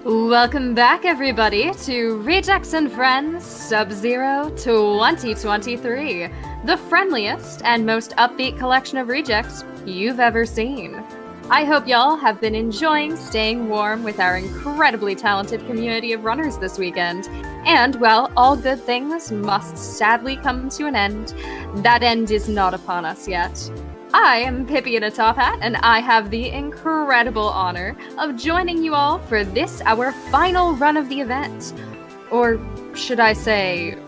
Welcome back, everybody, to Rejects and Friends Sub-Zero 2023. the friendliest and most upbeat collection of rejects you've ever seen. I hope y'all have been enjoying staying warm with our incredibly talented community of runners this weekend. And, well, all good things must sadly come to an end. That end is not upon us yet. I am Pippi in a top hat, and I have the incredible honor of joining you all for this, our final run of the event. Or should I say,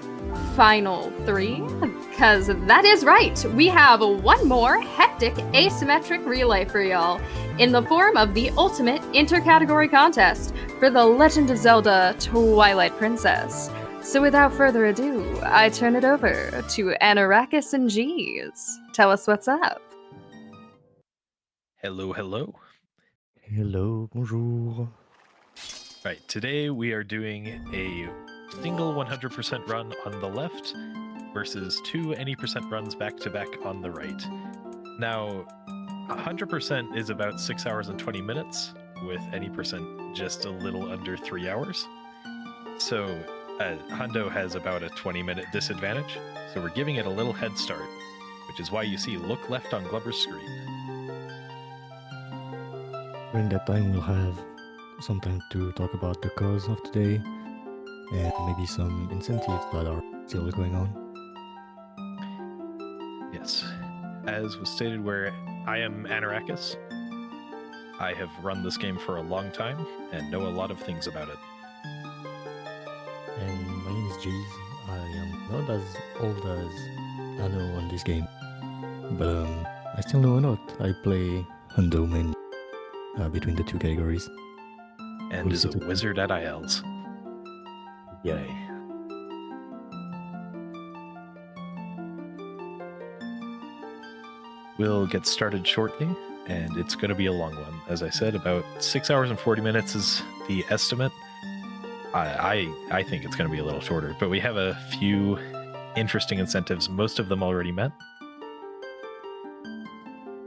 final 3? Because that is right, we have one more hectic asymmetric relay for y'all in the form of the ultimate intercategory contest for The Legend of Zelda Twilight Princess. So without further ado, I turn it over to Anorakkis and Jeezhs. Tell us what's up. Hello, hello. Hello, bonjour. Right, today we are doing a single 100% run on the left versus 2 any percent runs back to back on the right. Now, 100% is about 6 hours and 20 minutes, with any percent just a little under 3 hours. So Hundo has about a 20-minute disadvantage, so we're giving it a little head start, which is why you see look left on Glubber's screen. During that time, we'll have some time to talk about the cause of today and maybe some incentives that are still going on. Yes. As was stated, where I am Anorakkis. I have run this game for a long time and know a lot of things about it. And my name is Jeezhs. I am not as old as Ano on this game, but I still know a lot. I play Hundo mainly between the two categories. And is a wizard at ILs. Yay. We'll get started shortly, and it's going to be a long one. As I said, about 6 hours and 40 minutes is the estimate. I think it's going to be a little shorter, but we have a few interesting incentives, most of them already met.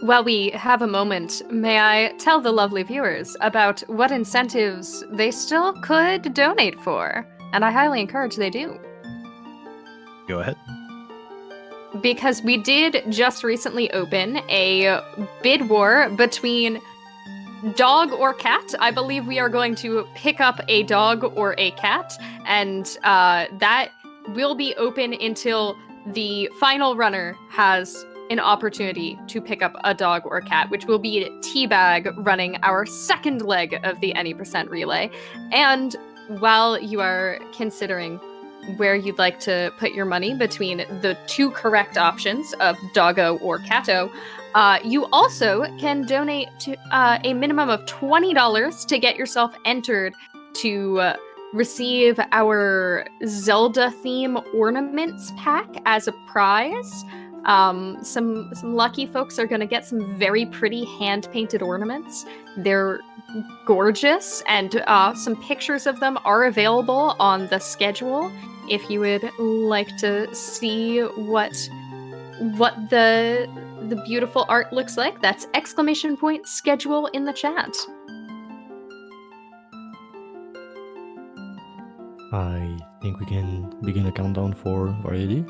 While we have a moment, may I tell the lovely viewers about what incentives they still could donate for? And I highly encourage they do. Go ahead. Because we did just recently open a bid war between dog or cat. I believe we are going to pick up a dog or a cat, and that will be open until the final runner has an opportunity to pick up a dog or cat, which will be Teabag running our second leg of the any percent relay. And while you are considering where you'd like to put your money between the two correct options of doggo or catto, you also can donate to a minimum of $20 to get yourself entered to receive our Zelda theme ornaments pack as a prize. Some lucky folks are going to get some very pretty hand-painted ornaments. They're gorgeous, and some pictures of them are available on the schedule if you would like to see what the beautiful art looks like. That's !schedule in the chat. I think we can begin a countdown for variety.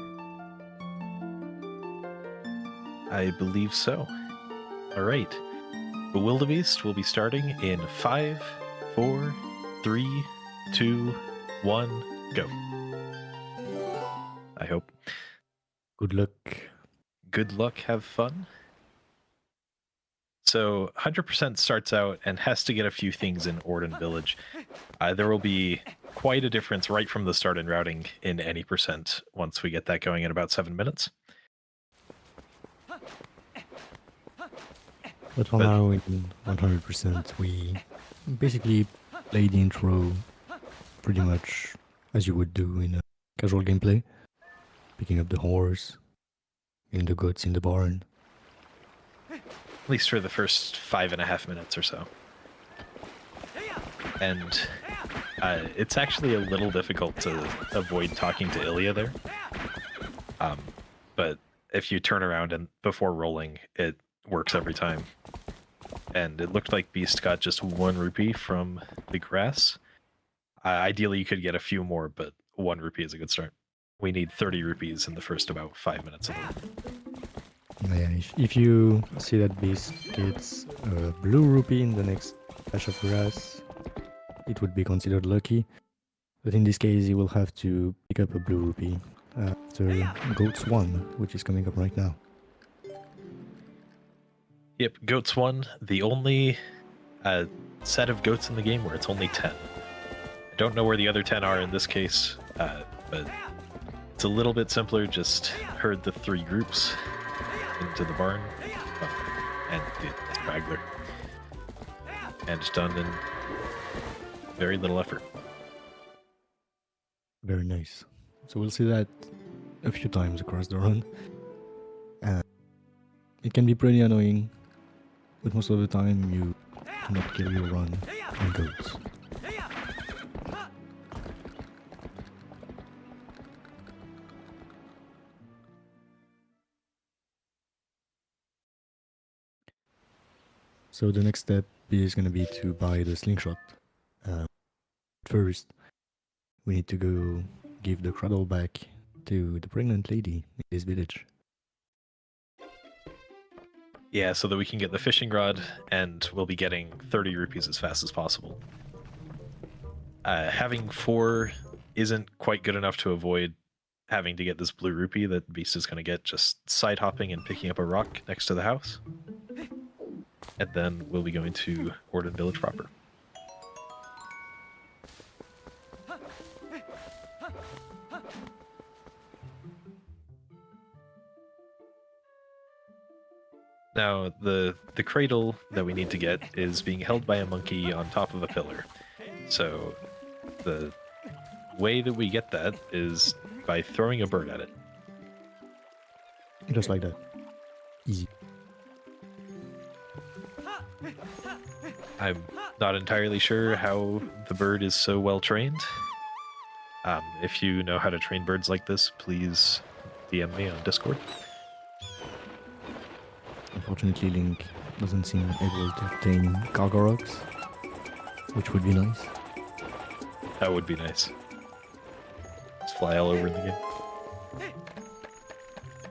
I believe so. All right. Bewildebeest will be starting in 5, 4, 3, 2, 1, go. I hope. Good luck. Good luck, have fun. So 100% starts out and has to get a few things in Orden Village. There will be quite a difference right from the start in routing in any percent once we get that going in about 7 minutes. But for now, in 100%, we basically play the intro pretty much as you would do in a casual gameplay. Picking up the horse, getting the goats in the barn. At least for the first 5.5 minutes or so. And it's actually a little difficult to avoid talking to Ilya there. But if you turn around and before rolling, it works every time. And it looked like Beast got just 1 rupee from the grass. Ideally, you could get a few more, but 1 rupee is a good start. we need 30 rupees in the first about 5 minutes of the run. Yeah, if you see that beast gets a blue rupee in the next patch of grass, it would be considered lucky. But in this case, you will have to pick up a blue rupee after Goats 1, which is coming up right now. Yep, goats 1, the only set of goats in the game where it's only 10. I don't know where the other 10 are in this case, but it's a little bit simpler. Just herd the 3 groups into the barn and the straggler. And it's done in very little effort. Very nice. So we'll see that a few times across the run. It can be pretty annoying, but most of the time you cannot kill your run on goats. So the next step is going to be to buy the slingshot. First, we need to go give the cradle back to the pregnant lady in this village. Yeah, so that we can get the fishing rod, and we'll be getting 30 rupees as fast as possible. Having 4 isn't quite good enough to avoid having to get this blue rupee that the beast is going to get just side hopping and picking up a rock next to the house. And then we'll be going to Orden Village proper. Now, the cradle that we need to get is being held by a monkey on top of a pillar. So the way that we get that is by throwing a bird at it. Just like that. Easy. I'm not entirely sure how the bird is so well trained. If you know how to train birds like this, please DM me on Discord. Unfortunately, Link doesn't seem able to tame cargo rocks, which would be nice. That would be nice. Just fly all over in the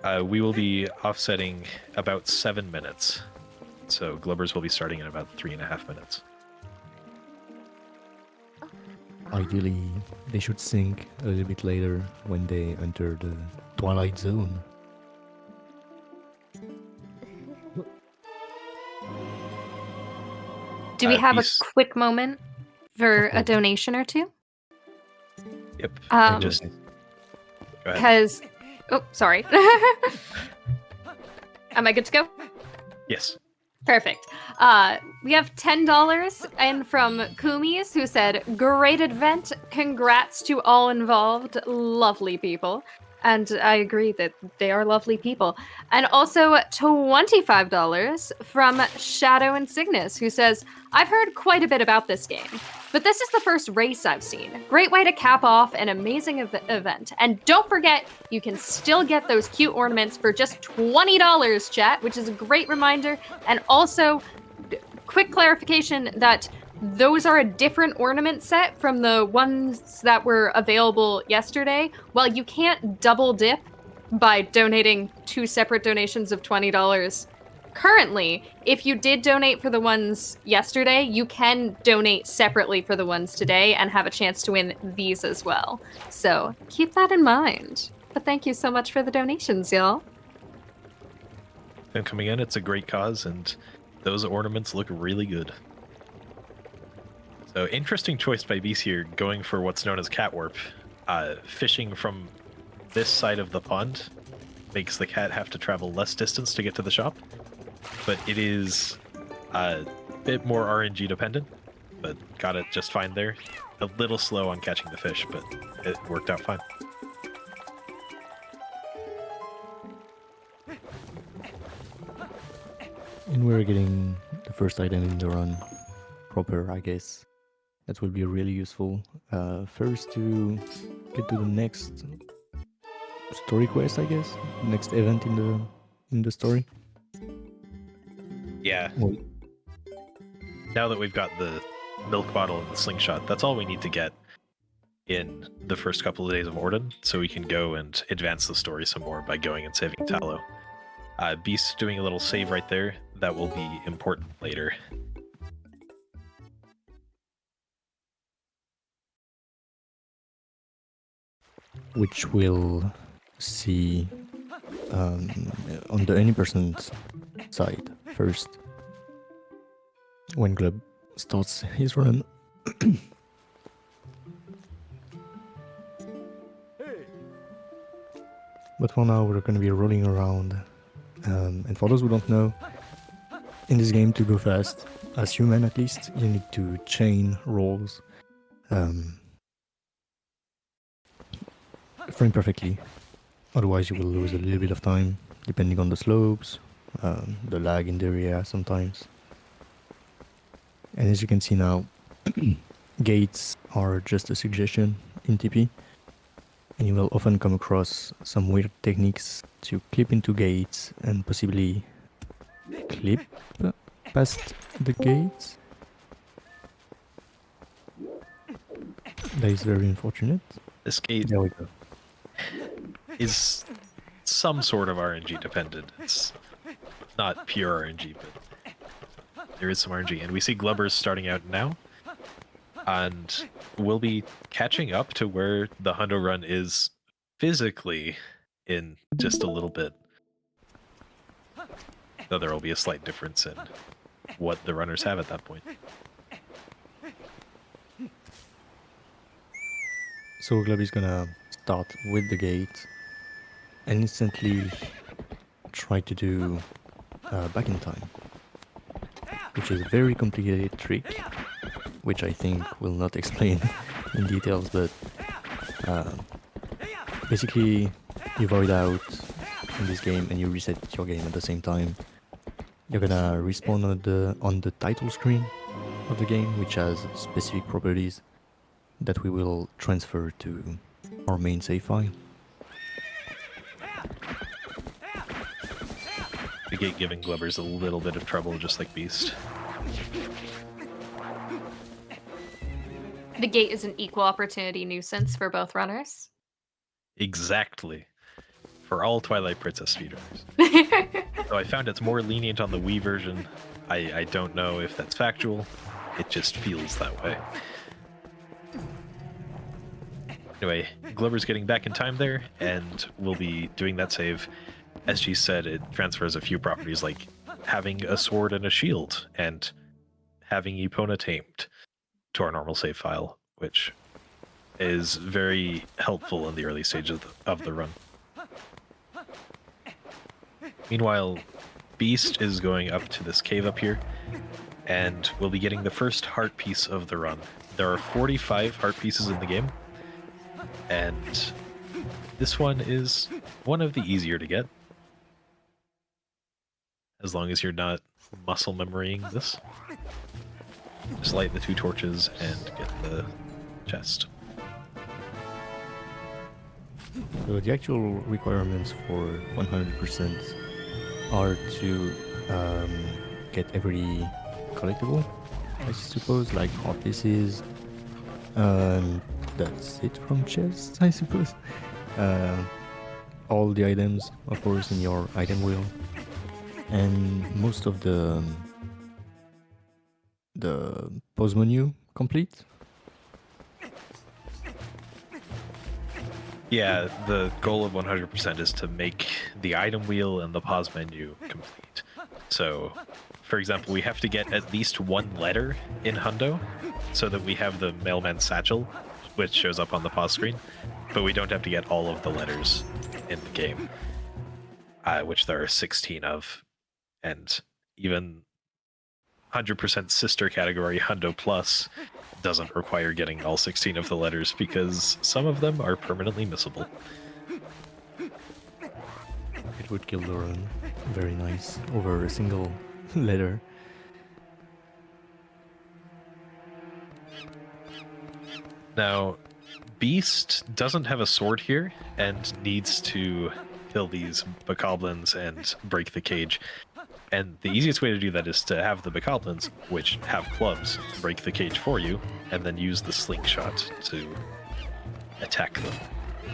game. We will be offsetting about 7 minutes. So Glubbers will be starting in about 3.5 minutes. Ideally, they should sync a little bit later when they enter the Twilight Zone. Do we have a Beast- quick moment for Of a course. donation or two? Yep. Because, Go ahead. oh, sorry. Am I good to go? Yes. Perfect. We have $10 in from Kumis, who said, "Great event. Congrats to all involved. Lovely people." And I agree that they are lovely people. And also $25 from Shadow and Cygnus, who says, "I've heard quite a bit about this game, but this is the first race I've seen. Great way to cap off an amazing event. And don't forget, you can still get those cute ornaments for just $20, chat," which is a great reminder. And also, quick clarification that those are a different ornament set from the ones that were available yesterday. While you can't double dip by donating 2 separate donations of $20 currently, if you did donate for the ones yesterday, you can donate separately for the ones today and have a chance to win these as well. So keep that in mind. But thank you so much for the donations, y'all. Them coming in, it's a great cause, and those ornaments look really good. So interesting choice by Beast here, going for what's known as cat warp. Fishing from this side of the pond makes the cat have to travel less distance to get to the shop, but it is a bit more RNG dependent, but got it just fine there. A little slow on catching the fish, but it worked out fine. And we're getting the first item in the run proper, I guess. That will be really useful. First to get to the next story quest, I guess. Next event in the story. Yeah. Well, Now that we've got the milk bottle and the slingshot, that's all we need to get in the first couple of days of Orden, so we can go and advance the story some more by going and saving Tallow. Beast doing a little save right there. That will be important later. Which will see on the any percent side first when Glub starts his run. But for now, we're going to be rolling around. And for those who don't know, in this game, to go fast, as human at least, you need to chain rolls. Frame perfectly. Otherwise, you will lose a little bit of time, depending on the slopes, the lag in the area sometimes. And as you can see now, gates are just a suggestion in TP. And you will often come across some weird techniques to clip into gates and possibly clip past the gates. That is very unfortunate. This gate There we go. is some sort of RNG dependent. It's not pure RNG, but there is some RNG. And we see Glubbers starting out now. And we'll be catching up to where the Hundo run is physically in just a little bit. Though there will be a slight difference in what the runners have at that point. So Glub is gonna start with the gate and instantly try to do back in time, which is a very complicated trick, which I think will not explain in details, but basically you void out in this game and you reset your game at the same time. You're gonna respawn on the title screen of the game, which has specific properties that we will transfer to our main save file. The gate giving Glubbers a little bit of trouble, just like Beast. The gate is an equal opportunity nuisance for both runners. Exactly. For all Twilight Princess speedrunners. So I found it's more lenient on the Wii version. I don't know if that's factual. It just feels that way. Anyway, Glubber's getting back in time there, and we'll be doing that save. As she said, it transfers a few properties like having a sword and a shield, and having Epona tamed to our normal save file, which is very helpful in the early stages of the run. Meanwhile, Beast is going up to this cave up here, and we'll be getting the first heart piece of the run. There are 45 heart pieces in the game, and this one is one of the easier to get, as long as you're not muscle memorying this. Just light the 2 torches and get the chest. So the actual requirements for 100% are to get every collectible, I suppose, like heart pieces. That's it from chests, I suppose. All the items, of course, in your item wheel, and most of the pause menu complete. Yeah, the goal of 100% is to make the item wheel and the pause menu complete. So, for example, we have to get at least 1 letter in Hundo so that we have the mailman satchel, which shows up on the pause screen, but we don't have to get all of the letters in the game, which there are 16 of, and even 100% sister category Hundo Plus doesn't require getting all 16 of the letters because some of them are permanently missable. It would kill the run. Very nice. Over a single letter. Now, Beast doesn't have a sword here and needs to kill these bokoblins and break the cage. And the easiest way to do that is to have the bokoblins, which have clubs, break the cage for you, and then use the slingshot to attack them.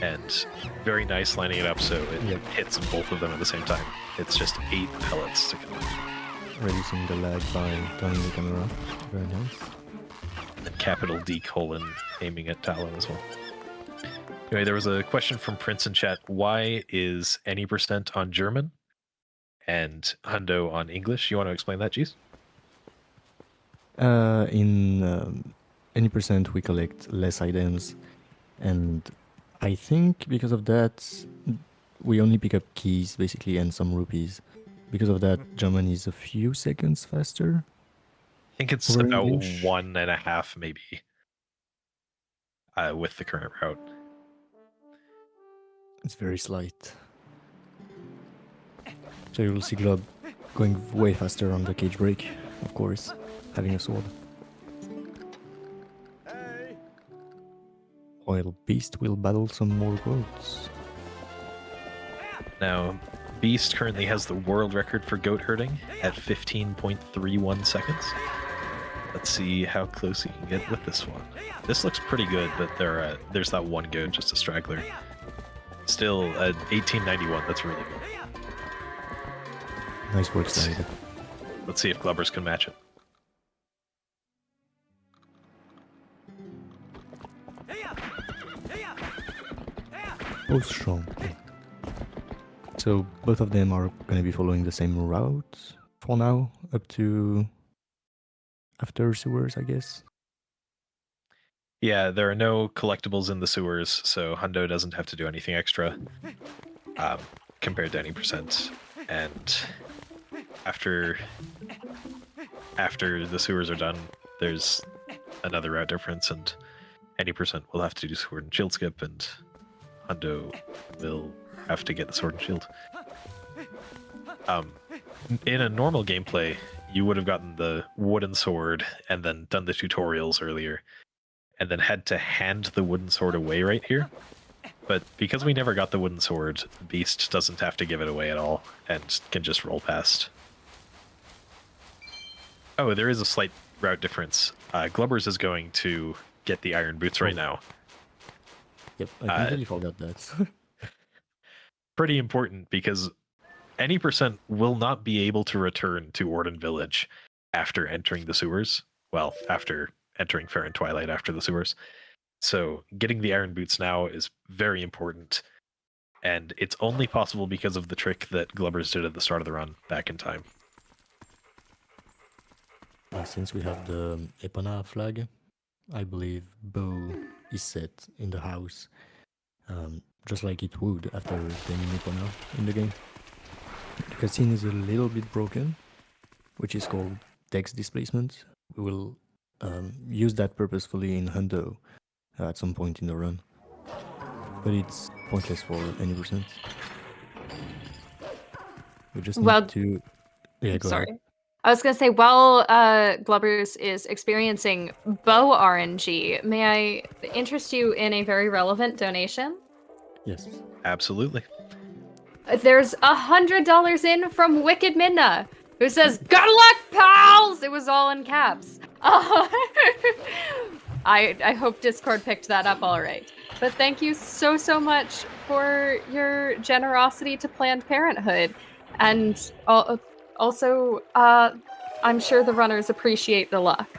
And very nice lining it up so it hits both of them at the same time. It's just 8 pellets to kill. Reducing the lag by turning the camera. Very nice. And capital D : aiming at Talon as well. Anyway, there was a question from Prince in chat. Why is any % on German and hundo on English? You want to explain that, Jeezhs? In any % we collect less items, and I think because of that we only pick up keys basically and some rupees. Because of that, German is a few seconds faster. I think it's over about English. 1.5 maybe with the current route. It's very slight. So you'll see Glub going way faster on the cage break, of course, having a sword. While Beast will battle some more goats. Now, Beast currently has the world record for goat herding at 15.31 seconds. Let's see how close he can get with this one. This looks pretty good, but there's that one goat, just a straggler. Still, at 1891, that's really good. Nice work, Snyder. Let's see if Glubbers can match it. Both strong. So both of them are going to be following the same route for now, up to after sewers, I guess. Yeah, there are no collectibles in the sewers, so hundo doesn't have to do anything extra compared to any %. And after the sewers are done, there's another route difference, and any % will have to do sword and shield skip, and hundo will have to get the sword and shield. In a normal gameplay, you would have gotten the wooden sword and then done the tutorials earlier, and then had to hand the wooden sword away right here. But because we never got the wooden sword, Beast doesn't have to give it away at all, and can just roll past. Oh, there is a slight route difference. Glubbers is going to get the iron boots right now. Yep, I completely forgot that. Pretty important, because any % will not be able to return to Orden Village after entering the sewers. Well, after entering Fair and Twilight after the sewers. So getting the iron boots now is very important, and it's only possible because of the trick that Glubbers did at the start of the run back in time. Since we have the Epona flag, I believe Bo is set in the house, just like it would after taming Epona in the game. The cutscene is a little bit broken, which is called text displacement. We will use that purposefully in hundo at some point in the run, but it's pointless for any %. We just need to... Yeah, go sorry. ahead. I was going to say, while Glubbers is experiencing bow RNG, may I interest you in a very relevant donation? Yes. Absolutely. There's $100 in from Wicked Midna, who says, "Good luck, pals!" It was all in caps. I hope Discord picked that up all right. But thank you so much for your generosity to Planned Parenthood. And also, I'm sure the runners appreciate the luck.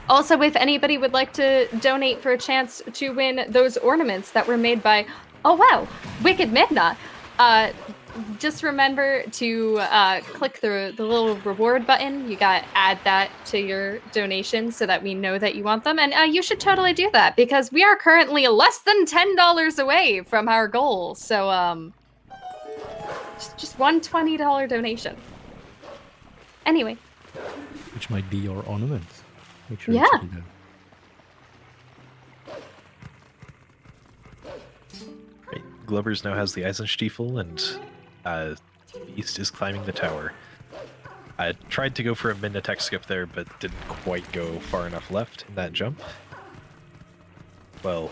Also, if anybody would like to donate for a chance to win those ornaments that were made by, oh wow, Wicked Midna, just remember to click the little reward button. You got to add that to your donation so that we know that you want them. And you should totally do that, because we are currently less than $10 away from our goal. So just one $20 donation. Anyway. Which might be your ornament. Make sure Yeah. you check it out. Right. Glubbers now has the Eisenstiefel, and Beast is climbing the tower. I tried to go for a Midna tech skip there, but didn't quite go far enough left in that jump. Well,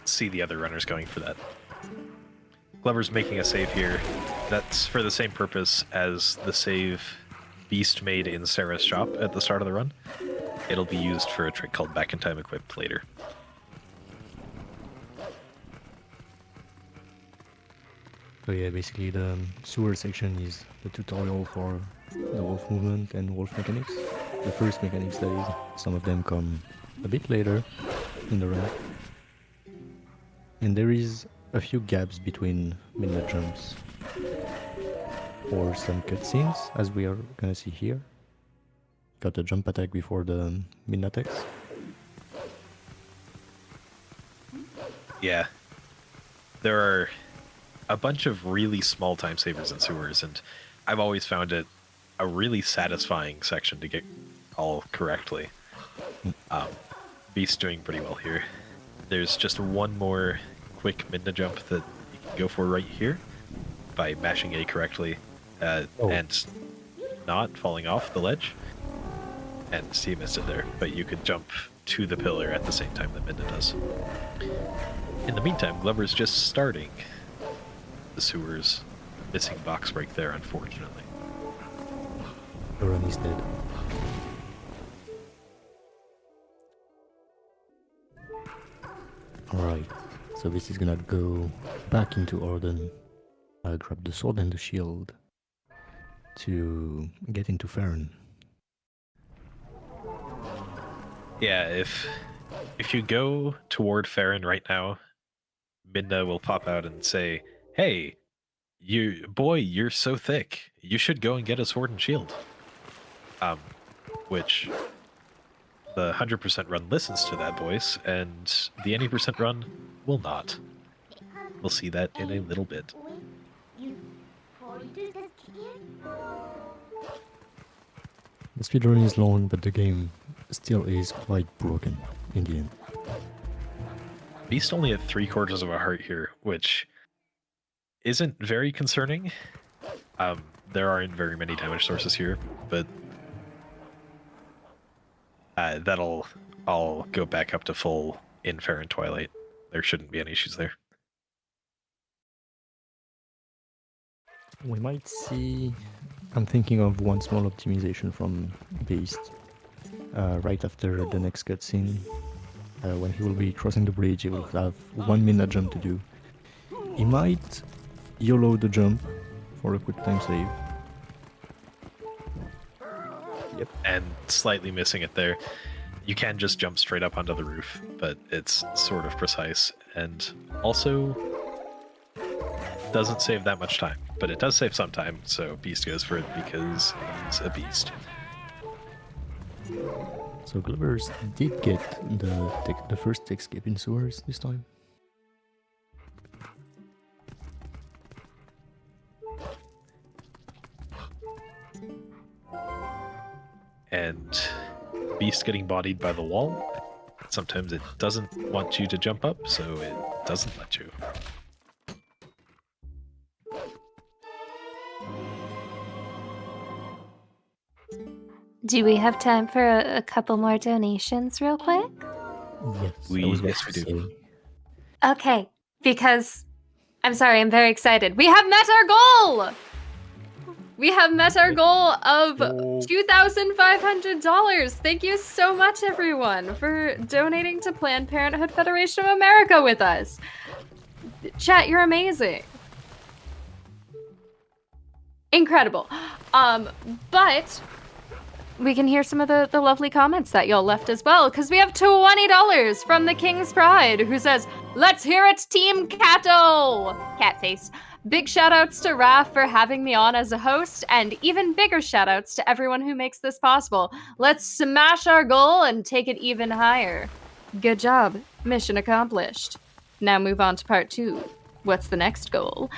see the other runners going for that. Glubbers making a save here. That's for the same purpose as the save Beast made in Sarah's shop at the start of the run. It'll be used for a trick called Back in Time Equipped later. So yeah, basically the sewer section is the tutorial for the wolf movement and wolf mechanics. The first mechanics, that is. Some of them come a bit later in the run. And there is a few gaps between midnight jumps for some cutscenes, as we are gonna see here. Got a jump attack before the midnight attacks. Yeah. There are a bunch of really small time savers in sewers, and I've always found it a really satisfying section to get all correctly. Beast's doing pretty well here. There's just one more quick midna jump that you can go for right here by mashing A correctly and not falling off the ledge. And he missed it there, but you could jump to the pillar at the same time that midna does. In the meantime, Glover's just starting the sewers. Missing box break there, unfortunately. Lauren is dead. Alright, so this is gonna go back into Orden. I'll grab the sword and the shield to get into Farron. Yeah, if you go toward Farron right now, Midna will pop out and say, "Hey, you're so thick. You should go and get a sword and shield." Which the 100% run listens to that voice, and the any percent run will not. We'll see that in a little bit. The speedrun is long, but the game still is quite broken in the end. Beast only at 3/4 of a heart here, which isn't very concerning. There aren't very many damage sources here, but that'll all go back up to full in Farron Twilight. There shouldn't be any issues there. We might see... I'm thinking of one small optimization from Beast right after the next cutscene. When he will be crossing the bridge, he will have 1 minute jump to do. He might YOLO the jump for a quick time save. Yep. And slightly missing it there. You can just jump straight up onto the roof, but it's sort of precise, and also doesn't save that much time. But it does save some time, so Beast goes for it because he's a beast. So Globbers did get the first tech skip in sewers this time. And Beast getting bodied by the wall. Sometimes it doesn't want you to jump up, so it doesn't let you. Do we have time for a couple more donations real quick? Yes, Yes, we do. Okay, because I'm sorry, I'm very excited. We have met our goal! We have met our goal of $2,500. Thank you so much, everyone, for donating to Planned Parenthood Federation of America with us. Chat, you're amazing. Incredible. But we can hear some of the lovely comments that y'all left as well, because we have $20 from the King's Pride, who says, "Let's hear it, Team Cato!" Catface. Big shoutouts to Raph for having me on as a host, and even bigger shoutouts to everyone who makes this possible. Let's smash our goal and take it even higher. Good job. Mission accomplished. Now move on to part 2. What's the next goal?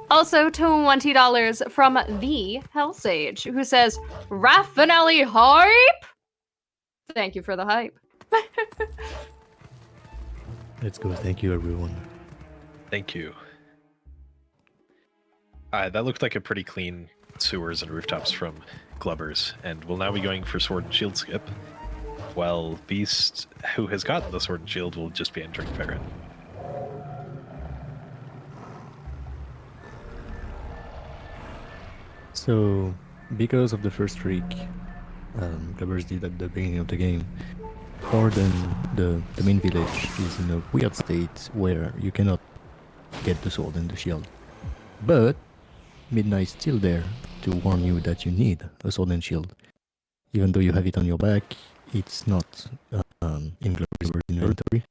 Also, $20 from the Hellsage, who says, "Raph finale hype?" Thank you for the hype. Let's go. Thank you, everyone. Thank you. That looked like a pretty clean sewers and rooftops from Globbers, and we'll now be going for sword and shield skip, while Beast, who has gotten the sword and shield, will just be entering Farron. So, because of the first streak Globbers did at the beginning of the game, Orden, the main village, is in a weird state where you cannot get the sword and the shield. But Midna is still there to warn you that you need a sword and shield. Even though you have it on your back, it's not in Glover's inventory,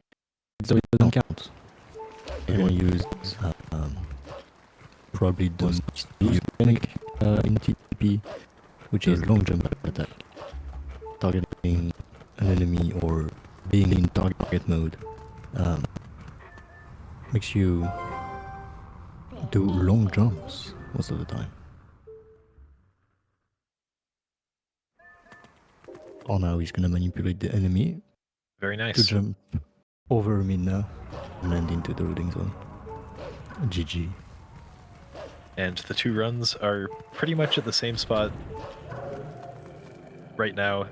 so it doesn't count. You're gonna use probably the most used mechanic in TP, which is long jump attack. Targeting an enemy or being in target mode makes you do long jumps most of the time. Oh, now he's gonna manipulate the enemy Very to nice. jump over Midna and land into the loading zone. GG. And the two runs are pretty much at the same spot right now.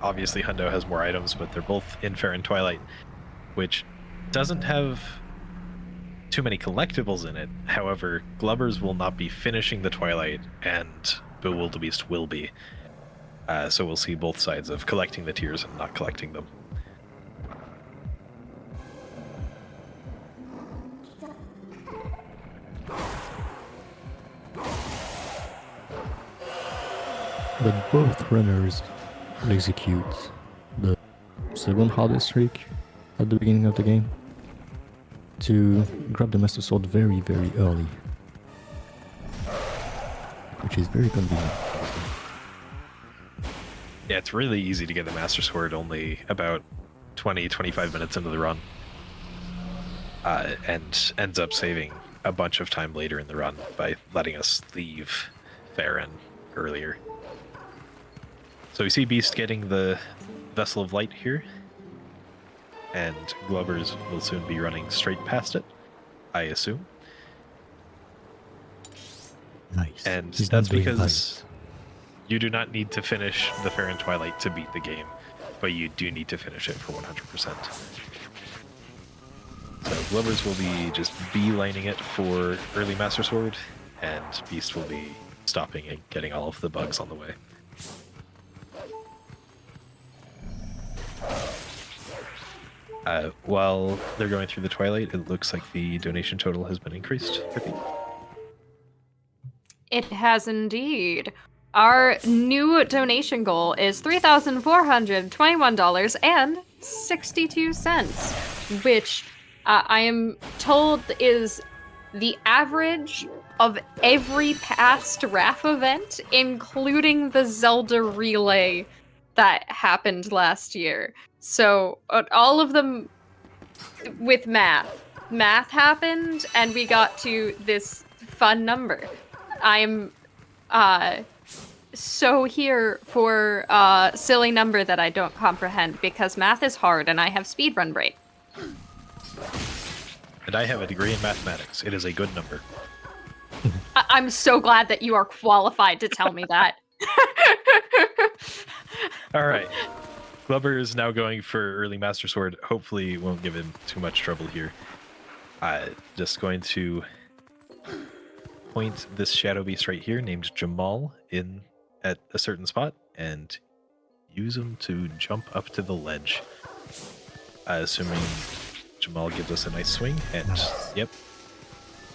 Obviously, Hundo has more items, but they're both in Fair and Twilight, which doesn't have too many collectibles in it. However, Glubbers will not be finishing the Twilight, and Bewildebeest will be. So we'll see both sides of collecting the tiers and not collecting them. But both runners will execute the second hardest trick at the beginning of the game to grab the Master Sword very, very early, which is very convenient. Yeah, it's really easy to get the Master Sword only about 20-25 minutes into the run. And ends up saving a bunch of time later in the run by letting us leave Farron earlier. So we see Beast getting the Vessel of Light here, and Glubbers will soon be running straight past it, I assume. Nice. And He's not that's doing because you do not need to finish the Fair and Twilight to beat the game, but you do need to finish it for 100%. So Glubbers will be just beelining it for early Master Sword, and Beast will be stopping and getting all of the bugs on the way. While they're going through the Twilight, it looks like the donation total has been increased. It has indeed. Our new donation goal is $3,421.62, which I am told is the average of every past RAF event, including the Zelda relay that happened last year. So all of them with math. Math happened, and we got to this fun number. I'm so here for a silly number that I don't comprehend, because math is hard and I have speedrun brain. And I have a degree in mathematics. It is a good number. I'm so glad that you are qualified to tell me that. All right. Glubber is now going for early Master Sword. Hopefully won't give him too much trouble here. Just going to point this Shadow Beast right here named Jamal in at a certain spot and use him to jump up to the ledge. Assuming Jamal gives us a nice swing, and yep,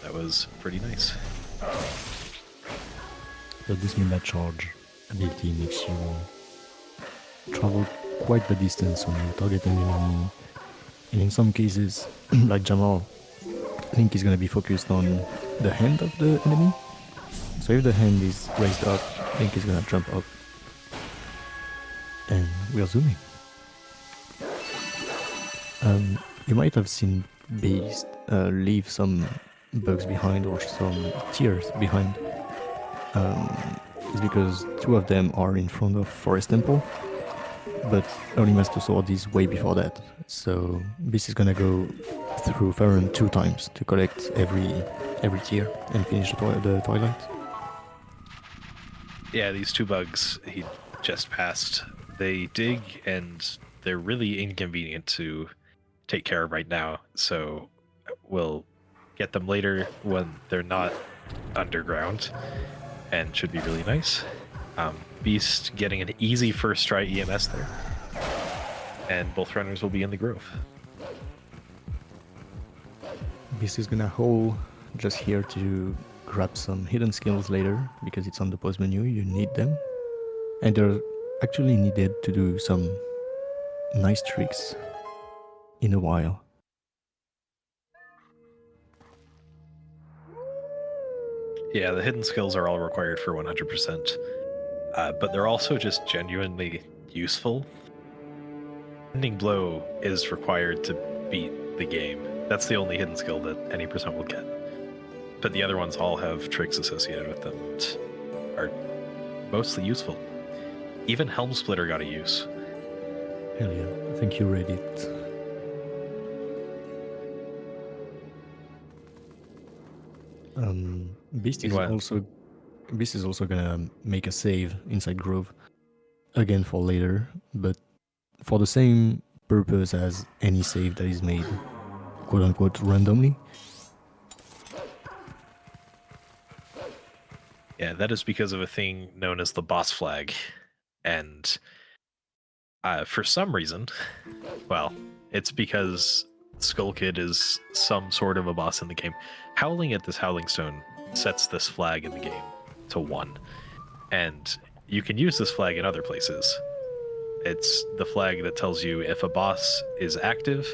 that was pretty nice. So this midnight charge ability makes you travel quite the distance when you target an enemy, and in some cases, like Jamal, Link is going to be focused on the hand of the enemy. So if the hand is raised up, Link is going to jump up, and we are zooming. You might have seen Beast leave some bugs behind or some tears behind. It's because two of them are in front of Forest Temple, but early Master Sword is way before that. So Beast is gonna go through Farron 2 times to collect every tier and finish the Twilight. Yeah, these two bugs he just passed. They dig, and they're really inconvenient to take care of right now, so we'll get them later when they're not underground, and should be really nice. Beast getting an easy first try EMS there, and both runners will be in the grove. Beast is gonna hold just here to grab some hidden skills later because it's on the pause menu. You need them, and they're actually needed to do some nice tricks in a while. Yeah, the hidden skills are all required for 100%, but they're also just genuinely useful. Ending blow is required to beat the game. That's the only hidden skill that any percent will get. But the other ones all have tricks associated with them and are mostly useful. Even Helm Splitter got a use. Hell yeah, I think you read it. Beast is Meanwhile- also gonna make a save inside Grove again for later, but for the same purpose as any save that is made, quote unquote, randomly. Yeah, that is because of a thing known as the boss flag. And for some reason, well, it's because Skull Kid is some sort of a boss in the game. Howling at this Howling Stone sets this flag in the game to 1. And you can use this flag in other places. It's the flag that tells you if a boss is active,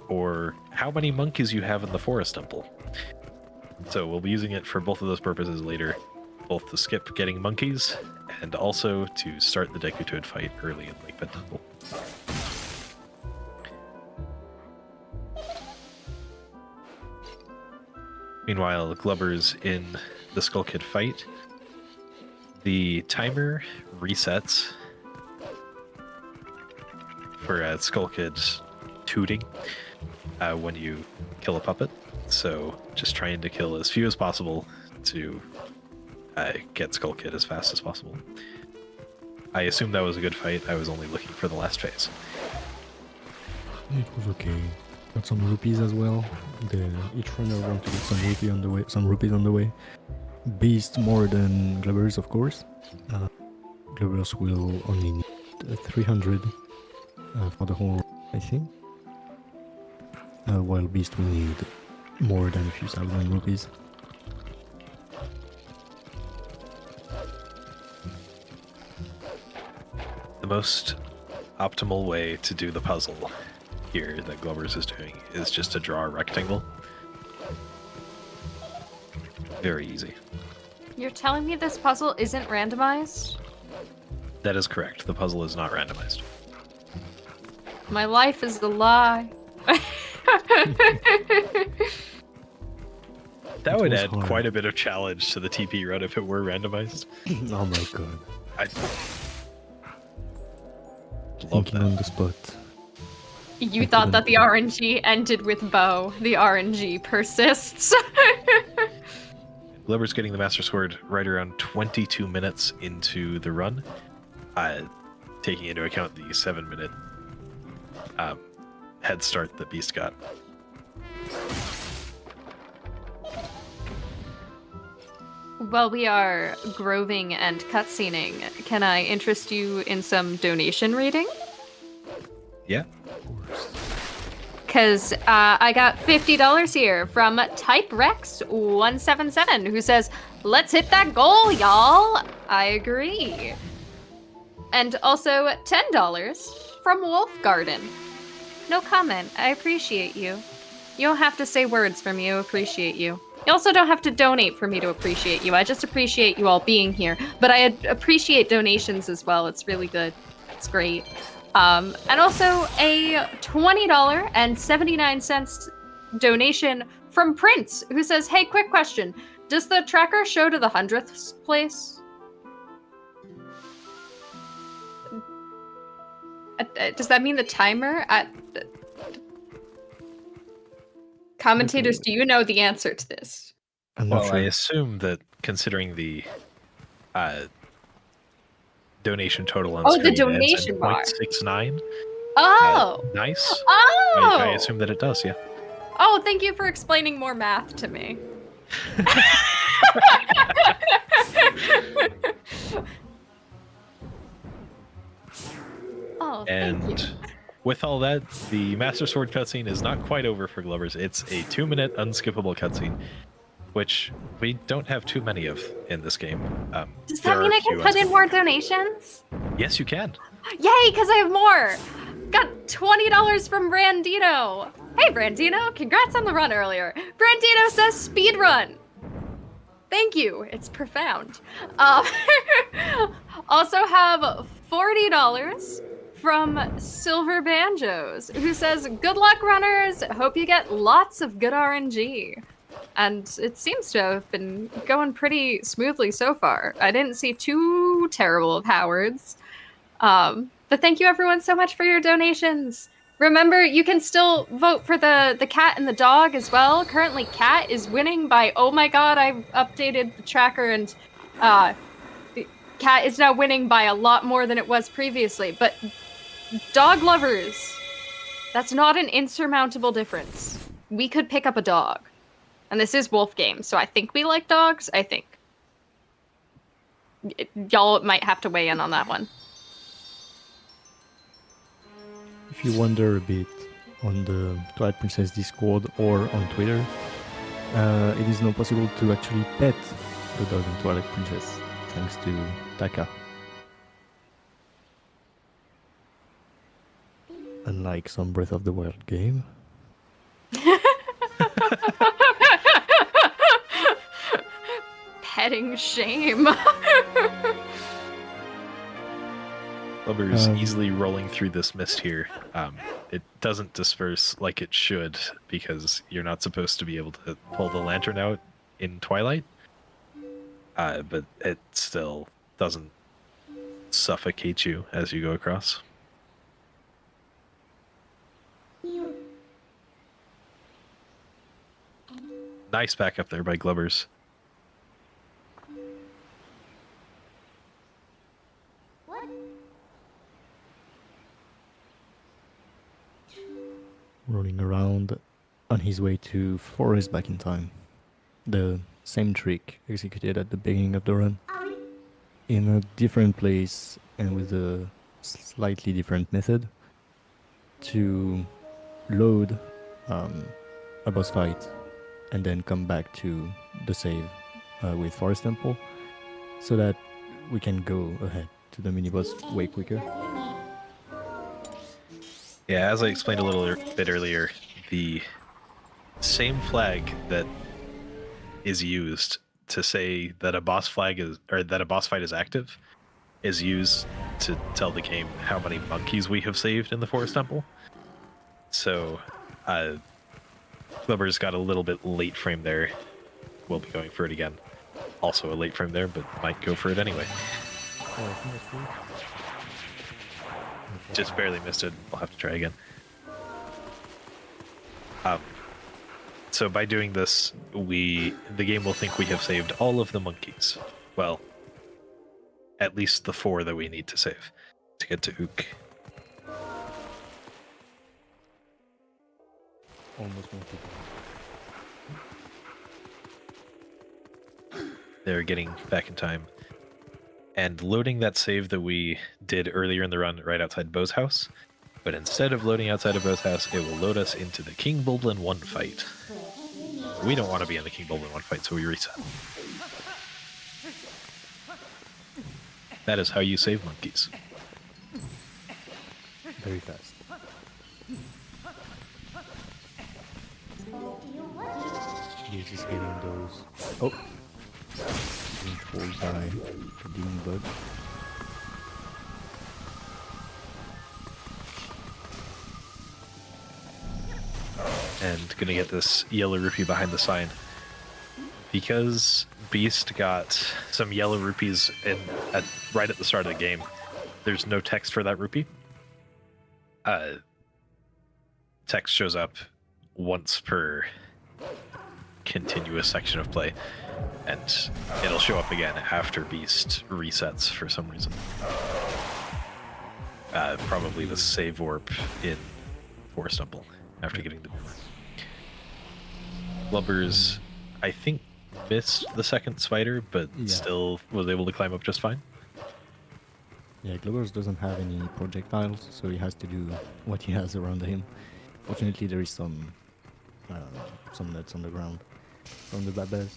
or how many monkeys you have in the forest temple. So we'll be using it for both of those purposes later, both to skip getting monkeys and also to start the Deku Toad fight early in Lake Bed Temple. Meanwhile, Glubbers in the Skull Kid fight, the timer resets for Skull Kid tooting when you kill a puppet. So just trying to kill as few as possible to get Skull Kid as fast as possible. I assume that was a good fight. I was only looking for the last phase. It was okay. Got some rupees as well. Each runner wanted to get some rupees on the way. Beast more than Glubbers, of course. Glubbers will only need 300 for the whole, I think. While Beast will need more than a few thousand rupees. The most optimal way to do the puzzle here that Glubbers is doing is just to draw a rectangle. Very easy. You're telling me this puzzle isn't randomized? That is correct. The puzzle is not randomized. My life is a lie. That It would was add hard. quite a bit of challenge to the TP run if it were randomized. Oh my god. I love Thinking that. on the spot. You I thought that couldn't- the RNG ended with Bo. The RNG persists. Glubbers getting the Master Sword right around 22 minutes into the run, taking into account the 7-minute head start that Beast got. While we are groving and cutscening, can I interest you in some donation reading? Yeah. Of course. Because I got $50 here from TypeRex177, who says, "Let's hit that goal, y'all." I agree. And also $10 from Wolf Garden. No comment. I appreciate you. You don't have to say words for me to appreciate you. You also don't have to donate for me to appreciate you. I just appreciate you all being here. But I appreciate donations as well. It's really good. It's great. And also a $20.79 donation from Prince, who says, "Hey, quick question. Does the tracker show to the 100th place?" Does that mean the timer at... Commentators, do you know the answer to this? I'm not Well, sure. I assume that considering the donation total on Oh, the screen ends in donation bar. 0.69. Oh! Nice. Oh! I assume that it does, yeah. Oh, thank you for explaining more math to me. Oh, thank you. And with all that, the Master Sword cutscene is not quite over for Glubbers. It's a 2-minute unskippable cutscene. which we don't have too many of in this game. Does there that mean are I can queue put in items. more donations? Yes, you can. Yay, because I have more! Got $20 from Brandino! Hey, Brandino, congrats on the run earlier. Brandino says speed run! Thank you, it's profound. Also have $40 from Silver Banjos, who says, good luck, runners! Hope you get lots of good RNG. And it seems to have been going pretty smoothly so far. I didn't see too terrible of Howards. But thank you everyone so much for your donations. Remember, you can still vote for the cat and the dog as well. Currently, cat is winning by, oh my god, I've updated the tracker and the cat is now winning by a lot more than it was previously. But dog lovers, that's not an insurmountable difference. We could pick up a dog. And this is Wolf Game, so I think we like dogs. I think. Y'all might have to weigh in on that one. If you wonder a bit on the Twilight Princess Discord or on Twitter, it is now possible to actually pet the dog in Twilight Princess, thanks to Taka. Unlike some Breath of the Wild game. Petting shame. Clubbers easily rolling through this mist here. It doesn't disperse like it should because you're not supposed to be able to pull the lantern out in twilight. But it still doesn't suffocate you as you go across. Nice back up there by Glubbers. Rolling around on his way to Forest back in time. The same trick executed at the beginning of the run. In a different place and with a slightly different method to load a boss fight and then come back to the save with Forest Temple so that we can go ahead to the mini boss way quicker. Yeah, as I explained a little bit earlier, the same flag that is used to say that a boss flag is, or that a boss fight is active, is used to tell the game how many monkeys we have saved in the Forest Temple. So, Clubber's got a little bit late frame there. We'll be going for it again. Also a late frame there, but might go for it anyway. Just barely missed it. We'll have to try again. So by doing this, the game will think we have saved all of the monkeys. Well, at least the 4 that we need to save to get to Ook. Almost They're getting back in time. And loading that save that we did earlier in the run right outside Bo's house. But instead of loading outside of Bo's house, it will load us into the King Bulblin 1 fight. We don't want to be in the King Bulblin 1 fight, so we reset. That is how you save monkeys. very fast. Jeezhs is getting those. Oh! Being pulled by the demon bug. And gonna get this yellow rupee behind the sign. Because Beast got some yellow rupees right at the start of the game, there's no text for that rupee. Text shows up once per continuous section of play, and it'll show up again after Beast resets for some reason. Probably the save warp in Forest Temple after getting the boomer. Glubbers, I think, missed the second spider, but still was able to climb up just fine. Yeah, Glubbers doesn't have any projectiles, so he has to do what he has around him. Fortunately, there is some, I don't know, some nuts on the ground. from the Babas.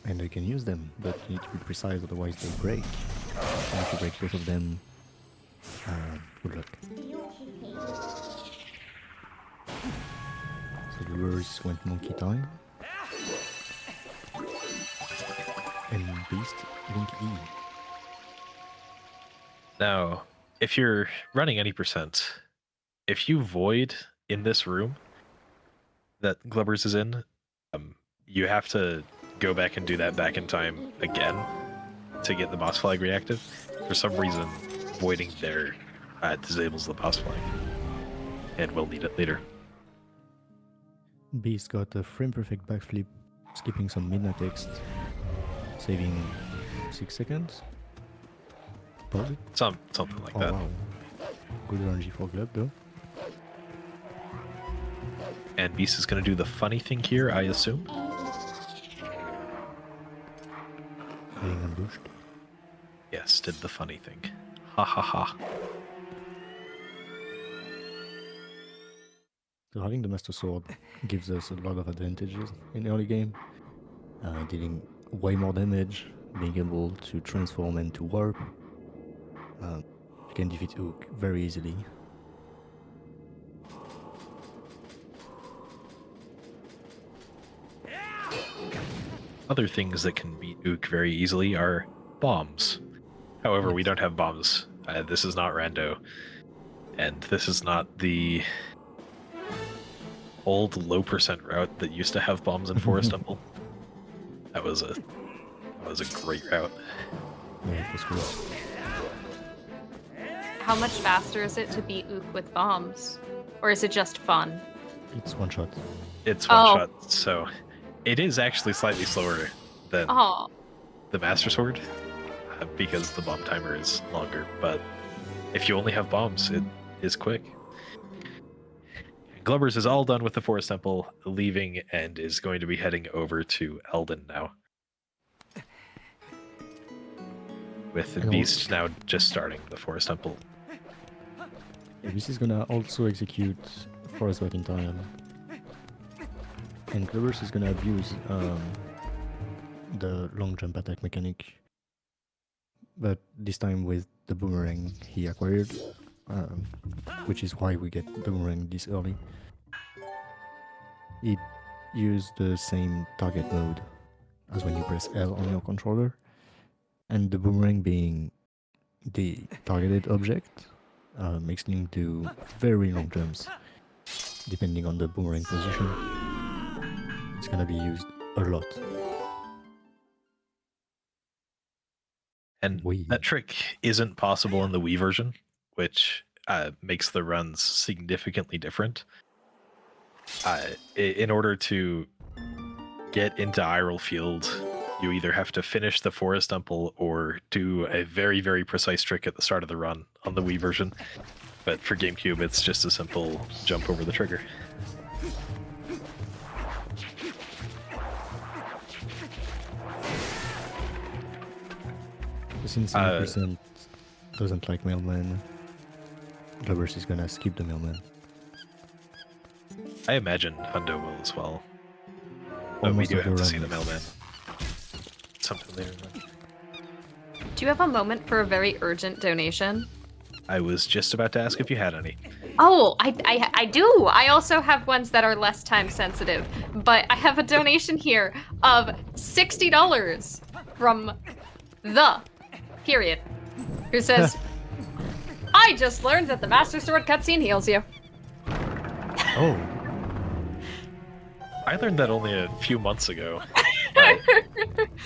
And you can use them, but you need to be precise, otherwise they break. And if you break both of them, good luck. So the lures went monkey time. And beast, link E. Now, if you're running any percent, if you void in this room that Glubbers is in, you have to go back and do that back in time again to get the boss flag reactive. For some reason, voiding there disables the boss flag, and we'll need it later. Beast got a frame perfect backflip, skipping some midnight text, saving 6 seconds. Probably. Something like that. Wow. Good RNG for Glub though. And Beast is going to do the funny thing here, I assume. Getting ambushed. Yes, did the funny thing. Ha ha ha. So having the Master Sword gives us a lot of advantages in early game. Dealing way more damage, being able to transform and to warp. You can defeat Ook very easily. Other things that can beat Ook very easily are bombs. However, we Yes. don't have bombs. This is not rando. And this is not the old low percent route that used to have bombs in Forest Temple. That was a great route. Yeah, it was cool. How much faster is it to beat Ook with bombs? Or is it just fun? It's one shot. It's one shot, so it is actually slightly slower than Oh, the Master Sword because the bomb timer is longer. But if you only have bombs, it is quick. Glubbers is all done with the Forest Temple, leaving, and is going to be heading over to Eldon now. With the And Beast now just starting the Forest Temple. Yeah, this is gonna also execute Forest back in time. And Glubbers is gonna abuse the long jump attack mechanic. But this time with the boomerang he acquired, which is why we get the boomerang this early. It used the same target mode as when you press L on your controller, and the boomerang being the targeted object makes Link do very long jumps depending on the boomerang position. It's gonna be used a lot. And Wee. that trick isn't possible in the Wii version, which makes the runs significantly different. In order to get into Iral Field, you either have to finish the Forest Temple or do a very, very precise trick at the start of the run on the Wii version. But for GameCube, it's just a simple jump over the trigger. Since 90% doesn't like Mailman, Glubbers is gonna skip the Mailman. I imagine Hundo will as well. But Almost we do every have to see run the is- mailman. Something later then. do you have a moment for a very urgent donation? I was just about to ask if you had any. Oh, I do. I also have ones that are less time sensitive, but I have a donation here of $60 from the period, who says, I just learned that the Master Sword cutscene heals you. Oh, I learned that only a few months ago.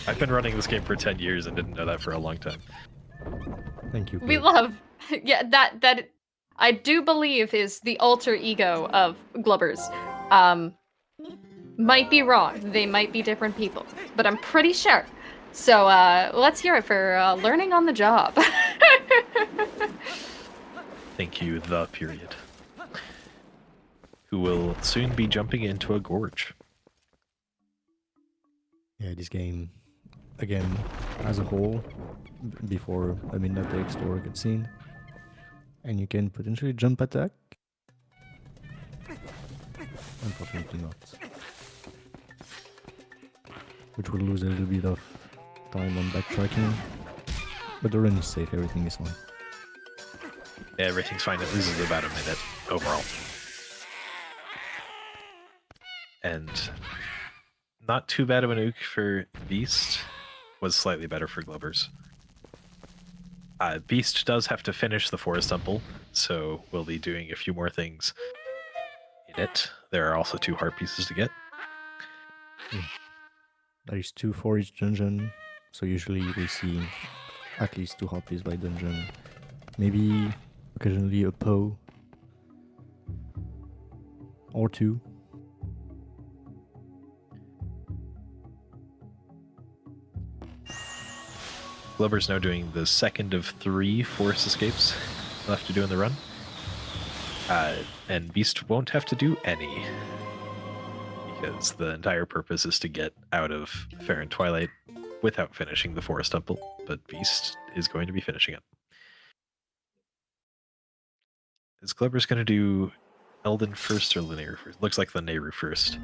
I've been running this game for 10 years and didn't know that for a long time. thank you. We Glub. love, yeah, that I do believe is the alter ego of Glubbers. Might be wrong. They might be different people, but I'm pretty sure. So let's hear it for learning on the job. Thank you, the period. Who will soon be jumping into a gorge. Yeah, this game, again, as a whole, before a midnight text or a cutscene, and you can potentially jump attack. Unfortunately not. which will lose a little bit of time on backtracking. But the run is safe, everything is fine. Yeah, everything's fine. It loses about a minute overall. And not too bad of a nuke for Beast. Was slightly better for Glubbers. Beast does have to finish the Forest Temple, so we'll be doing a few more things in it. There are also 2 heart pieces to get. There is 2 for each dungeon, so usually you will see at least 2 hoppies by dungeon. Maybe occasionally a Poe or 2. Glubber's now doing the second of 3 forest escapes left to do in the run. And Beast won't have to do any, because the entire purpose is to get out of Fair and Twilight without finishing the Forest Temple, but Beast is going to be finishing it. Is Glubber's going to do Elden first or Linear first? Looks like the Nehru first.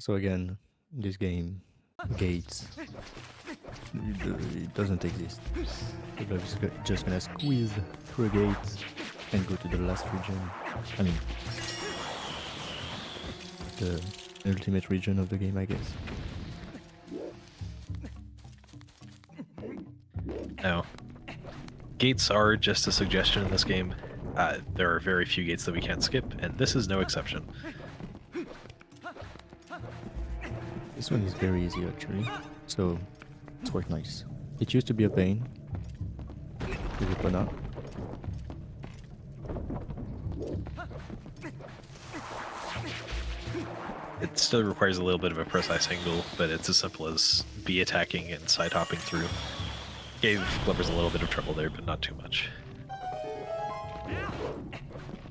So again, this game, gates, it doesn't exist. So I'm just gonna squeeze through a gate and go to the last region. I mean, the ultimate region of the game, I guess. Now, gates are just a suggestion in this game. There are very few gates that we can't skip, and this is no exception. This one is very easy actually, so it's quite nice. It used to be a pain with Epona. It still requires a little bit of a precise angle, but it's as simple as B attacking and side hopping through. Gave Glubbers a little bit of trouble there, but not too much.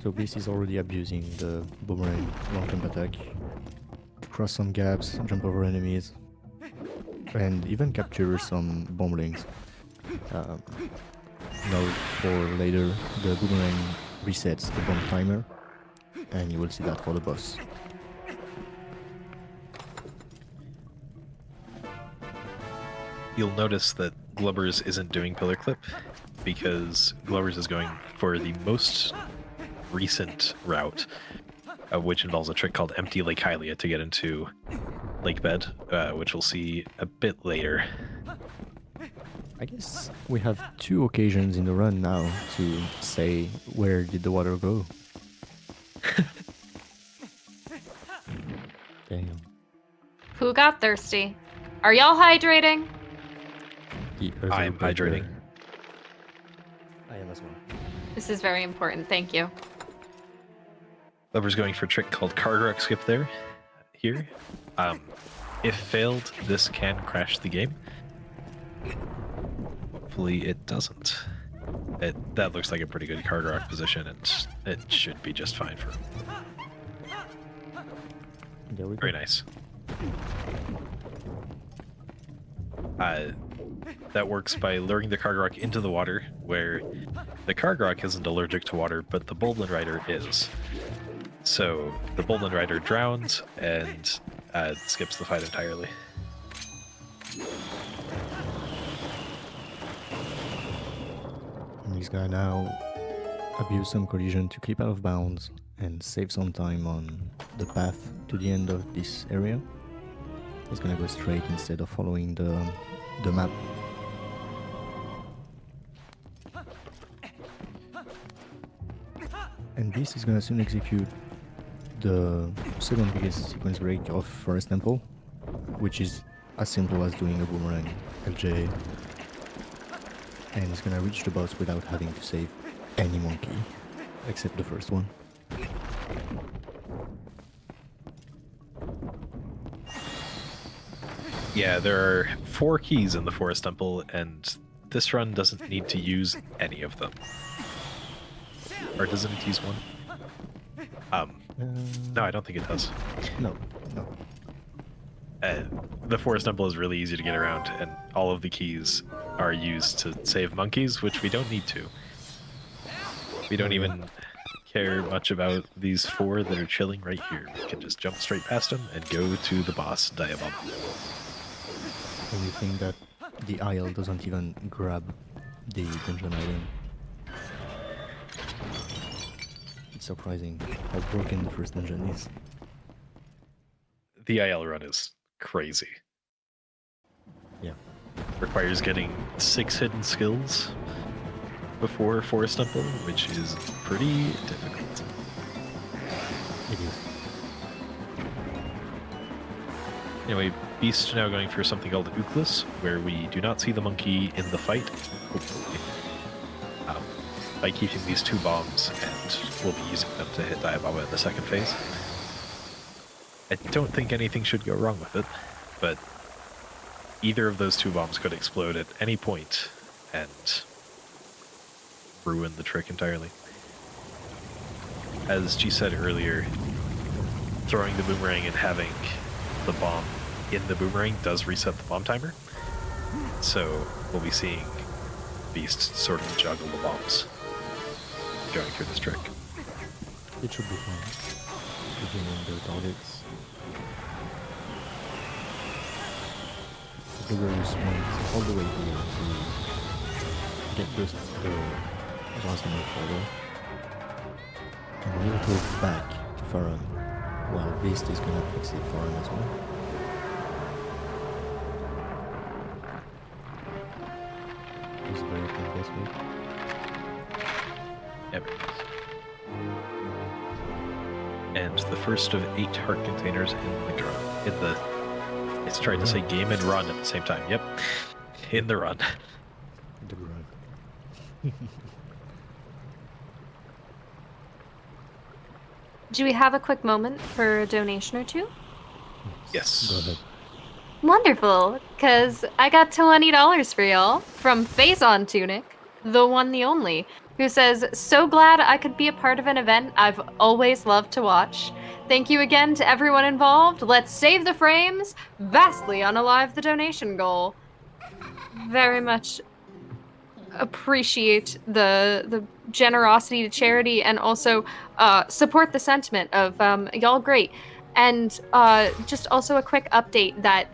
So Beast is already abusing the boomerang long jump attack. Cross some gaps, jump over enemies, and even capture some bomblings. Note for later, the boomerang resets the bomb timer, and you will see that for the boss. You'll notice that Glubbers isn't doing Pillar Clip, because Glubbers is going for the most recent route, which involves a trick called Empty Lake Hylia to get into Lake Bed, which we'll see a bit later. I guess we have 2 occasions in the run now to say where did the water go. Damn. Who got thirsty? Are y'all hydrating? I am hydrating. I am as well. This is very important, thank you. Glubbers going for a trick called Cargrock Skip there. Here. If failed, this can crash the game. Hopefully it doesn't. That looks like a pretty good Cargrock position, and it should be just fine for him. There we go. Very nice. That works by luring the Cargrock into the water, where the Cargrock isn't allergic to water, but the Boldland Rider is. So the Boldland Rider drowns and skips the fight entirely. And he's gonna now abuse some collision to keep out of bounds and save some time on the path to the end of this area. He's gonna go straight instead of following the map. And this is gonna soon execute the second biggest sequence break of Forest Temple, which is as simple as doing a boomerang LJ, and it's gonna reach the boss without having to save any monkey, except the first one. Yeah, there are 4 keys in the Forest Temple, and this run doesn't need to use any of them. Or does it need to use one? No, I don't think it does. No. The Forest Temple is really easy to get around, and all of the keys are used to save monkeys, which we don't need to. We don't even care much about these four that are chilling right here. We can just jump straight past them and go to the boss, Diabomb. And you think that the Isle doesn't even grab the dungeon item? It's surprising how broken the first dungeon is. The IL run is crazy. Yeah. Requires getting 6 hidden skills before Forest Temple, which is pretty difficult. It is. Anyway, Beast now going for something called Uklis, where we do not see the monkey in the fight, hopefully, by keeping these 2 bombs, and we'll be using them to hit Diababa in the second phase. I don't think anything should go wrong with it, but either of those 2 bombs could explode at any point and ruin the trick entirely. As G said earlier, throwing the boomerang and having the bomb in the boomerang does reset the bomb timer, so we'll be seeing Beast sort of juggle the bombs going through this trick. It should be fun. Beginning the targets. The TheGlubbers went all the way here to get the last number photo. And we will go back to Farron, while Beast is gonna exit Farron as well. It's very fantastic. Yep. And the first of 8 heart containers in the it's trying to say game and run at the same time. Yep. In the run. The run. Do we have a quick moment for a donation or two? Yes. Go ahead. Wonderful, because I got $20 for y'all from Phazon Tunic, the one, the only, who says, "So glad I could be a part of an event I've always loved to watch. Thank you again to everyone involved. Let's save the frames. Vastly unalive the donation goal." Very much appreciate the generosity to charity, and also support the sentiment of y'all great. And just also a quick update that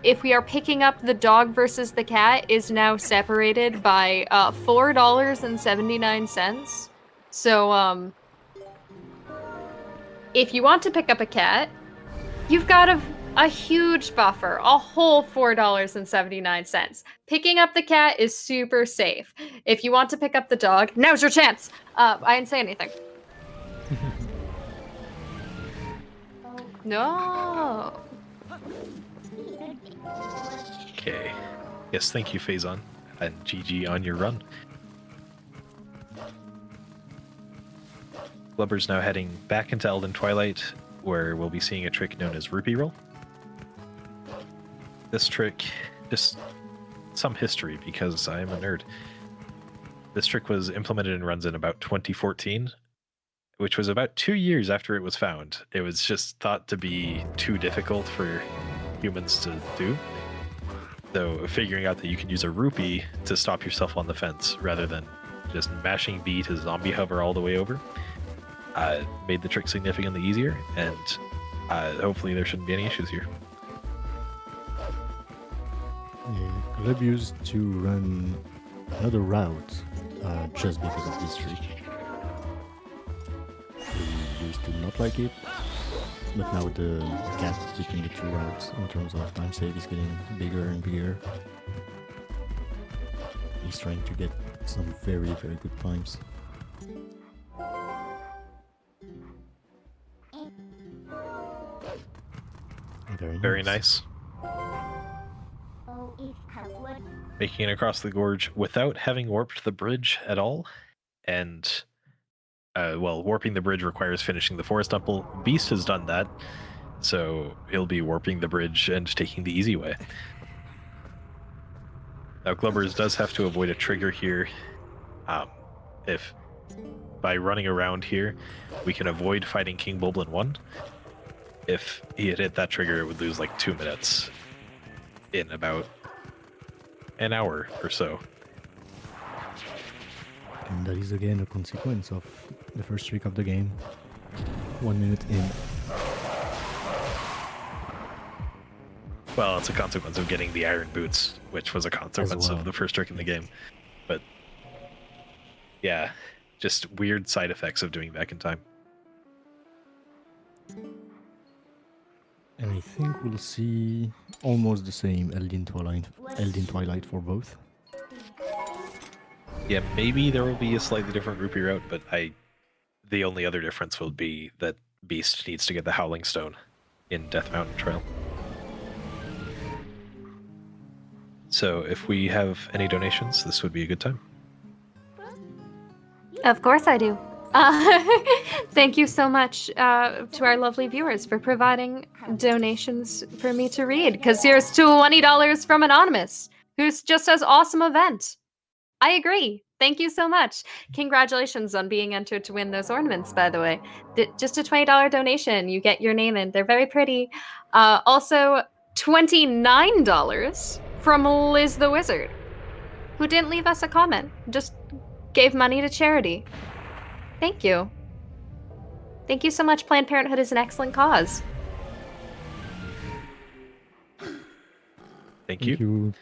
if we are picking up the dog versus the cat is now separated by $4.79. So if you want to pick up a cat, you've got a huge buffer, a whole $4.79. Picking up the cat is super safe. If you want to pick up the dog, now's your chance. I didn't say anything. No. Okay. Yes, thank you, Phazon. And GG on your run. Glubbers now heading back into Elden Twilight, where we'll be seeing a trick known as Rupee Roll. This trick, just some history because I am a nerd. This trick was implemented in runs in about 2014, which was about 2 years after it was found. It was just thought to be too difficult for humans to do. So figuring out that you can use a rupee to stop yourself on the fence rather than just mashing B to zombie hover all the way over made the trick significantly easier, and hopefully there shouldn't be any issues here. Gleb used to run another route just because of this trick. He used to not like it, but now the gap between the 2 routes in terms of time save is getting bigger and bigger. He's trying to get some very, very good times. Very nice. Making it across the gorge without having warped the bridge at all. And, well, warping the bridge requires finishing the Forest Temple. Beast has done that, so he'll be warping the bridge and taking the easy way. Now, Glubbers does have to avoid a trigger here. If by running around here, we can avoid fighting King Bulblin 1. If he had hit that trigger, it would lose like 2 minutes in about an hour or so. And that is again a consequence of The first streak of the game. 1 minute in. Well, it's a consequence of getting the iron boots, which was a consequence well. of the first trick in the game. But yeah, just weird side effects of doing back in time. And I think we'll see almost the same Eldin Twilight for both. Yeah, maybe there will be a slightly different rupee route, but the only other difference will be that Beast needs to get the Howling Stone in Death Mountain Trail. So if we have any donations, this would be a good time. Of course I do. Thank you so much to our lovely viewers for providing donations for me to read. Because here's $20 from Anonymous, who's just says awesome event. I agree. Thank you so much. Congratulations on being entered to win those ornaments, by the way. Just a $20 donation. You get your name in. They're very pretty. Also, $29 from Liz the Wizard, who didn't leave us a comment. Just gave money to charity. Thank you. Thank you so much. Planned Parenthood is an excellent cause. Thank you. Thank you.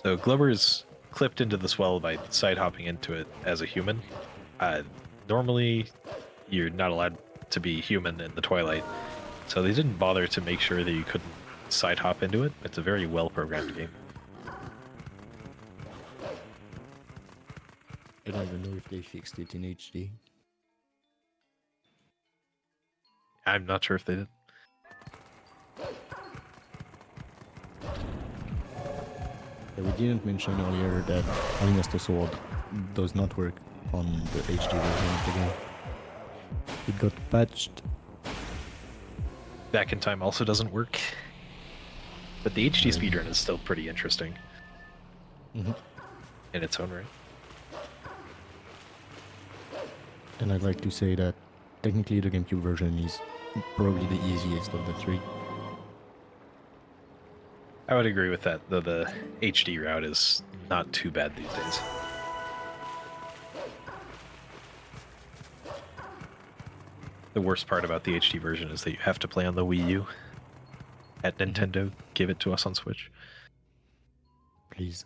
So Glover's clipped into this well by side hopping into it as a human. Normally, you're not allowed to be human in the Twilight, so they didn't bother to make sure that you couldn't side hop into it. It's a very well programmed game. I don't even know if they fixed it in HD. I'm not sure if they did. Yeah, we didn't mention earlier that Alinas the Sword does not work on the HD version of the game. It got patched. Back in Time also doesn't work, but the HD speedrun is still pretty interesting in its own right. And I'd like to say that technically the GameCube version is probably the easiest of the three. I would agree with that, though the HD route is not too bad these days. The worst part about the HD version is that you have to play on the Wii U. At Nintendo, give it to us on Switch. Please.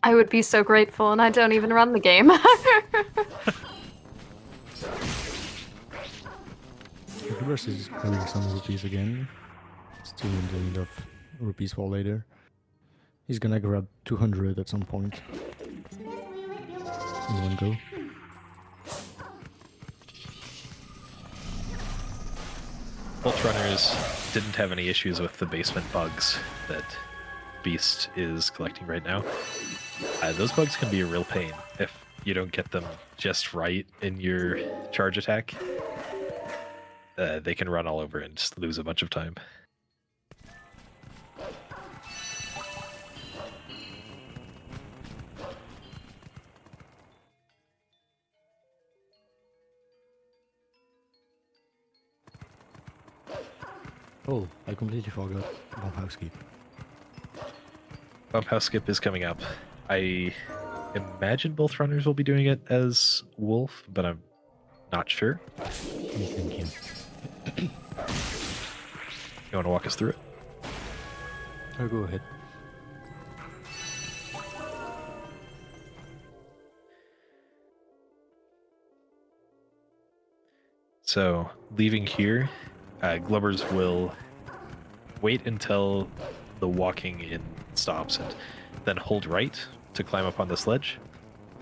I would be so grateful, and I don't even run the game. TheGlubbers is having some rupees again. Still in the need of rupees for later. He's gonna grab 200 at some point. In one go. Both runners didn't have any issues with the basement bugs that Beast is collecting right now. Those bugs can be a real pain if you don't get them just right in your charge attack. They can run all over and just lose a bunch of time. Oh, I completely forgot Bump House Skip. Bump House Skip is coming up. I imagine both runners will be doing it as Wolf, but I'm not sure. Me thinking. You want to walk us through it? I'll go ahead. So, leaving here, Glubbers will wait until the walking in stops and then hold right to climb up on this ledge,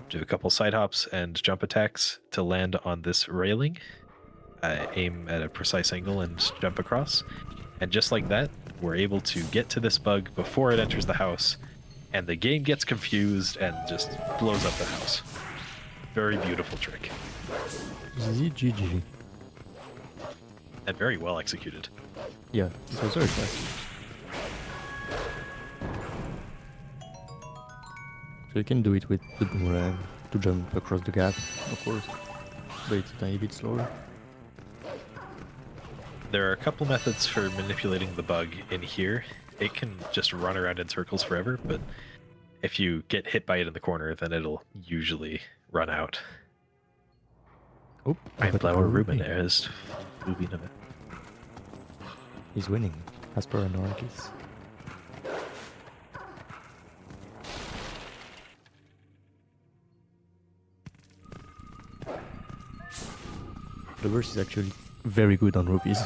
do a couple side hops and jump attacks to land on this railing, aim at a precise angle and jump across. And just like that, we're able to get to this bug before it enters the house, and the game gets confused and just blows up the house. Very beautiful trick. Jeezhs. And very well executed. Yeah, it was very fast. So you can do it with the boomerang to jump across the gap, of course, but it's a tiny bit slower. There are a couple methods for manipulating the bug in here. It can just run around in circles forever, but If you get hit by it in the corner, then it'll usually run out. Oh, Ein but blauer Ruby. Ruben, ist Rubinove. He's winning, as per Anorakkis. TheGlubbers is actually very good on rupees.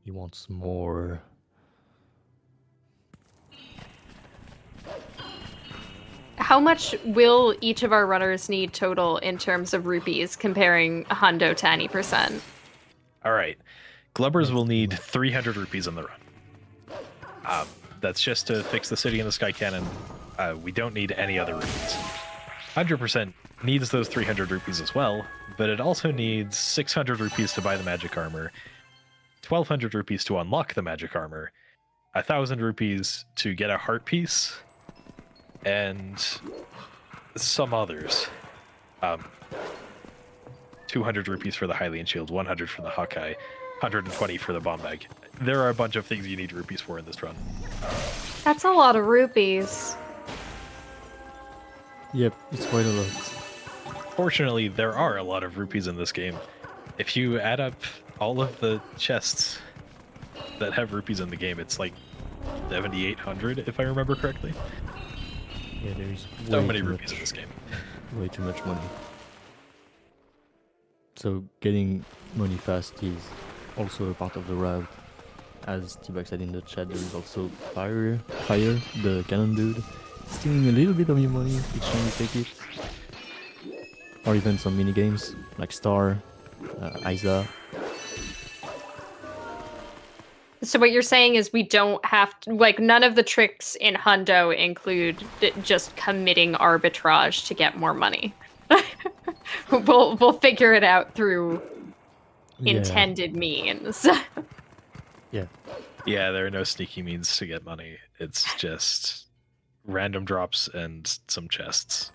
He wants more. How much will each of our runners need total in terms of rupees, comparing hundo to any percent? All right. Glubbers will need much. 300 rupees on the run. That's just to fix the city and the sky cannon. We don't need any other rupees. 100% needs those 300 rupees as well, but it also needs 600 rupees to buy the magic armor, 1,200 rupees to unlock the magic armor, 1,000 rupees to get a heart piece, and some others. 200 rupees for the Hylian shield, 100 for the Hawkeye, 120 for the bomb bag. There are a bunch of things you need rupees for in this run. That's a lot of rupees. Yep, it's quite a lot. Fortunately, there are a lot of rupees in this game. If you add up all of the chests that have rupees in the game, it's like 7,800, if I remember correctly. Yeah, there's So way many too rupees much, in this game. way too much money. So getting money fast is also a part of the route. As T-Bag said in the chat, there is also Fire, the cannon dude, stealing a little bit of your money each time you take it. Or even some mini games like Star, Isa. So what you're saying is we don't have to, like, none of the tricks in hundo include just committing arbitrage to get more money. We'll figure it out through intended means. Yeah. Yeah, there are no sneaky means to get money. It's just random drops and some chests.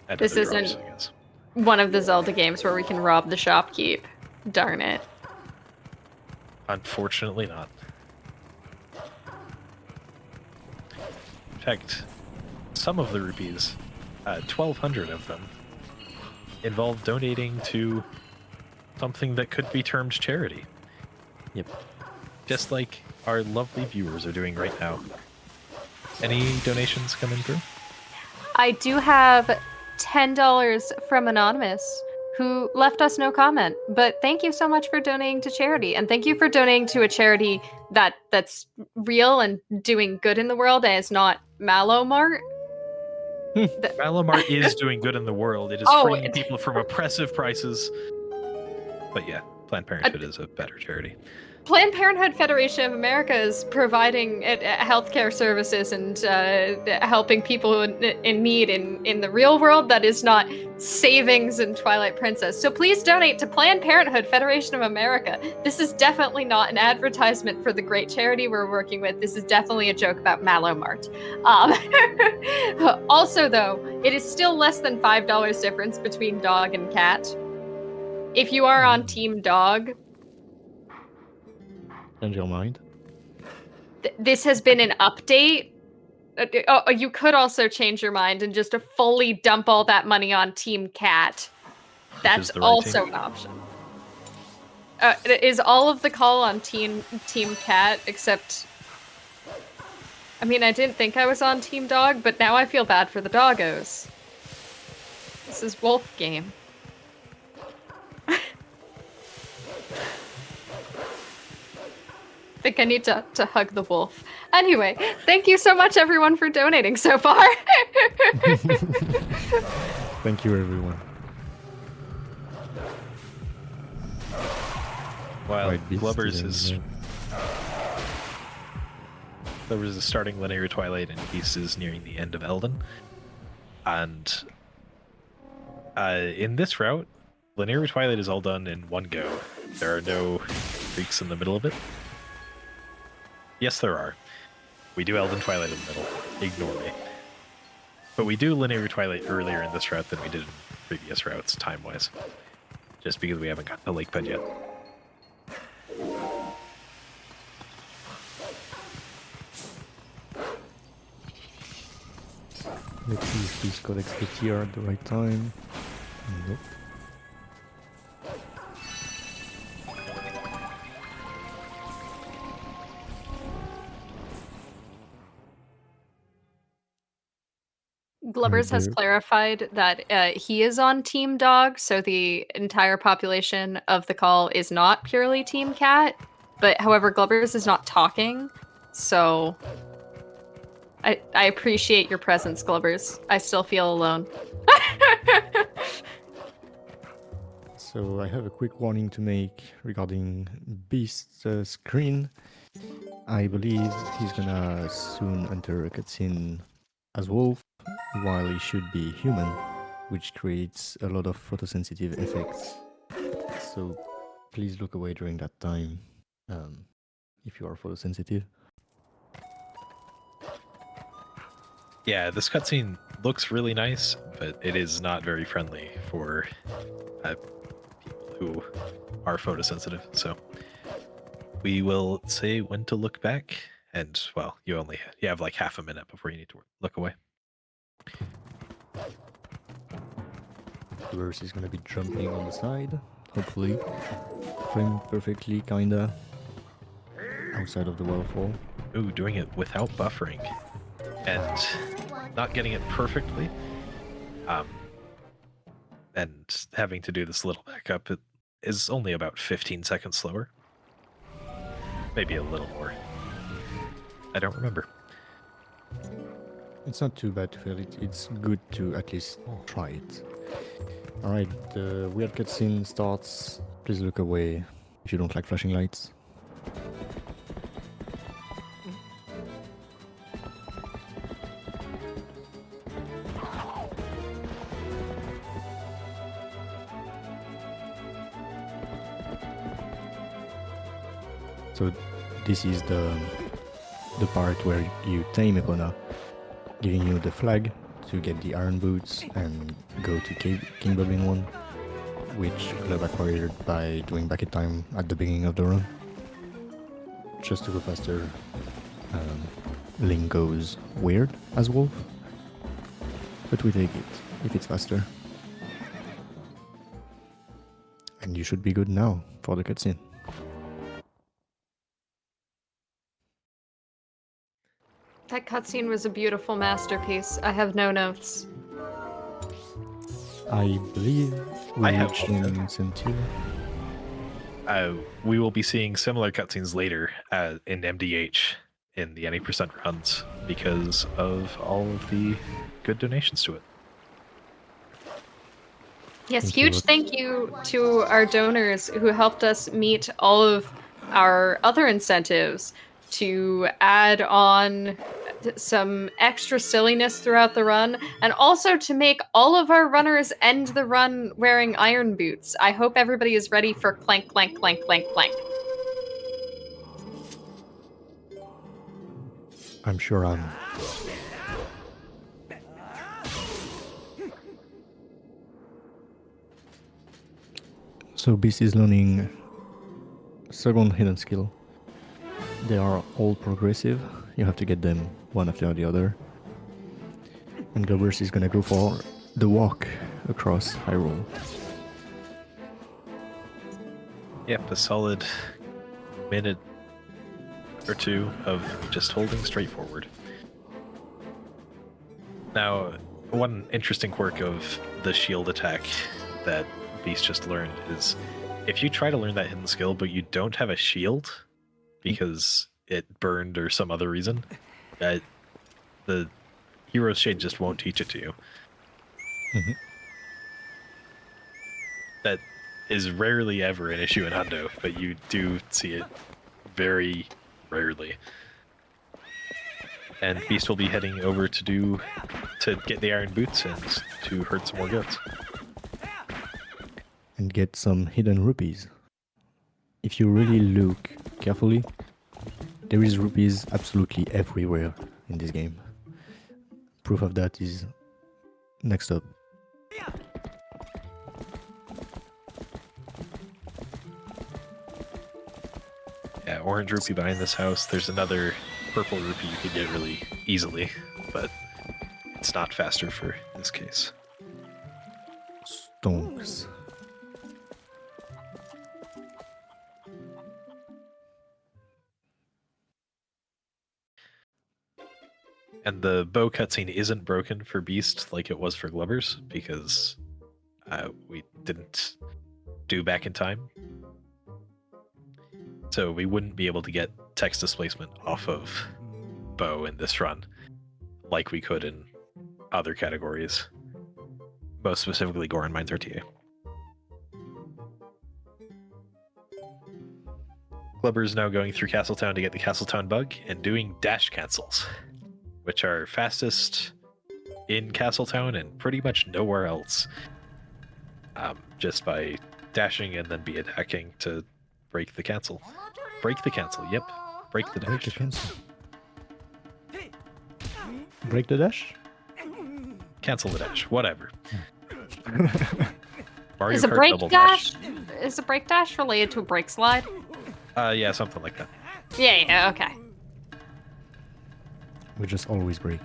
And This other drops, isn't- I guess. One of the Zelda games where we can rob the shopkeep. Darn it. Unfortunately not. In fact, some of the rupees, 1,200 of them, involve donating to something that could be termed charity. Yep. Just like our lovely viewers are doing right now. Any donations coming through? I do have $10 from Anonymous, who left us no comment. But thank you so much for donating to charity, and thank you for donating to a charity that's real and doing good in the world, and it's not Malomart. Malomart is doing good in the world. It is freeing people from oppressive prices. But yeah, Planned Parenthood is a better charity. Planned Parenthood Federation of America is providing healthcare services and helping people in need in the real world. That is not savings in Twilight Princess. So please donate to Planned Parenthood Federation of America. This is definitely not an advertisement for the great charity we're working with. This is definitely a joke about Malomart. Also, though, it is still less than $5 difference between dog and cat. If you are on Team Dog, Change your mind. this has been an update. You could also change your mind and just fully dump all that money on Team Cat. That's the right also team. an option. Is all of the call on Team Cat, except... I mean, I didn't think I was on Team Dog, but now I feel bad for the doggos. This is Wolf game. I think I need to hug the wolf. Anyway, thank you so much, everyone, for donating so far. Thank you, everyone. While Right, Beast Glubbers today, is yeah. Glubbers is starting Linear Twilight and Beast is nearing the end of Elden. And in this route, Linear Twilight is all done in one go. There are no streaks in the middle of it. Yes, there are. We do Elden Twilight in the middle. Ignore me. But we do Linear Twilight earlier in this route than we did in previous routes, time-wise. Just because we haven't gotten to Lake Bed yet. Let's see if he's got XP here at the right time. Nope. Glubbers has there. clarified that he is on Team Dog, so the entire population of the call is not purely Team Cat. But however, Glubbers is not talking, so I appreciate your presence, Glubbers. I still feel alone. So I have a quick warning to make regarding Beast's screen. I believe he's gonna soon enter a cutscene as wolf, while he should be human, which creates a lot of photosensitive effects. So please look away during that time if you are photosensitive. Yeah, this cutscene looks really nice, but it is not very friendly for people who are photosensitive. So we will say when to look back, and well, you have like half a minute before you need to look away. Reverse is gonna be jumping on the side, hopefully. Framed perfectly, kinda. Outside of the waterfall. Ooh, doing it without buffering and not getting it perfectly. And having to do this little backup, it is only about 15 seconds slower. Maybe a little more. I don't remember. It's not too bad to fail it. It's good to at least try it. Alright, the weird cutscene starts. Please look away if you don't like flashing lights. So this is the part where you tame Epona, giving you the flag to get the iron boots and go to King Boblin 1, which Club acquired by doing back in time at the beginning of the run. Just to go faster, Link goes weird as Wolf, but we take it if it's faster. And you should be good now for the cutscene. That cutscene was a beautiful masterpiece. I have no notes. I believe we I have reached one. in Sentinel. We will be seeing similar cutscenes later in MDH in the any percent runs because of all of the good donations to it. Yes, Thank you. huge thank you to our donors who helped us meet all of our other incentives to add on some extra silliness throughout the run, and also to make all of our runners end the run wearing iron boots. I hope everybody is ready for clank, clank, clank, clank, clank. I'm sure I'm. So Beast is learning second hidden skill. They are all progressive. You have to get them one after the other. And Glubbers is gonna go for the walk across Hyrule. Yep, a solid minute or two of just holding straight forward. Now, one interesting quirk of the shield attack that Beast just learned is if you try to learn that hidden skill but you don't have a shield because it burned or some other reason, the Hero's Shade just won't teach it to you. Mhm. That is rarely ever an issue in Hundo, but you do see it very rarely. And Beast will be heading over to get the iron boots and to hurt some more goats. And get some hidden rupees. If you really look carefully, there is rupees absolutely everywhere in this game. Proof of that is next up. Yeah, orange rupee behind this house. There's another purple rupee you could get really easily, but it's not faster for this case. Stonks. And the bow cutscene isn't broken for Beast like it was for Glubbers because we didn't do back in time. So we wouldn't be able to get text displacement off of bow in this run like we could in other categories, most specifically Gore and Mines RTA. Glubbers now going through Castletown to get the Castletown bug and doing dash cancels, which are fastest in Castletown and pretty much nowhere else. Just by dashing and then be attacking to break the cancel. Break the cancel, yep. Break the dash. Break the cancel. Break the dash? Cancel the dash, whatever. Mario Is a Kart break double dash? Is a break dash related to a break slide? Yeah, something like that. Yeah, okay. We just always break.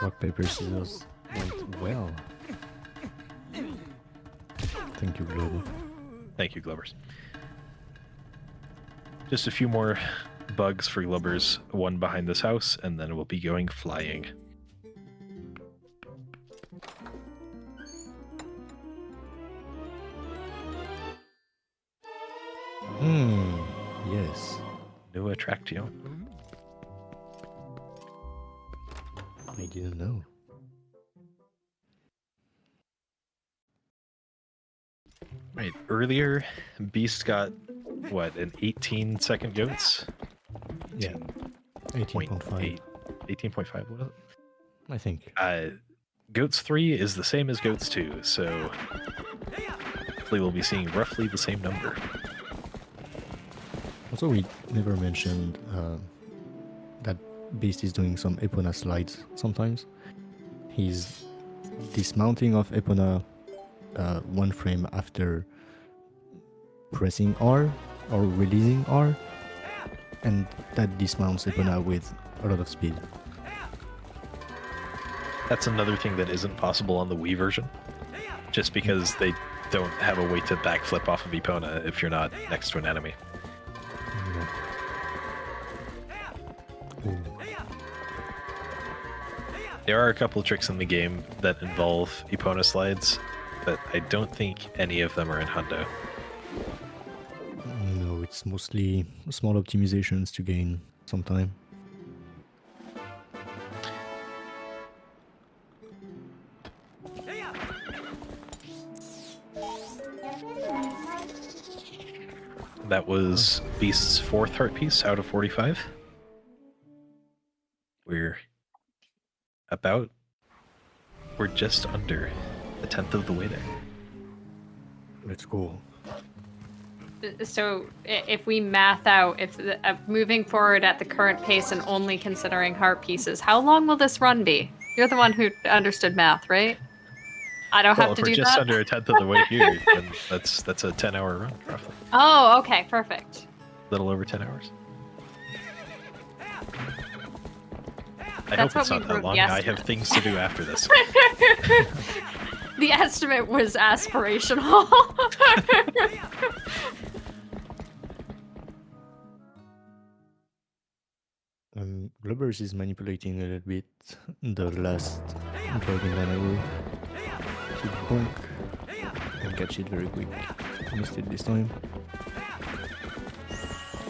Rock, paper, scissors went well. Thank you, Global. Thank you, Glubbers. Just a few more bugs for Glubbers, one behind this house, and then we'll be going flying. Yes. New attraction. I didn't know. Right, earlier, Beast got, what, an 18-second goats? Yeah. 18.5. 18.5 was it? I think. Goats 3 is the same as Goats 2, so hopefully we'll be seeing roughly the same number. Also, we never mentioned that Beast is doing some Epona slides sometimes. He's dismounting of Epona one frame after pressing R or releasing R, and that dismounts Epona with a lot of speed. That's another thing that isn't possible on the Wii version, just because they don't have a way to backflip off of Epona if you're not next to an enemy. Ooh. There are a couple of tricks in the game that involve Epona slides, but I don't think any of them are in Hundo. No, it's mostly small optimizations to gain some time. That was Beast's 4th heart piece out of 45. We're just under a 10th of the way there. Let's go. So if we math out, if moving forward at the current pace and only considering heart pieces, how long will this run be? You're the one who understood math, right? I don't have to do if we're just that? under a 10th of the way here, then that's a 10-hour run, roughly. Oh, okay, perfect. A little over 10 hours. I That's hope it's what not we that wrote long. I have things to do after this. The estimate was aspirational. Glubbers is manipulating a little bit the last broken arrow to bonk and catch it very quick. Missed it this time.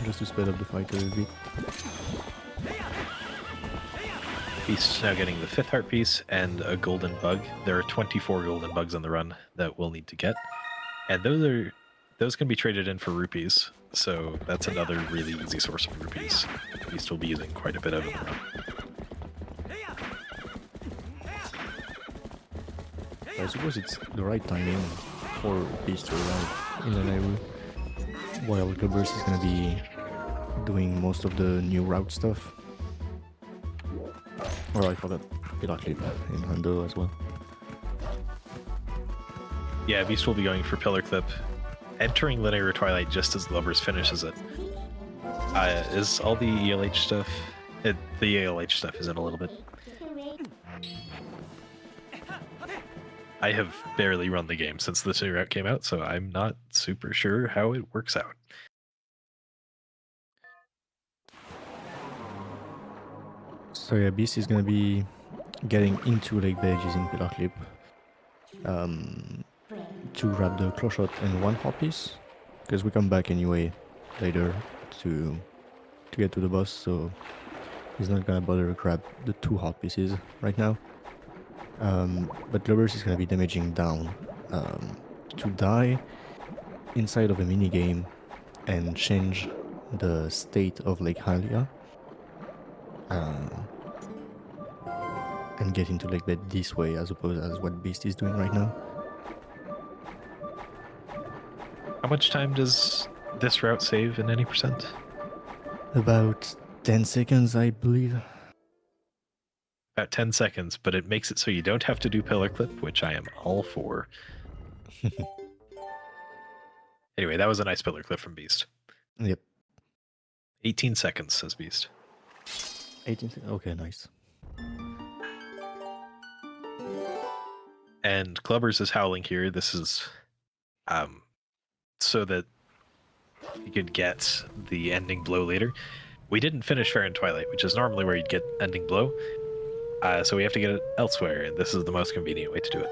Just to speed up the fight a little bit. Beast's now getting the 5th heart piece and a golden bug. There are 24 golden bugs on the run that we'll need to get. And those can be traded in for rupees, so that's another really easy source of rupees. Beast will be using quite a bit of in the run. I suppose it's the right timing for Beast to arrive in the Nairu, while TheGlubbers is gonna be doing most of the new route stuff. Or I forgot Pillar Clip in Hundo as well. Yeah, Beast will be going for Pillar Clip, entering Linear Twilight just as TheGlubbers finishes it. Is all the ELH stuff? The ELH stuff is in a little bit. I have barely run the game since this new route came out, so I'm not super sure how it works out. So yeah, Beast is gonna be getting into Lake Bed using Pillar Clip to grab the claw shot and one hot piece, because we come back anyway later to get to the boss, so he's not gonna bother to grab the 2 hot pieces right now. But TheGlubbers is gonna be damaging down to die inside of a mini game and change the state of Lake Hylia and get into Lake Bed this way as opposed as what Beast is doing right now. How much time does this route save in any percent? About 10 seconds, I believe. About 10 seconds, but it makes it so you don't have to do Pillar Clip, which I am all for. Anyway, that was a nice Pillar Clip from Beast. Yep. 18 seconds, says Beast. 18 seconds. Okay, nice. And TheGlubbers is howling here. This is so that you could get the ending blow later. We didn't finish Fair and Twilight, which is normally where you'd get ending blow. So we have to get it elsewhere, and this is the most convenient way to do it.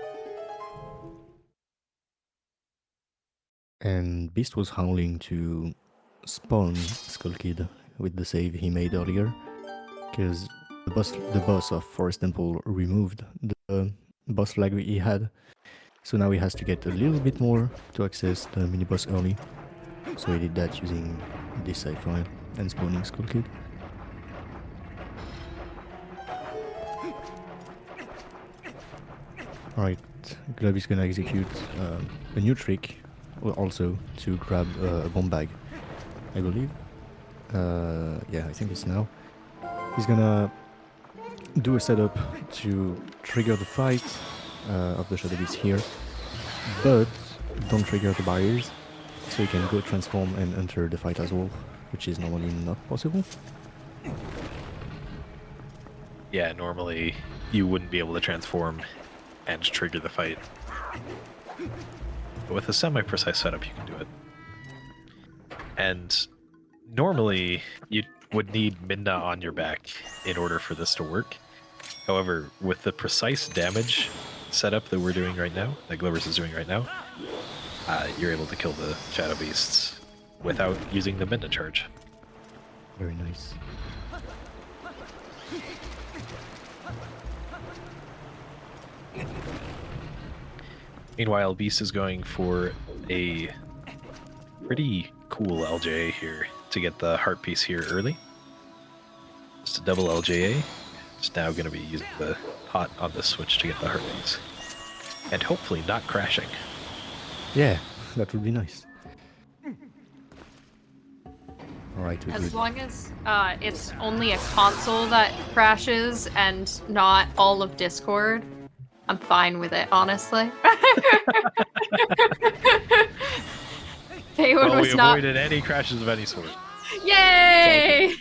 And Beast was howling to spawn Skull Kid with the save he made earlier, because the boss of Forest Temple removed the boss flag he had, so now he has to get a little bit more to access the mini boss early. So he did that using this save file and spawning Skull Kid. Alright, Glove is gonna execute a new trick also to grab a bomb bag, I believe. Yeah, I think it's now. He's gonna do a setup to trigger the fight of the Shadow Beast here, but don't trigger the barriers, so he can go transform and enter the fight as well, which is normally not possible. Yeah, normally you wouldn't be able to transform and trigger the fight. But with a semi-precise setup, you can do it. And normally, you would need Minna on your back in order for this to work. However, with the precise damage setup that we're doing right now, that TheGlubbers is doing right now, you're able to kill the Shadow Beasts without using the Minna charge. Very nice. Meanwhile, Beast is going for a pretty cool LJA here to get the heart piece here early. Just a double LJA. It's now going to be using the pot on the switch to get the heart piece. And hopefully not crashing. Yeah, that would be nice. Alright, we're As good. long as it's only a console that crashes and not all of Discord, I'm fine with it, honestly. Paywood Well, was we not. avoided any crashes of any sort. Yay!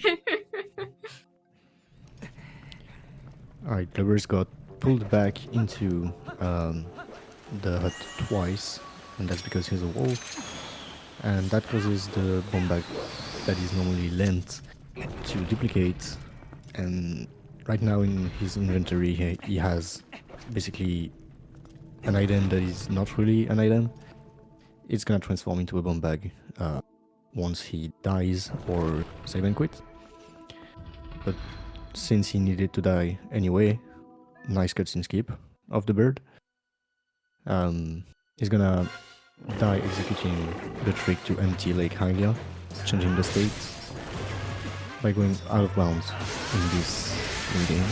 Alright, TheGlubbers got pulled back into the hut twice, and that's because he's a wolf. And that causes the bomb bag that is normally lent to duplicate. And right now in his inventory, he has basically an item that is not really an item. It's gonna transform into a bomb bag once he dies or save and quit. But since he needed to die anyway, nice cutscene skip of the bird. He's gonna die executing the trick to empty Lake Hylia, changing the state by going out of bounds in this game.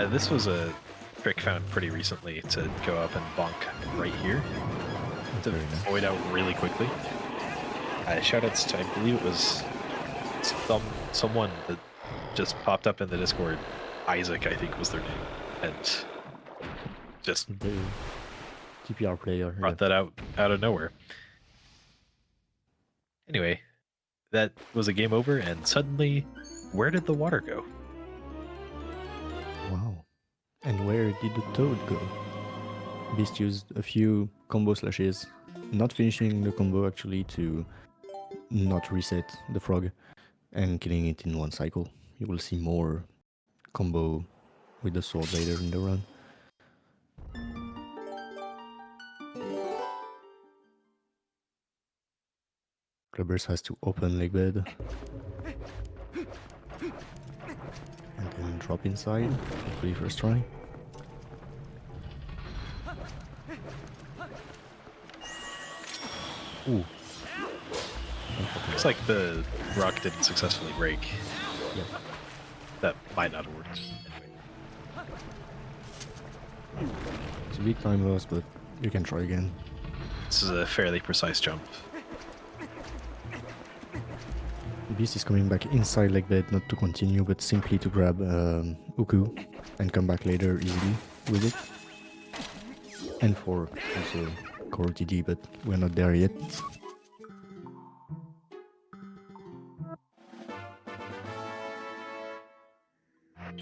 This was a trick found pretty recently to go up and bonk right here to void out really quickly. Shoutouts to, I believe it was someone that just popped up in the Discord. Isaac, I think, was their name, and just The TPR player. brought that out of nowhere. Anyway, that was a game over, and suddenly, where did the water go? Wow. And where did the toad go? Beast used a few combo slashes, not finishing the combo actually to not reset the frog and killing it in one cycle. You will see more combo with the sword later in the run. Clubbers has to open leg bed and then drop inside, hopefully first try. Ooh. Looks like the rock didn't successfully break. Yep. That might not have worked. Anyway. It's a big time loss, but you can try again. This is a fairly precise jump. Beast is coming back inside leg bed, not to continue, but simply to grab Uku and come back later easily with it. And for also core TD, but we're not there yet.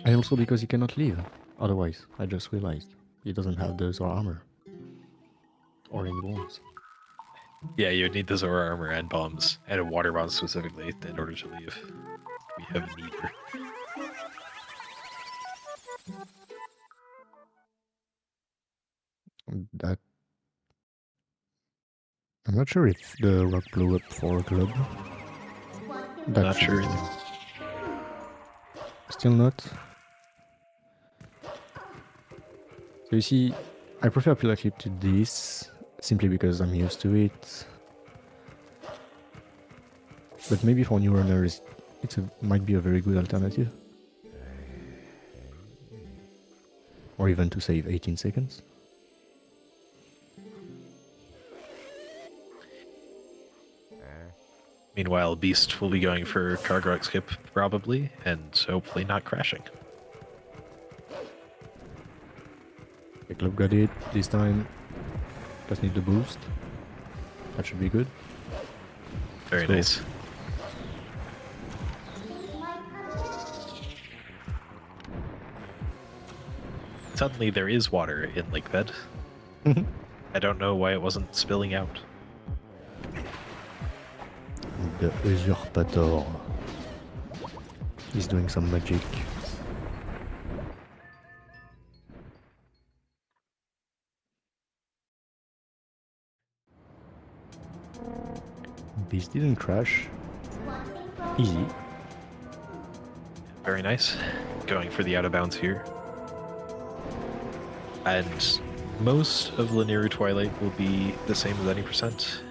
And also because he cannot leave. Otherwise, I just realized he doesn't have the Zora armor. Or any bombs. Yeah, you would need the Zora armor and bombs, and a water bomb specifically, in order to leave. We have neither. That... I'm not sure if the rock blew up for a club. Not sure either. Still not. So you see, I prefer pillar clip to this, simply because I'm used to it. But maybe for new runners, might be a very good alternative. Or even to save 18 seconds. Meanwhile, Beast will be going for Kargrok skip, probably, and hopefully not crashing. The club got it this time. Just need the boost. That should be good. Very Let's go. nice. Suddenly there is water in Lake Bed. I don't know why it wasn't spilling out. The usurpator. He's doing some magic. Beast didn't crash. Easy. Very nice. Going for the out of bounds here. And most of Linear Twilight will be the same as any percent.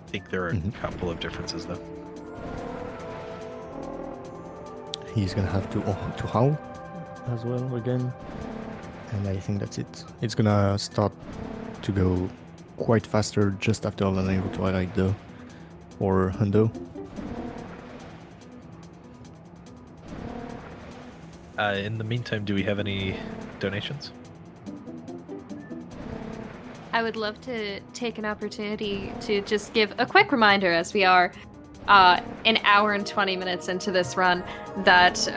I think there are a couple of differences though. He's gonna have to howl as well again. And I think that's it. It's gonna start to go quite faster just after Linear Twilight though. Or Hundo. In the meantime, do we have any donations? I would love to take an opportunity to just give a quick reminder as we are an hour and 20 minutes into this run that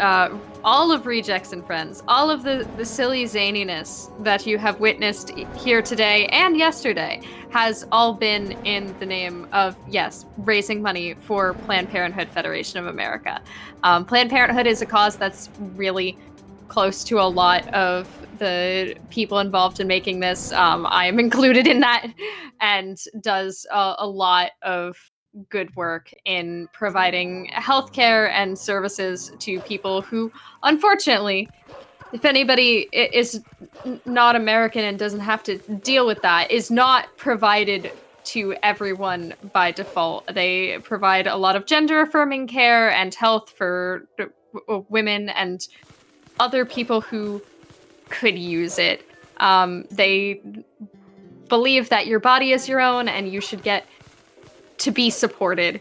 all of Rejects and Friends, all of the silly zaniness that you have witnessed here today and yesterday has all been in the name of, yes, raising money for Planned Parenthood Federation of America. Planned Parenthood is a cause that's really close to a lot of the people involved in making this. I am included in that, and does a lot of good work in providing healthcare and services to people who, unfortunately, if anybody is not American and doesn't have to deal with that, is not provided to everyone by default. They provide a lot of gender-affirming care and health for women and other people who, unfortunately, if anybody is not American and doesn't have to deal with that, is not provided to everyone by default. They provide a lot of gender affirming care and health for women and other people who, unfortunately, if anybody is not American and doesn't have to deal with that, is not provided to everyone by default. They provide a lot of gender affirming care and health for women and other people who, could use it. They believe that your body is your own and you should get to be supported.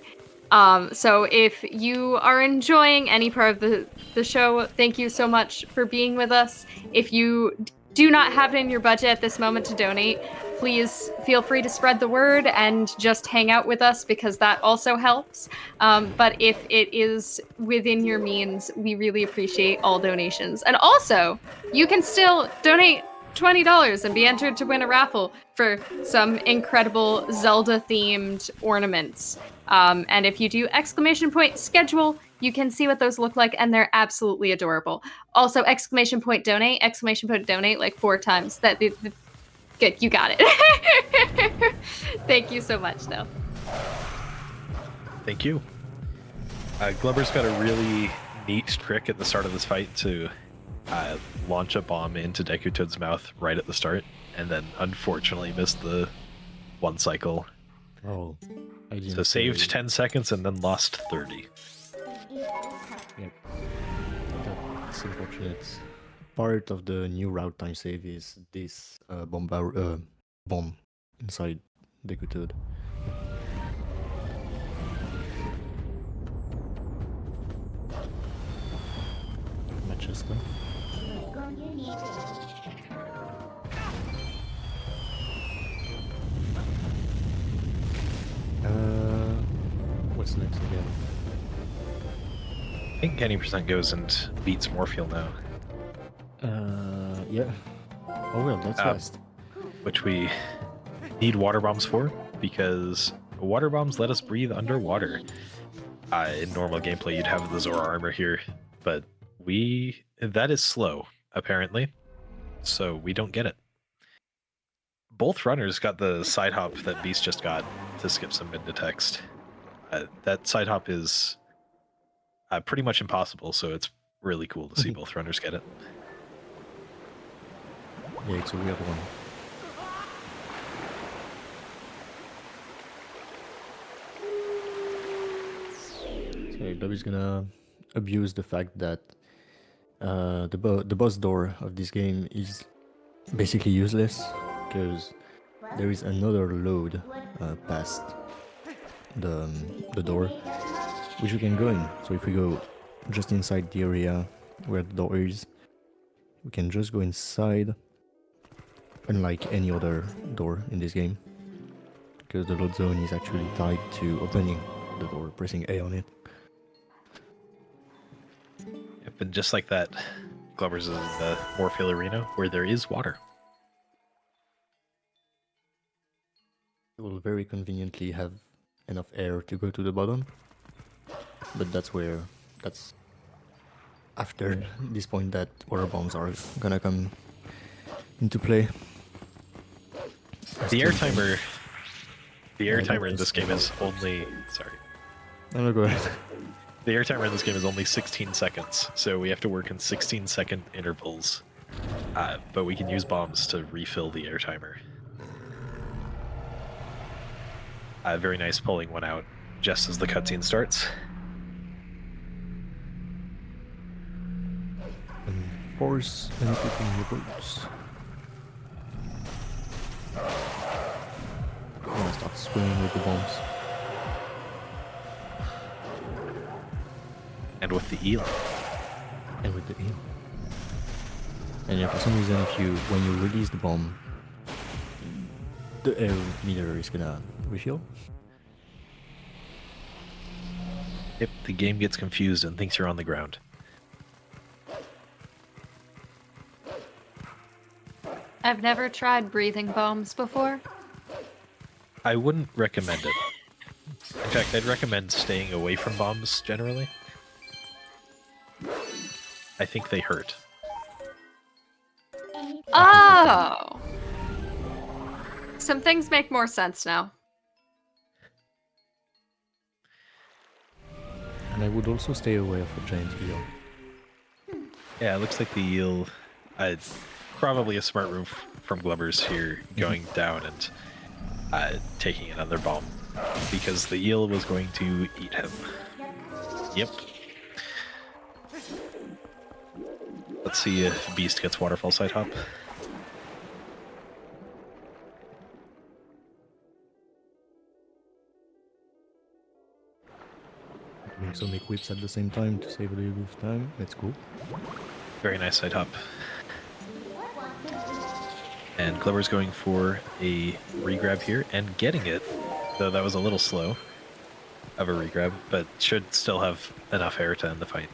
So if you are enjoying any part of the show, thank you so much for being with us. If you do not have it in your budget at this moment to donate, please feel free to spread the word and just hang out with us because that also helps. But if it is within your means, we really appreciate all donations. And also, you can still donate $20 and be entered to win a raffle for some incredible Zelda-themed ornaments. And if you do !schedule, you can see what those look like, and they're absolutely adorable. Also, !donate like 4 times. Good, you got it. Thank you so much, though. Thank you. Glubber's got a really neat trick at the start of this fight to launch a bomb into Deku Toad's mouth right at the start, and then unfortunately missed the 1 cycle. Oh, I didn't. So saved 10 seconds and then lost 30. Yep. That's unfortunate. Part of the new route time save is this bomb inside Deku Toad. Matches though. What's next again? I think any percent goes and beats Morpheal now. Yeah. Oh well, that's fast. Which we need water bombs for, because water bombs let us breathe underwater. In normal gameplay, you'd have the Zora armor here, but that is slow, apparently, so we don't get it. Both runners got the side hop that Beast just got to skip some mid to text. That side hop is pretty much impossible, so it's really cool to see both runners get it. Yeah, it's a weird one. So Dobby's gonna abuse the fact that the boss door of this game is basically useless because there is another load past the door which we can go in. So if we go just inside the area where the door is, we can just go inside, unlike any other door in this game, because the load zone is actually tied to opening the door, pressing A on it. Yep, and just like that, Glubber's is in the Morpheal Arena where there is water. It will very conveniently have enough air to go to the bottom, but that's after this point that water bombs are gonna come into play. The air timer in this game is only... Sorry. No, go ahead. The air timer in this game is only 16 seconds, so we have to work in 16-second intervals. But we can use bombs to refill the air timer. Very nice pulling one out just as the cutscene starts. Force and equipping your boots. I'm gonna start swinging with the bombs. And with the eel. And with the eel. And yeah, for some reason, when you release the bomb, the air meter is gonna refill. Yep, the game gets confused and thinks you're on the ground. I've never tried breathing bombs before. I wouldn't recommend it. In fact, I'd recommend staying away from bombs generally. I think they hurt. Oh! Some things make more sense now. And I would also stay away of a giant eel. Yeah, it looks like the eel... probably a smart move from Glubbers here, going down and taking another bomb, because the eel was going to eat him. Yep. Let's see if Beast gets waterfall side hop. Doing some equips at the same time to save a little bit of time. Let's go. Very nice side hop. And Glover's going for a regrab here and getting it, though that was a little slow of a regrab, but should still have enough air to end the fight.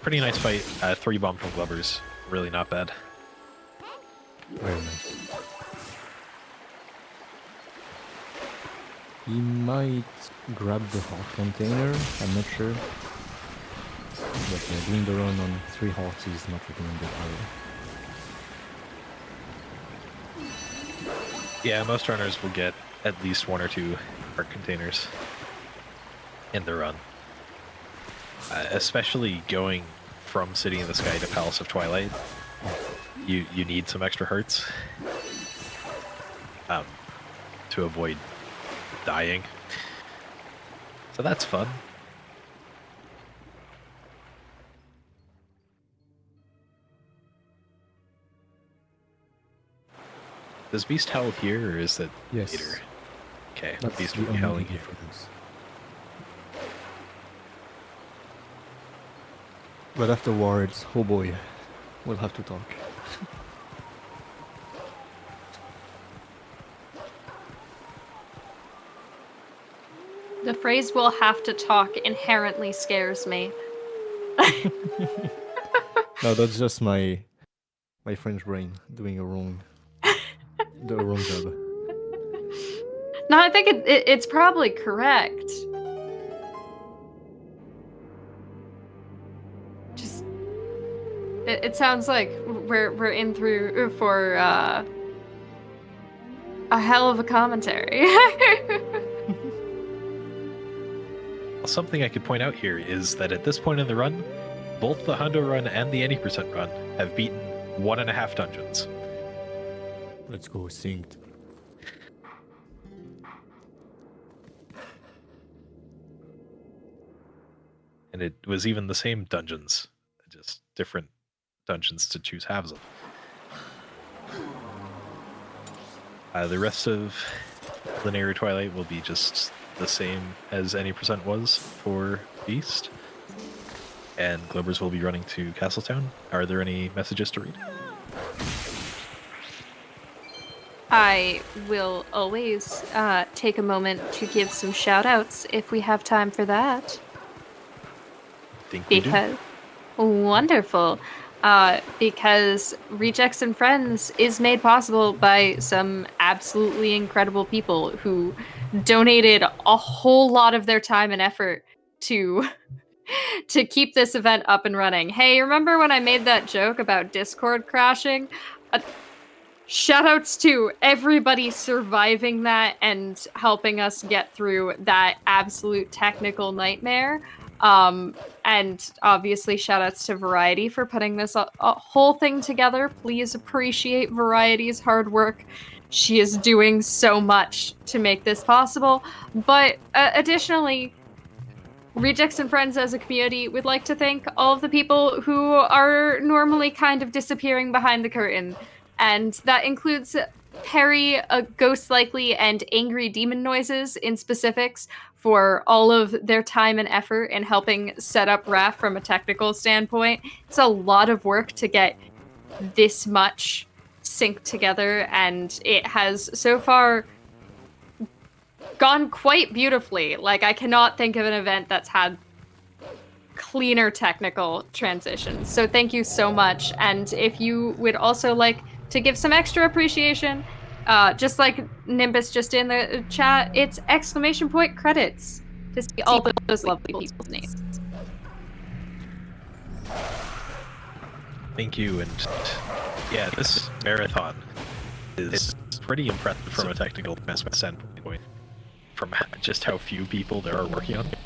Pretty nice fight. 3 bomb from Glover's. Really not bad. Very nice. He might grab the heart container, I'm not sure. But yeah, doing the run on 3 hearts is not recommended either. Yeah, most runners will get at least 1 or 2 heart containers in the run. Especially going from City in the Sky to Palace of Twilight, you need some extra hearts to avoid dying. So that's fun. Does Beast howl here, or is that Yes. later? Okay, That's Beast the will be only howling here. difference. But afterwards, oh boy, we'll have to talk. The phrase "we'll have to talk" inherently scares me. No, that's just my French brain doing the wrong job. No, I think it's probably correct. Just it sounds like we're in through for a hell of a commentary. Well, something I could point out here is that at this point in the run, both the Hundo run and the 80% run have beaten 1.5 dungeons. Let's go synced. And it was even the same dungeons, just different dungeons to choose halves of. The rest of Linear Twilight will be just the same as any percent was for Beast. And Globbers will be running to Castletown. Are there any messages to read? I will always take a moment to give some shout outs if we have time for that. Think we do. Because wonderful. Because Rejects and Friends is made possible by some absolutely incredible people who donated a whole lot of their time and effort to keep this event up and running. Hey, remember when I made that joke about Discord crashing? Shoutouts to everybody surviving that and helping us get through that absolute technical nightmare. And obviously shoutouts to Variety for putting this a whole thing together. Please appreciate Variety's hard work. She is doing so much to make this possible. But additionally, Rejects and Friends as a community would like to thank all of the people who are normally kind of disappearing behind the curtain. And that includes Perry, Ghost Likely, and Angry Demon Noises in specifics for all of their time and effort in helping set up RAF from a technical standpoint. It's a lot of work to get this much synced together, and it has so far gone quite beautifully. Like, I cannot think of an event that's had cleaner technical transitions. So thank you so much. And if you would also like to give some extra appreciation, just like Nimbus just in the chat, it's !credits to see all those lovely people's names. Thank you, and yeah, this marathon is pretty impressive from a technical standpoint, from just how few people there are working on it.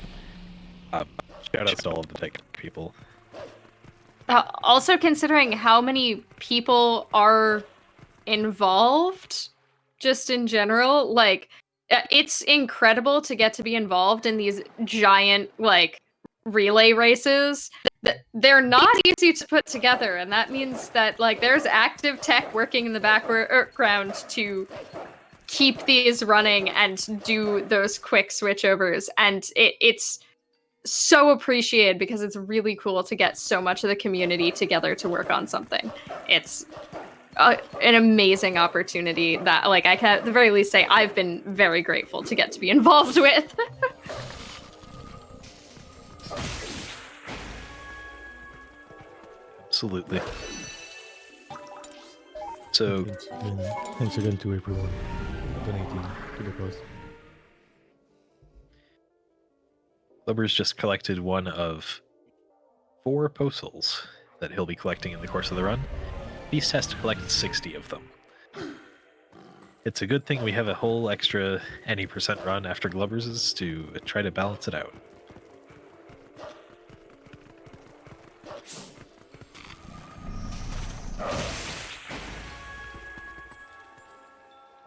Shout out to all of the tech people. Also considering how many people are involved, just in general, like, it's incredible to get to be involved in these giant, like, relay races. They're not easy to put together, and that means that like there's active tech working in the background to keep these running and do those quick switchovers, and it's so appreciated because it's really cool to get so much of the community together to work on something. It's an amazing opportunity that like I can at the very least say I've been very grateful to get to be involved with. Absolutely. So thanks again to everyone donating to the cause. Glubbers just collected one of 4 postals that he'll be collecting in the course of the run. Beast has to collect 60 of them. It's a good thing we have a whole extra any percent run after Glubbers' to try to balance it out.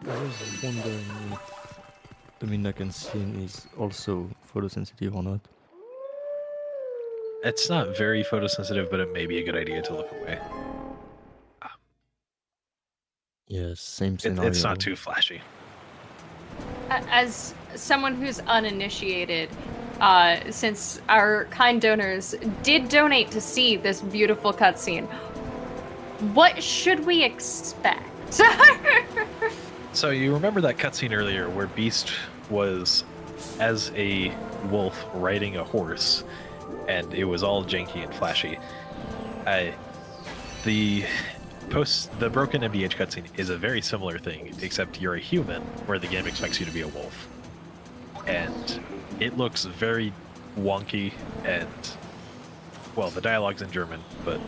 I was wondering if the Midnakan scene is also photosensitive or not. It's not very photosensitive, but it may be a good idea to look away. Yes, same scenario. It's not too flashy. As someone who's uninitiated, since our kind donors did donate to see this beautiful cutscene, what should we expect? So you remember that cutscene earlier where Beast was as a wolf riding a horse, and it was all janky and flashy. The broken MDH cutscene is a very similar thing, except you're a human, where the game expects you to be a wolf, and it looks very wonky. And well, the dialogue's in German, but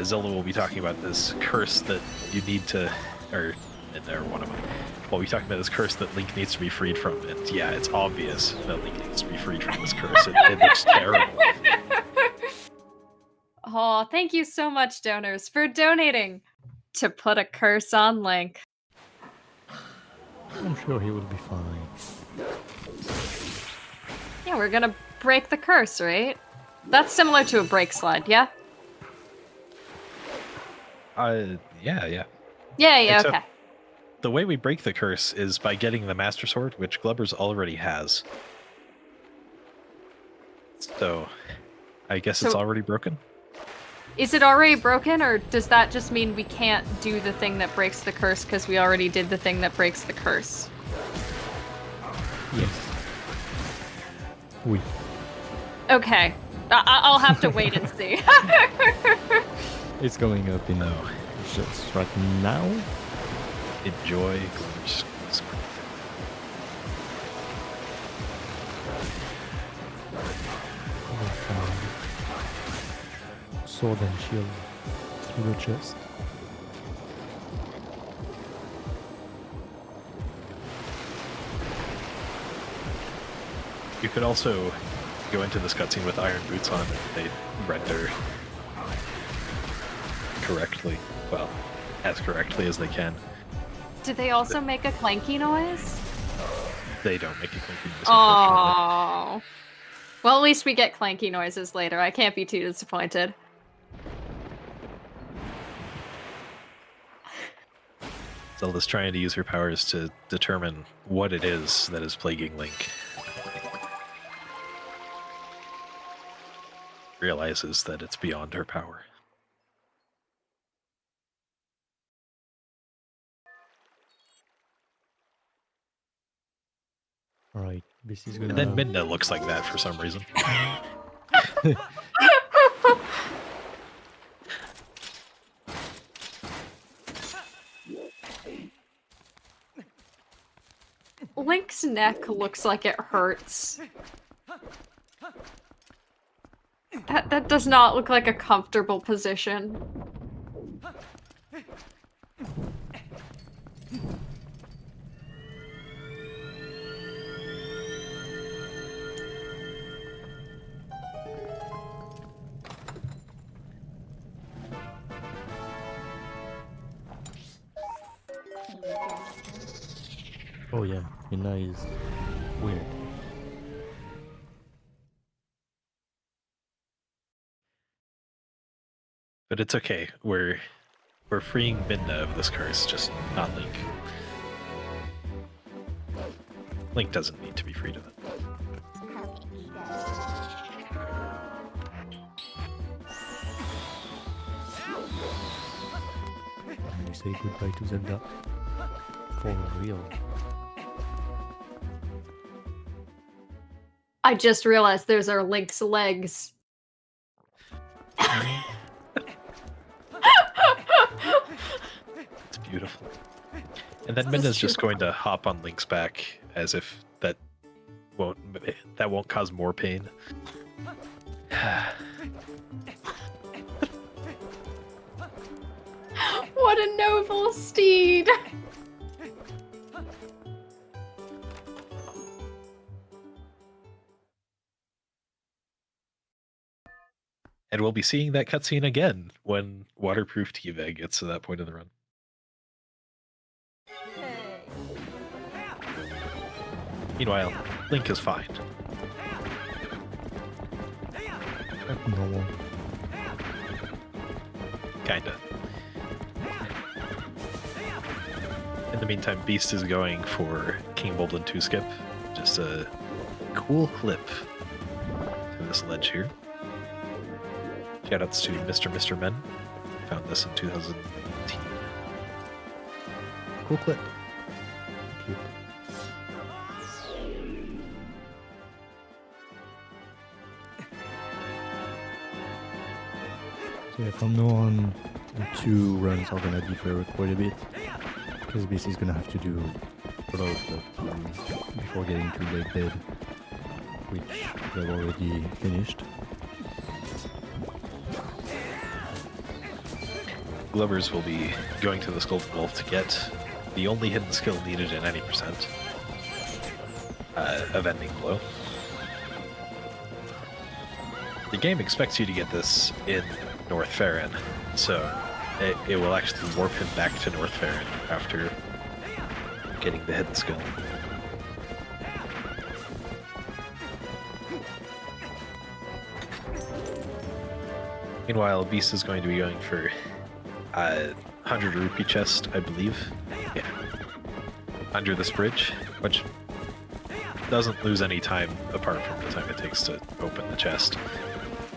Zelda will be talking about this curse that you need to, or one of them. We'll be talking about this curse that Link needs to be freed from, and yeah, it's obvious that Link needs to be freed from this curse. It looks terrible. Oh, thank you so much, donors, for donating to put a curse on Link. I'm sure he will be fine. Yeah, we're gonna break the curse, right? That's similar to a break slide, yeah? Yeah. Yeah, Except okay. the way we break the curse is by getting the Master Sword, which Glubbers already has. So, I guess it's already broken? Is it already broken, or does that just mean we can't do the thing that breaks the curse because we already did the thing that breaks the curse? Yes. Oui. Okay. I'll have to wait and see. It's going up in just right now. Enjoy Glubbers. Sword and shield through the chest. You could also go into this cutscene with iron boots on, and they render correctly. Well, as correctly as they can. Do they also make a clanky noise? They don't make a clinky noise, unfortunately. Oh. Well, at least we get clanky noises later. I can't be too disappointed. Zelda's trying to use her powers to determine what it is that is plaguing Link. Realizes that it's beyond her power. Alright, this is gonna... And then Midna looks like that for some reason. Link's neck looks like it hurts. That does not look like a comfortable position. Oh yeah, Mina is weird. But it's okay. We're freeing Midna of this curse, just not Link. Link doesn't need to be freed of it. And we say goodbye to Zelda. For real. I just realized there's our Link's legs. It's beautiful. And then This is Midna's just true. going to hop on Link's back as if that won't cause more pain. What a noble steed! And we'll be seeing that cutscene again when Waterproof Teabag gets to that point of the run. Meanwhile, Link is fine. Like normal. Kinda. In the meantime, Beast is going for King Boldin 2 skip. Just a cool clip to this ledge here. Shoutouts to Mr. Men. Found this in 2018. Cool clip. Cute. So yeah, from now on, the two runs are gonna differ quite a bit. Because Beast is gonna have to do a lot of stuff before getting to Lake Bed, which they've already finished. Glubbers will be going to the Sculpted Wolf to get the only hidden skill needed in any percent. Of Ending Blow. The game expects you to get this in North Farron, so it will actually warp him back to North Farron after getting the hidden skill. Meanwhile, Beast is going to be going for 100 rupee chest, I believe. Yeah. Under this bridge, which doesn't lose any time apart from the time it takes to open the chest,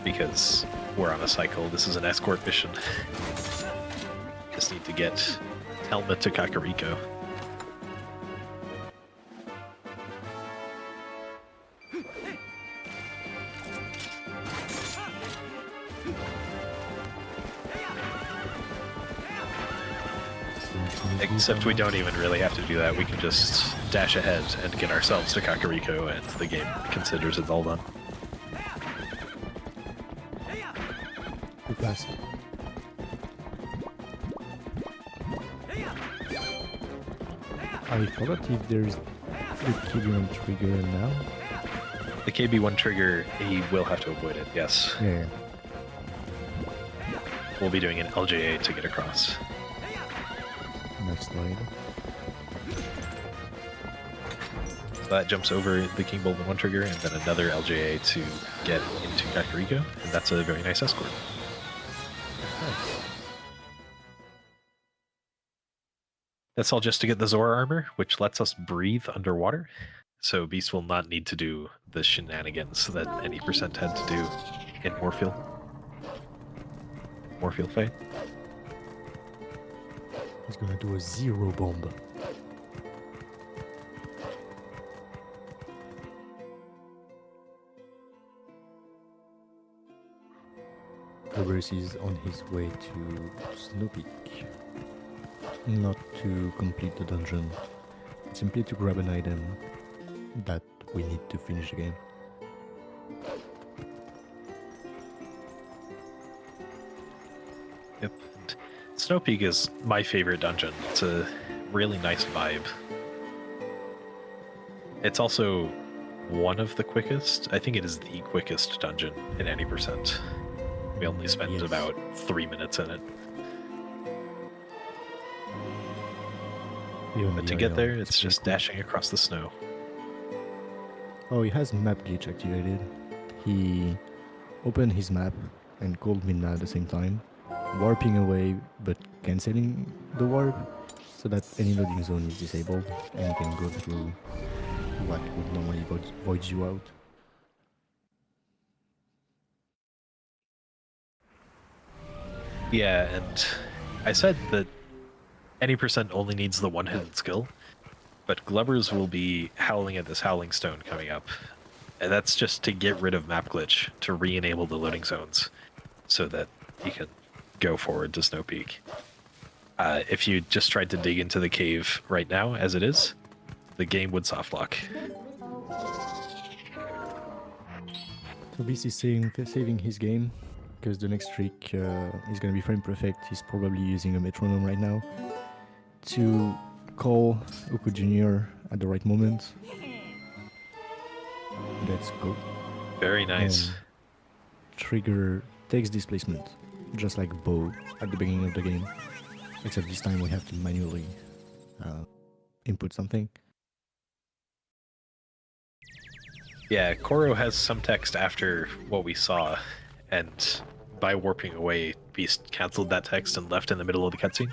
because we're on a cycle. This is an escort mission. Just need to get Helmet to Kakariko. Except we don't even really have to do that. We can just dash ahead and get ourselves to Kakariko, and the game considers it all done. Too fast. I forgot if there's the KB1 trigger now. The KB1 trigger, he will have to avoid it, yes. Yeah. We'll be doing an LJA to get across. Nice slide. So that jumps over the King Boldin 1 trigger, and then another LJA to get into Kakariko, and that's a very nice escort. Nice. That's all just to get the Zora armor, which lets us breathe underwater. So Beast will not need to do the shenanigans that any percent had to do in Morpheal. Morpheal fight. He's gonna do a zero bomb. TheGlubbers is on his way to Snow Peak. Not to complete the dungeon, simply to grab an item that we need to finish the game. Yep. And Snow Peak is my favorite dungeon. It's a really nice vibe. It's also one of the quickest. I think it is the quickest dungeon in any percent. We only spent Yes. about 3 minutes in it. Even But the to get IL there, is it's pretty just cool. dashing across the snow. Oh, he has map glitch activated. He opened his map and called Midna at the same time. warping away but cancelling the warp so that any loading zone is disabled and you can go through what would normally void you out. Yeah, and I said that any percent only needs the one hidden skill, but Glubbers will be howling at this howling stone coming up. And that's just to get rid of map glitch, to re-enable the loading zones, so that you can go forward to Snow Peak. If you just tried to dig into the cave right now, as it is, the game would softlock. So Beast is saving his game because the next trick is going to be frame perfect. He's probably using a metronome right now to call Uku Jr. at the right moment. Let's go. Very nice. And trigger takes displacement, just like Bow at the beginning of the game. Except this time we have to manually input something. Yeah, Koro has some text after what we saw, and by warping away, Beast cancelled that text and left in the middle of the cutscene.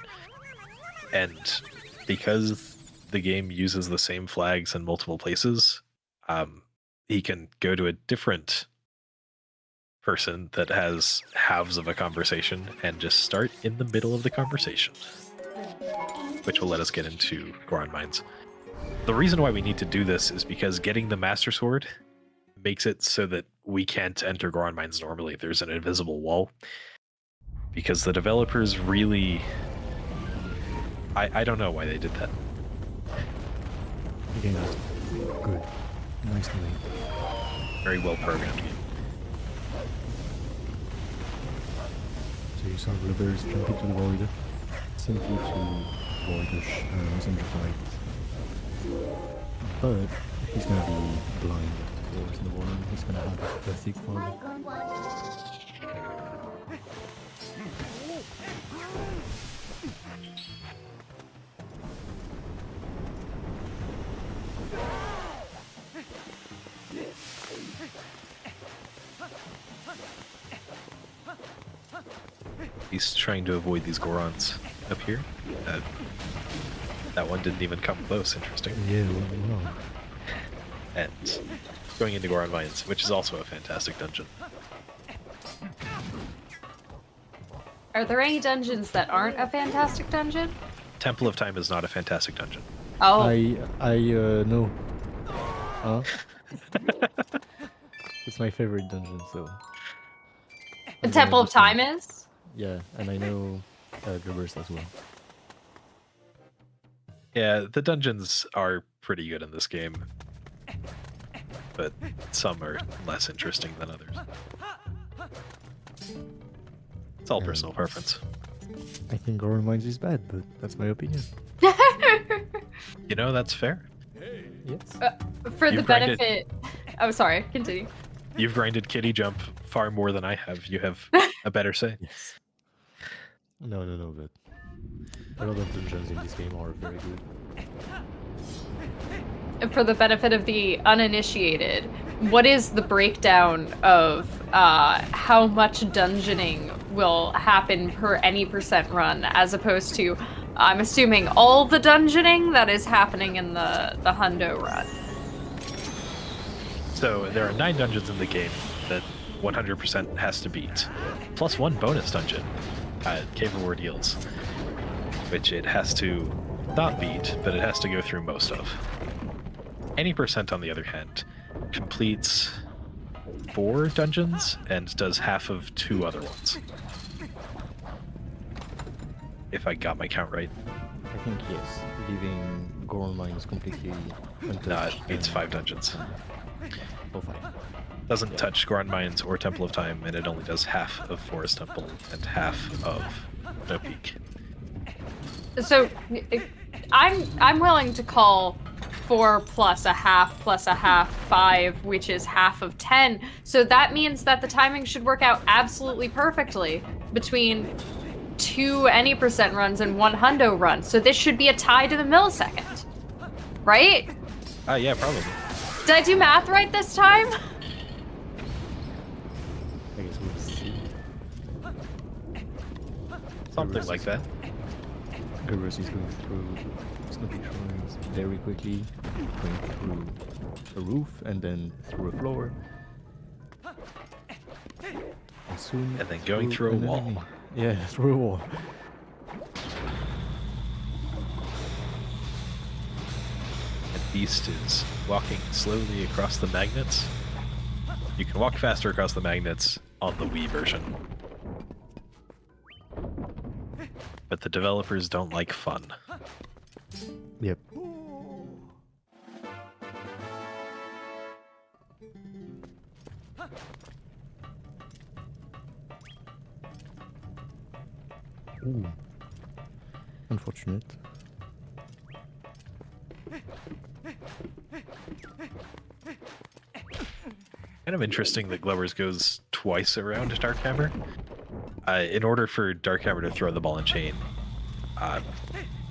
And because the game uses the same flags in multiple places, he can go to a different person that has halves of a conversation and just start in the middle of the conversation, which will let us get into Goron Mines. The reason why we need to do this is because getting the Master Sword makes it so that we can't enter Goron Mines normally. There's an invisible wall. Because the developers really... I don't know why they did that. Again, good. Nicely made. Very well programmed game. So you saw Glubbers jump into the void simply to avoid the messenger fight. But he's gonna be blind for the morning. He's gonna have a thick fog. He's trying to avoid these Gorons up here. That one didn't even come close, interesting. Yeah, wow. And going into Goron Mines, which is also a fantastic dungeon. Are there any dungeons that aren't a fantastic dungeon? Temple of Time is not a fantastic dungeon. Oh, I know. Huh? It's my favorite dungeon, so. the Temple of Time is? Yeah, and I know Glubbers as well. Yeah, the dungeons are pretty good in this game, but some are less interesting than others. It's all personal preference. I think Goron Mines is bad, but that's my opinion. You know, that's fair. Yes. For the You've grinded- benefit... Oh, sorry, continue. You've grinded Kitty Jump far more than I have. You have a better say. Yes. No, but a lot of dungeons in this game are very good. For the benefit of the uninitiated, what is the breakdown of how much dungeoning will happen per any percent run, as opposed to, I'm assuming, all the dungeoning that is happening in the Hundo run? So there are 9 dungeons in the game that 100% has to beat, plus 1 bonus dungeon, Cave Reward Yields, which it has to not beat, but it has to go through most of. Any percent, on the other hand, completes 4 dungeons and does half of 2 other ones. If I got my count right. I think yes, leaving Goron Mines completely untouched. No, it beats 5 dungeons. Oh, 5. Doesn't touch Goron Mines or Temple of Time, and it only does half of Forest Temple and half of No Peak. So, I'm willing to call 4 plus a half 5, which is half of 10. So that means that the timing should work out absolutely perfectly between 2 any percent runs and 1 hundo run. So this should be a tie to the millisecond, right? Yeah, probably. Did I do math right this time? I guess we'll see. Something like that. TheGlubbers is going through snoopy shrines very quickly, going through a roof and then through a floor. And soon And then going through a an wall. enemy. Yeah, through a wall. And Beast is walking slowly across the magnets. You can walk faster across the magnets on the Wii version. But the developers don't like fun. Yep. Ooh. Unfortunate. Kind of interesting that Glubbers goes twice around Darkhammer. In order for Darkhammer to throw the ball and chain,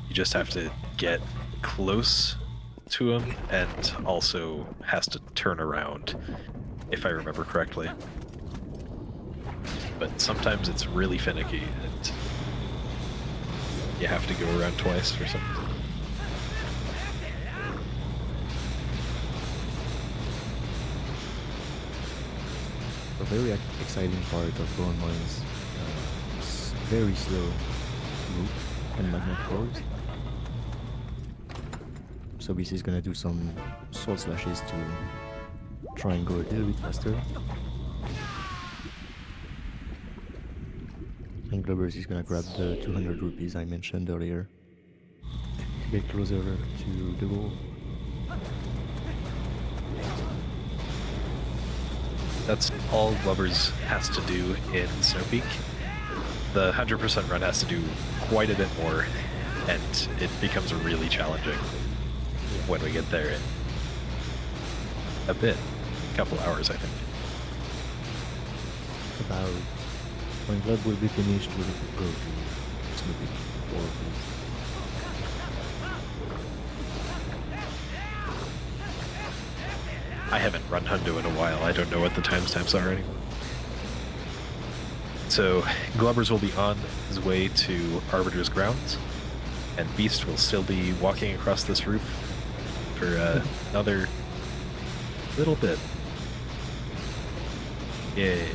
you just have to get close to him and also has to turn around, if I remember correctly. But sometimes it's really finicky and you have to go around twice for some reason. A very exciting part of Goemon's very slow move and magnet throws. So BC is gonna do some sword slashes to try and go a little bit faster. And TheGlubbers is gonna grab the 200 rupees I mentioned earlier to get closer to the goal. That's all Glubbers has to do in Snowpeak. The 100% run has to do quite a bit more, and it becomes really challenging when we get there in a bit. A couple hours, I think. About when Blood will be finished, we'll go to Snoopy for Beast. I haven't run Hundo in a while. I don't know what the timestamps are anymore. So Glubbers will be on his way to Arbiter's grounds, and Beast will still be walking across this roof for another little bit. Yay.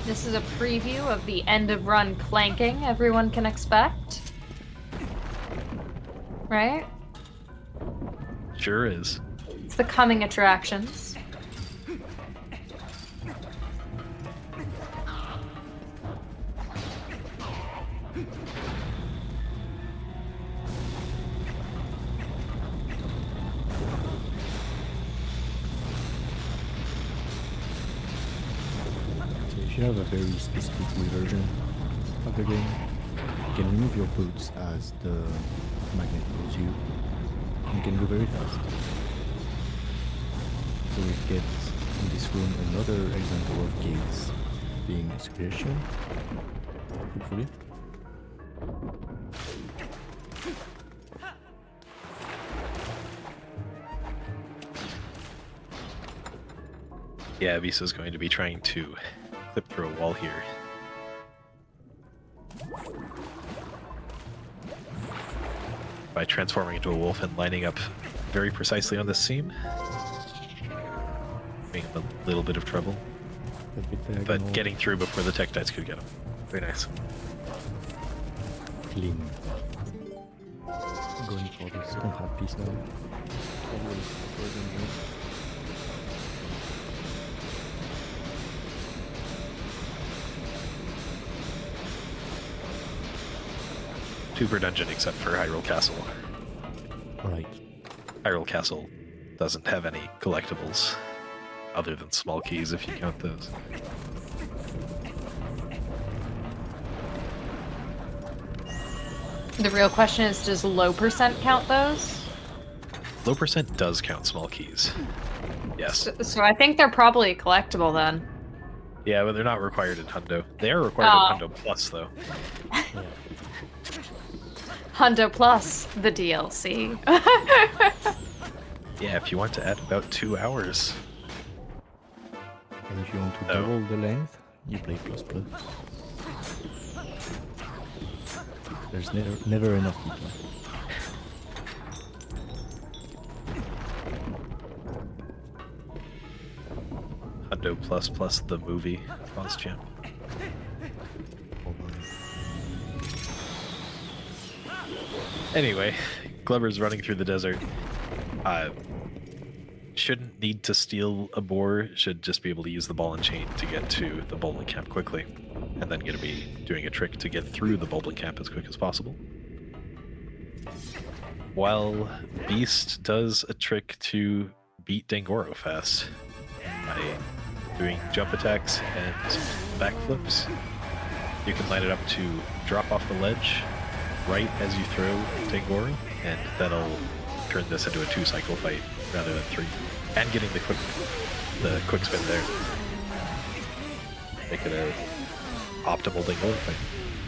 This is a preview of the end of run planking everyone can expect. Right? Sure is. It's the coming attractions. So if you have a very specific Wii version of the game, you can remove your boots as the magnet pulls you. You can go very fast. So we get in this room another example of gates being a suggestion, hopefully. Yeah, Visa's going to be trying to clip through a wall here. By transforming into a wolf and lining up very precisely on this seam. Being a little bit of trouble. A bit diagonal, But getting through before the Tektites could get him. Very nice. clean. Going for the second half piece now. Always further than Two per dungeon except for Hyrule Castle. right. Hyrule Castle doesn't have any collectibles other than small keys if you count those. The real question is, does low percent count those? Low percent does count small keys. Yes. So I think they're probably collectible then. Yeah, but they're not required in Hundo. They are required in Hundo Plus, though. Yeah. Hundo Plus, the DLC. Yeah, if you want to add about 2 hours. And if you want to Oh. double the length, you play plus plus. There's never enough people. Hundo plus the movie boss champ. Hold on. Anyway, Glover's running through the desert. Shouldn't need to steal a boar, should just be able to use the ball and chain to get to the bowling camp quickly. And then gonna be doing a trick to get through the bowling camp as quick as possible. While Beast does a trick to beat Dangoro fast by doing jump attacks and backflips. You can line it up to drop off the ledge right as you throw Dangoro, and that'll turn this into a 2-cycle fight rather than 3. And getting the quick spin there. Make it a optimal Dangoro fight.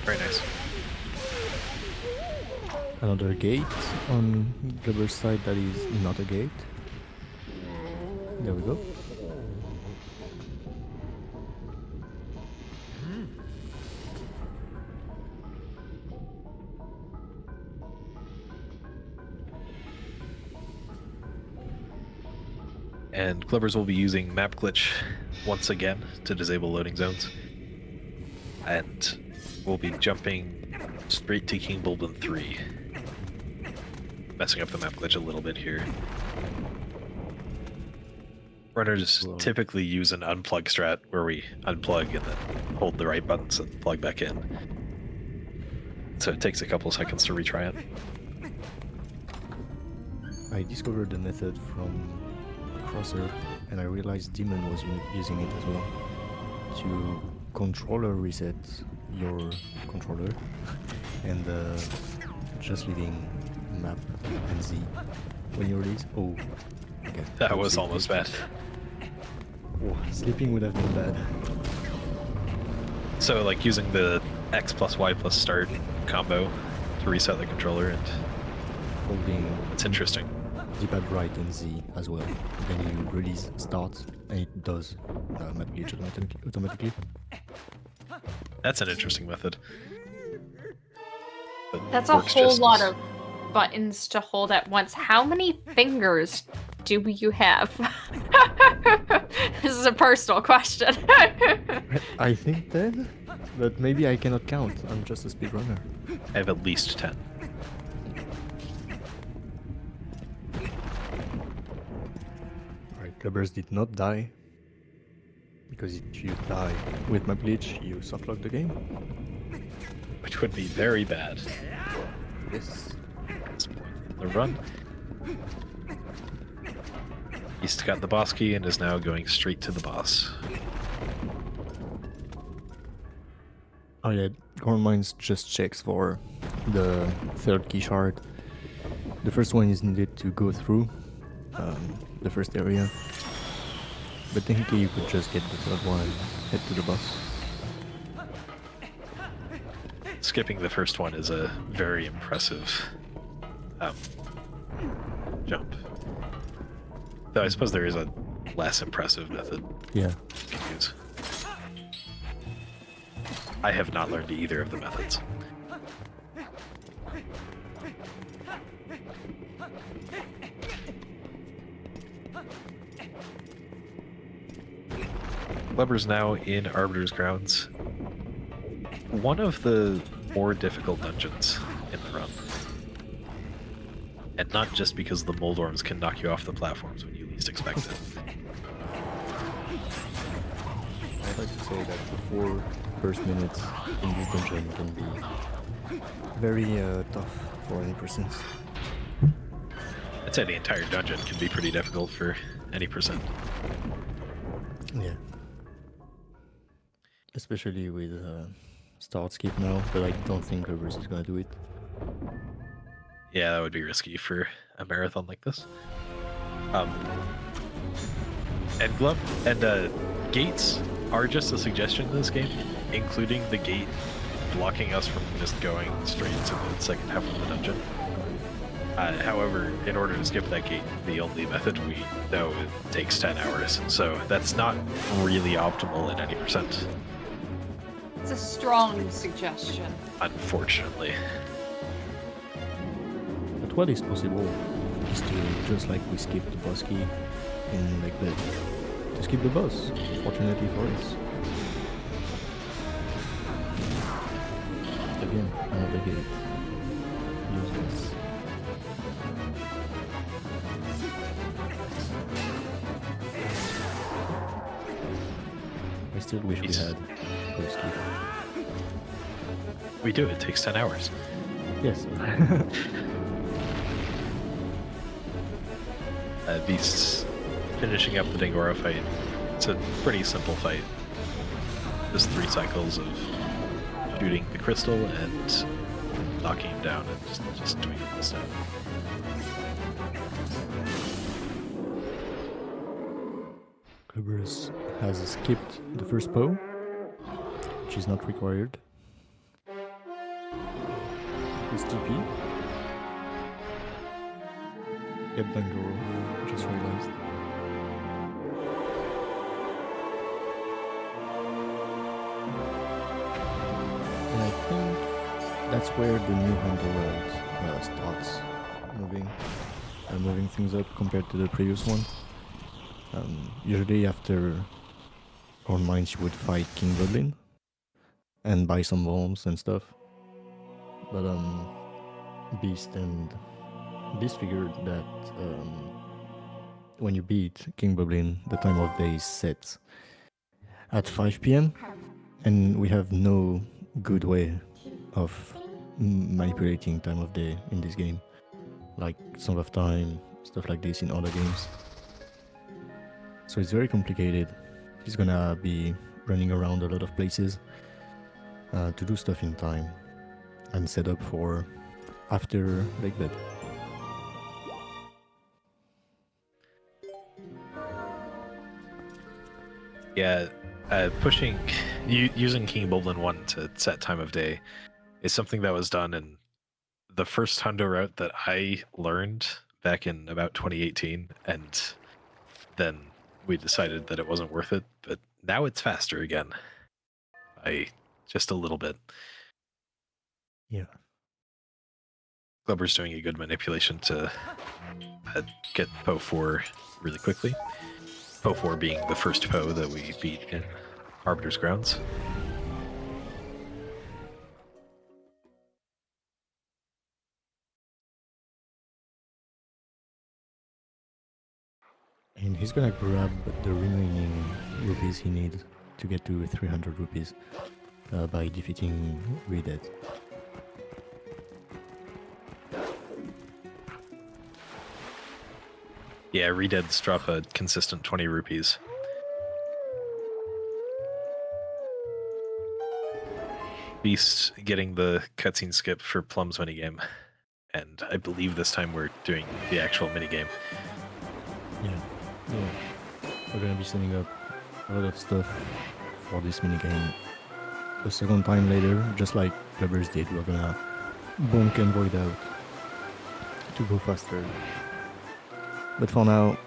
Very nice. Another gate on Glubber's side that is not a gate. There we go. And Clubbers will be using map glitch once again to disable loading zones. And we'll be jumping straight to King Bulbin 3. Messing up the map glitch a little bit here. Runners typically use an unplug strat where we unplug and then hold the right buttons and plug back in. So it takes a couple seconds to retry it. I discovered the method from Crosser, and I realized Demon was using it as well to controller reset your controller and just leaving map and Z when you release. Oh, okay. That was almost bad. Oh, sleeping would have been bad. So like using the X plus Y plus start combo to reset the controller, and Holding it's interesting. D-pad right and Z as well. Then you release start and it does map glitch automatically. That's an interesting method. But That's a works whole just lot as- of buttons to hold at once. How many fingers do you have? This is a personal question. I think 10, but maybe I cannot count. I'm just a speedrunner. I have at least 10. Alright, Clubbers did not die. Because if you die with map glitch, you softlock the game. Which would be very bad Yes. at this point in the run. He's got the boss key and is now going straight to the boss. Oh yeah, Corn Mines just checks for the third key shard. The first one is needed to go through the first area. But technically you could just get the third one and head to the boss. Skipping the first one is a very impressive jump. Though I suppose there is a less impressive method Yeah. you can use. I have not learned either of the methods. Clubbers now in Arbiter's Grounds. One of the more difficult dungeons in the run. And not just because the Moldorms can knock you off the platforms when you least expect it. I'd like to say that the 4 first minutes in this dungeon can be very tough for any person. I'd say the entire dungeon can be pretty difficult for any percent. Yeah. Especially with start skip now, but I don't think Clubbers is gonna do it. Yeah, that would be risky for a marathon like this. And gates are just a suggestion in this game, including the gate blocking us from just going straight to the second half of the dungeon. However, in order to skip that gate, the only method we know it takes 10 hours, so that's not really optimal in any percent. It's a strong suggestion. Unfortunately. But what is possible is to, just like we skipped the boss key in like the, to skip the boss, fortunately for us. Again, another hit. Useless. I still wish we had post key. We do. It takes 10 hours. Yes. Beasts finishing up the Dingora fight. It's a pretty simple fight. Just 3 cycles of shooting the crystal and knocking him down and just doing this stuff. Clubbers has skipped the first PO, which is not required. His TP. Yep, Dangoro, just realized. And I think that's where the new Underworld starts moving things up compared to the previous one. Usually after Corn Mines you would fight King Goblin and buy some bombs and stuff. But Beast figured that when you beat King Goblin, the time of day is set at 5 p.m. and we have no good way of manipulating time of day in this game, like Song of Time, stuff like this in other games. So it's very complicated. He's gonna be running around a lot of places to do stuff in time and set up for after Lake Bed. Yeah, using King Boblin 1 to set time of day is something that was done in the first Hundo route that I learned back in about 2018, and then we decided that it wasn't worth it, but now it's faster again. By just a little bit. Yeah. Glubber's doing a good manipulation to get Po 4 really quickly. Po 4 being the first Po that we beat in Arbiter's Grounds. And he's gonna grab the remaining rupees he needs to get to 300 rupees by defeating Redead. Yeah, Redeads drop a consistent 20 rupees. Beast getting the cutscene skip for Plum's minigame. And I believe this time we're doing the actual minigame. Yeah. We're gonna be setting up a lot of stuff for this minigame. The second time later, just like Clubbers did, we're gonna bonk and void out to go faster. But for now,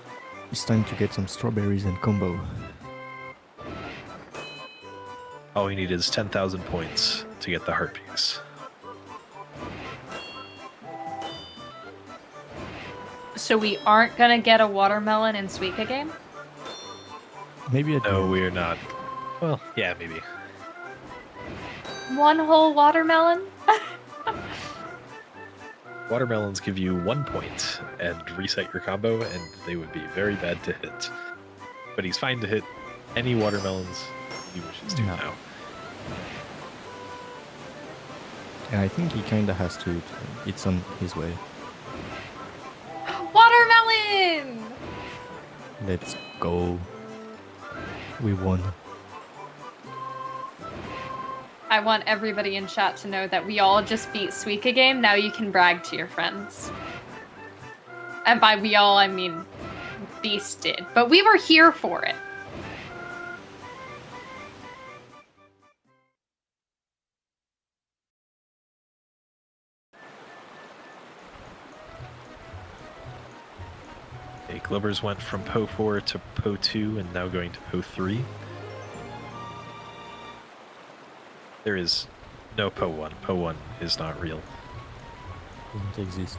it's time to get some strawberries and combo. All we need is 10,000 points to get the heart piece. So we aren't gonna get a watermelon in Suika game? Maybe at the No, end. we're not. Well, yeah, maybe. One whole watermelon? Watermelons give you 1 point and reset your combo, and they would be very bad to hit. But he's fine to hit any watermelons he wishes to No. now. And I think he kinda has to. It's on his way. Watermelon! Let's go. We won. I want everybody in chat to know that we all just beat Suika game. Now you can brag to your friends. And by we all, I mean Beast did. But we were here for it. Okay, Glubbers went from Po 4 to Po 2 and now going to Po 3. There is no Po1. Po1 is not real. Doesn't exist.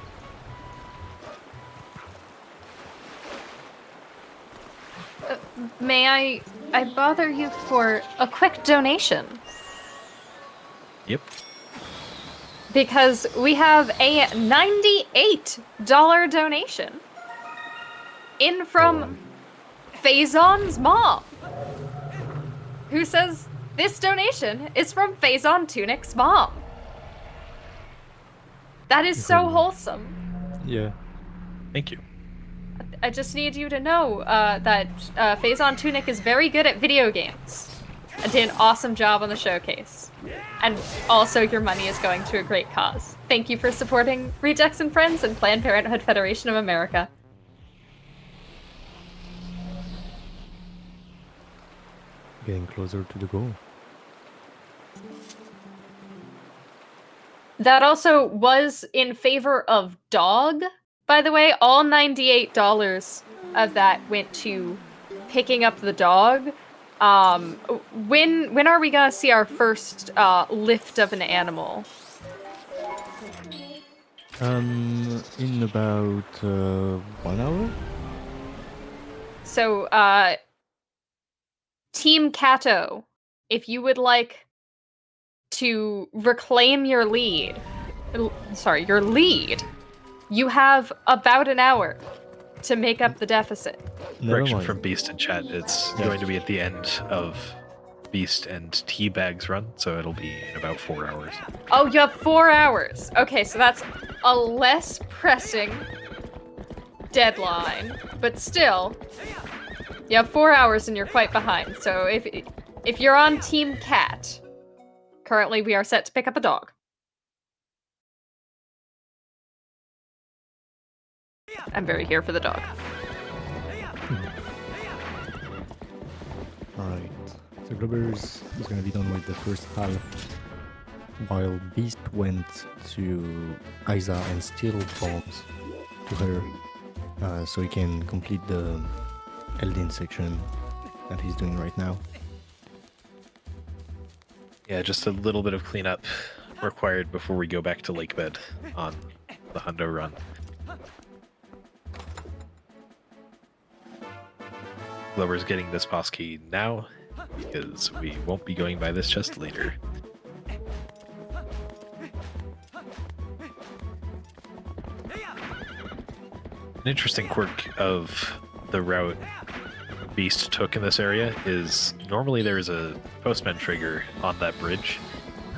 May I bother you for a quick donation? Yep. Because we have a $98 donation in from Faison's mom, who says this donation is from Faison Tunic's mom. That is so Incredible. wholesome. Yeah. Thank you. I just need you to know that Faison Tunic is very good at video games and did an awesome job on the showcase. And also, your money is going to a great cause. Thank you for supporting Rejects and Friends and Planned Parenthood Federation of America. Getting closer to the goal. That also was in favor of dog, by the way. All $98 of that went to picking up the dog. When are we gonna see our first lift of an animal? In about 1 hour. So, Team Kato, if you would like to reclaim your lead, your lead, you have about an hour to make up the deficit. Never Correction mind. from Beast in chat. It's Yeah. going to be at the end of Beast and Teabag's run, so it'll be in about 4 hours. Oh, you have 4 hours. Okay, so that's a less pressing deadline, but still, you have 4 hours and you're quite behind. So if you're on Team Cat, currently we are set to pick up a dog. I'm very here for the dog. Alright. So TheGlubbers is gonna be done with the first half, while Beast went to Isa and steal bombs to her, so he can complete the Eldin section that he's doing right now. Yeah, just a little bit of cleanup required before we go back to Lakebed on the Hundo run. Glover's getting this boss key now, because we won't be going by this chest later. An interesting quirk of the route Beast took in this area is normally there is a postman trigger on that bridge.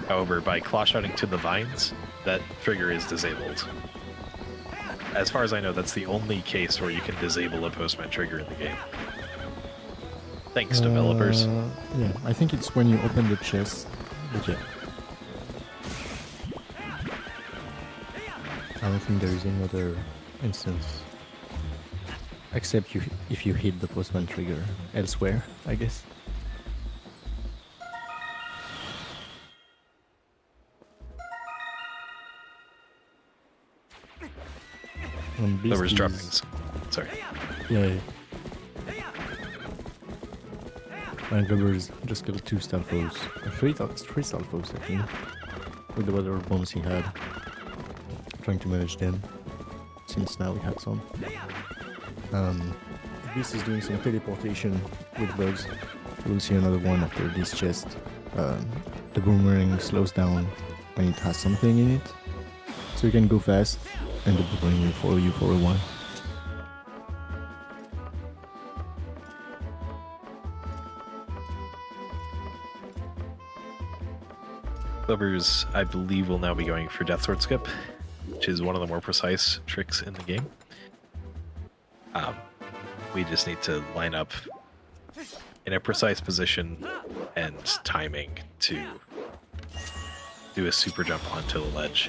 However, by claw shouting to the vines, that trigger is disabled. As far as I know, that's the only case where you can disable a postman trigger in the game. Thanks, developers. Yeah, I think it's when you open the chest. But yeah. I don't think there is any other instance. Except if you hit the postman trigger elsewhere, I guess. Glover's dropping. Sorry. Yeah. And TheGlubbers just killed 2 Stalfos. 3 Stalfos, I think. With the other bombs he had. Trying to manage them. Since now we had some. Beast is doing some teleportation with bugs. We'll see another one after this chest. The boomerang slows down when it has something in it. So you can go fast, and the boomerang will follow you for a while. Glover's, I believe, will now be going for Death Sword Skip, which is one of the more precise tricks in the game. We just need to line up in a precise position and timing to do a super jump onto the ledge.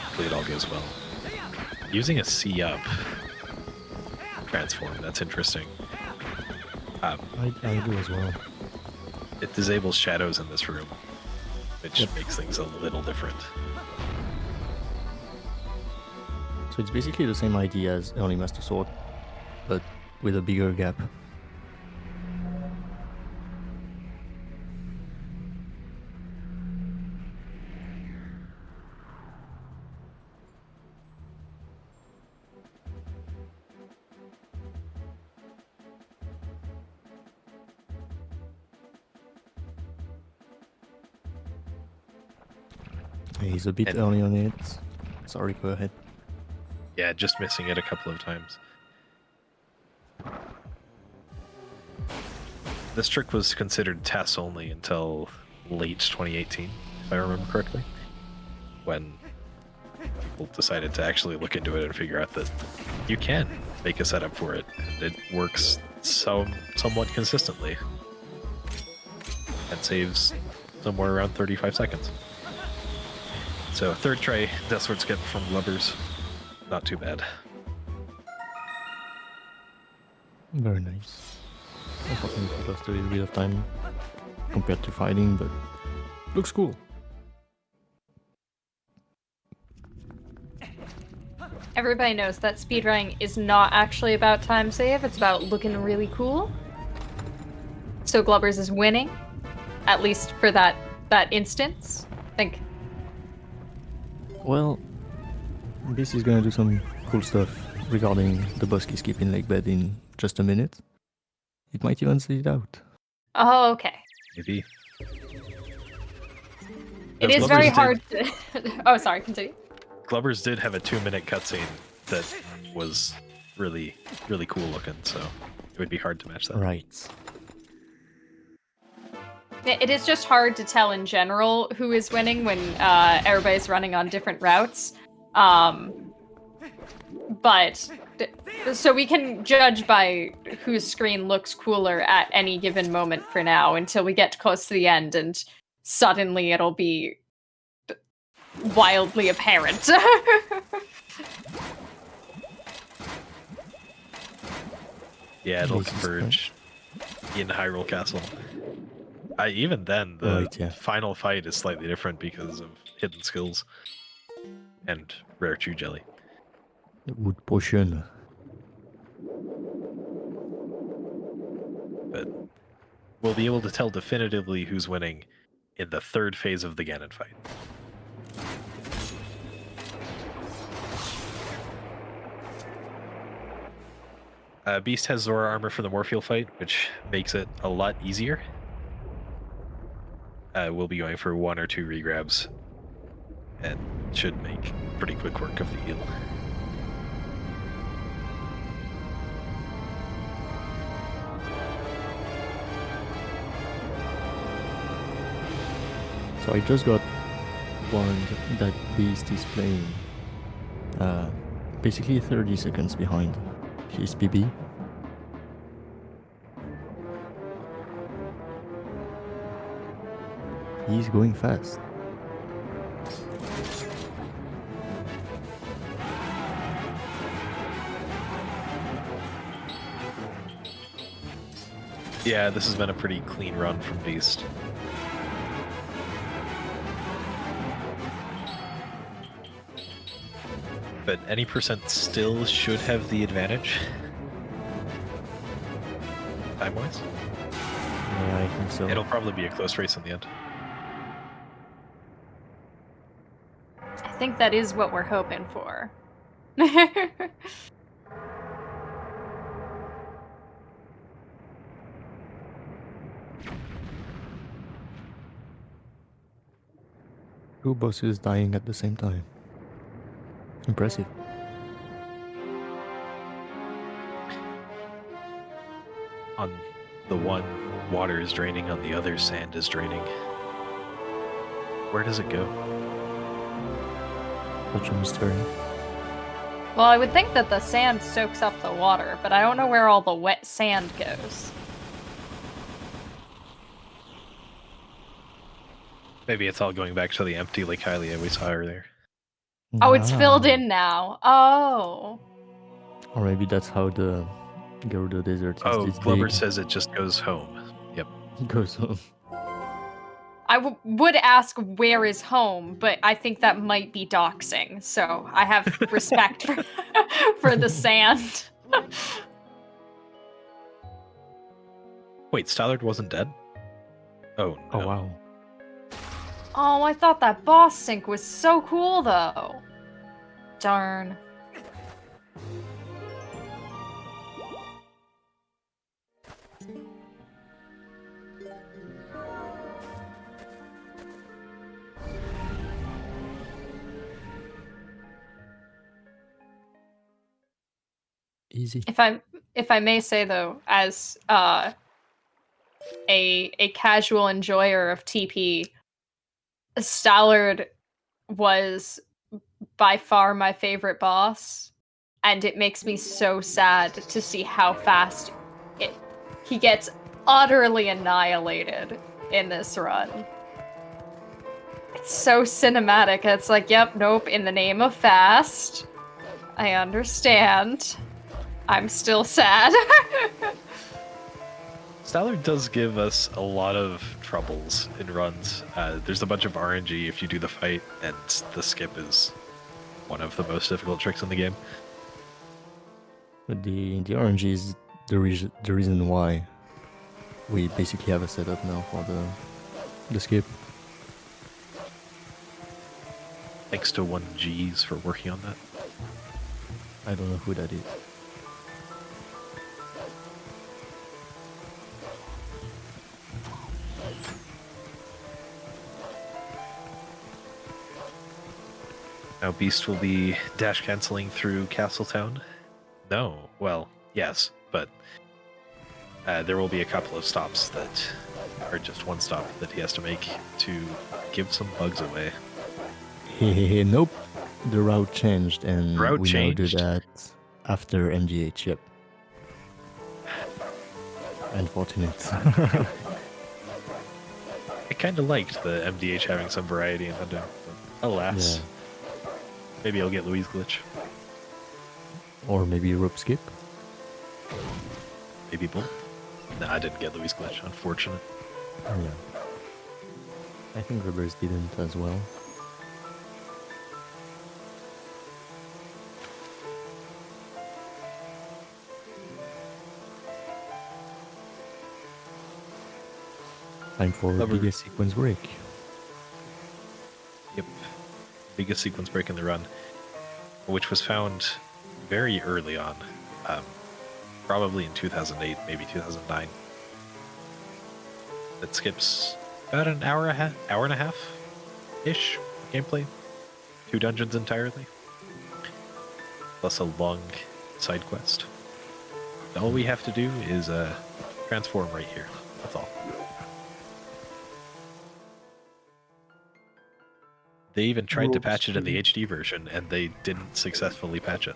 Hopefully it all goes well. Using a C up transform, that's interesting. I do as well. It disables shadows in this room, which makes things a little different. So it's basically the same idea as Early Master Sword, but with a bigger gap. He's a bit And- early on it. Sorry, go ahead. Yeah, just missing it a couple of times. This trick was considered TES only until late 2018, if I remember correctly, when people decided to actually look into it and figure out that you can make a setup for it, and it works somewhat consistently, and saves somewhere around 35 seconds. So third try Deathward skip from TheGlubbers, not too bad. Very nice. Unfortunately, we lost a little bit of time compared to fighting, but looks cool. Everybody knows that speedrunning is not actually about time save, it's about looking really cool. So Glubbers is winning, at least for that instance. I think. Well, this is gonna do some cool stuff regarding the boss key skipping lake bed in just a minute. It might even see it out. Oh, okay. Maybe. It is TheGlubbers very did- hard to... Oh, sorry, continue. TheGlubbers did have a 2-minute cutscene that was really, really cool looking, so it would be hard to match that. Right. It is just hard to tell in general who is winning when everybody's running on different routes. So we can judge by whose screen looks cooler at any given moment for now until we get close to the end and suddenly it'll be wildly apparent. Yeah, it'll Jesus converge in Hyrule Castle. Even then, the Right, yeah. final fight is slightly different because of hidden skills and rare chew jelly. The wood potion. But we'll be able to tell definitively who's winning in the third phase of the Ganon fight. Beast has Zora armor for the Morpheal fight, which makes it a lot easier. We'll be going for 1 or 2 regrabs, and should make pretty quick work of the eel. So I just got warned that Beast is playing basically 30 seconds behind his PB. He's going fast. Yeah, this has been a pretty clean run from Beast. But any percent still should have the advantage. Time-wise. Yeah, I think so. It'll probably be a close race in the end. I think that is what we're hoping for. Two bosses dying at the same time. Impressive. On the one, water is draining, on the other, sand is draining. Where does it go? Such a mystery. Well, I would think that the sand soaks up the water, but I don't know where all the wet sand goes. Maybe it's all going back to the empty Lake Hylia we saw earlier. Oh, it's filled Ah. in now. Oh. Or maybe that's how the Gerudo Desert is Oh, this Blubber big. says it just goes home. Yep. Goes on. I would ask where is home, but I think that might be doxing, so I have respect for the sand. Wait, Stallard wasn't dead? Oh, no. Oh wow. Oh, I thought that boss sync was so cool, though. Darn. Easy. If I may say though, as a casual enjoyer of TP, Stallard was by far my favorite boss, and it makes me so sad to see how fast he gets utterly annihilated in this run. It's so cinematic. It's like, yep, nope, in the name of fast. I understand. I'm still sad. Stallard does give us a lot of troubles in runs. There's a bunch of RNG if you do the fight, and the skip is one of the most difficult tricks in the game. But the RNG is the reason why we basically have a setup now for the skip. Thanks to one Jeezhs for working on that. I don't know who that is. Now Beast will be dash canceling through Castletown. No, well, yes, but there will be a couple of stops that are just one stop that he has to make to give some bugs away. Nope. The route changed, and Route we changed? now do that after MGH. Yep. Unfortunate. I kind of liked the MDH having some variety in hunting, but alas. Yeah. Maybe I'll get Louise Glitch. Or maybe rope skip. Maybe both. Nah, I didn't get Louise Glitch, unfortunate. Yeah. I think Rubbers didn't as well. Time for Lover. biggest sequence break. Yep. Biggest sequence break in the run, which was found very early on. Probably in 2008, maybe 2009. That skips about an hour and a half-ish gameplay. 2 dungeons entirely. Plus a long side quest. All we have to do is transform right here. That's all. They even tried to patch it in the HD version, and they didn't successfully patch it.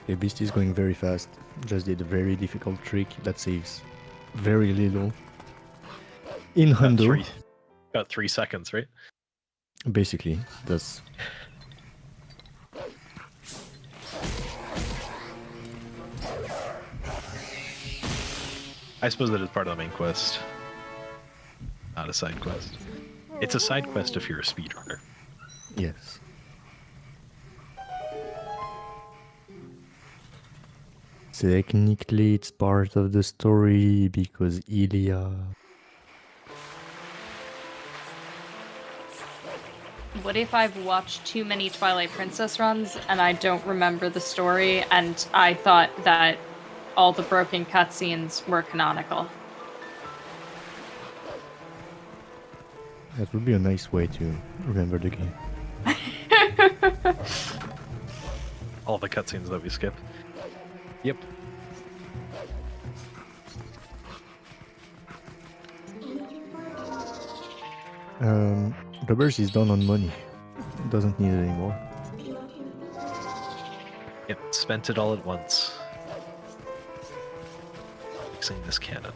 The beast is going very fast. Just did a very difficult trick that saves very little. In Hundo. About 3 seconds, right? Basically, that's... I suppose that is part of the main quest. Not a side quest. It's a side quest if you're a speedrunner. Yes. Technically, it's part of the story because Ilya... What if I've watched too many Twilight Princess runs and I don't remember the story and I thought that all the broken cutscenes were canonical? That would be a nice way to remember the game. All the cutscenes that we skip. Yep. Rubbers is done on money. Doesn't need it anymore. Yep, spent it all at once. Fixing this cannon.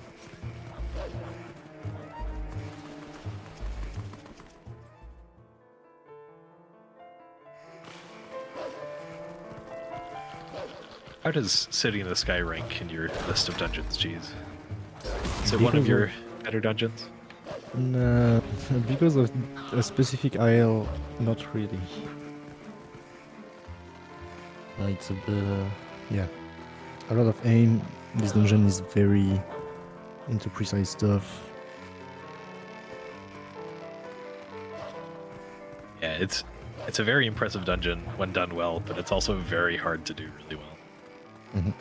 How does City in the Sky rank in your list of dungeons, Jeezhs? Is it one of your better dungeons? Nah, because of a specific IL, not really. It's a bit, yeah, a lot of aim. This dungeon is very into precise stuff. Yeah, it's a very impressive dungeon when done well, but it's also very hard to do really well. Mm-hmm.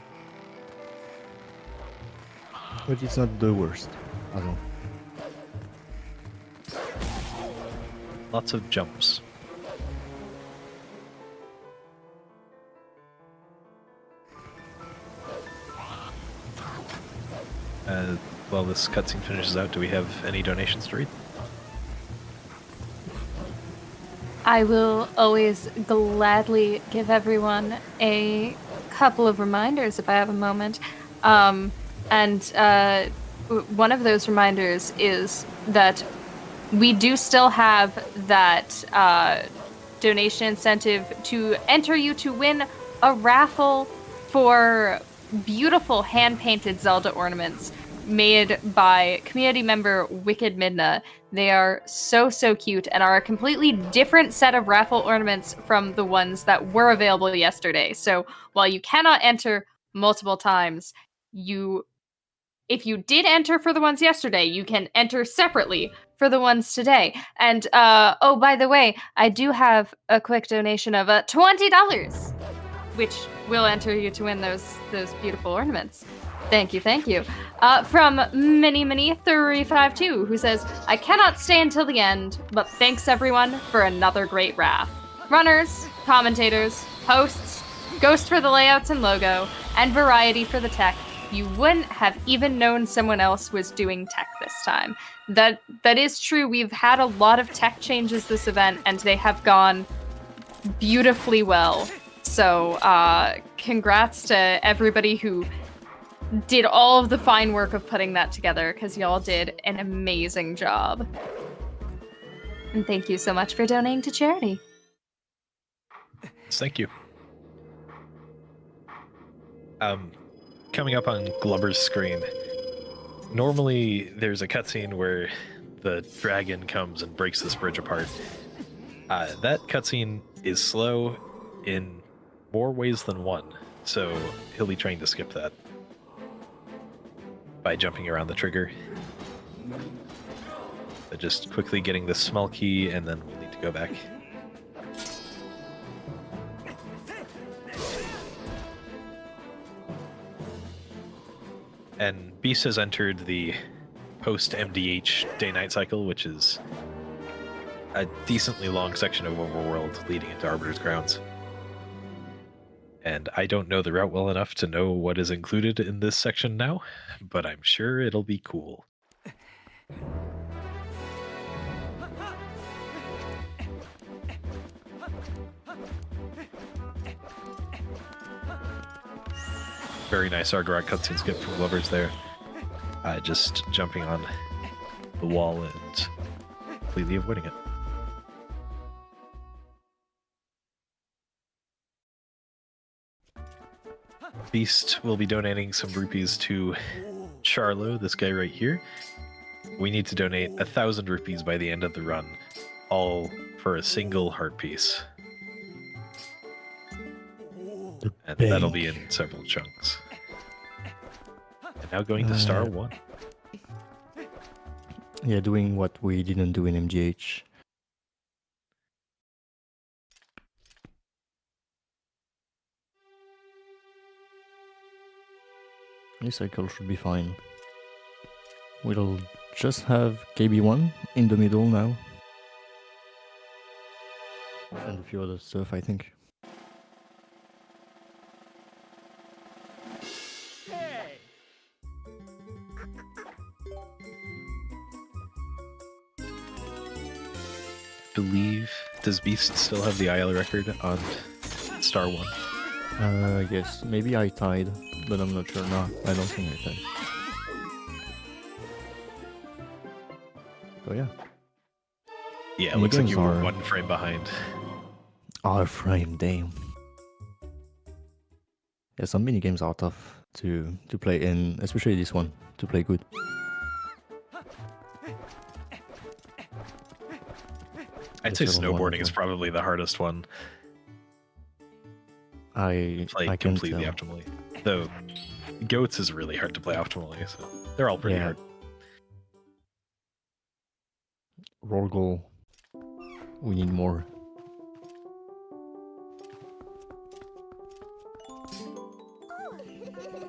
But it's not the worst at all. Lots of jumps. while this cutscene finishes out, do we have any donations to read? I will always gladly give everyone a couple of reminders if I have a moment. One of those reminders is that we do still have that donation incentive to enter you to win a raffle for beautiful hand-painted Zelda ornaments made by community member Wicked Midna. They are so cute and are a completely different set of raffle ornaments from the ones that were available yesterday. So while you cannot enter multiple times, if you did enter for the ones yesterday, you can enter separately for the ones today. And oh, by the way, I do have a quick donation of $20, which will enter you to win those beautiful ornaments. Thank you. From Mini352, who says, I cannot stay until the end, but thanks everyone for another great raft. Runners, commentators, hosts, Ghost for the layouts and logo, and Variety for the tech. You wouldn't have even known someone else was doing tech this time. That is true. We've had a lot of tech changes this event, and they have gone beautifully well. So congrats to everybody who did all of the fine work of putting that together, because y'all did an amazing job. And thank you so much for donating to charity. Thank you. Coming up on Glubber's screen, normally there's a cutscene where the dragon comes and breaks this bridge apart. That cutscene is slow in more ways than one, so he'll be trying to skip that by jumping around the trigger. But just quickly getting this small key, and then we'll need to go back. And Beast has entered the post-MDH day-night cycle, which is a decently long section of overworld leading into Arbiter's Grounds. And I don't know the route well enough to know what is included in this section now, but I'm sure it'll be cool. Very nice Argorak cutscene skip from Glubbers there. Just jumping on the wall and completely avoiding it. Beast will be donating some rupees to Charlo, this guy right here. We need to donate 1,000 rupees by the end of the run, all for a single heart piece. And that'll be in several chunks. And now going to Star 1. Yeah, doing what we didn't do in MGH. This cycle should be fine. We'll just have KB1 in the middle now. And a few other stuff, I think. Does Beast still have the IL record on Star 1? Yes, maybe I tied, but I'm not sure. No, I don't think I tied. So yeah. Yeah, it looks like you were 1 frame behind. Oh, a frame, damn. Yeah, some minigames are tough to play in, especially this one, to play good. I'd say snowboarding is probably the hardest one. I completely optimally. Though Goats is really hard to play optimally, so they're all pretty hard. Roll goal. We need more.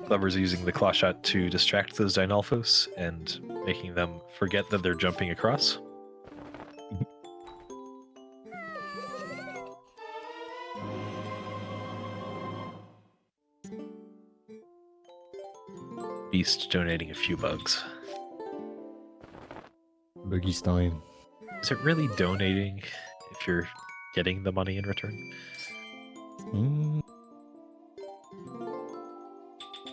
Glubbers are using the claw shot to distract those Dynalphos and making them forget that they're jumping across. Beast donating a few bugs. Buggy's time. Is it really donating if you're getting the money in return?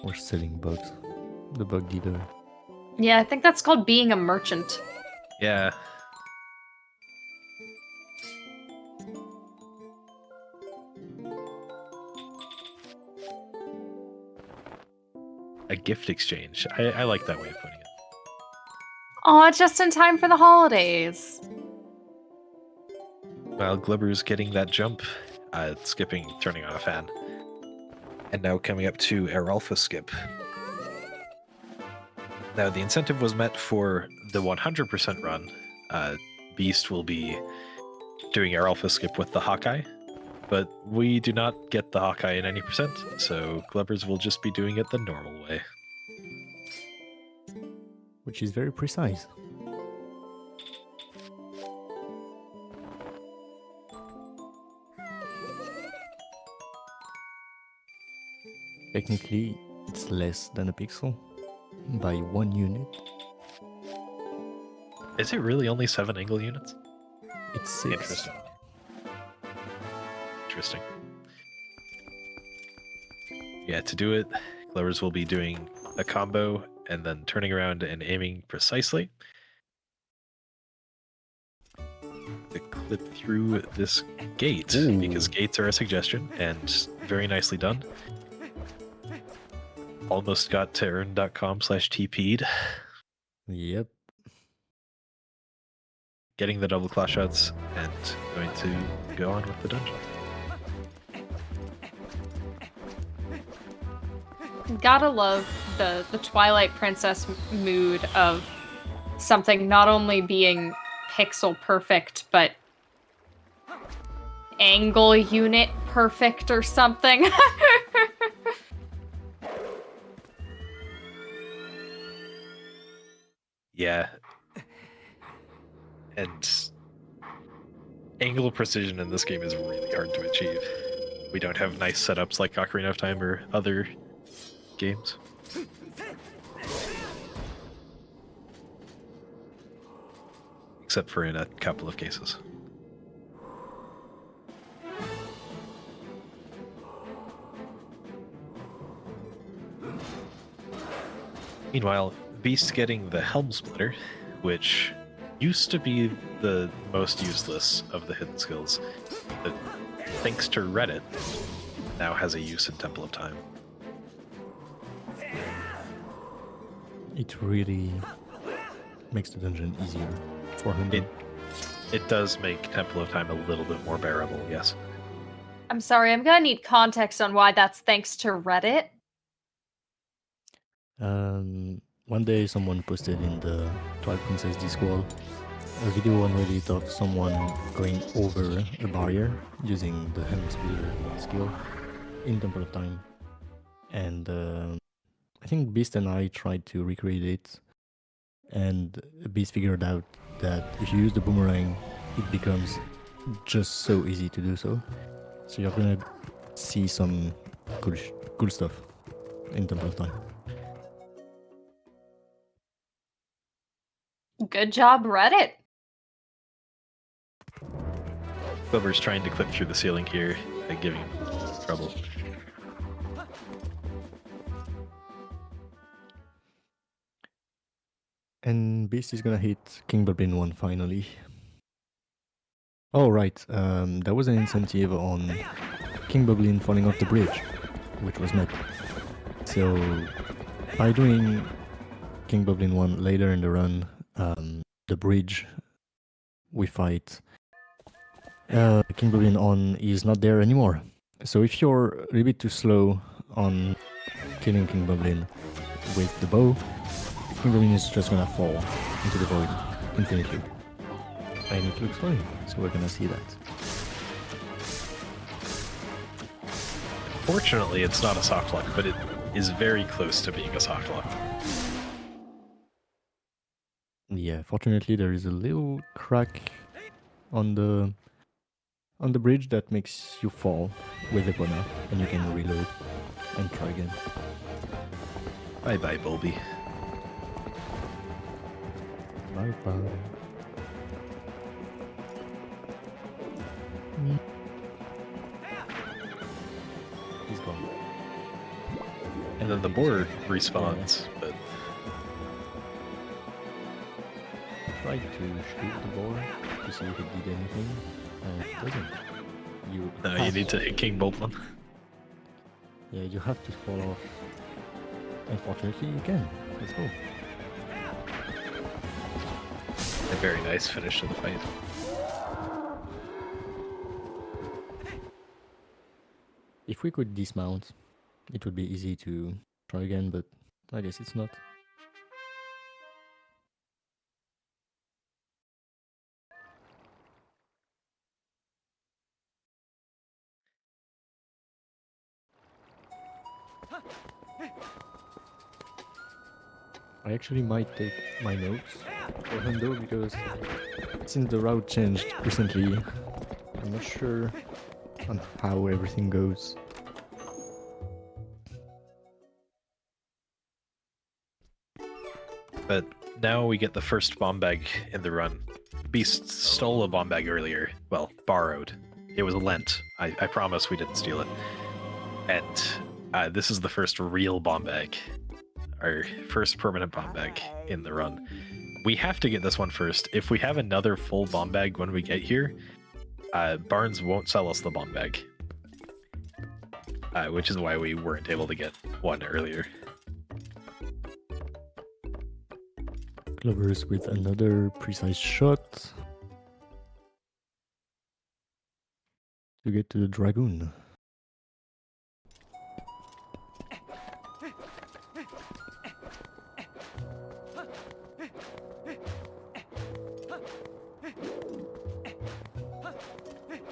Or selling bugs. The bug dealer. Yeah, I think that's called being a merchant. Yeah. A gift exchange. I like that way of putting it. Oh, just in time for the holidays. While Glubber's getting that jump, skipping, turning on a fan. And now coming up to Air Alpha skip. Now the incentive was met for the 100% run. Beast will be doing Air Alpha skip with the Hawkeye, but we do not get the Hawkeye in any percent, so Glubbers will just be doing it the normal way. Which is very precise. Technically, it's less than a pixel by 1 unit. Is it really only 7 angle units? It's 6. Interesting. Interesting. Yeah, to do it, Glubbers will be doing a combo and then turning around and aiming precisely to clip through this gate. Ooh. Because gates are a suggestion, and very nicely done. Almost got to earn.com/TP'd. Yep. Getting the double claw shots and going to go on with the dungeon. Gotta love the Twilight Princess mood of something not only being pixel perfect, but angle unit perfect or something. Yeah. And angle precision in this game is really hard to achieve. We don't have nice setups like Ocarina of Time or other games. Except for in a couple of cases. Meanwhile, Beast getting the Helm Splitter, which used to be the most useless of the hidden skills, but thanks to Reddit, now has a use in Temple of Time. It really makes the dungeon easier for him. It does make Temple of Time a little bit more bearable, yes. I'm sorry, I'm gonna need context on why that's thanks to Reddit. One day someone posted in the Twilight Princess Discord a video on Reddit of someone going over a barrier using the Helm Splitter skill in Temple of Time. And I think Beast and I tried to recreate it, and Beast figured out that if you use the boomerang, it becomes just so easy to do so. So you're gonna see some cool stuff in Temple of Time. Good job, Reddit. Whoever's trying to clip through the ceiling here and giving him trouble. And Beast is gonna hit King Bublin 1 finally. Oh right, there was an incentive on King Bublin falling off the bridge, which was met. So by doing King Bublin 1 later in the run, the bridge we fight King Bublin on is not there anymore. So if you're a little bit too slow on killing King Bublin with the bow, King Bublin is just gonna fall into the void infinitely. And it looks funny, so we're gonna see that. Fortunately, it's not a soft lock, but it is very close to being a soft lock. Yeah, fortunately there is a little crack on the bridge that makes you fall with Epona, and you can reload and try again. Bye bye, Bulby. Bye bye. He's gone. And then the board respawns, but I tried to shoot the board to see if it did anything, and it doesn't. You no, you need to hit King Boltman. Yeah, you have to fall off. Unfortunately, you can. Let's go. A very nice finish to the fight. If we could dismount, it would be easy to try again, but I guess it's not. I actually might take my notes for Hundo because since the route changed recently, I'm not sure on how everything goes. But now we get the first bomb bag in the run. Beast stole a bomb bag earlier. Well, borrowed. It was lent. I promise we didn't steal it. And this is the first real bomb bag. Our first permanent bomb bag in the run. We have to get this one first. If we have another full bomb bag when we get here, Barnes won't sell us the bomb bag. Which is why we weren't able to get one earlier. Glubbers with another precise shot to get to the dragoon.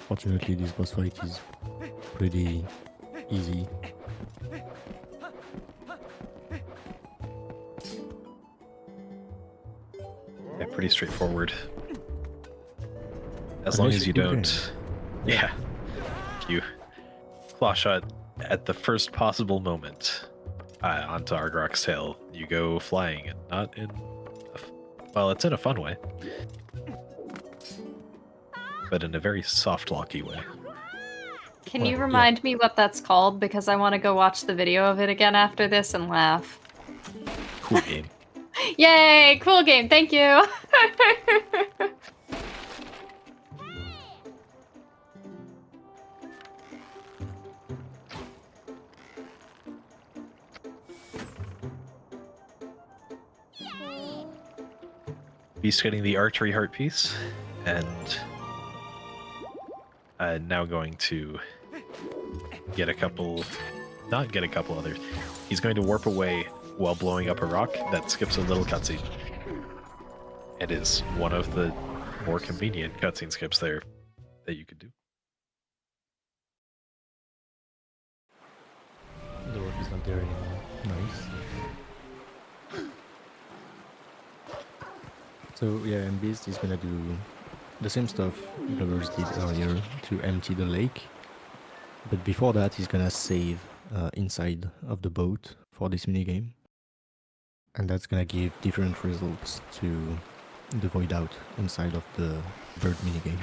Fortunately, this boss fight is pretty easy. Yeah, pretty straightforward. As A long nice as you quick don't... game. Yeah. You claw shot at the first possible moment onto Argrock's tail. You go flying, and not in... Well, it's in a fun way. But in a very soft-locky way. Can Well, you yeah. remind me what that's called? Because I want to go watch the video of it again after this and laugh. Cool game. Yay! Cool game, thank you! Beast getting the archery heart piece, and now going to get a couple... Not get a couple others. He's going to warp away while blowing up a rock that skips a little cutscene. It is one of the more convenient cutscene skips there that you could do. The work is not there anymore. Nice. So yeah, and Beast is gonna do the same stuff Glubbers did earlier to empty the lake. But before that, he's gonna save inside of the boat for this minigame. And that's gonna give different results to the void out inside of the bird minigame.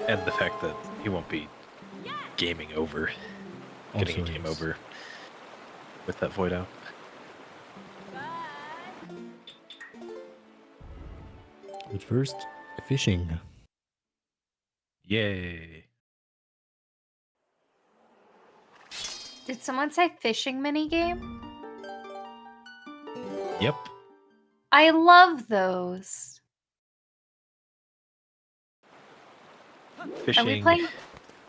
And the fact that he won't be gaming over, getting Also a game is- over with that void out. But first, fishing. Yay! Did someone say fishing minigame? Yep. I love those. Fishing. Are we playing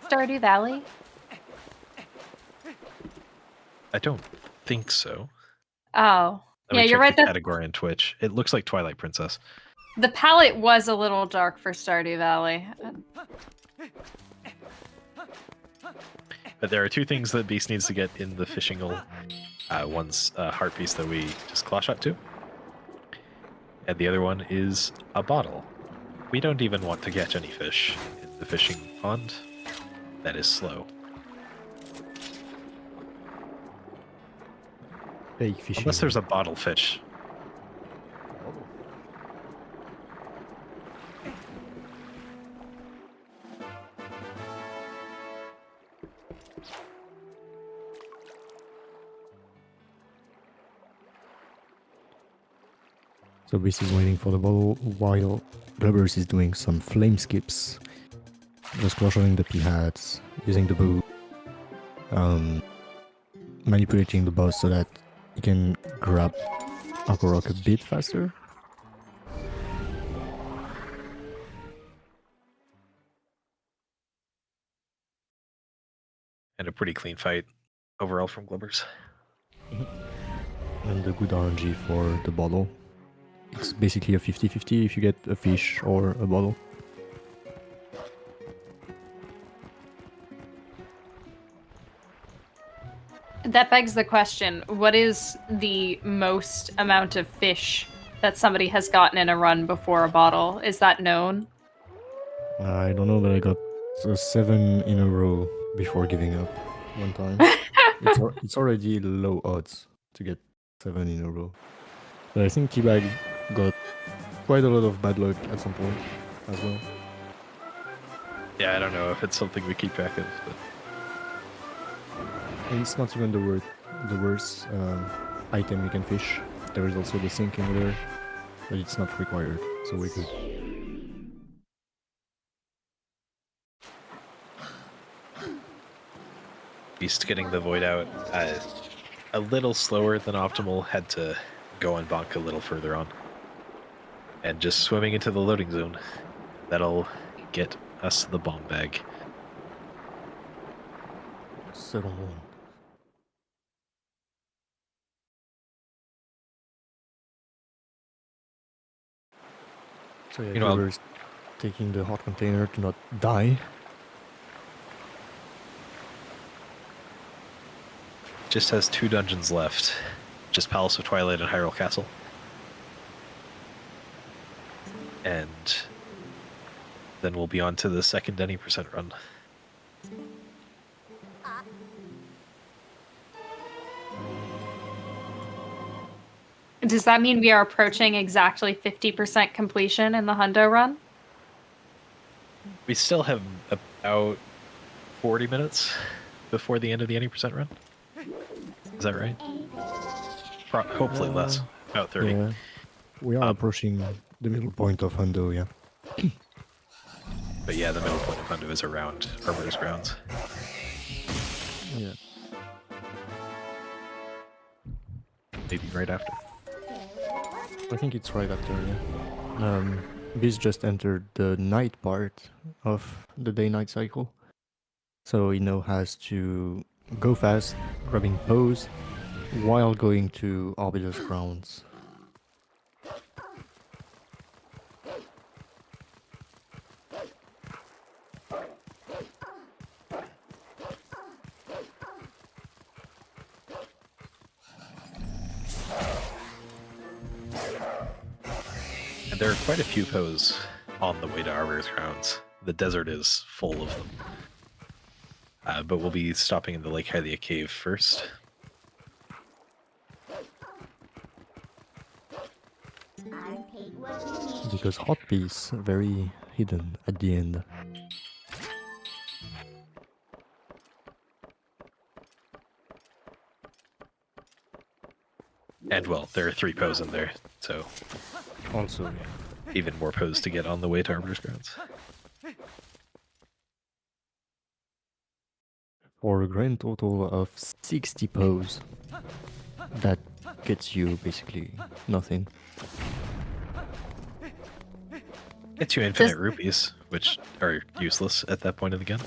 Stardew Valley? I don't think so. Oh. Let Yeah, me you're check right. the category on Twitch. It looks like Twilight Princess. The palette was a little dark for Stardew Valley. But there are two things that Beast needs to get in the fishing hole. One's a heart piece that we just claw shot to. And the other one is a bottle. We don't even want to catch any fish in the fishing pond. That is slow. Fake fishing. Unless there's a bottle fish. So Beast is waiting for the bottle while Glubbers is doing some flame skips. Just crushing the pea hats, using the bow, manipulating the boss so that he can grab Anorakk a bit faster. And a pretty clean fight overall from Glubbers. And the good RNG for the bottle. It's basically a 50-50 if you get a fish or a bottle. That begs the question, what is the most amount of fish that somebody has gotten in a run before a bottle? Is that known? I don't know, but I got 7 in a row before giving up one time. It's already low odds to get 7 in a row. But I think Teabag got quite a lot of bad luck at some point as well. Yeah, I don't know if it's something we keep track of, but And it's not even the worst item you can fish. There is also the sink in there, but it's not required, so we're good. Beast getting the void out a little slower than optimal, had to go and bonk a little further on. And just swimming into the loading zone. That'll get us the bomb bag. 7-1. So yeah, You know, Glubbers taking the hot container to not die. Just has 2 dungeons left. Just Palace of Twilight and Hyrule Castle. And then we'll be on to the second any percent run. Does that mean we are approaching exactly 50% completion in the Hundo run? We still have about 40 minutes before the end of the any percent run. Is that right? Hopefully less. About 30. Yeah, we are approaching the middle point of Hundo, yeah. But yeah, the middle point of Hundo is around Arbiter's Grounds. Yeah. Maybe right after. I think it's right after, yeah. Beast just entered the night part of the day-night cycle. So he now has to go fast, grabbing pose, while going to Arbiter's Grounds. And there are quite a few pose on the way to Arbiter's Grounds. The desert is full of them. But we'll be stopping in the Lake Hylia cave first. Because Hot Piece very hidden at the end. And well, there are 3 pose in there, so Also, yeah. even more pose to get on the way to Arbiter's Grounds. For a grand total of 60 pose. That gets you basically nothing. Gets you infinite rupees, which are useless at that point in the game.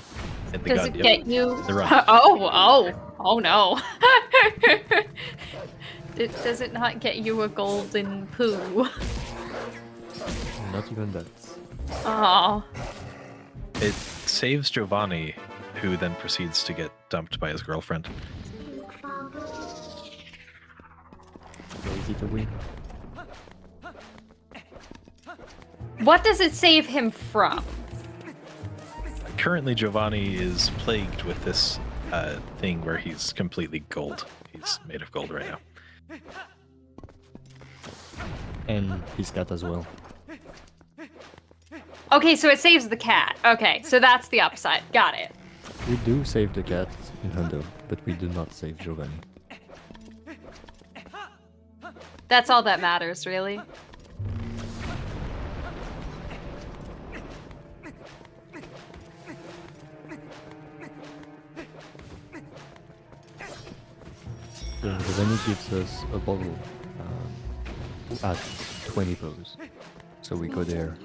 In the Does it gun, get you? the run. Oh no. Does it not get you a golden poo? Not even that. Oh. It saves Giovanni, who then proceeds to get dumped by his girlfriend. So easy to win. What does it save him from? Currently, Giovanni is plagued with this thing where he's completely gold. He's made of gold right now. And his cat as well. Okay, so it saves the cat. Okay, so that's the upside. Got it. We do save the cat in Hundo, but we do not save Giovanni. That's all that matters, really. So Giovanni gives us a bottle at 20 pose. So we go there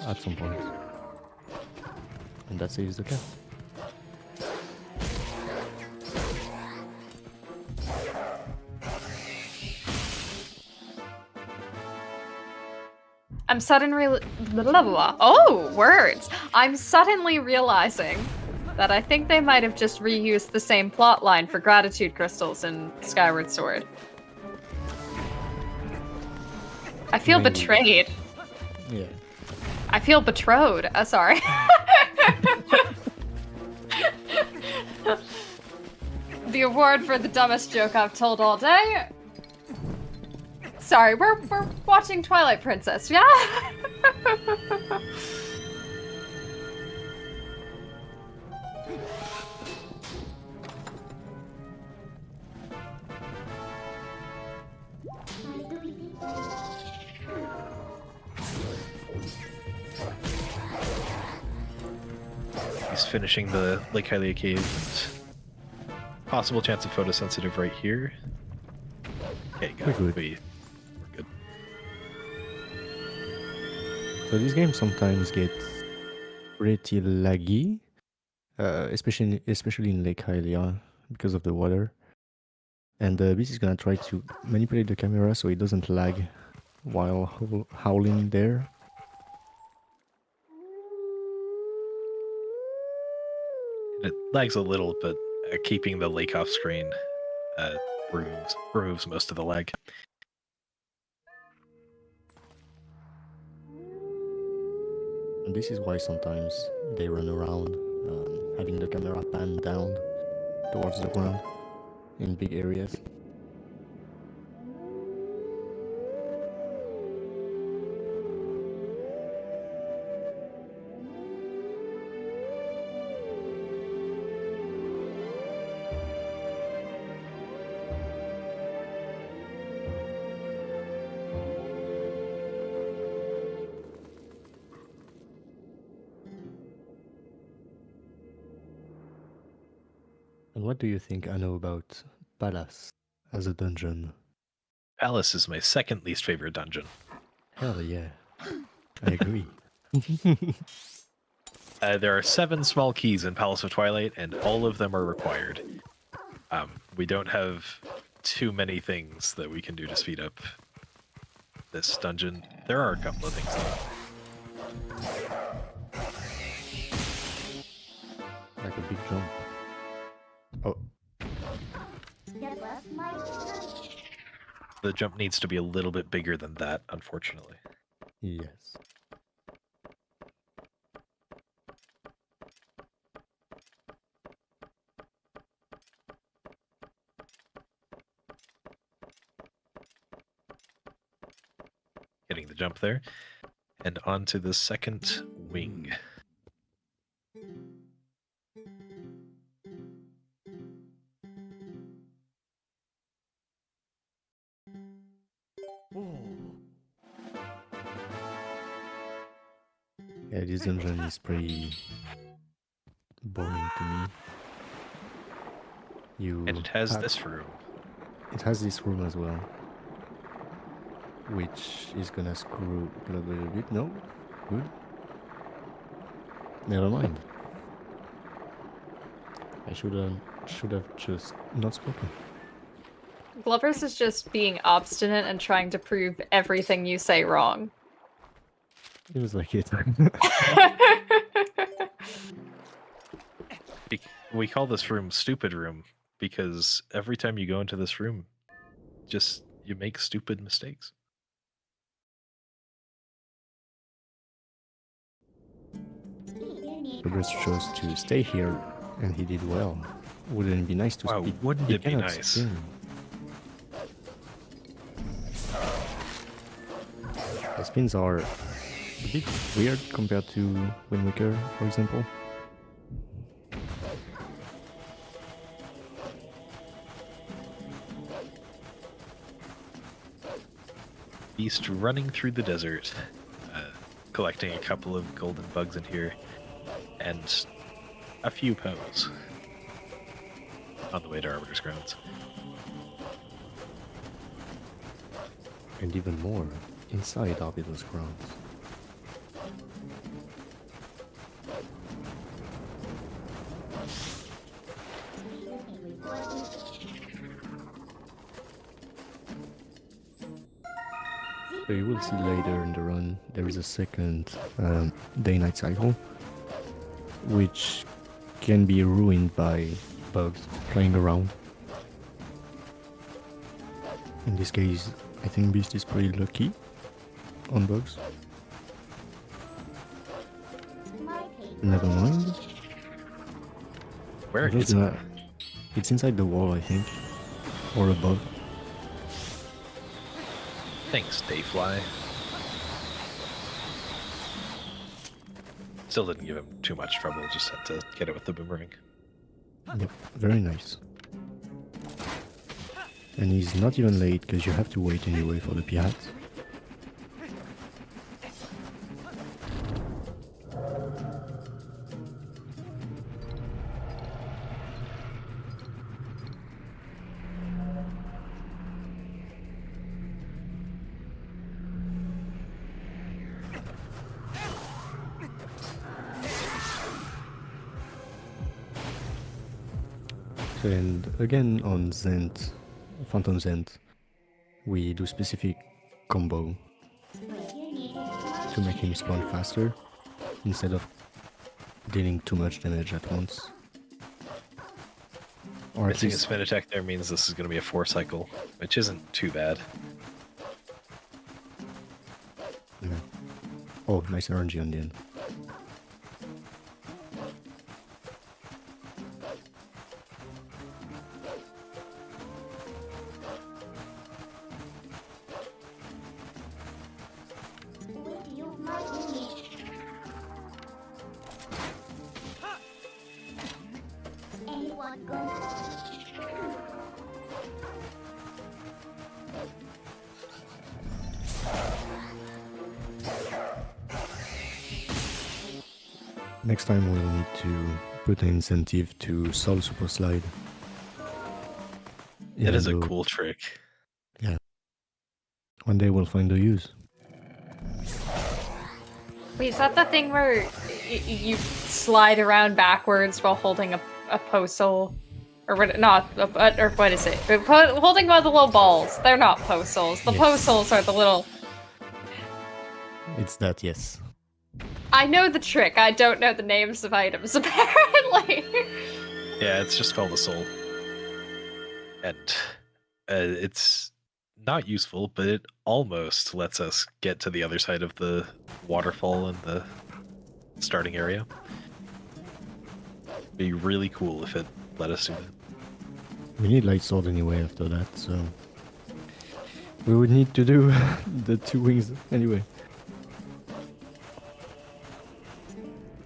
at some point. And that saves the cat. I'm suddenly oh, words. I'm suddenly realizing that I think they might have just reused the same plot line for gratitude crystals in Skyward Sword. I feel Maybe. betrayed. Yeah. I feel betrothed. Sorry. The award for the dumbest joke I've told all day. Sorry, we're watching Twilight Princess, yeah? He's finishing the Lake Hylia cave. Possible chance of photosensitive right here. Okay, We're good. We're good. So this game sometimes gets pretty laggy, especially in Lake Hylia because of the water. And Beast is gonna try to manipulate the camera so it doesn't lag while howling there. It lags a little, but keeping the lake off screen removes most of the lag. And this is why sometimes they run around, having the camera pan down towards the ground in big areas. And what do you think I know about Palace as a dungeon? Palace is my second least favorite dungeon. Hell yeah. I agree. There are 7 small keys in Palace of Twilight, and all of them are required. We don't have too many things that we can do to speed up this dungeon. There are a couple of things, though. Like a big jump. Oh, The jump needs to be a little bit bigger than that, unfortunately. yes. Getting the jump there. And onto the second wing. Yeah, this dungeon is pretty boring to me. And it has this room. It has this room as well, which is gonna screw Glubber a bit. No? Good. Never mind. I should have just not spoken. Glovers is just being obstinate and trying to prove everything you say wrong. It was like it. We call this room Stupid Room because every time you go into this room, just you make stupid mistakes. Glubber chose to stay here, and he did well. Wouldn't it be nice to Wow, speak? wouldn't He it be cannot nice? spin. The spins are a bit weird compared to Wind Waker, for example. Beast running through the desert, collecting a couple of golden bugs in here, and a few poes on the way to Arbiter's Grounds. And even more inside Arbiter's Grounds. So you will see later in the run, there is a second day-night cycle, which can be ruined by bugs flying around. In this case, I think Beast is pretty lucky on bugs. Never mind. Where I'm is just it? gonna- It's inside the wall, I think, or above. Thanks, Dayfly. Still didn't give him too much trouble, just had to get it with the boomerang. Yep, very nice. And he's not even late because you have to wait anyway for the pirates. And again on Zent, Phantom Zent, we do specific combo to make him spawn faster instead of dealing too much damage at once. Or at Missing a least, spin attack there means this is going to be a 4 cycle, which isn't too bad. yeah. Oh, nice RNG on the end. Next time we'll need to put an incentive to Soul Super Slide. That is a Even though cool trick. one day we'll find the use. Wait, is that the thing where you slide around backwards while holding a postal? Or what? Not, or what is it? Holding one of the little balls. They're not postals. The Yes. postals are the little. It's that, yes. I know the trick. I don't know the names of items, apparently. Yeah, it's just called a soul. And it's not useful, but it almost lets us get to the other side of the waterfall in the starting area. Be really cool if it let us do that. We need Light Sword anyway after that, so we would need to do the 2 wings anyway.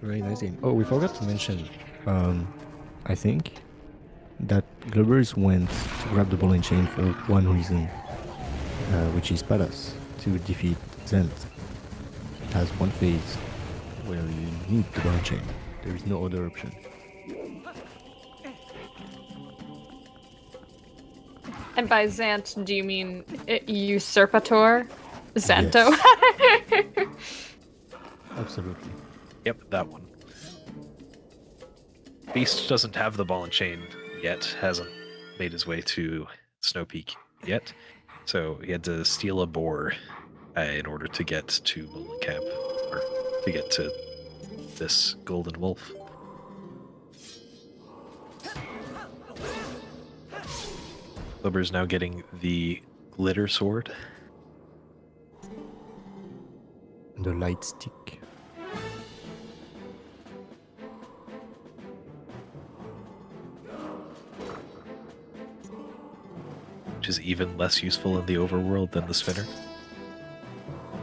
Very nice game. Oh, we forgot to mention, I think, that Glubbers went to grab the ball and chain for one reason, which is badass, to defeat Zent. It has one phase where you need the ball and chain. There is no other option. And by Zant, do you mean Usurpator? Zanto? Absolutely. Yep, that one. Beast doesn't have the ball and chain yet, hasn't made his way to Snow Peak yet, so he had to steal a boar in order to get to Mullen Camp, or to get to this golden wolf. Glubbers now getting the glitter sword. The light stick. Which is even less useful in the overworld than the spinner.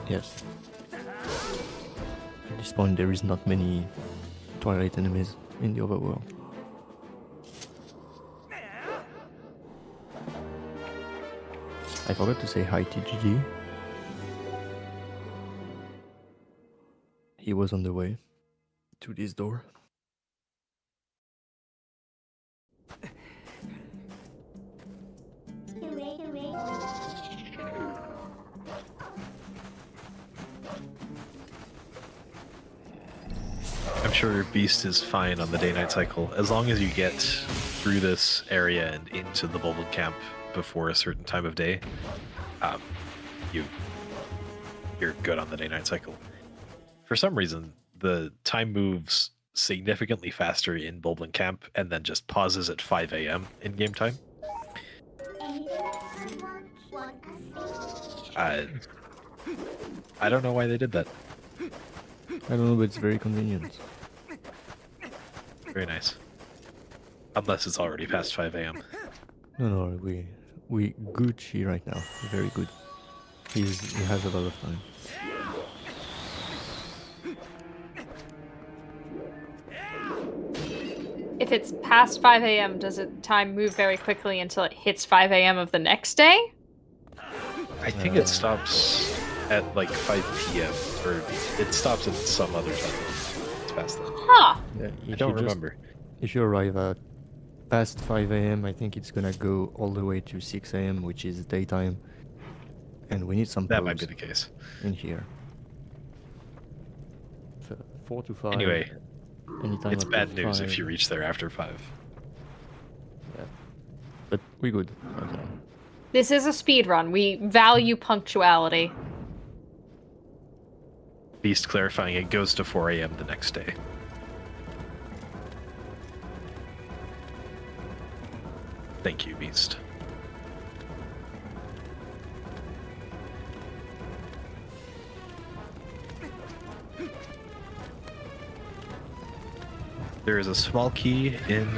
Yes. At this point, there is not many Twilight enemies in the overworld. I forgot to say hi to GG. He was on the way to this door. I'm sure Beast is fine on the day-night cycle as long as you get through this area and into the Bulbul camp before a certain time of day. You're good on the day-night cycle. For some reason, the time moves significantly faster in Bulbul camp and then just pauses at 5 a.m. in game time. I don't know why they did that. I don't know, but it's very convenient. Very nice. Unless it's already past 5 a.m. No, we Gucci right now. Very good. He has a lot of time. If it's past 5 a.m., does it time move very quickly until it hits 5 a.m. of the next day? I think it stops at like 5 p.m. or it stops at some other time. It's past that. Huh. Yeah, I don't remember. If you arrive at past 5 a.m., I think it's gonna go all the way to 6 a.m., which is daytime. And we need some That might be probes the case. in here. 4 to 5. Anyway, anytime it's after bad news 5. if you reach there after 5. Yeah. But we good. Okay. This is a speed run. We value punctuality. Beast clarifying it goes to 4 a.m. the next day. Thank you, Beast. There is a small key in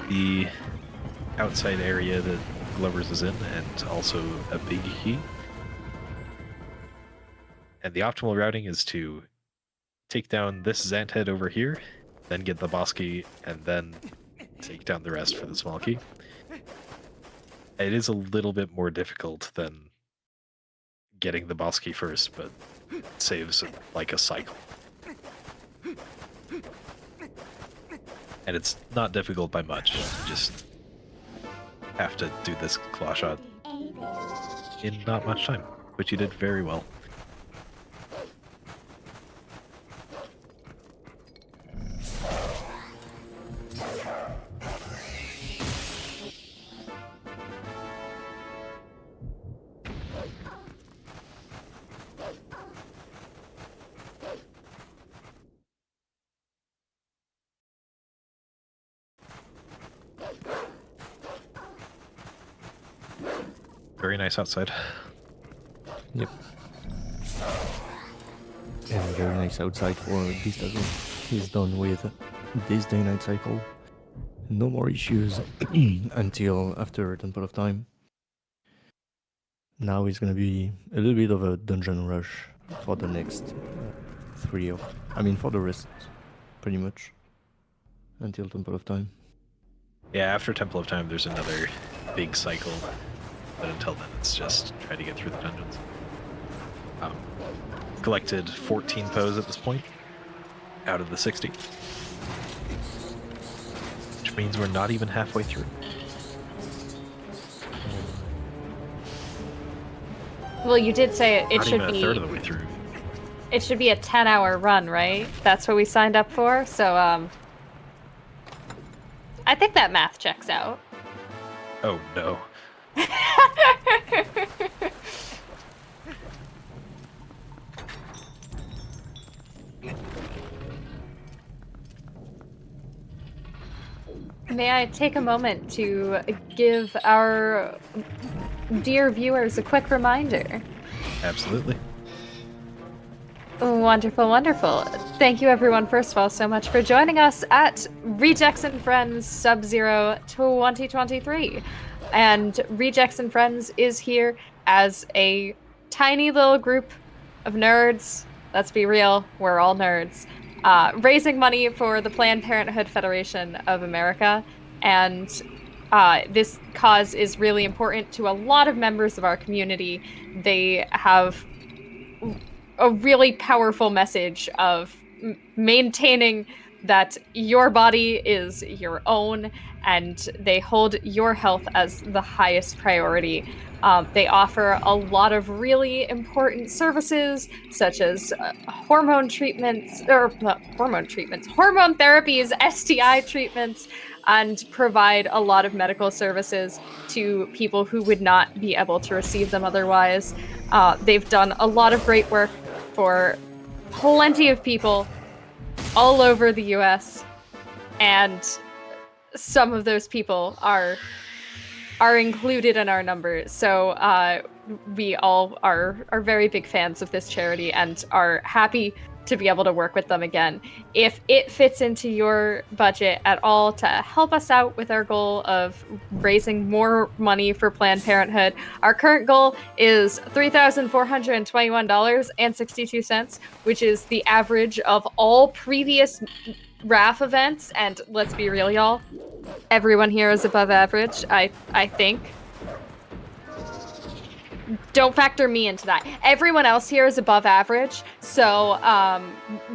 the outside area that TheGlubbers is in, and also a big key. And the optimal routing is to take down this Zant head over here, then get the boss key, and then take down the rest for the small key. It is a little bit more difficult than getting the boss key first, but it saves like a cycle. And it's not difficult by much, you just have to do this claw shot in not much time, which you did very well. Very nice outside. Yep. And very nice outside for Beast as well. He's done with this day-night cycle. No more issues until after Temple of Time. Now it's gonna be a little bit of a dungeon rush for the next for the rest, pretty much, until Temple of Time. Yeah, after Temple of Time, there's another big cycle, but until then, it's just try to get through the dungeons. Collected 14 pose at this point, out of the 60. Which means we're not even halfway through. Well, you did say it Not should even be a third of the way through. It should be a 10-hour run, right? That's what we signed up for. So I think that math checks out. Oh no. May I take a moment to give our dear viewers a quick reminder? Absolutely. Wonderful, wonderful. Thank you everyone, first of all, so much for joining us at Rejects and Friends Sub-Zero 2023. And Rejects and Friends is here as a tiny little group of nerds. Let's be real, we're all nerds. Raising money for the Planned Parenthood Federation of America, and this cause is really important to a lot of members of our community. They have a really powerful message of maintaining that your body is your own and they hold your health as the highest priority. They offer a lot of really important services, such as hormone treatments, or not hormone treatments, hormone therapies, STI treatments, and provide a lot of medical services to people who would not be able to receive them otherwise. They've done a lot of great work for plenty of people all over the US, and some of those people are included in our numbers. So we all are very big fans of this charity and are happy to be able to work with them again. If it fits into your budget at all to help us out with our goal of raising more money for Planned Parenthood, our current goal is $3,421.62, which is the average of all previous RAF events. And let's be real, y'all, everyone here is above average, I think. Don't factor me into that. Everyone else here is above average, so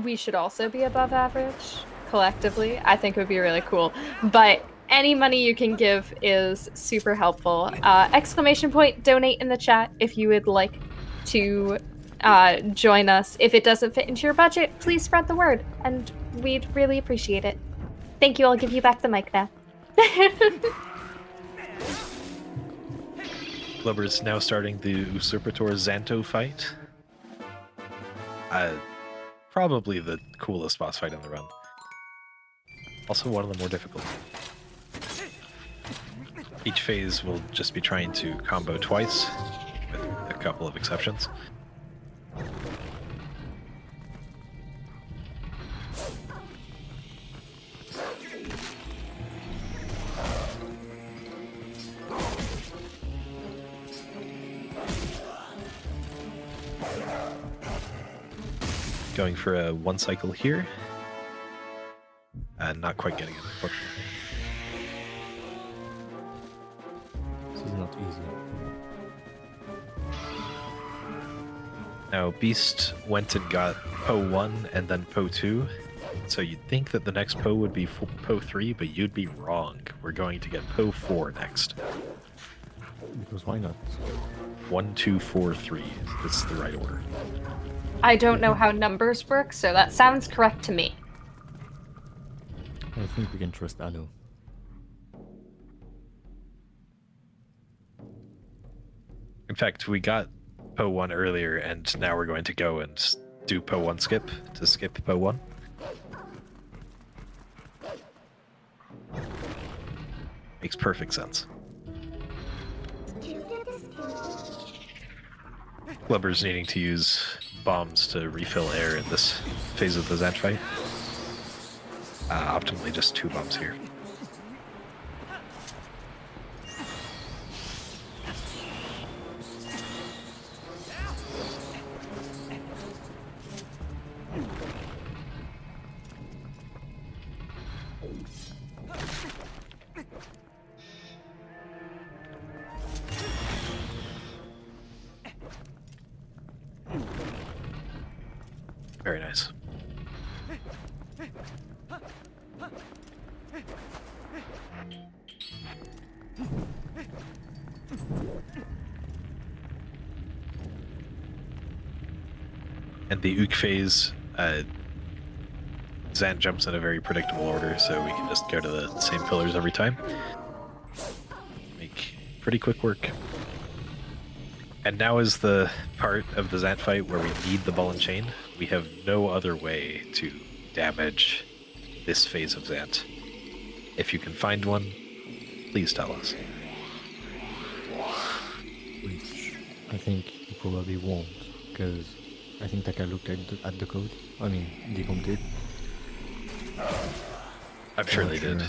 we should also be above average collectively. I think it would be really cool. But any money you can give is super helpful. !donate in the chat if you would like to join us. If it doesn't fit into your budget, please spread the word, and we'd really appreciate it. Thank you. I'll give you back the mic now. Glubbers now starting the Usurpator Xanto fight. Probably the coolest boss fight in the run. Also one of the more difficult. Each phase will just be trying to combo twice, with a couple of exceptions. Going for a one cycle here. Not quite getting it, unfortunately. This is not easy. Now, Beast went and got Poe 1 and then Poe 2. So you'd think that the next Poe would be Poe 3, but you'd be wrong. We're going to get Poe 4 next. Because why not? 1, 2, 4, 3. It's the right order. I don't know how numbers work, so that sounds correct to me. I think we can trust Anu. In fact, we got Poe 1 earlier, and now we're going to go and do Poe 1 skip to skip Poe 1. Makes perfect sense. Glubbers needing to use bombs to refill air in this phase of the Xant fight. Optimally just 2 bombs here. Very nice. And the Ook phase, Xant jumps in a very predictable order, so we can just go to the same pillars every time. Make pretty quick work. And now is the part of the Xant fight where we need the ball and chain. We have no other way to damage this phase of Xant. If you can find one, please tell us. Which I think you probably won't, because I think Taka looked at the code. I mean, Decom did. I'm sure they did.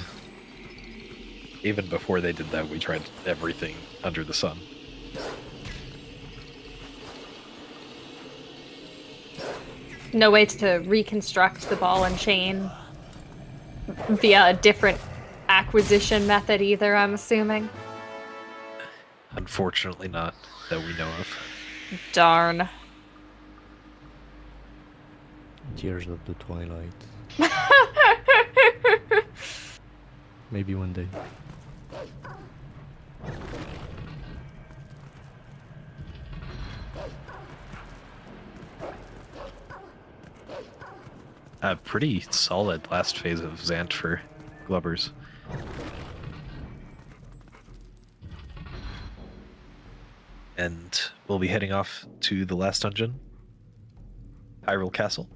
Even before they did that, we tried everything under the sun. No way to reconstruct the ball and chain via a different acquisition method either, I'm assuming. Unfortunately not, that we know of. Darn. Tears of the Twilight. Maybe one day. A pretty solid last phase of Zant for Glubbers. And we'll be heading off to the last dungeon, Hyrule Castle,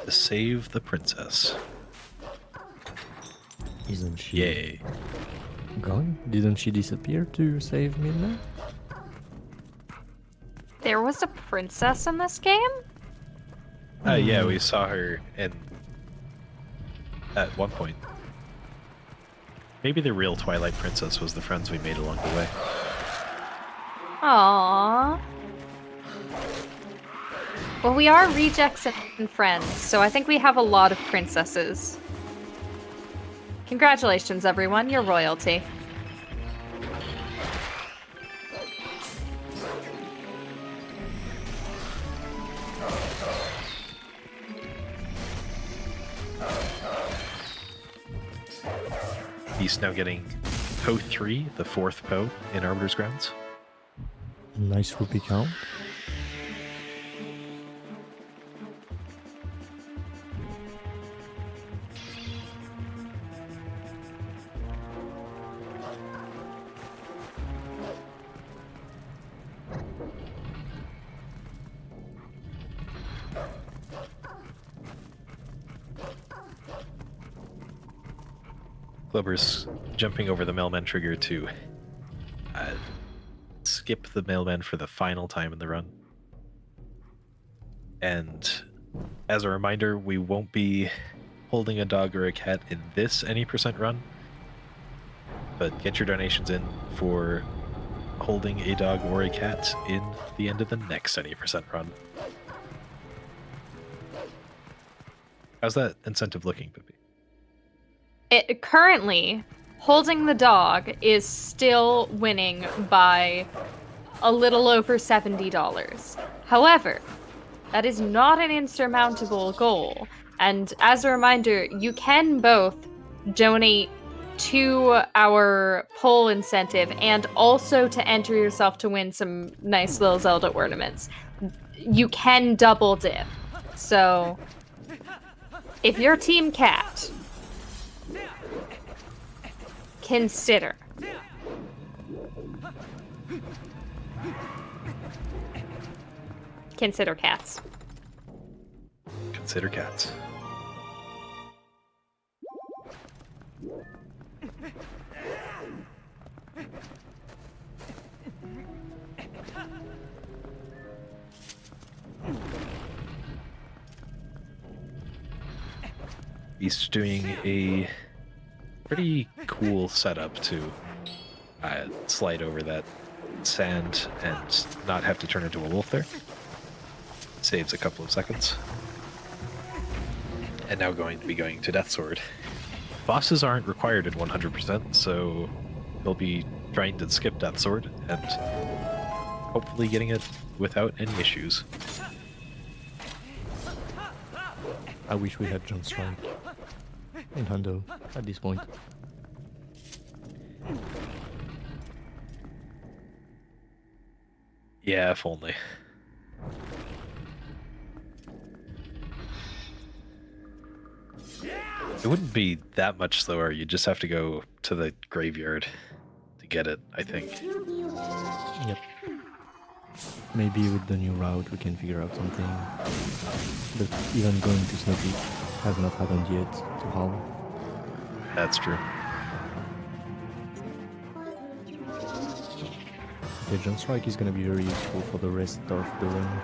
to save the princess. Isn't she Yay. gone? Didn't she disappear to save Midna? There was a princess in this game? Yeah, we saw her at one point. Maybe the real Twilight Princess was the friends we made along the way. Aww. Well, we are rejects and friends, so I think we have a lot of princesses. Congratulations, everyone. You're royalty. He's now getting Poe 3, the 4th Poe, in Arbiter's Grounds. Nice rupee count. Glubbers jumping over the mailman trigger to skip the mailman for the final time in the run. And as a reminder, we won't be holding a dog or a cat in this any % run, but get your donations in for holding a dog or a cat in the end of the next any % run. How's that incentive looking, Pippi? Currently, holding the dog is still winning by a little over $70. However, that is not an insurmountable goal. And as a reminder, you can both donate to our poll incentive and also to enter yourself to win some nice little Zelda ornaments. You can double dip. So, if you're Team Cat, consider. Consider cats. Consider cats. He's doing a pretty cool setup to slide over that sand and not have to turn into a wolf there. Saves a couple of seconds. And now going to be going to Death Sword. Bosses aren't required at 100%, so they'll be trying to skip Death Sword and hopefully getting it without any issues. I wish we had Jump Strike in Hundo at this point. Yeah, if only. It wouldn't be that much slower. You just have to go to the graveyard to get it, I think. Yep. Maybe with the new route we can figure out something. But even going to Snow Peak has not happened yet to Howl. That's true. The Jump Strike is going to be very useful for the rest of the run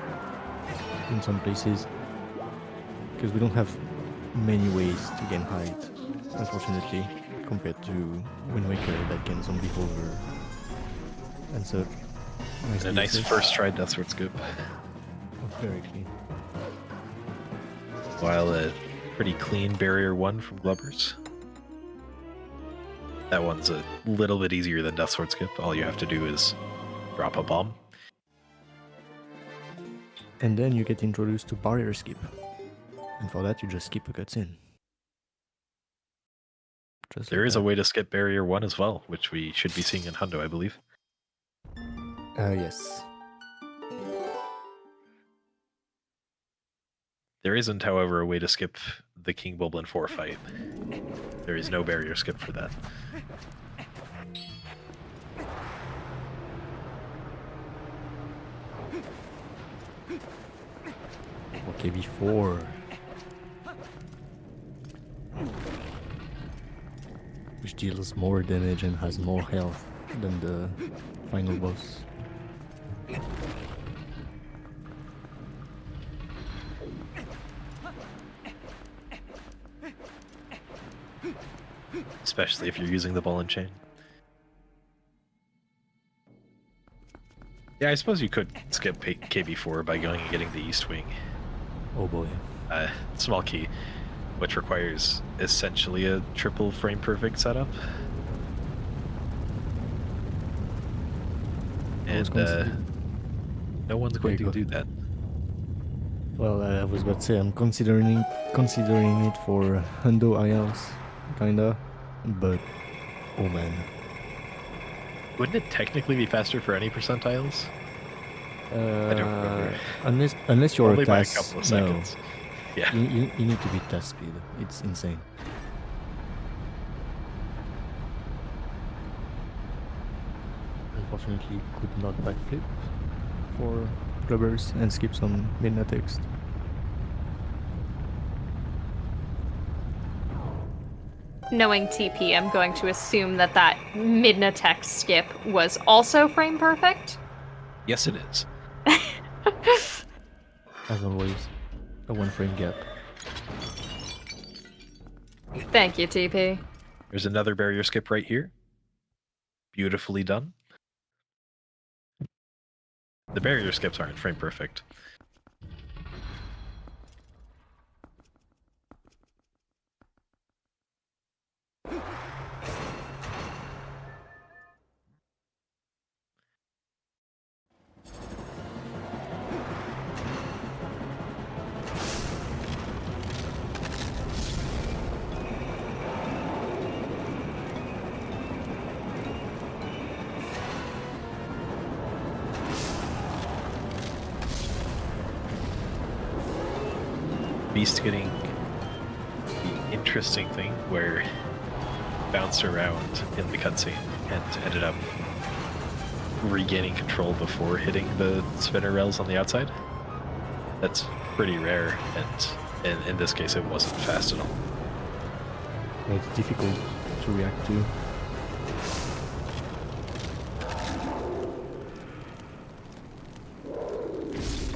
in some places. Because we don't have many ways to gain height, unfortunately, compared to Wind Waker that can zombie hover and such. Nice And a nice DSS. first try Deathsword Scoop. Very clean. While a pretty clean barrier 1 from Glubbers. That one's a little bit easier than Deathsword Skip. All you have to do is drop a bomb. And then you get introduced to barrier skip. And for that, you just skip a cutscene. Just There like is a that. way to skip barrier 1 as well, which we should be seeing in Hundo, I believe. Yes. There isn't, however, a way to skip the King Bulblin 4 fight. There is no barrier skip for that. Okay, before. Which deals more damage and has more health than the final boss. Especially if you're using the ball and chain. Yeah, I suppose you could skip KB4 by going and getting the East Wing. Oh boy. Small key, which requires essentially a triple frame perfect setup. And no one's going to do that. Well, I was about to say I'm considering it for Hundo ILs, kinda, but oh man. Wouldn't it technically be faster for any percentiles? I don't remember. Unless you're Only a by a TAS, couple of no. seconds. Yeah. You need to be TAS speed. It's insane. Unfortunately, could not backflip for Glubbers and skip some midna text. Knowing TP, I'm going to assume that that Midna text skip was also frame perfect. Yes, it is. As always, a 1 frame gap. Thank you, TP. There's another barrier skip right here. Beautifully done. The barrier skips aren't frame perfect. Beast getting the interesting thing where bounced around in the cutscene and ended up regaining control before hitting the spinner rails on the outside. That's pretty rare, and in this case it wasn't fast at all. It's difficult to react to.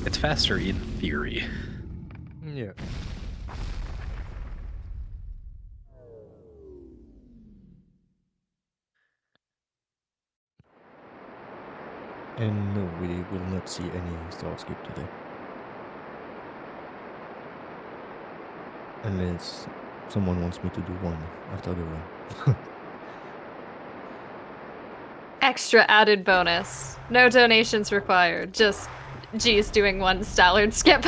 It's faster in theory. Yeah. And no, we will not see any star skip today. Unless someone wants me to do one after the run. Extra added bonus. No donations required. Just Jeezhs doing one Stallard skip.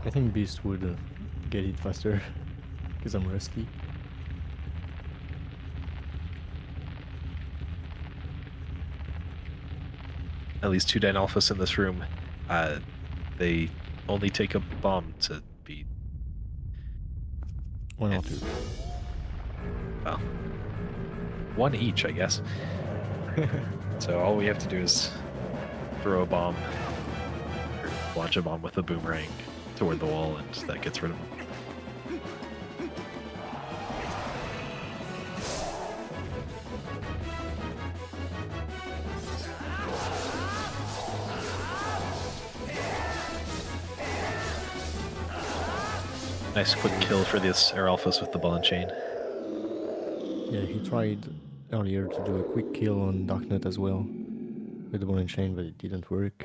I think Beast would get it faster because I'm rusty. At least 2 Dan Alphas in this room. They only take a bomb to beat. 1 or 2. Well, 1 each, I guess. So all we have to do is throw a bomb, or launch a bomb with a boomerang toward the wall, and that gets rid of them. Nice quick kill for this Air Alphas with the ball and chain. Yeah, he tried earlier to do a quick kill on Darknut as well, with the ball and chain, but it didn't work.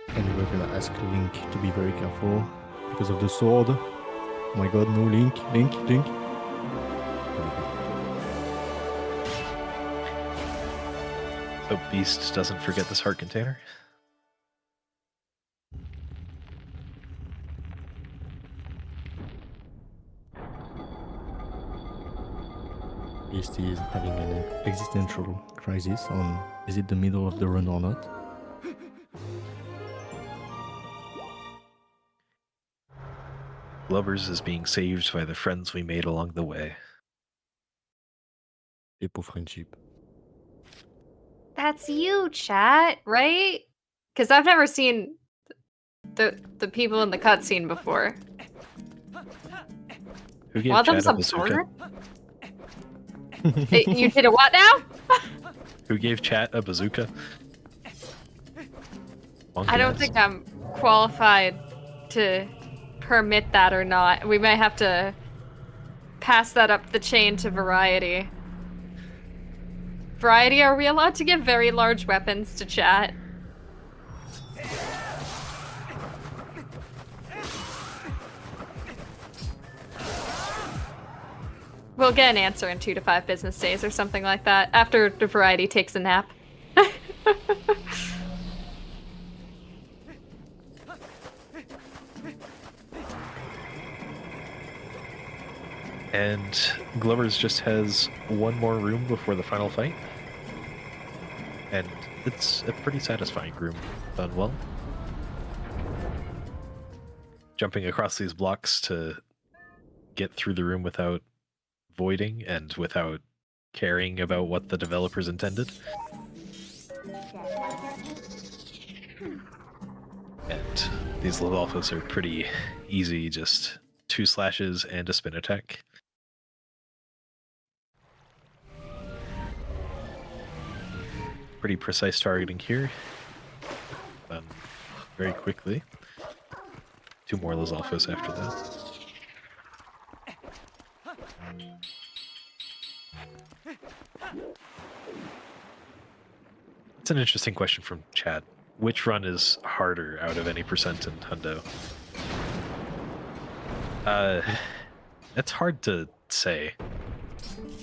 And we're gonna ask Link to be very careful because of the sword. Oh my god, no, Link. Hope Beast doesn't forget this heart container. Beast is having an existential crisis on is it the middle of the run or not. Glubbers is being saved by the friends we made along the way. People friendship. That's you, chat, right? Because I've never seen the people in the cutscene before. Who gave Want them Chad a some bazooka? sword? You did a what now? Who gave Chat a bazooka? I don't think I'm qualified to permit that or not. We may have to pass that up the chain to Variety. Variety, are we allowed to give very large weapons to chat? We'll get an answer in 2 to 5 business days or something like that, after the Variety takes a nap. And Glubbers just has one more room before the final fight. And it's a pretty satisfying room, done well. Jumping across these blocks to get through the room without voiding and without caring about what the developers intended. And these Ludolphos are pretty easy, just 2 slashes and a spin attack. Pretty precise targeting here. Done very quickly. 2 more Lizalfos after that. It's an interesting question from chat. Which run is harder out of any percent in Hundo? It's hard to say.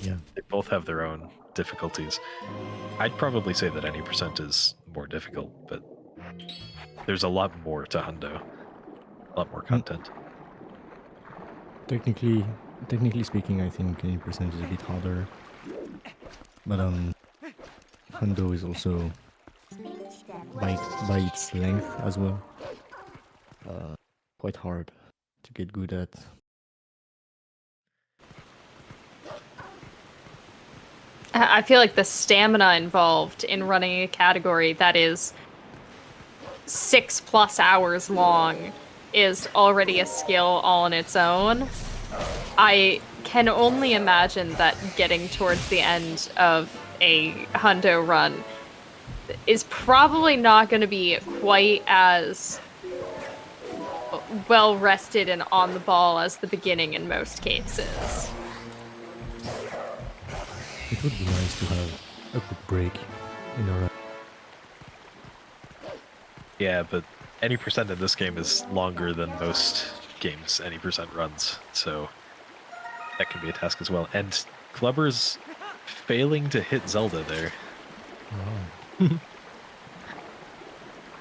Yeah. They both have their own difficulties. I'd probably say that any percent is more difficult, but there's a lot more to Hundo. A lot more content. Technically speaking, I think any percent is a bit harder. But Hundo is also by its length as well. Quite hard to get good at. I feel like the stamina involved in running a category that is 6+ hours long is already a skill all on its own. I can only imagine that getting towards the end of a Hundo run is probably not going to be quite as well rested and on the ball as the beginning in most cases. It would be nice to have a good break in our. Yeah, but any percent in this game is longer than most games any percent runs, so that can be a task as well. And Glubbers failing to hit Zelda there. Oh. You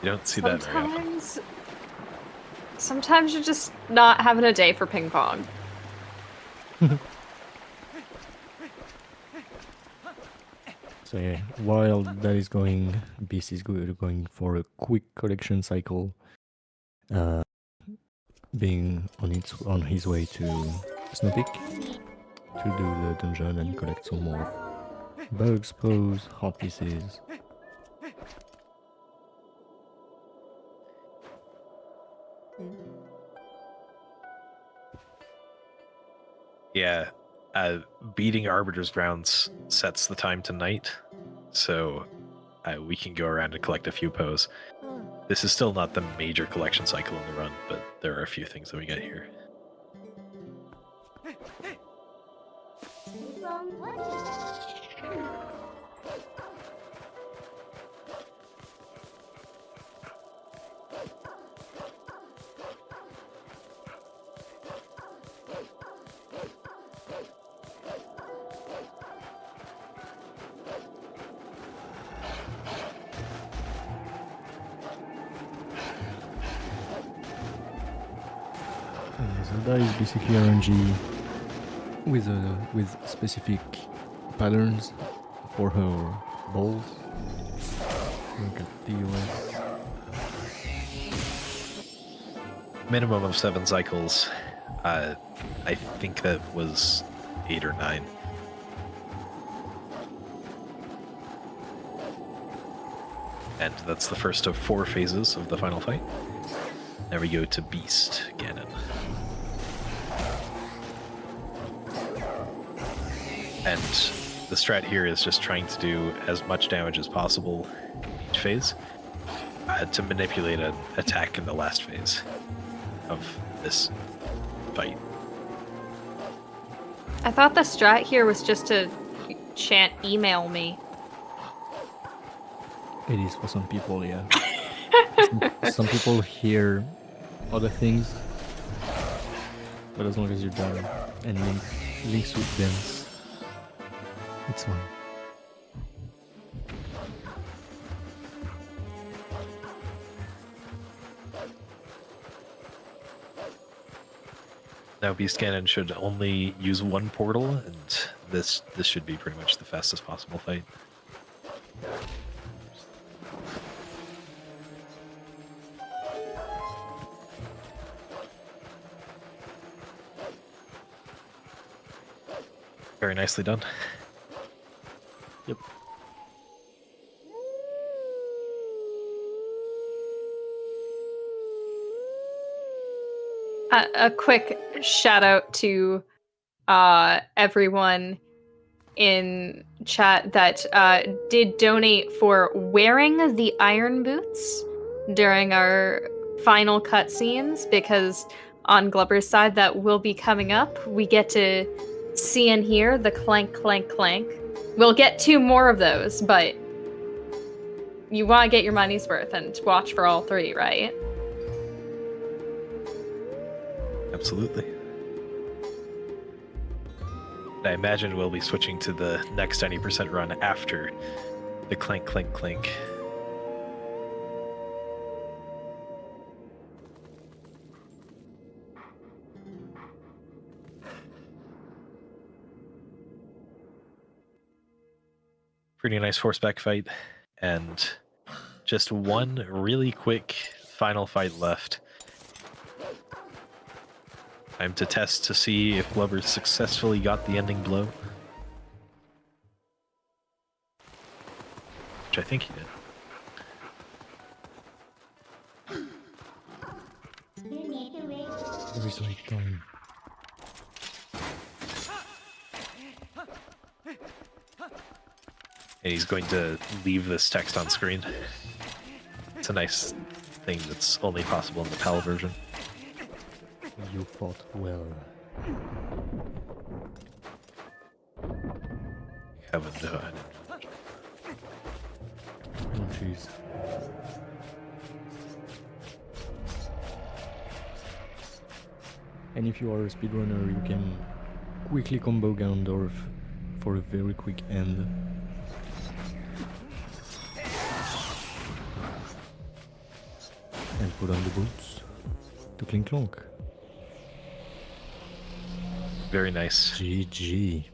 don't see that very often. Sometimes you're just not having a day for ping pong. So yeah, while that is going, Beast is going for a quick collection cycle, being on his way to Snowpeak to do the dungeon and collect some more bugs, pose, heart pieces. Yeah, beating Arbiter's Grounds sets the time to night, so we can go around and collect a few pose. This is still not the major collection cycle in the run, but there are a few things that we get here. So that is basically RNG with specific patterns for her balls. Look at DOS. Minimum of 7 cycles. I think that was 8 or 9. And that's the first of 4 phases of the final fight. Now we go to Beast Ganon. And the strat here is just trying to do as much damage as possible in each phase to manipulate an attack in the last phase of this fight. I thought the strat here was just to chant email me. It is for some people, yeah. some people hear other things, but as long as you're done and links with dance, it's fine. Now Beast Ganon should only use 1 portal, and this should be pretty much the fastest possible fight. Very nicely done. Yep. A quick shout out to everyone in chat that did donate for wearing the iron boots during our final cutscenes, because on Glubber's side that will be coming up, we get to see and hear the clank, clank, clank. We'll get 2 more of those, but you want to get your money's worth and watch for all 3, right? Absolutely. I imagine we'll be switching to the next 90% run after the clank, clank, clank. Pretty nice horseback fight, and just one really quick final fight left. Time to test to see if Glover successfully got the ending blow. Which I think he did. Every slight time. And he's going to leave this text on screen. It's a nice thing that's only possible in the PAL version. You fought well. Haven't done. Oh, jeez. And if you are a speedrunner, you can quickly combo Ganondorf for a very quick end. And put on the boots to clink clonk. Very nice. GG.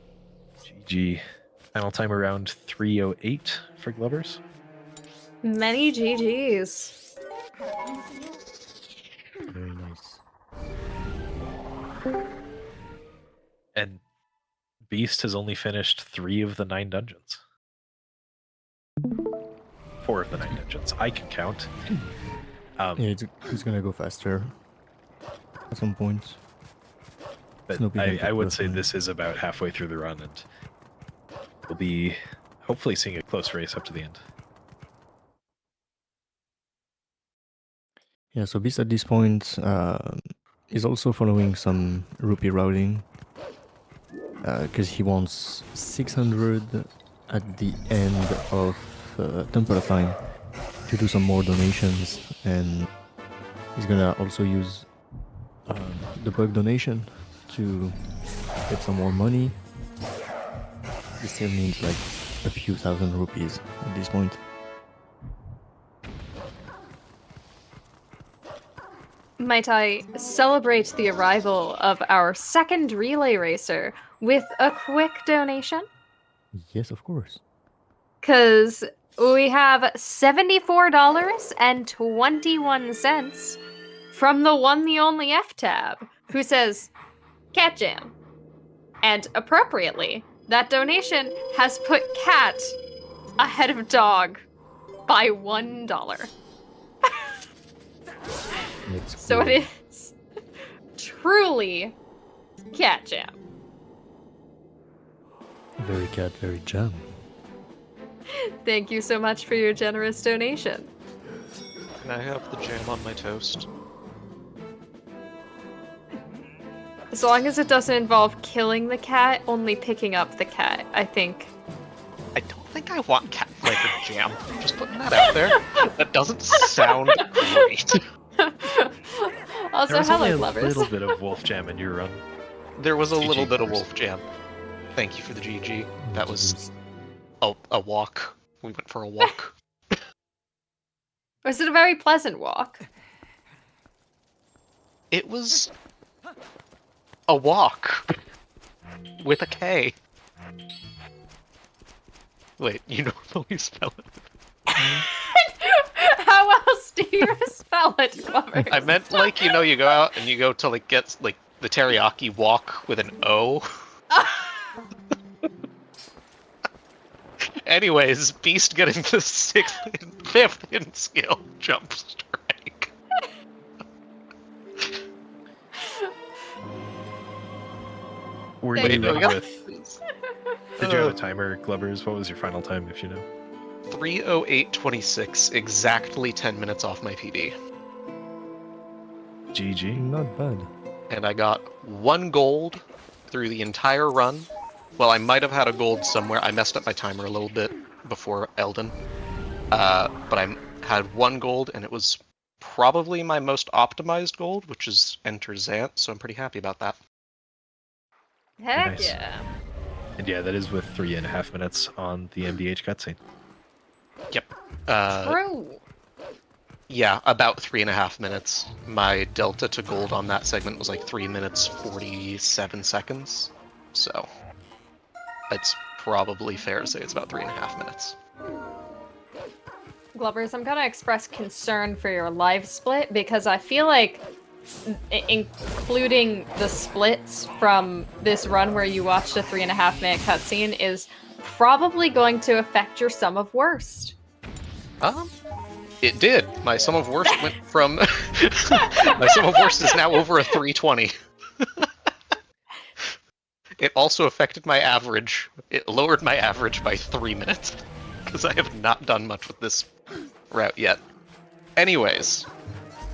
GG. Final time around 3:08 for Glovers. Many GGs. Very nice. And Beast has only finished 3 of the 9 dungeons. 4 of the 9 dungeons. I can count. Yeah, it's gonna go faster at some point. But Snoopy can I take would the say run. this is about halfway through the run, and we'll be hopefully seeing a close race up to the end. Yeah, so Beast at this point is also following some rupee routing. because he wants 600 at the end of Temple of Time to do some more donations, and he's gonna also use the bug donation to get some more money. He still needs like a few thousand rupees at this point. Might I celebrate the arrival of our second relay racer with a quick donation? Yes, of course. Because we have $74.21 from the one, the only F-Tab, who says, Cat Jam. And appropriately, that donation has put cat ahead of dog by $1. So it is truly Cat Jam. Very cat, very jam. Thank you so much for your generous donation. Can I have the jam on my toast? As long as it doesn't involve killing the cat, only picking up the cat, I think. I don't think I want cat flavored jam. Just putting that out there. That doesn't sound great. Also, There was hello, only a lovers. little bit of wolf jam in your run. There was a little GG, bit of Bruce. wolf jam. Thank you for the GG. That was a walk. We went for a walk. Was it a very pleasant walk? It was a walk with a K. Wait, you normally spell it? How else do you spell it, Glover? I meant like, you know, you go out and you go to like get like the teriyaki walk with an O. Anyways, Beast getting the 5th in skill jump strike. Were Thank you no, in we got- with? Did you have a timer, Glubbers? What was your final time, if you know? 3:08:26, exactly 10 minutes off my PB. GG. Not bad. And I got 1 gold through the entire run. Well, I might have had a gold somewhere. I messed up my timer a little bit before Elden. But I had 1 gold, and it was probably my most optimized gold, which is Enter Zant, so I'm pretty happy about that. Heck Nice. yeah. And yeah, that is with 3.5 minutes on the MDH cutscene. Yep. True. Yeah, about 3.5 minutes. My delta to gold on that segment was like 3 minutes 47 seconds. So it's probably fair to say it's about 3.5 minutes. Glubbers, I'm gonna express concern for your live split because I feel like including the splits from this run where you watched a 3.5 minute cutscene is probably going to affect your sum of worst. It did. My sum of worst went from my sum of worst is now over a 320. It also affected my average. It lowered my average by 3 minutes because I have not done much with this route yet. Anyways,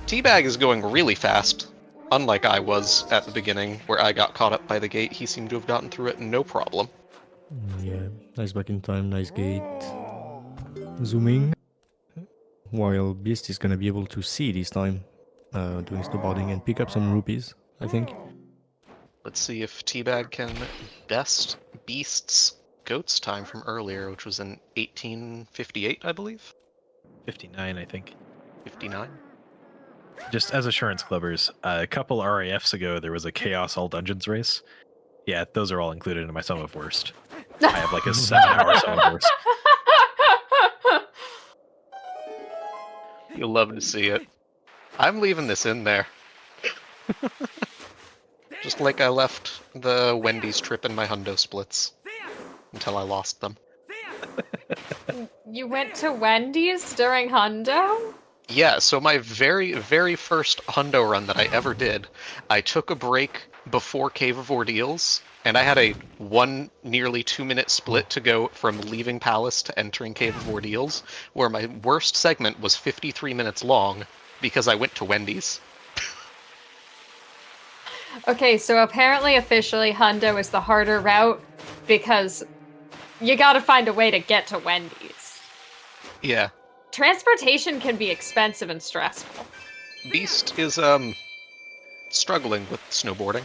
Teabag is going really fast, unlike I was at the beginning, where I got caught up by the gate. He seemed to have gotten through it no problem. Yeah, nice back in time, nice gate. Zooming. While Beast is gonna be able to see this time, doing snowboarding and pick up some rupees, I think. Let's see if Teabag can best Beast's goat's time from earlier, which was in 1858, I believe? 59, I think. 59? Just as assurance, Glubbers, a couple RAFs ago, there was a Chaos All Dungeons race. Yeah, those are all included in my sum of worst. I have like a 7-hour sum of worst. You'll love to see it. I'm leaving this in there. Just like I left the Wendy's trip in my hundo splits. Until I lost them. You went to Wendy's during Hundo? Yeah, so my very, very first hundo run that I ever did, I took a break before Cave of Ordeals, and I had a nearly 2-minute split to go from leaving Palace to entering Cave of Ordeals, where my worst segment was 53 minutes long because I went to Wendy's. Okay, so apparently officially Hundo is the harder route because you gotta find a way to get to Wendy's. Yeah. Transportation can be expensive and stressful. Beast is struggling with snowboarding.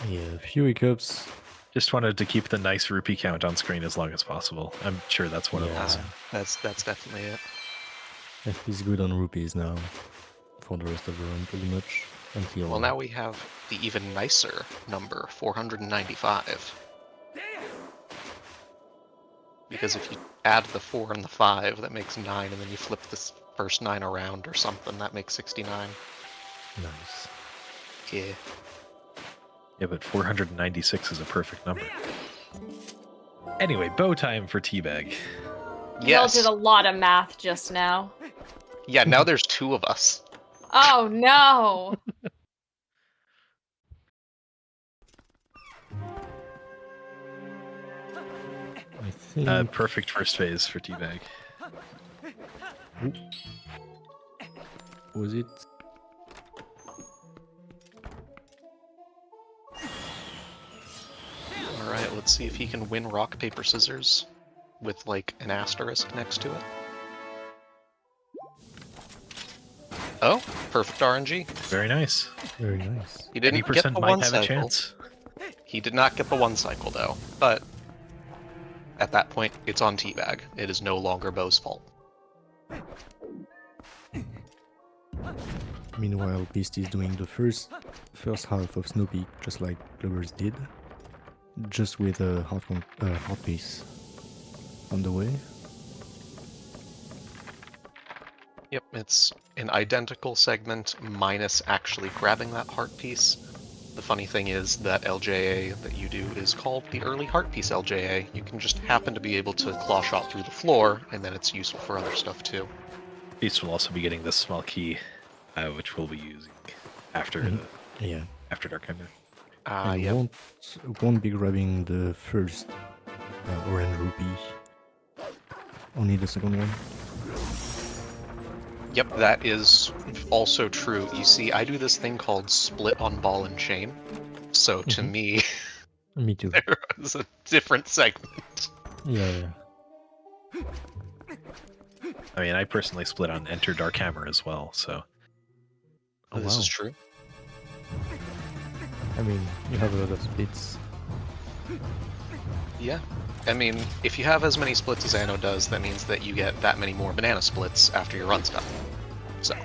Yeah, a few hiccups. Just wanted to keep the nice rupee count on screen as long as possible. I'm sure that's one of Yeah. those. That's definitely it. He's good on rupees now for the rest of the run, pretty much. Until Well, now we have the even nicer number, 495. Because if you add the 4 and the 5, that makes 9, and then you flip this first 9 around or something, that makes 69. nice. Yeah. Yeah, but 496 is a perfect number. Anyway, bow time for Teabag. Y'all Yes. did a lot of math just now. Yeah, now there's 2 of us. Oh no! I think. Perfect first phase for Teabag. Was it? Alright, let's see if he can win rock, paper, scissors with, like, an asterisk next to it. Oh, perfect RNG. Very nice. Very nice. He didn't 80% get the might one have a cycle. chance. He did not get the 1 cycle, though. But at that point, it's on Teabag. It is no longer Bo's fault. Meanwhile, Beast is doing the first half of Snow Peak, just like Glubbers did, just with a hot piece on the way. Yep, it's an identical segment minus actually grabbing that heart piece. The funny thing is that LJA that you do is called the early heart piece LJA. You can just happen to be able to claw shot through the floor, and then it's useful for other stuff too. Beast will also be getting this small key, which we'll be using after Yeah. after Dark Ender. And Yep. won't be grabbing the first orange rupee. Only the second one. Yep, that is also true. You see, I do this thing called split on ball and chain. So to me, Me too. there is a different segment. Yeah. I mean, I personally split on Enter Dark Hammer as well, so Oh, This wow. is true. I mean, you have a lot of splits. Yeah. I mean, if you have as many splits as Anno does, that means that you get that many more banana splits after your run's done. So,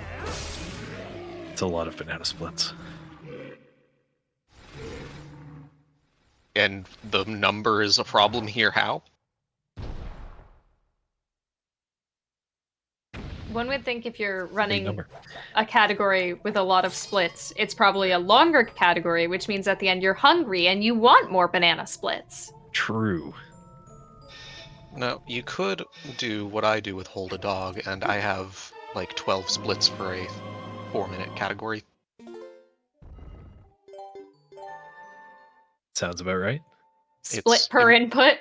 it's a lot of banana splits. and the number is a problem here, how? One would think if you're Big running number. a category with a lot of splits, it's probably a longer category, which means at the end you're hungry and you want more banana splits. True. No, you could do what I do with Hold a Dog, and I have like 12 splits for a 4-minute category. Sounds about right. Split It's per input.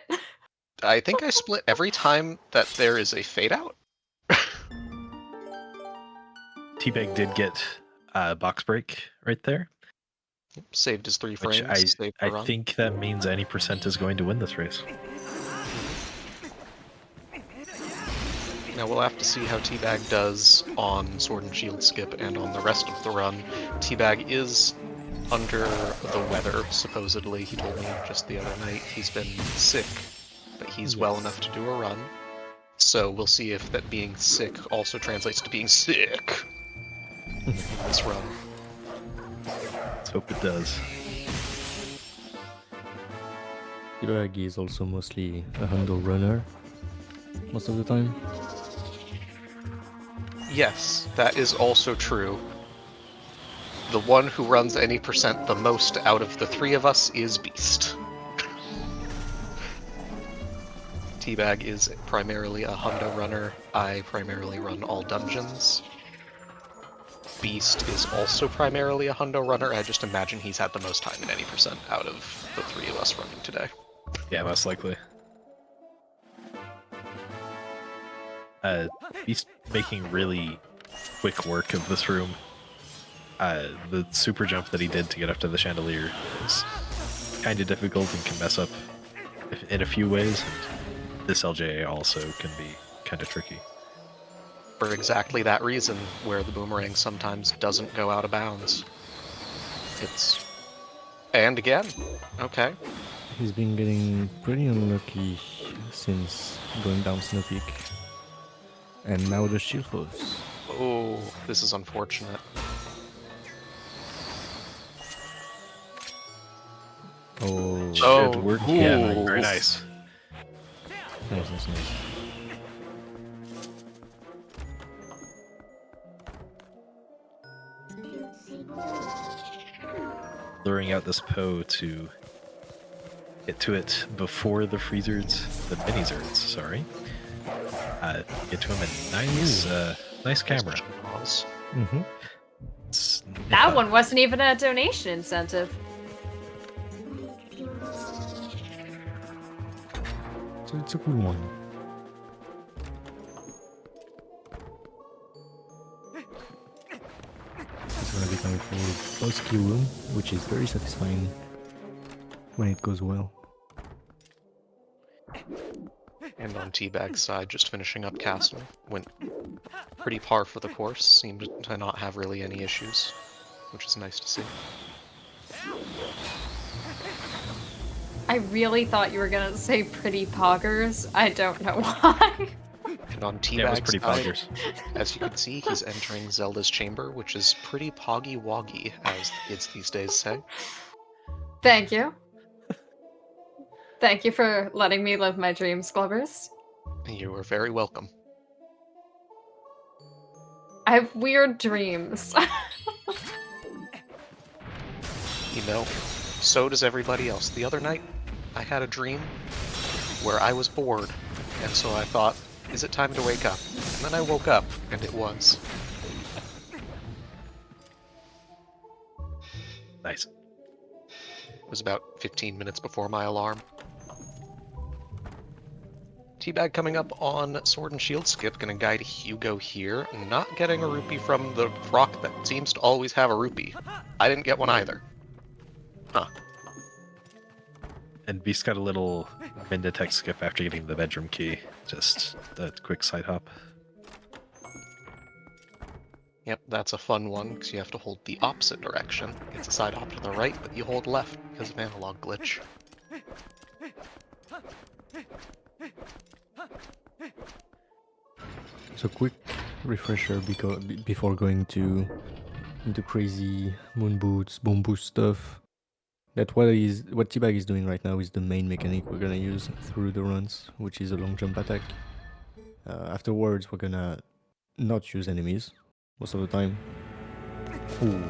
I think I split every time that there is a fade out. Teabag did get box break right there, Saved his 3 which frames, saved the I run. think that means any percent is going to win this race. Now we'll have to see how Teabag does on Sword and Shield skip and on the rest of the run. Teabag is under the weather, supposedly. He told me just the other night he's been sick, but he's well enough to do a run. So we'll see if that being sick also translates to being sick in this run. Let's hope it does. Teabag is also mostly a handle runner most of the time. Yes, that is also true. The one who runs any percent the most out of the 3 of us is Beast. Teabag is primarily a hundo runner. I primarily run all dungeons. Beast is also primarily a hundo runner. I just imagine he's had the most time in any percent out of the 3 of us running today. Yeah, most likely. Beast making really quick work of this room. The super jump that he did to get up to the chandelier is kind of difficult and can mess up in a few ways. And this LJA also can be kind of tricky. For exactly that reason, where the boomerang sometimes doesn't go out of bounds. It's... And again. Okay. He's been getting pretty unlucky since going down Snow Peak. And now the shield falls. Oh, this is unfortunate. Oh, Should work. Yeah, ooh. very nice. nice. Luring out this Poe to get to it before the mini Zerds, sorry. Get to him in nice camera. Pause. Mm-hmm. That one wasn't even a donation incentive. So it's a cool one. He's gonna be coming for boss skill room, which is very satisfying when it goes well. And on Teabag's side, just finishing up Castle. Went pretty par for the course, seemed to not have really any issues, which is nice to see. I really thought you were gonna say pretty poggers. I don't know why. And on Yeah, it was Teabag's pretty side, poggers. as you can see, he's entering Zelda's chamber, which is pretty poggy-woggy, as the kids these days say. Thank you. Thank you for letting me live my dreams, Glubbers. You are very welcome. I have weird dreams. You know, so does everybody else. The other night, I had a dream where I was bored, and so I thought, is it time to wake up? And then I woke up, and it was. Nice. It was about 15 minutes before my alarm. Teabag coming up on Sword and Shield skip, gonna guide Hugo here, not getting a rupee from the rock that seems to always have a rupee. I didn't get one either. Huh. And Beast got a little Menditech skip after getting the bedroom key. Just a quick side hop. Yep, that's a fun one, because you have to hold the opposite direction. It's a side hop to the right, but you hold left because of analog glitch. So quick refresher before going to into crazy moon boots, boom boost stuff. That what Teabag is doing right now is the main mechanic we're gonna use through the runs, which is a long jump attack. Afterwards, we're gonna not use enemies most of the time. Ooh.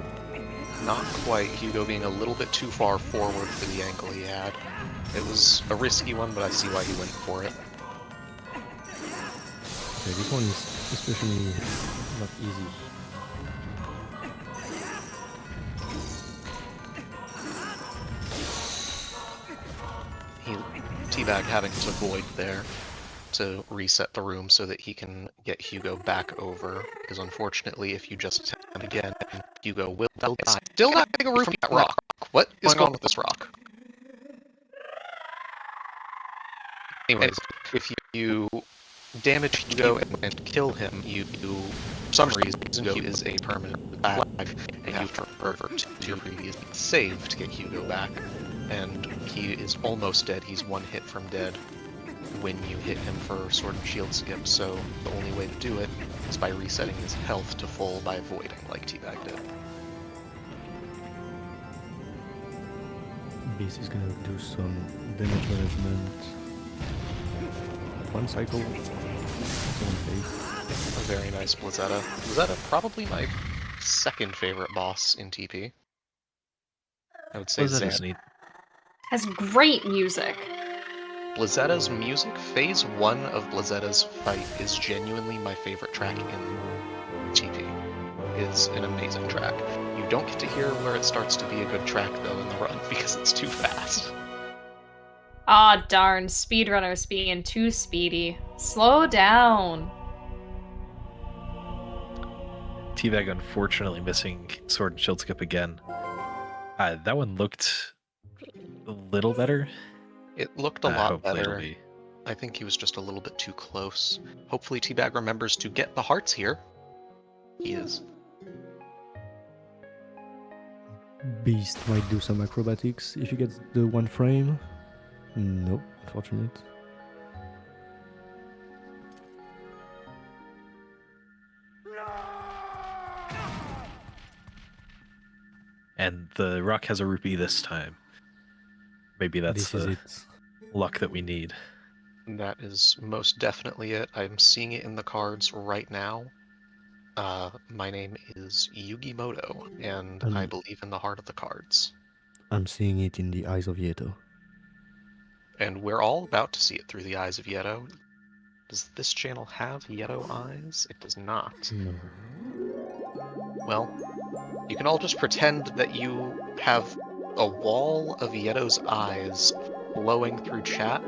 Not quite, Hugo being a little bit too far forward for the angle he had. It was a risky one, but I see why he went for it. Okay, this one is especially not easy. Teabag having to void there to reset the room so that he can get Hugo back over, because unfortunately if you just attempt again, Hugo will die. Still not getting a rupee from that rock. What is going on with this rock? Anyways, if you damage Hugo and kill him, for some reason, Hugo is a permanent alive, and you have to revert to your previous save to get Hugo back. And he is almost dead. He's one hit from dead when you hit him for Sword and Shield skip, so the only way to do it is by resetting his health to full by voiding, like Teabag did. Beast is gonna do some damage management. One cycle, one phase. A very nice Blizzetta. Blizzetta, probably my second favorite boss in TP. I would say Blizzetta's Zan. neat. Has great music. Blizzetta's music, phase 1 of Blizzetta's fight is genuinely my favorite track in TP. It's an amazing track. You don't get to hear where it starts to be a good track though in the run because it's too fast. Ah, darn, speedrunners being too speedy. Slow down. Teabag unfortunately missing Sword and Shield Skip again. That one looked a little better. It looked a lot Hopefully it'll better. be. I think he was just a little bit too close. Hopefully Teabag remembers to get the hearts here. He is. Beast might do some acrobatics if he gets the one frame. Nope, unfortunate. And the rock has a rupee this time. Maybe that's This is the it. luck that we need. That is most definitely it. I'm seeing it in the cards right now. My name is Yugi Moto, and I believe in the heart of the cards. I'm seeing it in the eyes of Yeto. And we're all about to see it through the eyes of Yeto. Does this channel have Yeto eyes? It does not. No. Well, you can all just pretend that you have a wall of Yeto's eyes flowing through chat,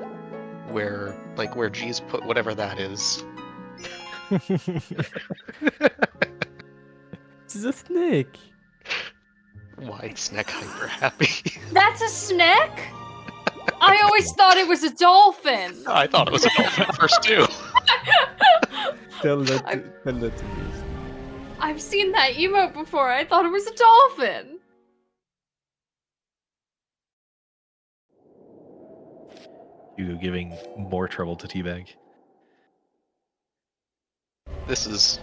where Jeezhs put whatever that is. It's a snake! Wide Snack hyper happy. That's a snake? I always thought it was a dolphin. I thought it was a dolphin at first too. Tell that to Beast. I've seen that emote before. I thought it was a dolphin. Hugo giving more trouble to Teabag. This is.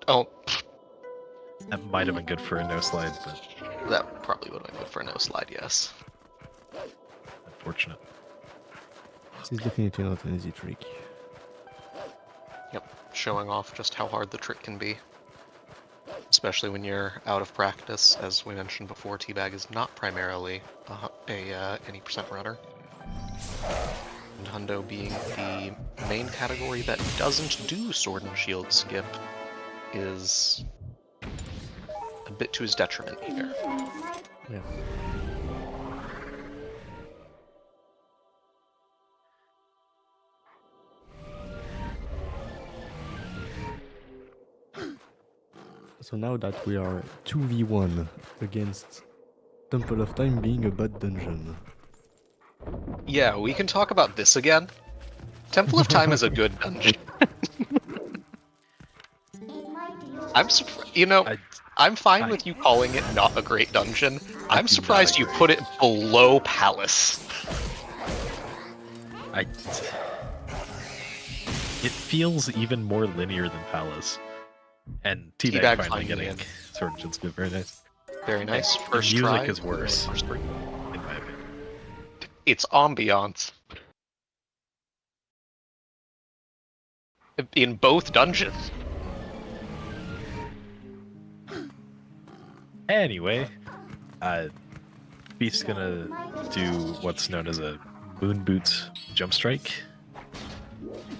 Oh, That might have been good for a no slide, but that probably would have been good for a no slide, yes. unfortunate. This is definitely not an easy trick. Yep, showing off just how hard the trick can be. Especially when you're out of practice. As we mentioned before, Teabag is not primarily a any percent runner. And Hundo being the main category that doesn't do Sword and Shield Skip is a bit to his detriment here. Yeah. So now that we are 2v1 against Temple of Time being a bad dungeon. Yeah, we can talk about this again. Temple of Time is a good dungeon. I'm fine with you calling it not a great dungeon. I'm surprised you put it below Palace. It feels even more linear than Palace. And Teabag Teabag finally finally getting in. Sword and Shield Skip, very nice. Very nice. The First music try. is worse, First three. in my opinion. It's ambiance. In both dungeons. Anyway, Beast's gonna do what's known as a moon boots jump strike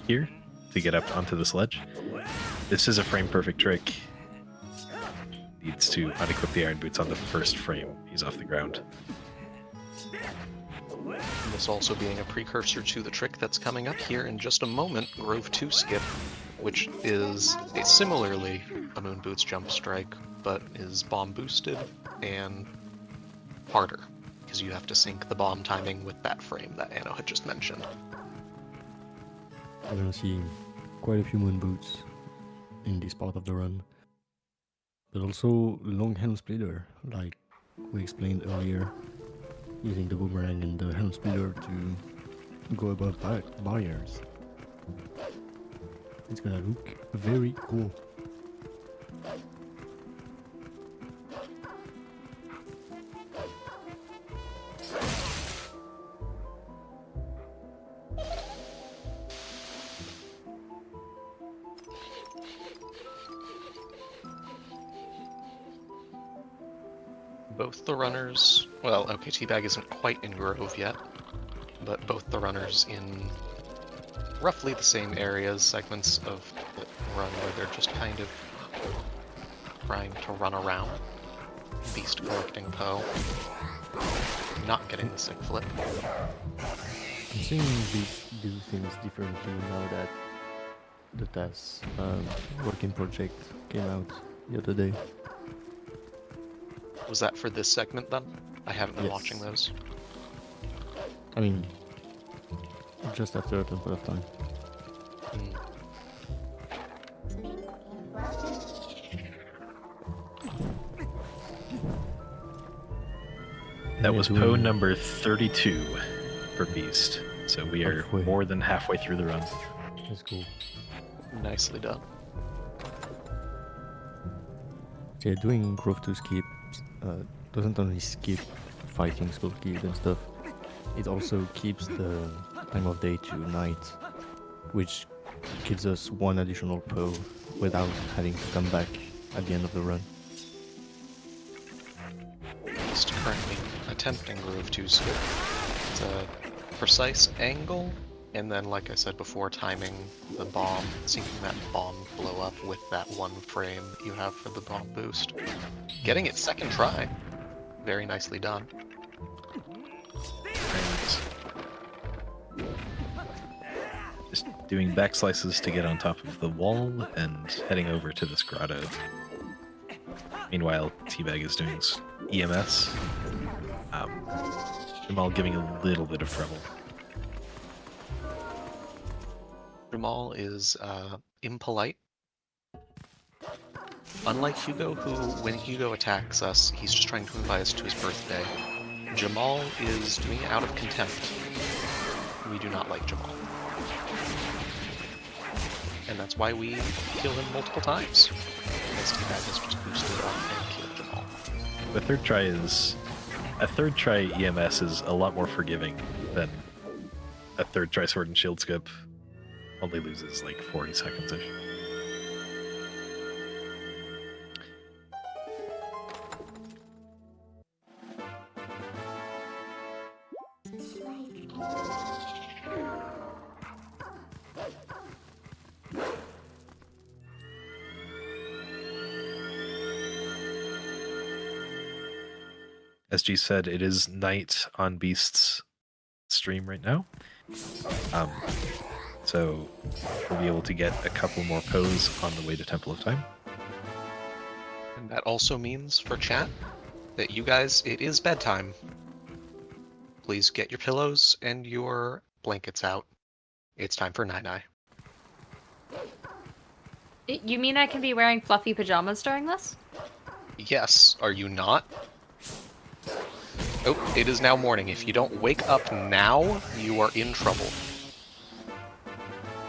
here to get up onto the sledge. This is a frame perfect trick. Needs to unequip the iron boots on the first frame he's off the ground. This also being a precursor to the trick that's coming up here in just a moment, Grove 2 Skip, which is similarly a Moon Boots jump strike, but is bomb boosted and harder, because you have to sync the bomb timing with that frame that Anno had just mentioned. We're gonna see quite a few moon boots in this part of the run. But also long helm splitter, like we explained earlier, using the boomerang and the helm splitter to go above barriers. It's gonna look very cool. Both the runners, well, okay, Teabag isn't quite in Grove yet, but both the runners in roughly the same areas, segments of the run where they're just kind of trying to run around. Beast collecting Poe. Not getting the sick flip. I'm seeing these do things differently now that the TAS working project came out the other day. Was that for this segment then? I haven't been watching Yes. those. I mean, just after a Temple of Time. Hmm. That Yeah, was Poe number 32 for Beast. So we are Halfway. more than halfway through the run. That's cool. Nicely done. Yeah, doing Grove 2 skip doesn't only skip fighting skull keys and stuff, it also keeps the time of day to night, which gives us one additional Poe without having to come back at the end of the run. Just currently attempting Grove 2 skip. It's a precise angle, and then, like I said before, timing the bomb, seeing that bomb blow up with that one frame you have for the bomb boost. Getting it second try. Very nicely done. And just doing back slices to get on top of the wall and heading over to this grotto. Meanwhile, Teabag is doing EMS. Jamal giving a little bit of trouble. Jamal is impolite. Unlike Hugo, who, when Hugo attacks us, he's just trying to invite us to his birthday. Jamal is doing it out of contempt. We do not like Jamal. And that's why we kill him multiple times. Because Teabag has just boosted up and killed Jamal. The third try is... A third try EMS is a lot more forgiving than a third try Sword and Shield skip. Only loses like 40 seconds-ish. As G said, it is night on Beast's stream right now. So we'll be able to get a couple more Poes on the way to Temple of Time. And that also means, for chat, that you guys, it is bedtime. Please get your pillows and your blankets out. It's time for night-night. You mean I can be wearing fluffy pajamas during this? Yes, are you not? Oh, it is now morning. If you don't wake up now, you are in trouble.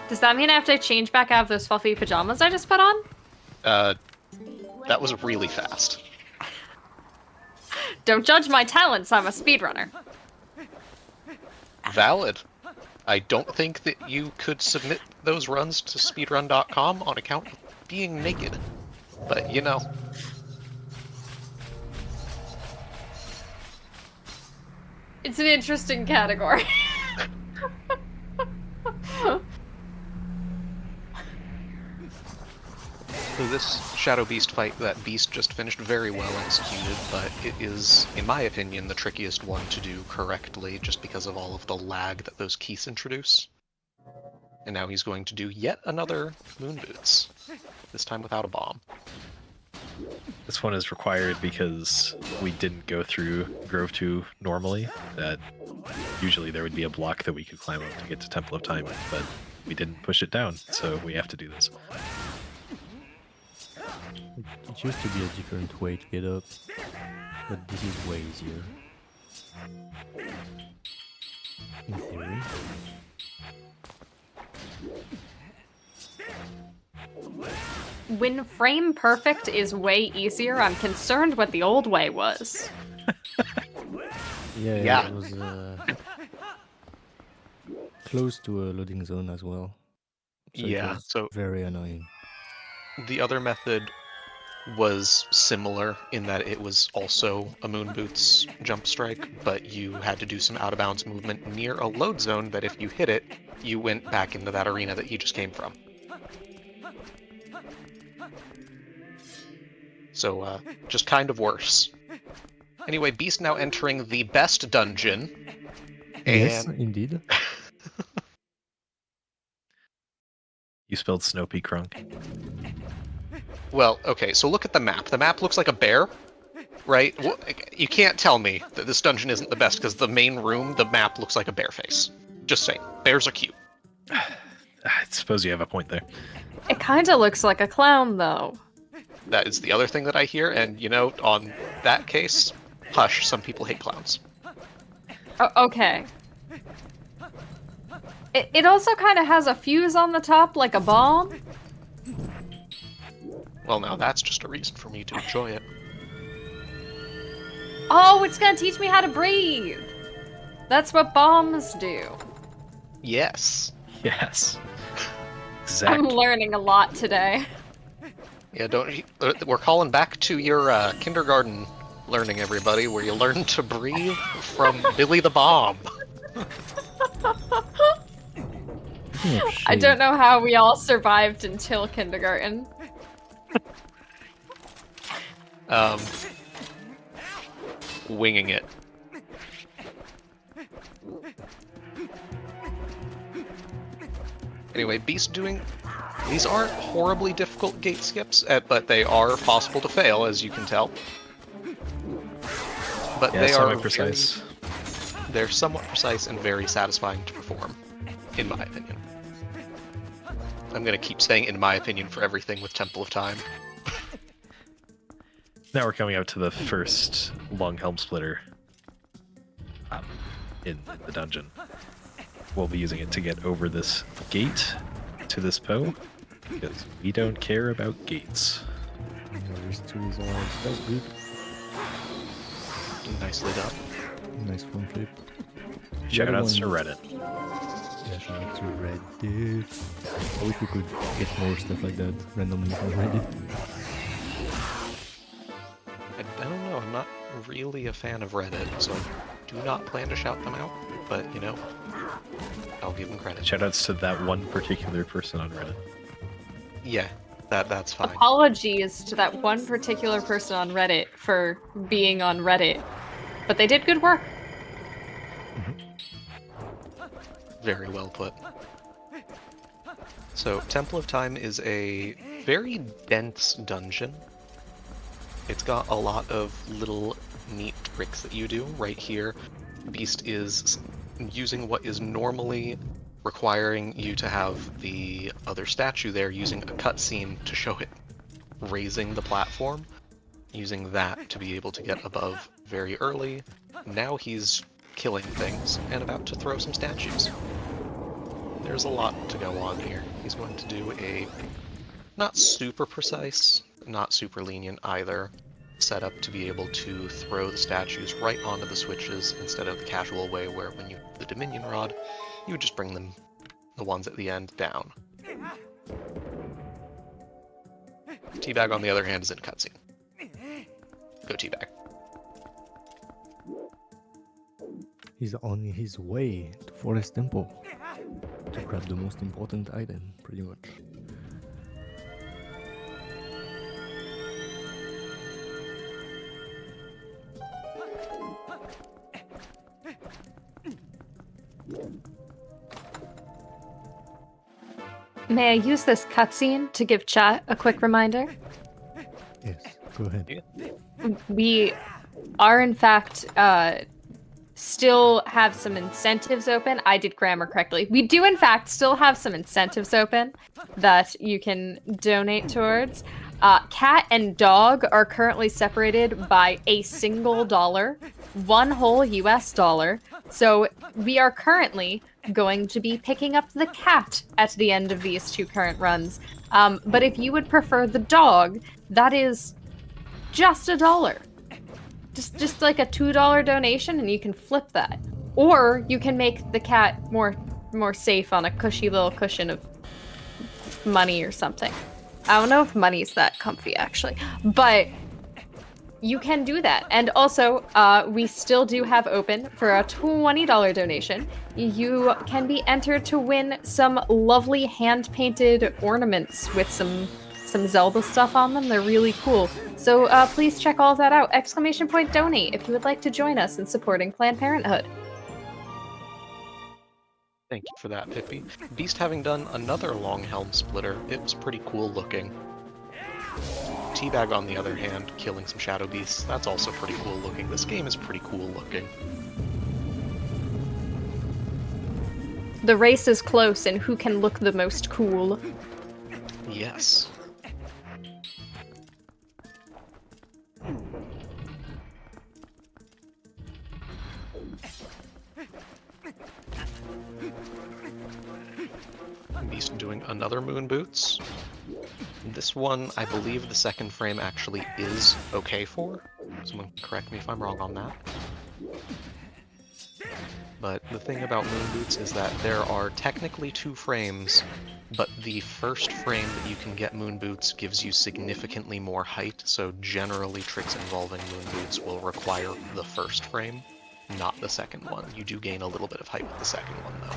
Does that mean I have to change back out of those fluffy pajamas I just put on? That was really fast. Don't judge my talents, I'm a speedrunner. Valid. I don't think that you could submit those runs to speedrun.com on account of being naked. But, you know. It's an interesting category. So this Shadow Beast fight, that Beast just finished very well executed, but it is, in my opinion, the trickiest one to do correctly just because of all of the lag that those keys introduce. And now he's going to do yet another Moon Boots, this time without a bomb. This one is required because we didn't go through Grove 2 normally. Usually there would be a block that we could climb up to get to Temple of Time, but we didn't push it down, so we have to do this. It used to be a different way to get up, but this is way easier. In theory. When frame perfect is way easier, I'm concerned what the old way was. Yeah. It was close to a loading zone as well. So it was so very annoying. the other method was similar in that it was also a Moon Boots jump strike, but you had to do some out-of-bounds movement near a load zone that if you hit it, you went back into that arena that you just came from. So, just kind of worse. Anyway, Beast now entering the best dungeon. Yes, And indeed. You spelled Snopey Crunk. Well, okay, so look at the map. The map looks like a bear, right? You can't tell me that this dungeon isn't the best because the main room, the map looks like a bear face. Just saying, bears are cute. I suppose you have a point there. It kind of looks like a clown, though. That is the other thing that I hear, and you know, on that case, hush, some people hate clowns. Okay. It also kind of has a fuse on the top, like a bomb. Well, now that's just a reason for me to enjoy it. Oh, it's gonna teach me how to breathe. That's what bombs do. Yes. Yes. I'm Exactly. learning a lot today. Yeah, we're calling back to your kindergarten learning, everybody, where you learn to breathe from Billy the Bomb. I don't know how we all survived until kindergarten. Winging it. Anyway, Beast doing... These aren't horribly difficult gate skips, but they are possible to fail, as you can tell. But Yeah, they are semi-precise. They're somewhat precise and very satisfying to perform, in my opinion. I'm gonna keep saying "in my opinion" for everything with Temple of Time. Now we're coming out to the first long helm splitter in the dungeon. We'll be using it to get over this gate to this Poe, because we don't care about gates. There's two resolves. That's good. Nicely done. Nice front flip. Shoutouts to Reddit. Yeah, shoutouts to Reddit. I wish we could get more stuff like that randomly from Reddit. I don't know, I'm not really a fan of Reddit, so I do not plan to shout them out, but, you know, I'll give them credit. Shoutouts to that one particular person on Reddit. Yeah, that's fine. Apologies to that one particular person on Reddit for being on Reddit, but they did good work. Very well put. So, Temple of Time is a very dense dungeon. It's got a lot of little neat tricks that you do. Right here, Beast is using what is normally requiring you to have the other statue there using a cutscene to show it raising the platform, using that to be able to get above very early. Now he's killing things and about to throw some statues. There's a lot to go on here. He's going to do a not super precise, not super lenient either, setup to be able to throw the statues right onto the switches instead of the casual way where when you the Dominion Rod, you would just bring them, the ones at the end, down. Teabag, on the other hand, is in cutscene. Go Teabag. He's on his way to Forest Temple to grab the most important item, pretty much. May I use this cutscene to give chat a quick reminder? Yes, go ahead. We are, in fact, still have some incentives open. I did grammar correctly. We do, in fact, still have some incentives open that you can donate towards. Cat and dog are currently separated by a single dollar, one whole US dollar. So we are currently going to be picking up the cat at the end of these two current runs. But if you would prefer the dog, that is just $1. Just like a $2 donation, and you can flip that. Or you can make the cat more safe on a cushy little cushion of money or something. I don't know if money's that comfy, actually. But you can do that. And also, we still do have open for a $20 donation. You can be entered to win some lovely hand-painted ornaments with some Zelda stuff on them. They're really cool. So please check all of that out. ! Donate if you would like to join us in supporting Planned Parenthood. Thank you for that, Pippi. Beast having done another long helm splitter, it was pretty cool looking. Teabag, on the other hand, killing some shadow beasts, that's also pretty cool looking. This game is pretty cool looking. The race is close, and who can look the most cool? Yes. Beast doing another moon boots. This one, I believe the second frame actually is okay for. Someone correct me if I'm wrong on that. But the thing about moon boots is that there are technically 2 frames, but the first frame that you can get moon boots gives you significantly more height, so generally tricks involving moon boots will require the first frame, not the second one. You do gain a little bit of height with the second one, though.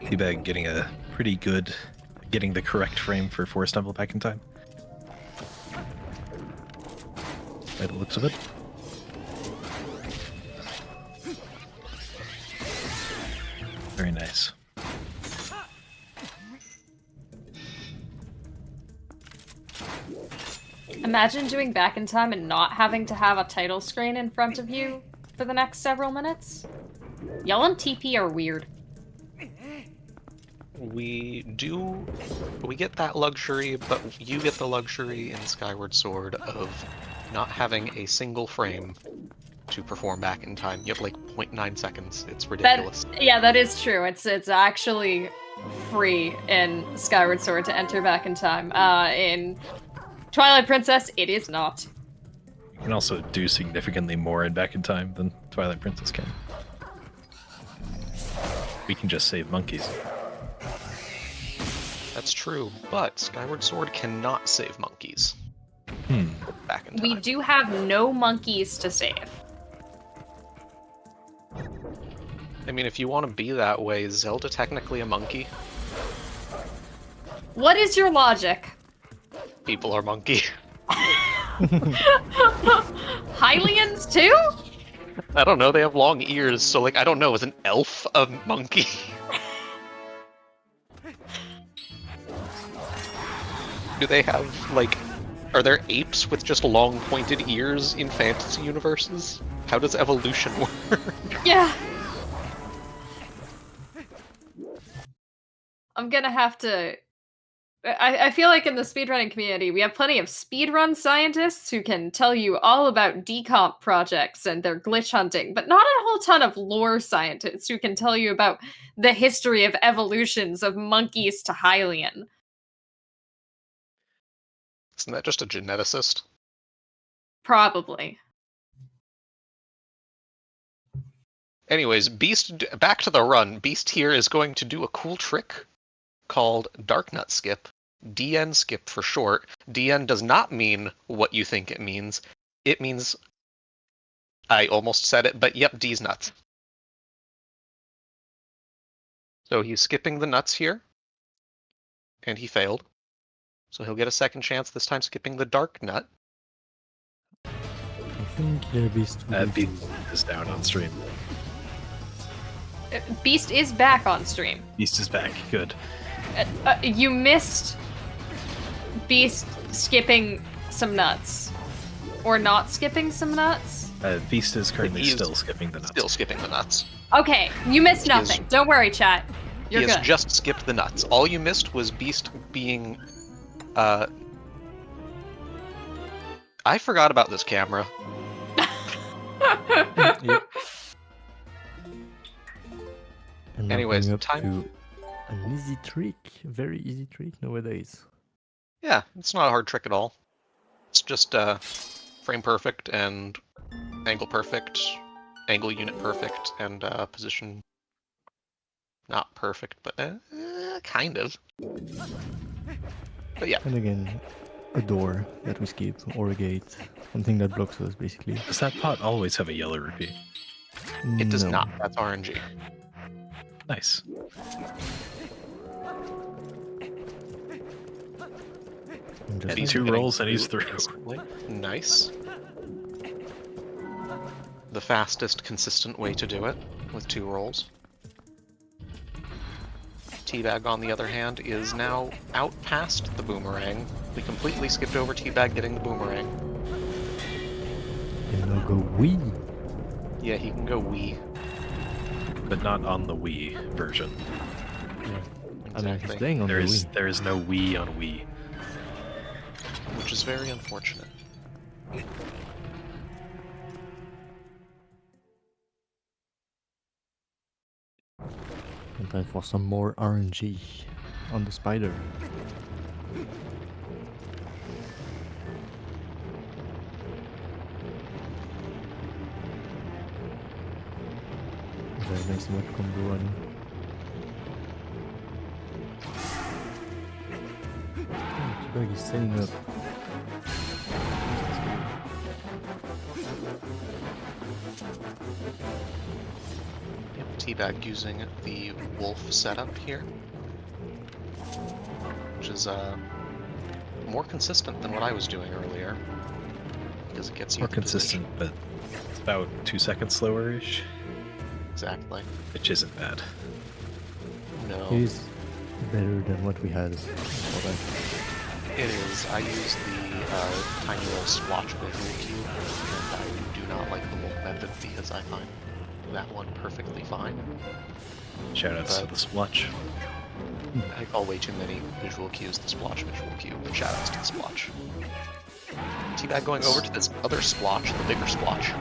Teabag getting a pretty good, getting the correct frame for Forest Temple back in time. By the looks of it. Very nice. Imagine doing back in time and not having to have a title screen in front of you for the next several minutes. Y'all on TP are weird. We get that luxury, but you get the luxury in Skyward Sword of not having a single frame to perform back in time. You have like 0.9 seconds. It's ridiculous. Yeah, that is true. It's actually free in Skyward Sword to enter back in time. In Twilight Princess, it is not. You can also do significantly more in back in time than Twilight Princess can. We can just save monkeys. That's true, but Skyward Sword cannot save monkeys. Back in time. We do have no monkeys to save. I mean, if you want to be that way, is Zelda technically a monkey? What is your logic? People are monkey. Hylians too? I don't know, they have long ears, so like, I don't know, is an elf a monkey? Do they have, like, are there apes with just long pointed ears in fantasy universes? How does evolution work? Yeah. I'm gonna have to... I feel like in the speedrunning community, we have plenty of speedrun scientists who can tell you all about decomp projects and their glitch hunting, but not a whole ton of lore scientists who can tell you about the history of evolutions of monkeys to Hylian. Isn't that just a geneticist? Probably. Anyways, Beast, back to the run. Beast here is going to do a cool trick called Dark Nut Skip. DN skip for short. DN does not mean what you think it means. It means, I almost said it, but yep, D's nuts. So he's skipping the nuts here, and he failed. So he'll get a second chance, this time skipping the dark nut. I think Beast Beast is down on stream. Beast is back on stream. Beast is back. Good. You missed Beast skipping some nuts. Or not skipping some nuts? Beast is currently He is still skipping the nuts. Still skipping the nuts. Okay, you missed He is- nothing. Don't worry, chat. You're He good. has just skipped the nuts. All you missed was Beast being... I forgot about this camera. Yep. And now Anyways, coming up time- to an easy trick, very easy trick nowadays. Yeah, it's not a hard trick at all. It's just frame perfect and angle perfect, angle unit perfect, and position not perfect, but kind of. But yeah, And again, a door that we skip, or a gate, something that blocks us basically. Does that pot always have a yellow rupee? it does No. not. That's RNG. Nice. And just And like two that. rolls and he's through. Instantly. Nice. The fastest, consistent way to do it, with 2 rolls. Teabag, on the other hand, is now out past the boomerang. We completely skipped over Teabag getting the boomerang. Can now go wee. Yeah, he can go Wii. But not on the Wii version. Yeah. I mean, he's Exactly. playing on the Wii. There is no Wii on Wii. Which is very unfortunate. And time for some more RNG on the spider. Very nice mod combo running. Oh, T-Bag is setting up. Yep, Teabag using the wolf setup here. Which is more consistent than what I was doing earlier. Because it gets you More the consistent, but it's about 2 seconds slower-ish, position. Exactly. which isn't bad. No. It is better than what we had before that. It is. I use the tiny little splotch visual cube, and I do not like the wolf method because I find that one perfectly fine. Shoutouts to the Splotch. I call way too many visual cues the splotch visual cube, but shoutouts to the splotch. Teabag going over to this other splotch, the bigger splotch.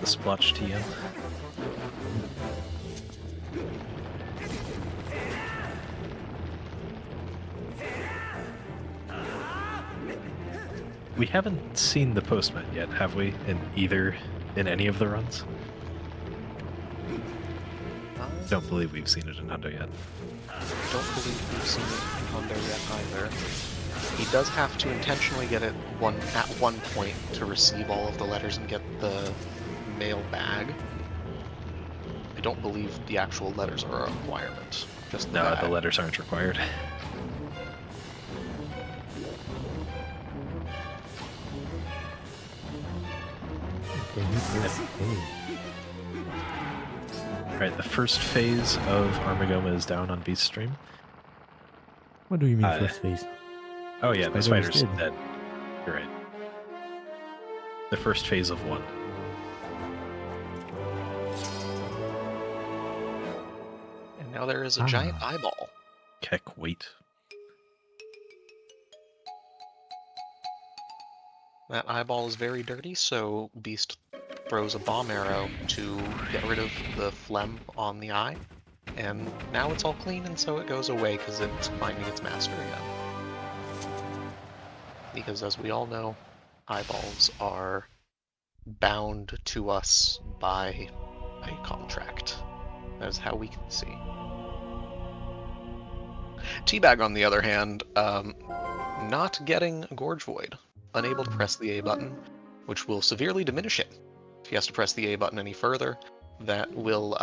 The Splotch TM. We haven't seen the postman yet, have we? In any of the runs? Don't believe we've seen it in Hundo yet. Don't believe we've seen it in Hondo yet either. He does have to intentionally get it at one point to receive all of the letters and get the mail bag. I don't believe the actual letters are a requirement. Just the No, bag. the letters aren't required. Can he press A? Right, the first phase of Armagoma is down on Beast Stream. What do you mean Uh, first phase? Oh yeah, the Spider is spider's dead. dead. You're right. The first phase of 1. And now there is a giant eyeball. Keck, wait. That eyeball is very dirty, so Beast throws a bomb arrow to get rid of the phlegm on the eye. And now it's all clean, and so it goes away because it's finding its master again. Because as we all know, eyeballs are bound to us by a contract. That is how we can see. Teabag, on the other hand, not getting Gorge Void. Unable to press the A button, which will severely diminish it. If he has to press the A button any further, that will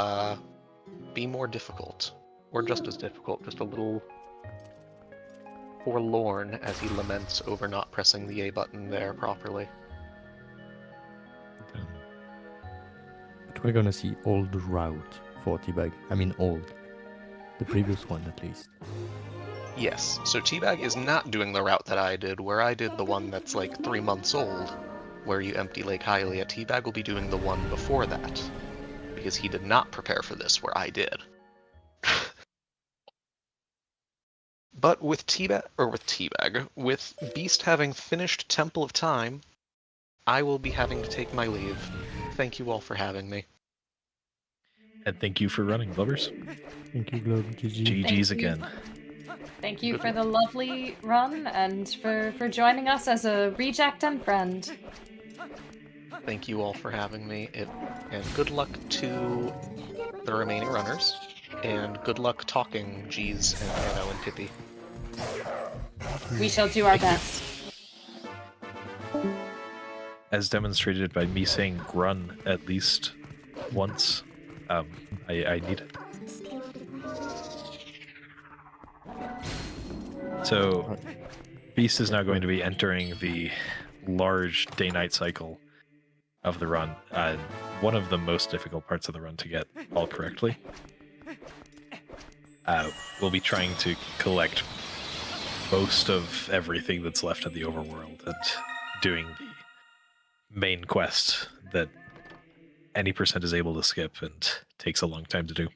be more difficult. Or just as difficult, just a little forlorn as he laments over not pressing the A button there properly. But we're gonna see old route for T-Bag. I mean old. The previous one at least. Yes, so Teabag is not doing the route that I did, where I did the one that's like 3 months old, where you empty Lake Hylia. Teabag will be doing the one before that, because he did not prepare for this, where I did. But with with Beast having finished Temple of Time, I will be having to take my leave. Thank you all for having me. And thank you for running, Glubbers. Thank you, Globe. GG. GG's Thank you. again. Thank you for the lovely run and for joining us as a reject and friend. Thank you all for having me, and good luck to the remaining runners, and good luck talking Jeezhs and Anno and Pippi. We shall do our best. As demonstrated by me saying grun at least once, I need it. So, Beast is now going to be entering the large day-night cycle of the run. One of the most difficult parts of the run to get all correctly. We'll be trying to collect most of everything that's left in the overworld and doing the main quest that any percent is able to skip and takes a long time to do.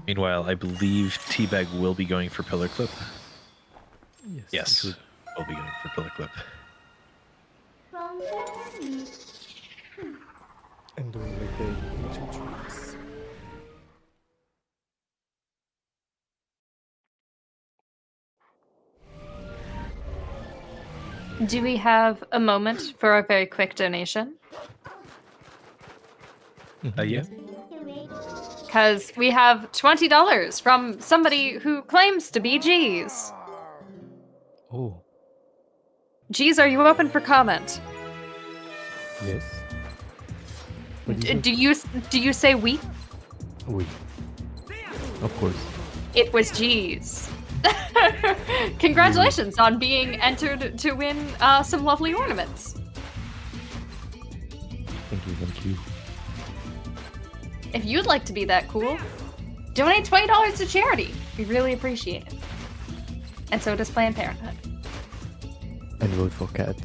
Meanwhile, I believe Teabag will be going for Pillar Clip. Yes, we'll be going for Pillar Clip. And doing like the 2 trees. Do we have a moment for a very quick donation? Yeah. Because we have $20 from somebody who claims to be Jeezhs. Oh, Jeezhs, are you open for comment? yes. What is it? Do you say we? Oui. Of course. It was Jeezhs. Congratulations on being entered to win some lovely ornaments. Thank you. If you'd like to be that cool, donate $20 to charity. We really appreciate it. And so does Planned Parenthood. And vote for Cat.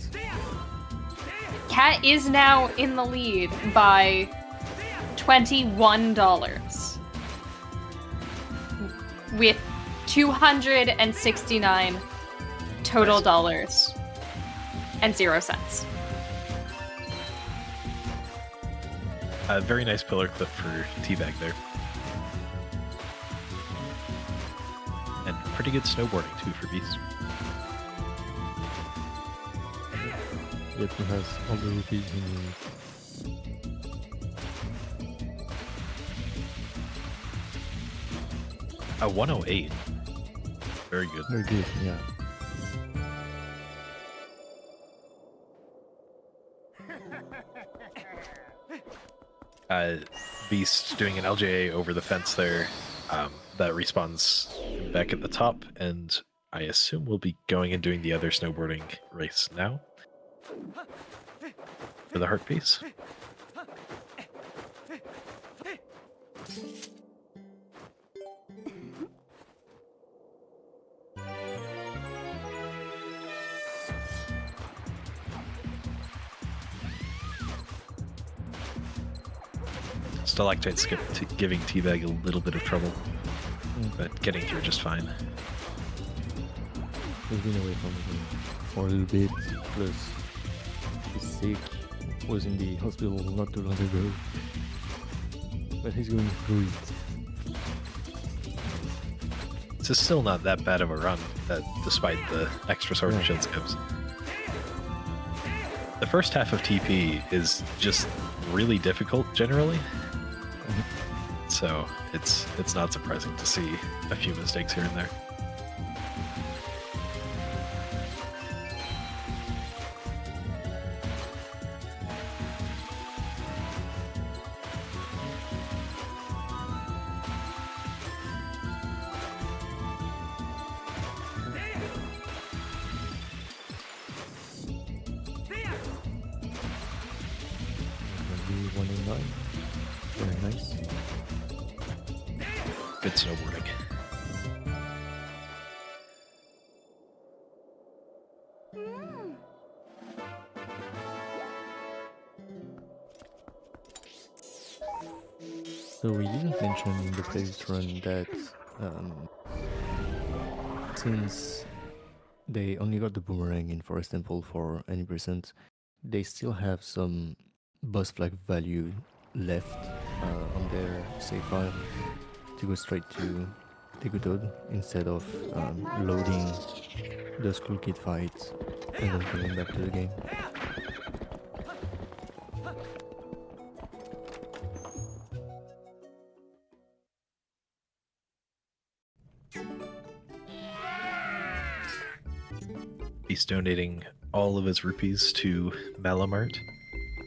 Cat is now in the lead by $21 with 269 total dollars and 0 cents. A very nice pillar clip for Teabag there. And pretty good snowboarding too for Beast. Yep, he has all the rupees he needs. A 108. Very good. Very good, yeah. Beast doing an LJA over the fence there. That respawns back at the top, and I assume we'll be going and doing the other snowboarding race now. For the heart piece. Stalactite skip giving Teabag a little bit of trouble, but getting through just fine. He's been away from the game for a little bit, plus he's sick, was in the hospital not too long ago, but he's going through it. It's still not that bad of a run, despite the extra sword and shield skips. The first half of TP is just really difficult generally, so it's not surprising to see a few mistakes here and there. Maybe 109. Very nice. Good snowboarding. So we didn't mention in the previous run that since they only got the boomerang in Forest Temple for any percent, they still have some boss flag value left on their save file to go straight to Tegutod instead of loading the Skull Kid fight and then coming back to the game. He's donating all of his rupees to Malamart.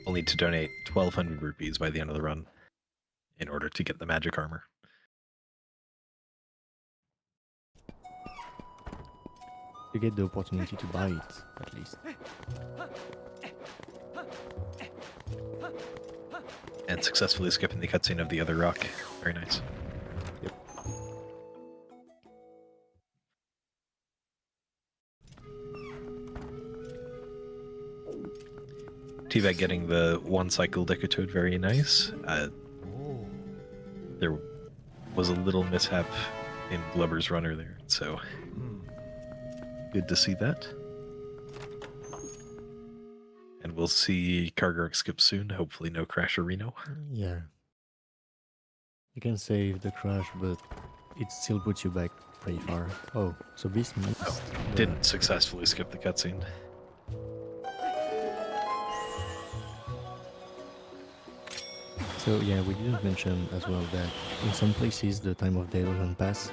We'll need to donate 1,200 rupees by the end of the run in order to get the magic armor. You get the opportunity to buy it, at least. And successfully skipping the cutscene of the other rock. Very nice. Yep. Teabag getting the one cycle Decatoad, very nice. There was a little mishap in Glubber's runner there, so good to see that. And we'll see Kargarok skip soon. Hopefully no crash or Reno. Yeah. You can save the crash, but it still puts you back pretty far. Oh, so Beast missed. the- Didn't successfully skip the cutscene. So yeah, we didn't mention as well that in some places the time of day doesn't pass.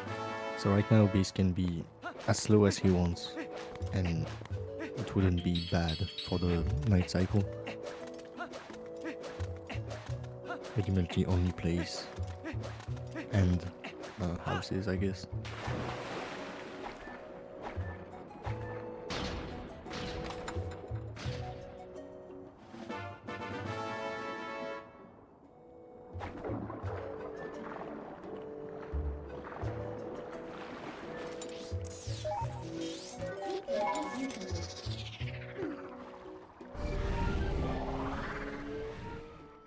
So right now Beast can be as slow as he wants, and it wouldn't be bad for the night cycle. Ultimately only plays and houses, I guess.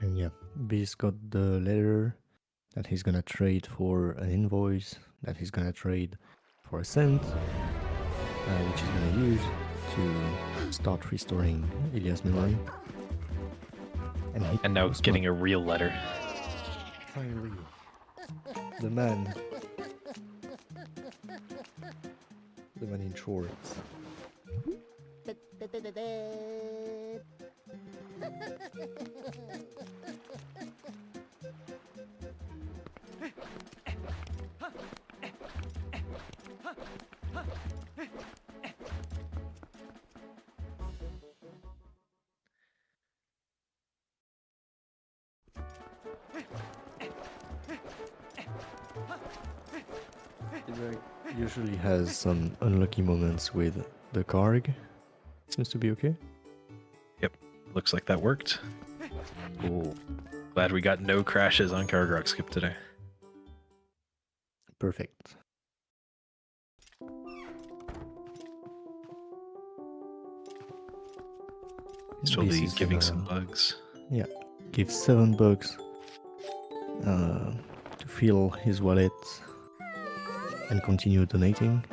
And yeah, Beast got the letter that he's gonna trade for an invoice, that he's gonna trade for a cent, which he's gonna use to start restoring Ilia's memory. And now was getting a real letter. finally the man in shorts. It usually has some unlucky moments with the Karg. Seems to be okay. Looks like that worked. Cool. Glad we got no crashes on Kargarok skip today. Perfect. Still This be is giving gonna- some bugs. Give $7 to fill his wallet and continue donating.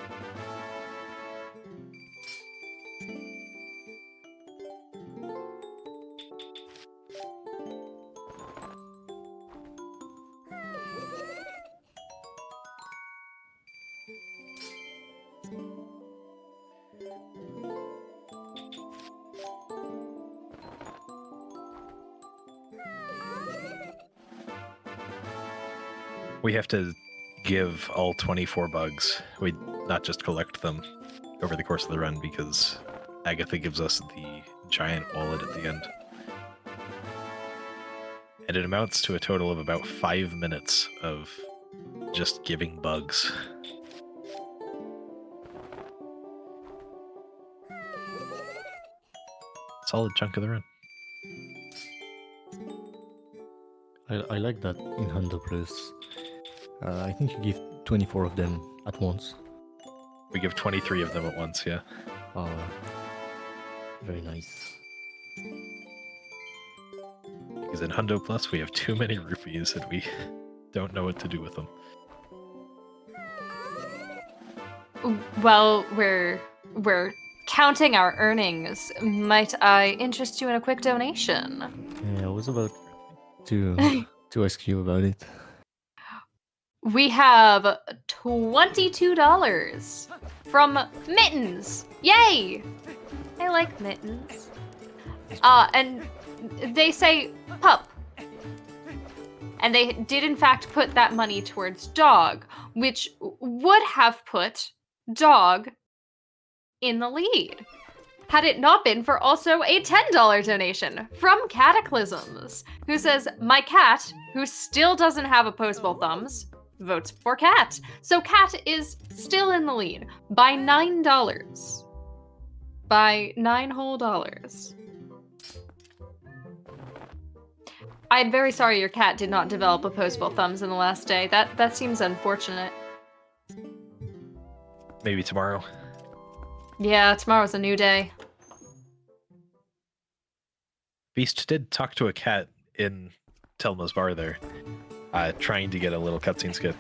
We have to give all 24 bugs. We not just collect them over the course of the run because Agatha gives us the giant wallet at the end. And it amounts to a total of about 5 minutes of just giving bugs. Solid chunk of the run. I like that in Hundo Plus. I think you give 24 of them at once. We give 23 of them at once, yeah. Very nice. Because in Hundo Plus, we have too many rupees and we don't know what to do with them. Well, we're counting our earnings. Might I interest you in a quick donation? Yeah, I was about to ask you about it. We have $22 from Mittens. Yay! I like Mittens. And they say pup. And they did in fact put that money towards dog, which would have put dog in the lead. had it not been for also a $10 donation from Cataclysms, who says, my cat, who still doesn't have opposable thumbs, votes for Cat. So Cat is still in the lead by $9. By $9 whole dollars. I'm very sorry your cat did not develop opposable thumbs in the last day. That seems unfortunate. Maybe tomorrow. Yeah, tomorrow's a new day. Beast did talk to a cat in Telma's bar there, trying to get a little cutscene skip.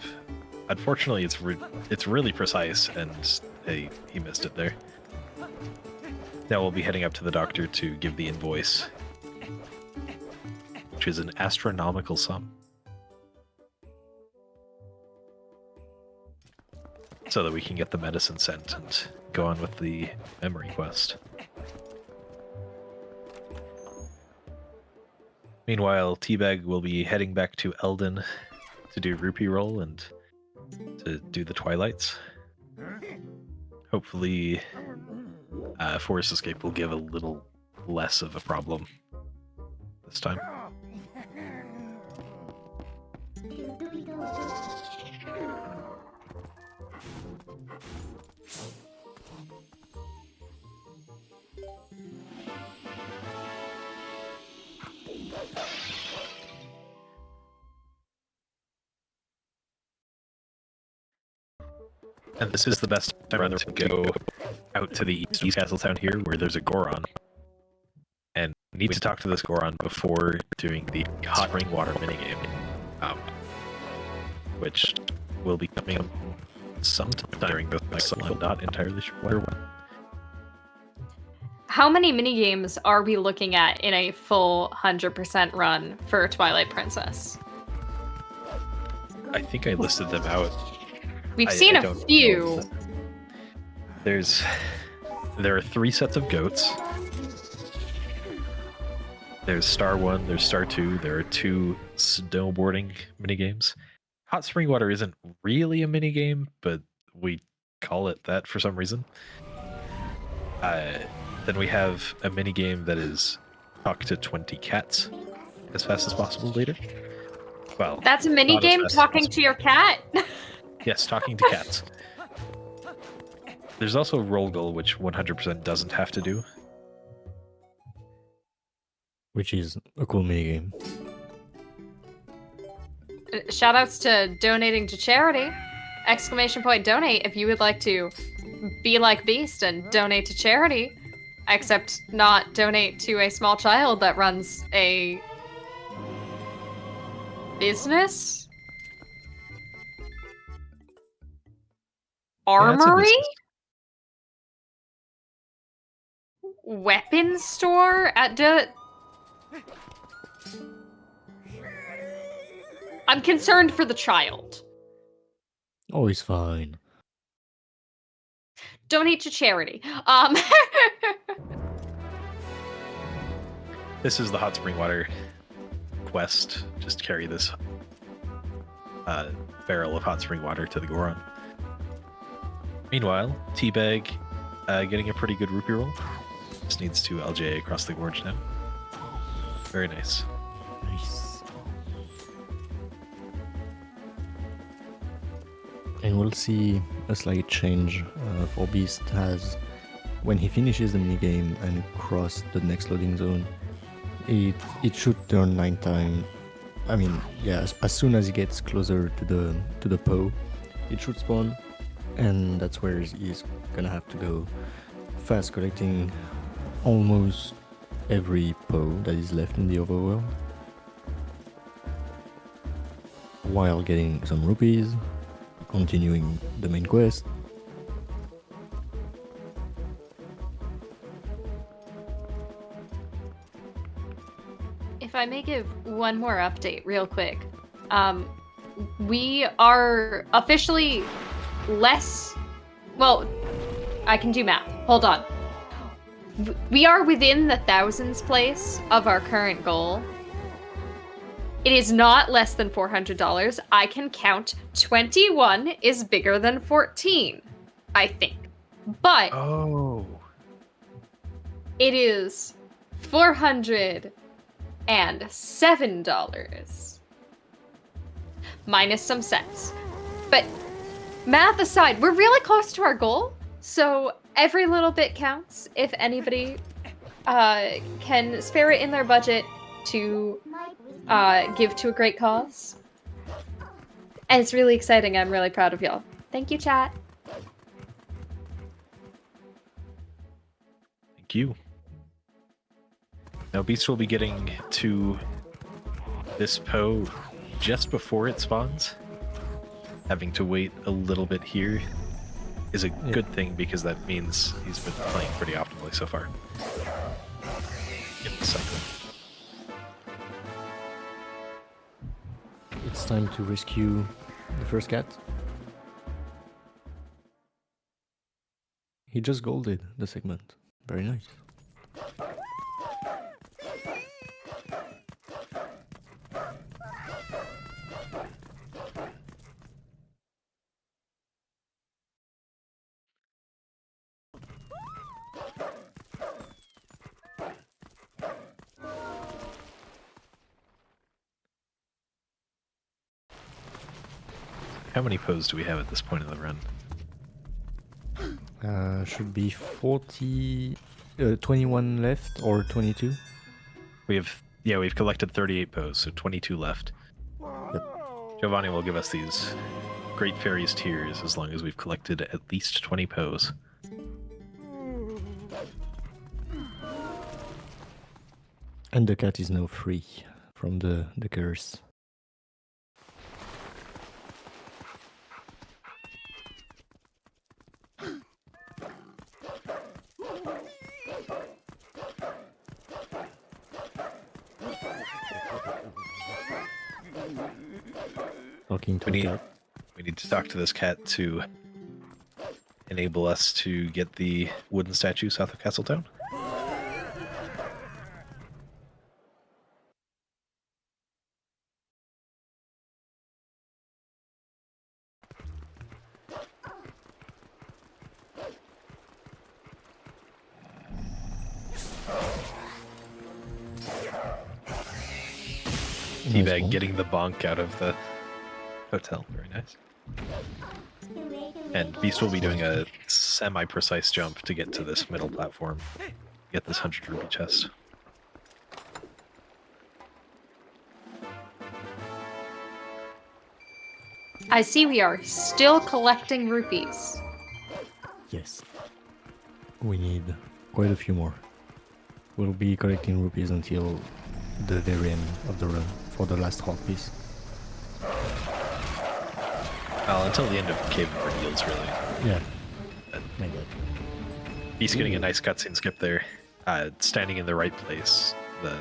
Unfortunately, it's really precise, and he missed it there. Now we'll be heading up to the doctor to give the invoice, which is an astronomical sum, so that we can get the medicine sent and go on with the memory quest. Meanwhile, Teabag will be heading back to Eldon to do rupee roll and to do the Twilights. Hopefully, Forest Escape will give a little less of a problem this time. And this is the best time to go out to the East Castletown here, where there's a Goron. And we need to talk to this Goron before doing the hot spring water minigame, which will be coming up sometime during the cycle. I'm not entirely sure when. How many minigames are we looking at in a full 100% run for Twilight Princess? I think I listed them out. We've seen a few. There are 3 sets of goats. There's Star 1, there's Star 2, there are 2 snowboarding minigames. Hot Spring Water isn't really a minigame, but we call it that for some reason. Then we have a minigame that is talk to 20 cats as fast as possible later. Well, that's a minigame, talking to your cat? Yes, talking to cats. There's also Roll Goal, which 100% doesn't have to do. Which is a cool minigame. Shoutouts to donating to charity. ! Donate if you would like to be like Beast and donate to charity. Except not donate to a small child that runs a business? Armory? Weapons store at I'm concerned for the child. Oh, he's fine. Donate to charity. This is the hot spring water quest. Just carry this barrel of hot spring water to the Goron. Meanwhile, Teabag getting a pretty good rupee roll. Just needs to LJ across the gorge now. Very nice. Nice. And we'll see a slight change for Beast as when he finishes the minigame and cross the next loading zone, it should turn 9 times. I mean, yeah, as soon as he gets closer to the Poe, it should spawn, and that's where he's gonna have to go fast, collecting almost every Poe that is left in the overworld, while getting some rupees, continuing the main quest. If I may give one more update real quick. We are officially less... Well, I can do math. Hold on. We are within the thousands place of our current goal. It is not less than $400. I can count 21 is bigger than 14, I think. But... Oh. It is $407. Minus some cents. But math aside, we're really close to our goal. So every little bit counts. If anybody can spare it in their budget to give to a great cause. And it's really exciting. I'm really proud of y'all. Thank you, chat. Thank you. Now, Beast will be getting to this Poe just before it spawns. Having to wait a little bit here is a good thing because that means he's been playing pretty optimally so far. Get the cycle. It's time to rescue the first cat. He just golded the segment. Very nice. How many Poes do we have at this point in the run? Should be 21 left or 22. We've collected 38 Poes, so 22 left. Yep. Giovanni will give us these Great Fairies tiers as long as we've collected at least 20 Poes. And the cat is now free from the curse. Talking to the cat. We need to talk to this cat to enable us to get the wooden statue south of Castletown. Teabag getting the bonk out of the hotel. Very nice. And Beast will be doing a semi-precise jump to get to this middle platform. Get this 100 rupee chest. I see we are still collecting rupees. Yes. We need quite a few more. We'll be collecting rupees until the very end of the run for the last hot piece. Well, until the end of Cave of Reveals, really. Yeah. Beast getting a nice cutscene skip there. Standing in the right place. The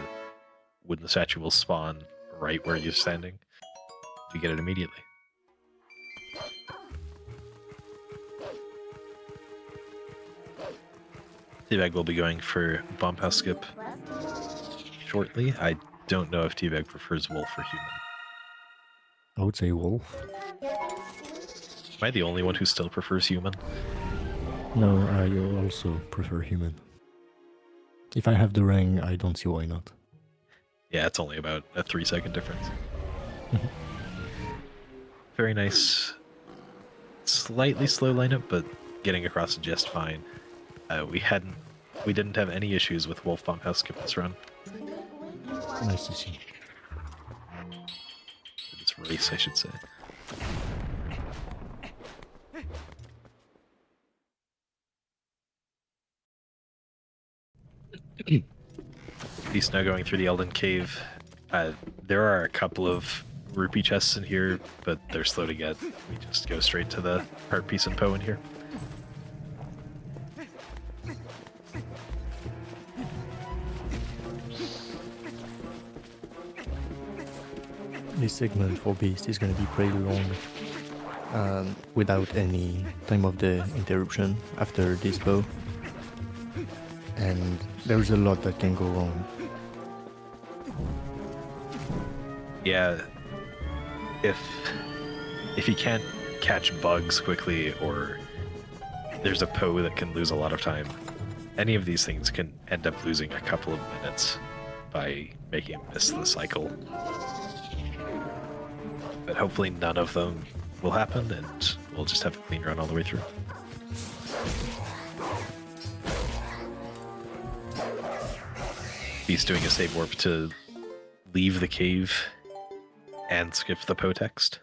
wooden statue will spawn right where you're standing. You get it immediately. Teabag will be going for Bomb House skip shortly. I don't know if Teabag prefers wolf or human. I would say wolf. Am I the only one who still prefers human? No, I also prefer human. If I have the ring, I don't see why not. Yeah, it's only about a 3-second difference. Very nice. Slightly slow lineup, but getting across just fine. We didn't have any issues with Wolf Bomb House skip this run. Nice to see. This race, I should say. He's now going through the Elden Cave. There are a couple of rupee chests in here, but they're slow to get. We just go straight to the heart piece and Poe in here. This segment for Beast is going to be pretty long, without any time of the interruption after this bow. And there's a lot that can go wrong. Yeah, if you can't catch bugs quickly, or there's a Poe that can lose a lot of time, any of these things can end up losing a couple of minutes by making him miss the cycle. But hopefully none of them will happen, and we'll just have a clean run all the way through. He's doing a save warp to leave the cave and skip the potext.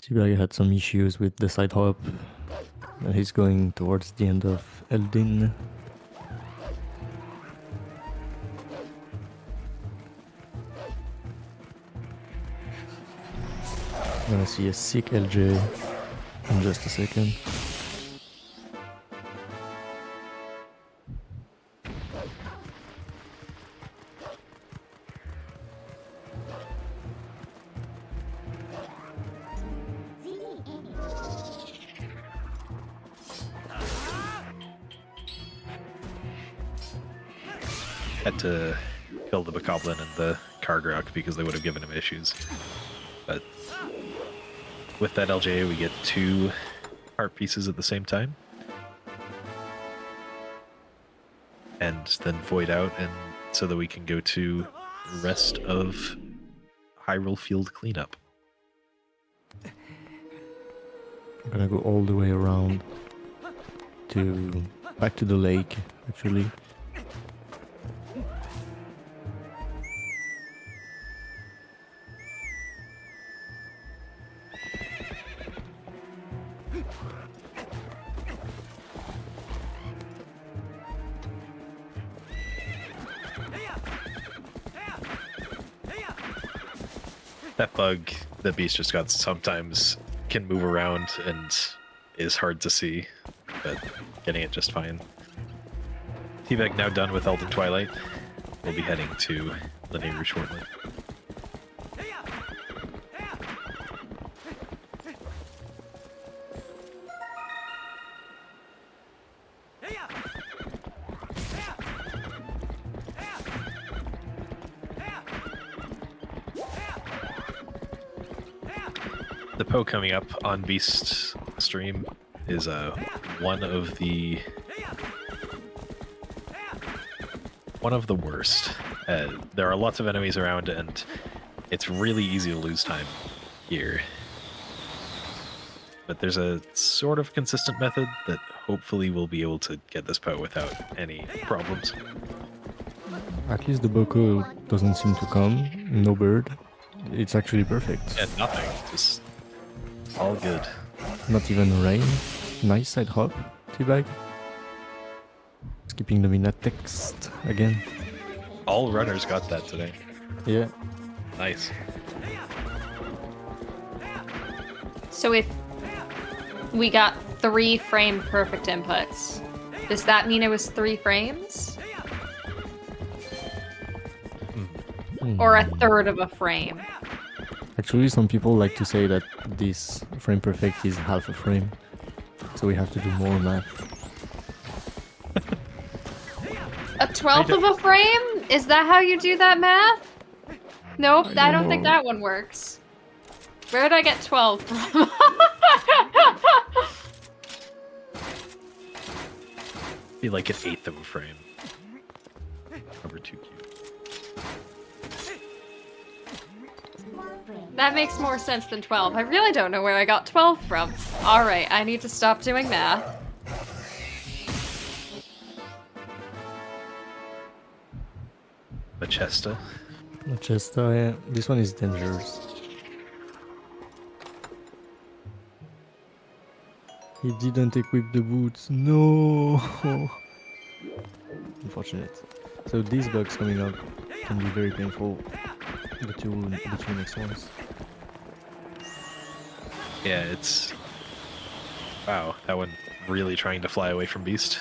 Tiberi had some issues with the side hop. And he's going towards the end of Eldin. I'm gonna see a sick LJ in just a second. Had to kill the Bokoblin and the Kargrok because they would have given him issues. But with that LJA, we get 2 heart pieces at the same time. And then void out, and so that we can go to the rest of Hyrule Field cleanup. I'm gonna go all the way around to back to the lake, actually. That bug the beast just got sometimes can move around and is hard to see, but getting it just fine. Teabag now done with Elden Twilight. We'll be heading to Lanayru shortly. The Poe coming up on Beast stream is one of the worst. There are lots of enemies around, and it's really easy to lose time here. But there's a sort of consistent method that hopefully we'll be able to get this Poe without any problems. At least the Boko doesn't seem to come. No bird. It's actually perfect. And nothing, just all good. Not even rain. Nice side hop, Teabag. Skipping the mina text again. All runners got that today. Yeah. Nice. So if we got 3 frame perfect inputs, does that mean it was 3 frames? Or a third of a frame? Actually, some people like to say that this frame perfect is half a frame. So we have to do more math. A 12th of a frame? Is that how you do that math? Nope, I don't think that one works. Where did I get 12 from? Be like an 1/8 of a frame. Over 2 cubes. That makes more sense than 12. I really don't know where I got 12 from. Alright, I need to stop doing math. Machesta. Machesta, yeah. This one is dangerous. He didn't equip the boots. No! Unfortunate. So these bugs coming up can be very painful. The two next ones. Yeah, it's... Wow, that one really trying to fly away from Beast.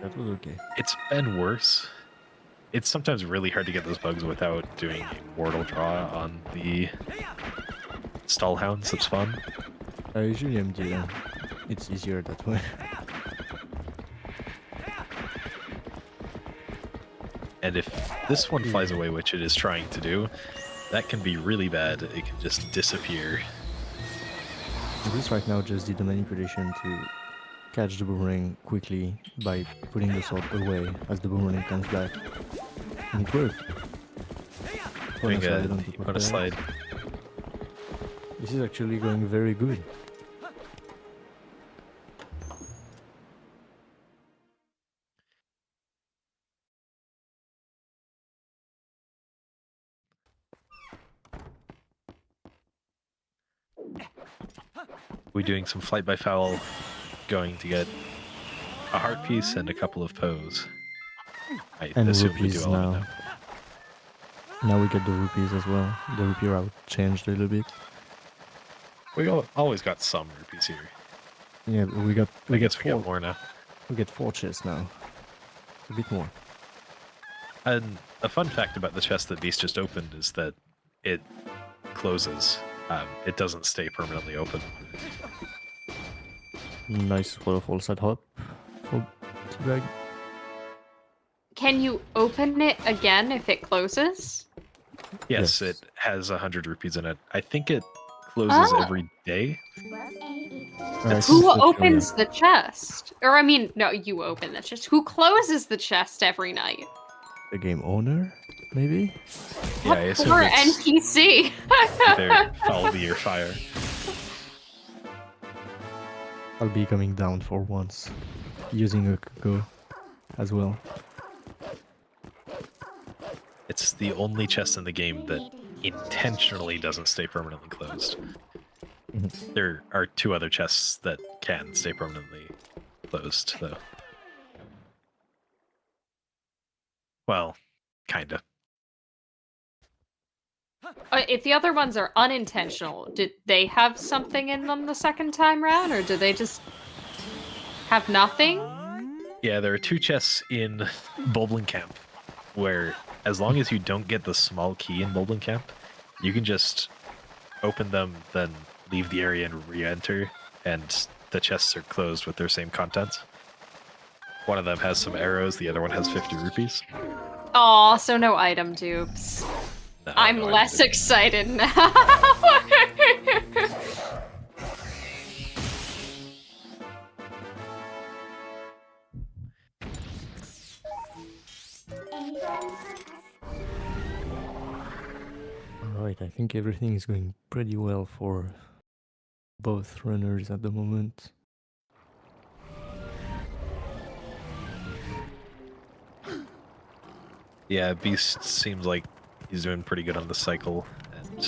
That was okay. It's been worse. It's sometimes really hard to get those bugs without doing a mortal draw on the stallhounds that spawn. I usually am dealing. It's easier that way. And if this one flies away, which it is trying to do, that can be really bad. It can just disappear. This right now just did a manipulation to catch the boomerang quickly by putting the sword away as the boomerang comes back. And it worked. Doing Slide on top of on a that. slide. This is actually going very good. We're doing some flight by foul, going to get a heart piece and a couple of pose. I And assume we rupees do all of it now. Now we get the rupees as well. The rupee route changed a little bit. We always got some rupees here. Yeah, we I get guess we four. get more now. We get 4 chests now. It's a bit more. And a fun fact about the chest that Beast just opened is that it closes. It doesn't stay permanently open. Nice waterfall side hop for Teabag. Can you open it again if it closes? Yes, Yes. it has 100 rupees in it. I think it closes Oh. every day. Alright, Who so opens the chest? Or I mean, no, you open the chest. Who closes the chest every night? the game owner, maybe? Yeah, I assume Poor it's NPC. either Falby or Fire. I'll be coming down for once, using a Kuko as well. It's the only chest in the game that intentionally doesn't stay permanently closed. Mhm. There are 2 other chests that can stay permanently closed, though. Well, kinda. If the other ones are unintentional, did they have something in them the second time round, or did they just have nothing? Yeah, there are 2 chests in Bulblin Camp, where as long as you don't get the small key in Bulblin Camp, you can just open them, then leave the area and re-enter, and the chests are closed with their same contents. One of them has some arrows, the other one has 50 rupees. Aw, so no item dupes. No, I'm no, I less didn't. excited now. Alright, I think everything is going pretty well for both runners at the moment. Yeah, Beast seems like he's doing pretty good on the cycle, and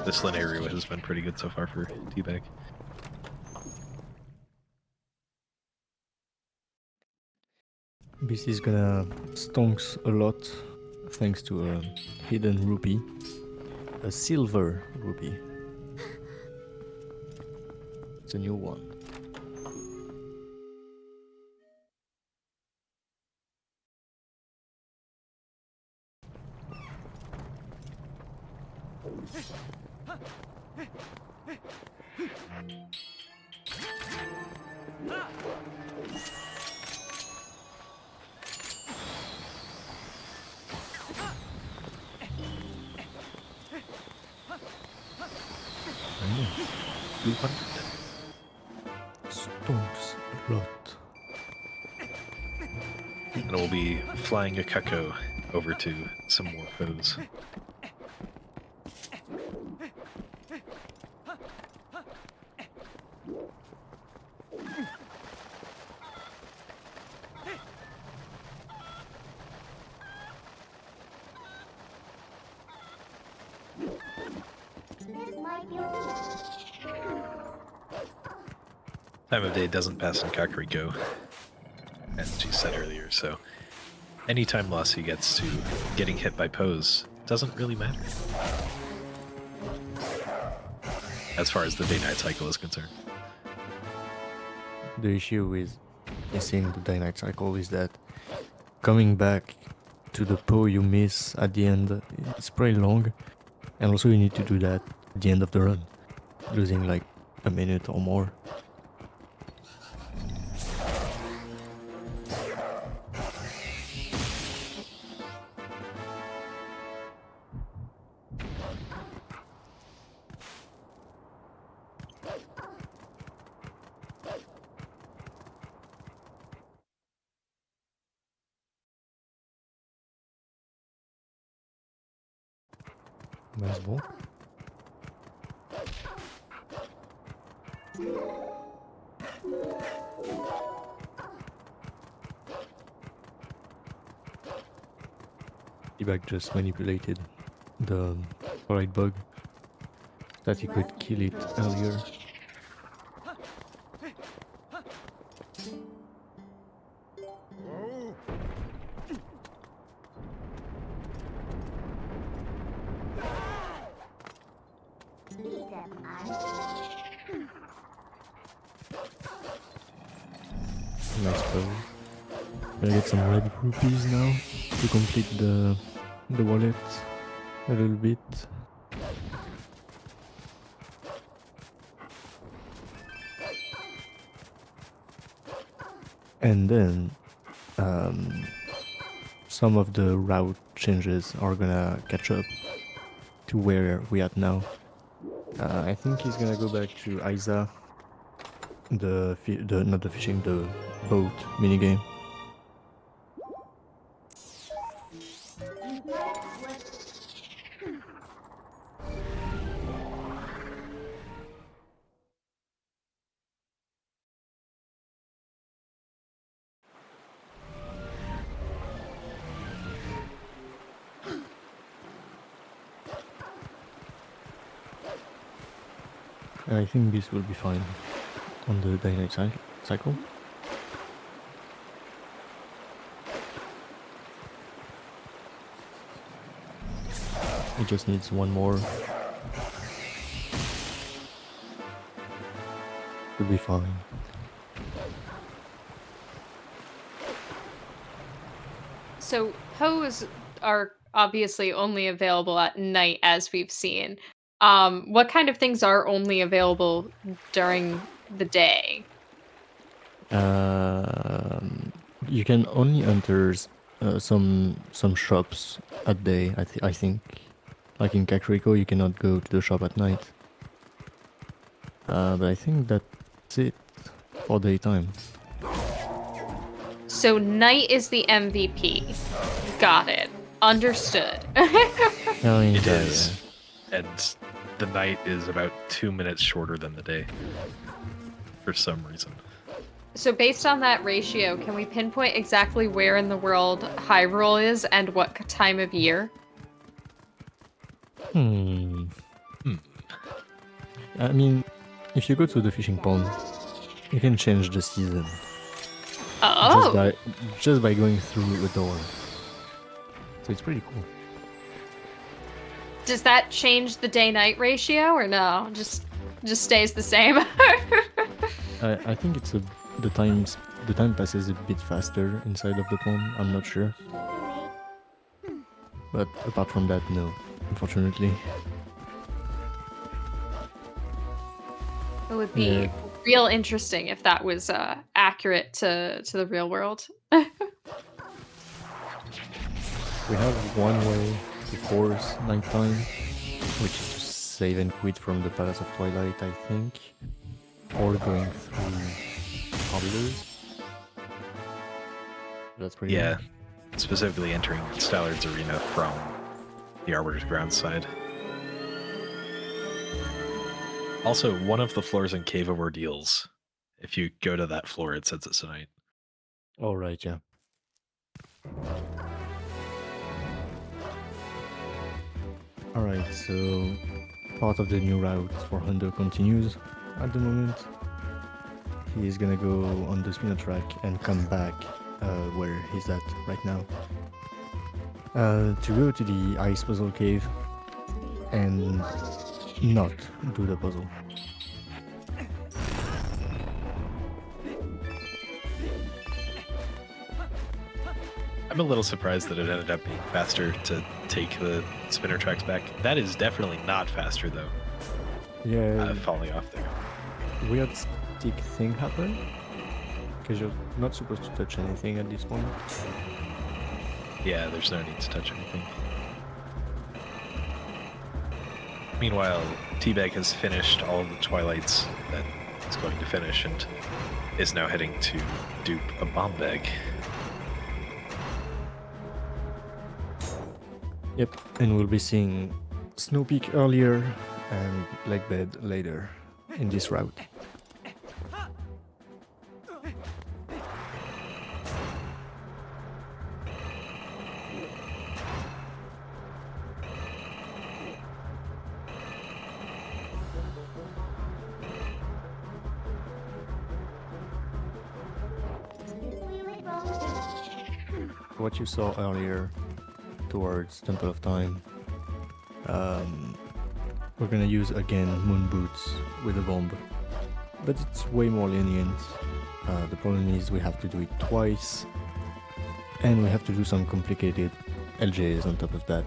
this Lineario has been pretty good so far for Teabag. Beast is gonna stonks a lot thanks to a hidden rupee. A silver rupee. It's a new one. Nice. 200. Stonks a lot. And we'll be flying a Cucko over to some more pose. Time of day doesn't pass in Kakariko, as she said earlier, so any time loss he gets to getting hit by pose doesn't really matter. As far as the day-night cycle is concerned. The issue with missing the day-night cycle is that coming back to the PO you miss at the end is pretty long, and also you need to do that at the end of the run, losing like a minute or more. Nice ball. T-Bag just manipulated the right bug that he could kill it earlier. Nice bug. Gonna get some red rupees now to complete the wallet a little bit. And then some of the route changes are gonna catch up to where we at now. I think he's gonna go back to Isa, not the fishing, the boat minigame. And I think this will be fine on the dynamic cycle. It just needs one more. It'll be fine. So Poes are obviously only available at night, as we've seen. What kind of things are only available during the day? You can only enter some shops at day. I think, like in Kakariko, you cannot go to the shop at night. But I think that's it for daytime. So night is the MVP. Got it. Understood. It is. And the night is about 2 minutes shorter than the day. For some reason. So based on that ratio, can we pinpoint exactly where in the world Hyrule is and what time of year? I mean, if you go to the fishing pond, you can change the season. Oh! Just by going through a door. So it's pretty cool. Does that change the day-night ratio or no? Just stays the same? I think it's the time passes a bit faster inside of the pond. I'm not sure. But apart from that, no, unfortunately. It would be real interesting if that was accurate to the real world. We have one way to force nighttime, which is to save and quit from the Palace of Twilight, I think, or going through Arbiters. That's pretty Yeah, specifically entering Stallard's Arena from the Arbiter's ground side. Also, one of the floors in Cave of Ordeals, if you go to that floor, it says it's tonight. All right, yeah. All right, so part of the new route for Hundo continues at the moment. He's gonna go on the spinner track and come back where he's at right now to go to the ice puzzle cave and not do the puzzle. I'm a little surprised that it ended up being faster to take the spinner tracks back. That is definitely not faster, though. Yeah, Falling off there. weird stick thing happened because you're not supposed to touch anything at this point. Yeah, there's no need to touch anything. Meanwhile, Teabag has finished all of the Twilights that he's going to finish and is now heading to dupe a bomb bag. Yep, and we'll be seeing snow peak earlier and leg bed later in this route. What you saw earlier towards Temple of Time, we're gonna use again moon boots with a bomb, but it's way more lenient. The problem is we have to do it twice, and we have to do some complicated LJs on top of that.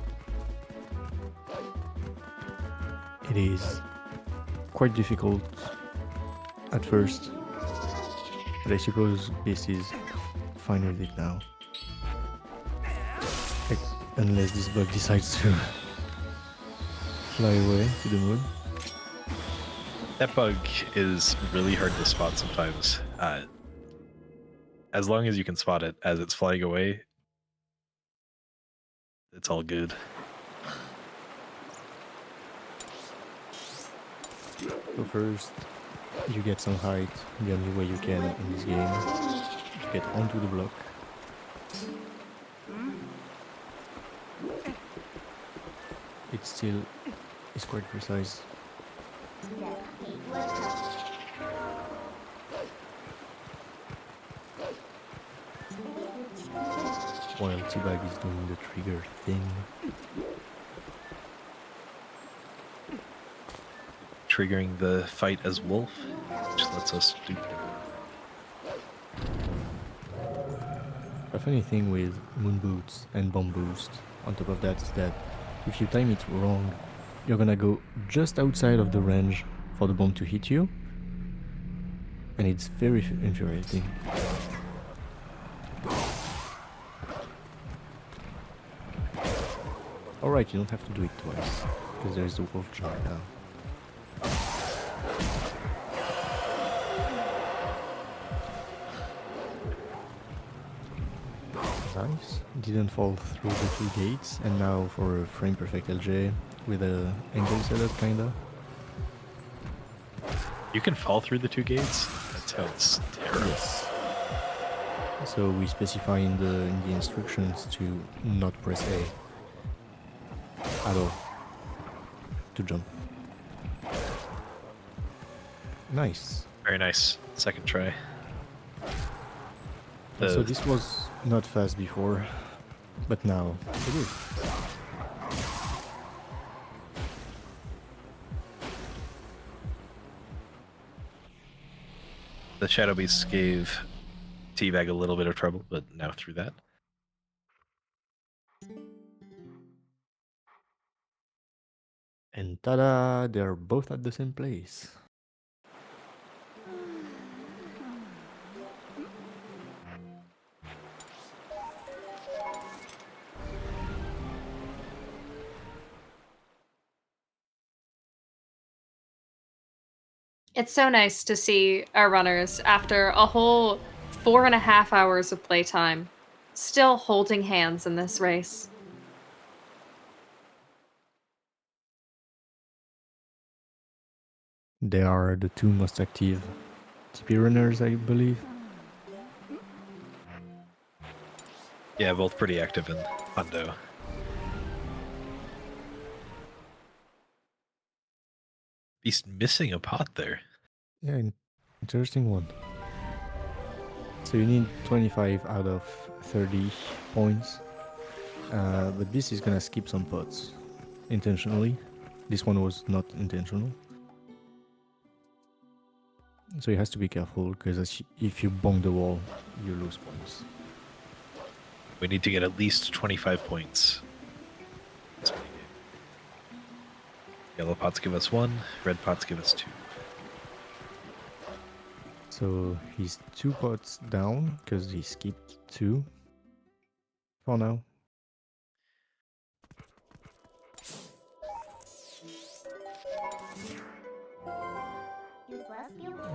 It is quite difficult at first, but I suppose this is fine with it now. Unless this bug decides to fly away to the moon. That bug is really hard to spot sometimes. As long as you can spot it as it's flying away, it's all good. So first, you get some height the only way you can in this game to get onto the block. It still is quite precise. While T-Bag is doing the trigger thing. Triggering the fight as wolf, which lets us do. A funny thing with moon boots and bomb boost on top of that is that if you time it wrong, you're gonna go just outside of the range for the bomb to hit you, and it's very infuriating. Alright, you don't have to do it twice, because there's the wolf jump now. Nice. Didn't fall through the two gates, and now for a frame perfect LJ with a angle setup kinda. You can fall through the two gates? That sounds terrible. Yes. So we specify in the instructions to not press A at all to jump. Nice. Very nice. Second try. So this was not fast before, but now it is. The Shadow Beast gave T-Bag a little bit of trouble, but now through that. And tada, they're both at the same place. It's so nice to see our runners, after a whole 4.5 hours of playtime, still holding hands in this race. They are the two most active TP runners, I believe. Yeah, both pretty active in Hundo. Beast missing a pot there. Yeah, interesting one. So you need 25 out of 30 points. But this is gonna skip some pots intentionally. This one was not intentional. So he has to be careful, because if you bonk the wall, you lose points. We need to get at least 25 points. Yellow pots give us 1, red pots give us 2. So he's 2 pots down, because he skipped 2 for now.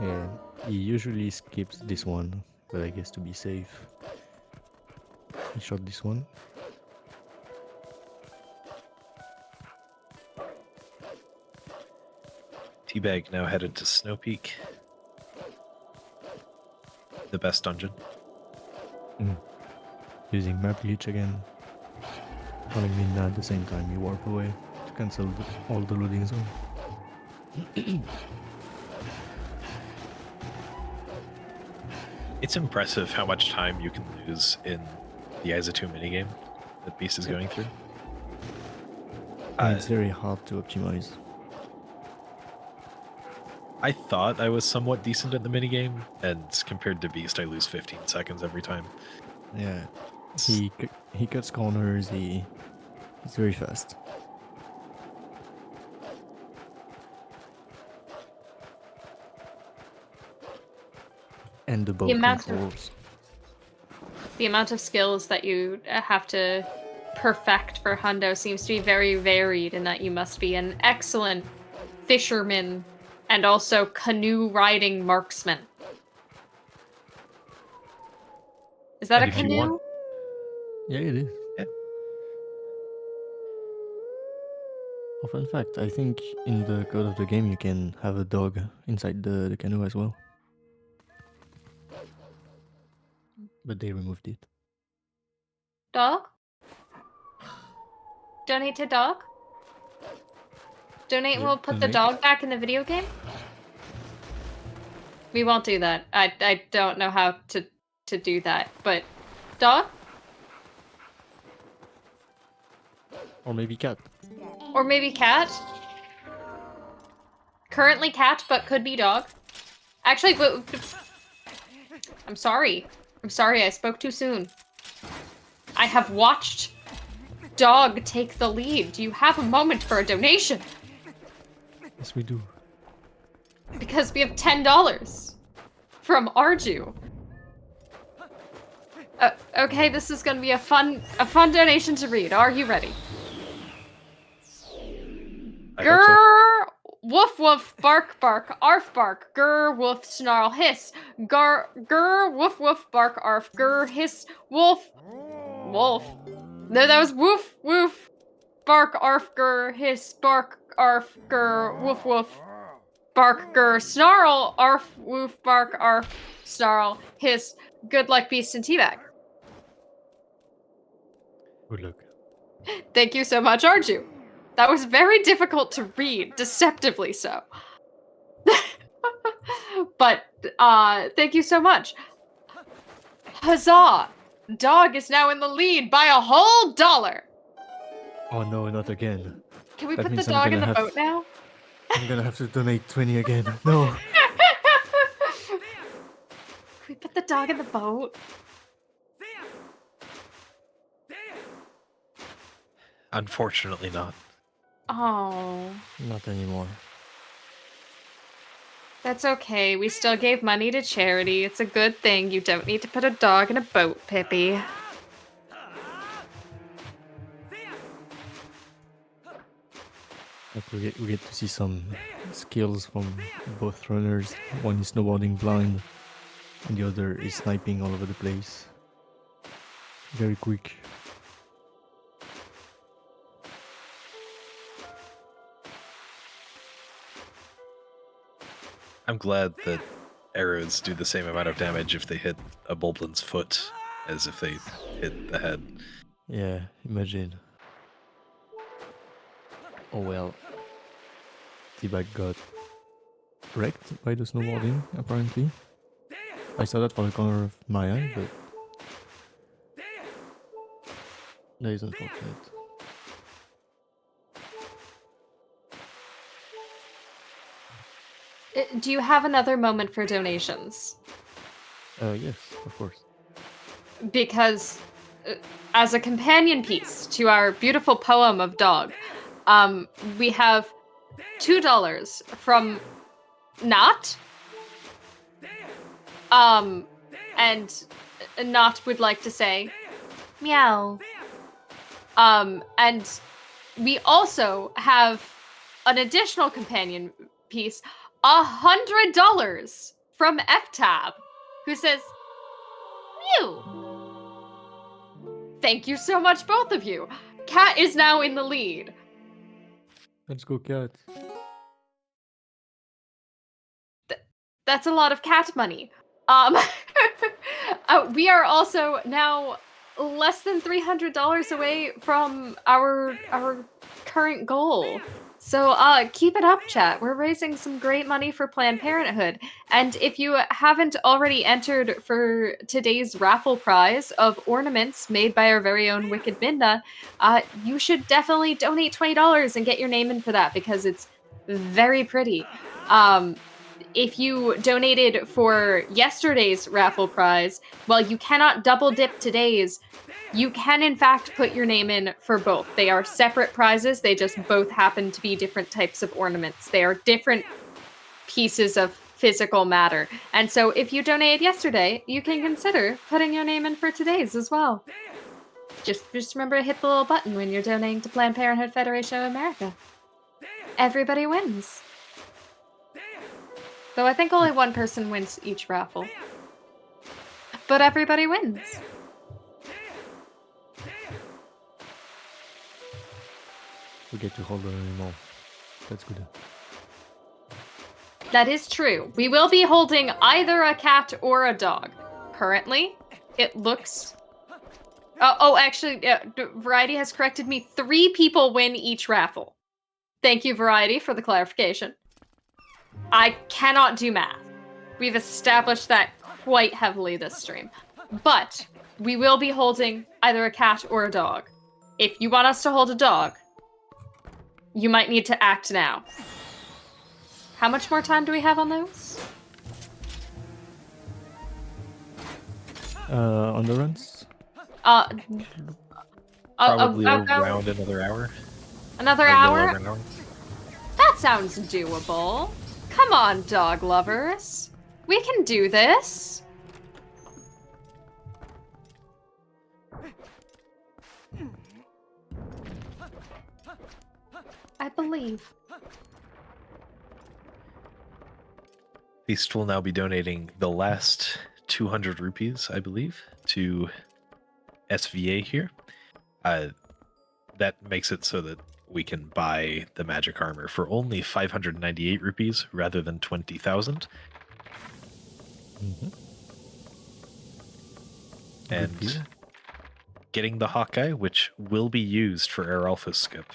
Yeah, he usually skips this one, but I guess to be safe, he shot this one. Teabag now headed to Snow Peak. The best dungeon. Using map glitch again. Calling me at the same time you warp away to cancel all the loading zone. It's impressive how much time you can lose in the Aiza 2 minigame that Beast is going through. And it's very hard to optimize. I thought I was somewhat decent at the minigame, and compared to Beast, I lose 15 seconds every time. Yeah, he cuts corners. He's very fast. And the bow controls. The amount of skills that you have to perfect for Hundo seems to be very varied in that you must be an excellent fisherman and also canoe riding marksman. Is that And a if you canoe? want- Yeah, it is. Yeah. Oh, fun fact, I think in the code of the game you can have a dog inside the canoe as well. But they removed it. Dog? Donate to dog? Donate and Yeah, we'll put the donate. dog back in the video game? We won't do that. I don't know how to do that. But dog? Or maybe cat. Or maybe cat? Currently cat, but could be dog. Actually, I'm sorry. I'm sorry, I spoke too soon. I have watched dog take the lead. Do you have a moment for a donation? Yes, we do. Because we have $10 from Arju. Okay, this is gonna be a fun donation to read. Are you ready? I hope so. Grrr, woof woof, bark bark, arf bark, grrr woof, snarl hiss, grrr woof woof, bark arf, grrr hiss, wolf, wolf. No, that was woof woof, bark arf, grrr hiss, bark arf, grrr woof woof, bark grrr, snarl arf, woof, bark arf, snarl hiss. Good luck, Beast and Teabag. Good luck. Thank you so much, Arju. That was very difficult to read, deceptively so. But, thank you so much. Huzzah! Dog is now in the lead by a whole $1. Oh no, not again. Can we That put the means I'm dog in gonna the have- boat now? I'm gonna have to donate 20 again. No. Can we put the dog in the boat? Unfortunately not. Oh, Not anymore. that's okay. We still gave money to charity. It's a good thing. You don't need to put a dog in a boat, Pippi. Like we get to see some skills from both runners. One is snowboarding blind, and the other is sniping all over the place. Very quick. I'm glad that arrows do the same amount of damage if they hit a Bulblin's foot as if they hit the head. Yeah, imagine. Oh well. T-Bag got wrecked by the snowboarding, apparently. I saw that from the corner of my eye, but that is unfortunate. Do you have another moment for donations? Yes, of course. Because as a companion piece to our beautiful poem of dog, we have $2 from Not. And Not would like to say meow. And we also have an additional companion piece, $100 from F-Tab, who says mew. Thank you so much, both of you. Cat is now in the lead. Let's go, cat. That's a lot of cat money. We are also now less than $300 away from our current goal. So keep it up, chat. We're raising some great money for Planned Parenthood. And if you haven't already entered for today's raffle prize of ornaments made by our very own Wicked Midna, you should definitely donate $20 and get your name in for that because it's very pretty. If you donated for yesterday's raffle prize, while you cannot double dip today's, you can in fact put your name in for both. They are separate prizes, they just both happen to be different types of ornaments. They are different pieces of physical matter. And so if you donated yesterday, you can consider putting your name in for today's as well. Just remember to hit the little button when you're donating to Planned Parenthood Federation of America. Everybody wins. Though I think only one person wins each raffle. But everybody wins. We get to hold on anymore. That's good. That is true. We will be holding either a cat or a dog. Currently, it looks... actually, Variety has corrected me. 3 people win each raffle. Thank you, Variety, for the clarification. I cannot do math. We've established that quite heavily this stream. But we will be holding either a cat or a dog. If you want us to hold a dog, you might need to act now. How much more time do we have on those? On the runs? Probably around another hour. Another A little hour? over an hour. That sounds doable. Come on, dog lovers. We can do this. I believe. Beast will now be donating the last 200 rupees, I believe, to SVA here. That makes it so that we can buy the magic armor for only 598 rupees rather than 20,000. Mm-hmm. And getting the Hawkeye, which will be used for Air Alpha skip.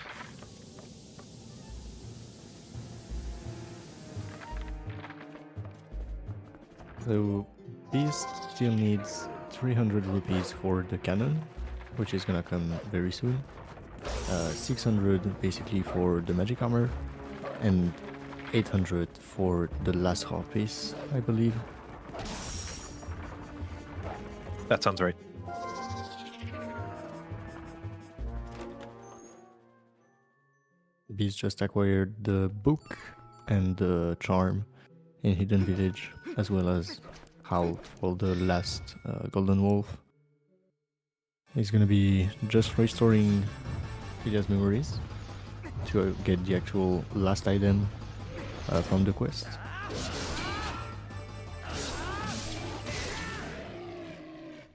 So Beast still needs 300 rupees for the cannon, which is gonna come very soon. 600 basically for the magic armor, and 800 for the last half piece, I believe. That sounds right. Beast just acquired the book and the charm in Hidden Village, as well as Howl for the last Golden Wolf. He's gonna be just restoring Ilya's memories to get the actual last item from the quest.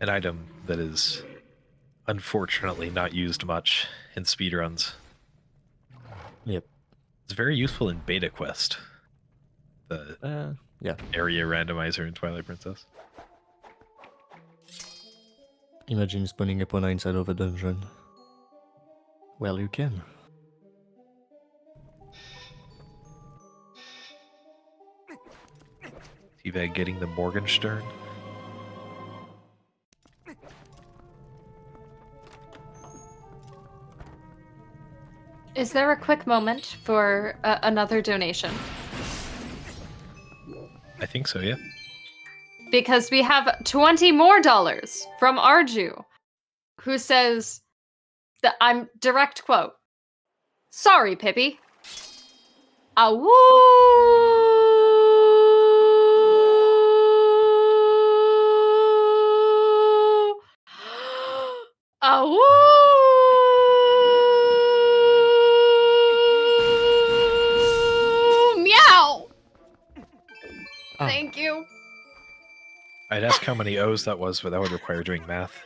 An item that is unfortunately not used much in speedruns. Yep. It's very useful in Beta Quest. The Yeah. area randomizer in Twilight Princess. Imagine spawning Epona inside of a dungeon. Well, you can. Teabag getting the Morgenstern. Is there a quick moment for another donation? I think so, yeah. Because we have $20 more from Arju, who says that I'm direct quote. Sorry, Pippi. Awoo! Awoo! Meow! Thank you. I'd ask how many O's that was, but that would require doing math.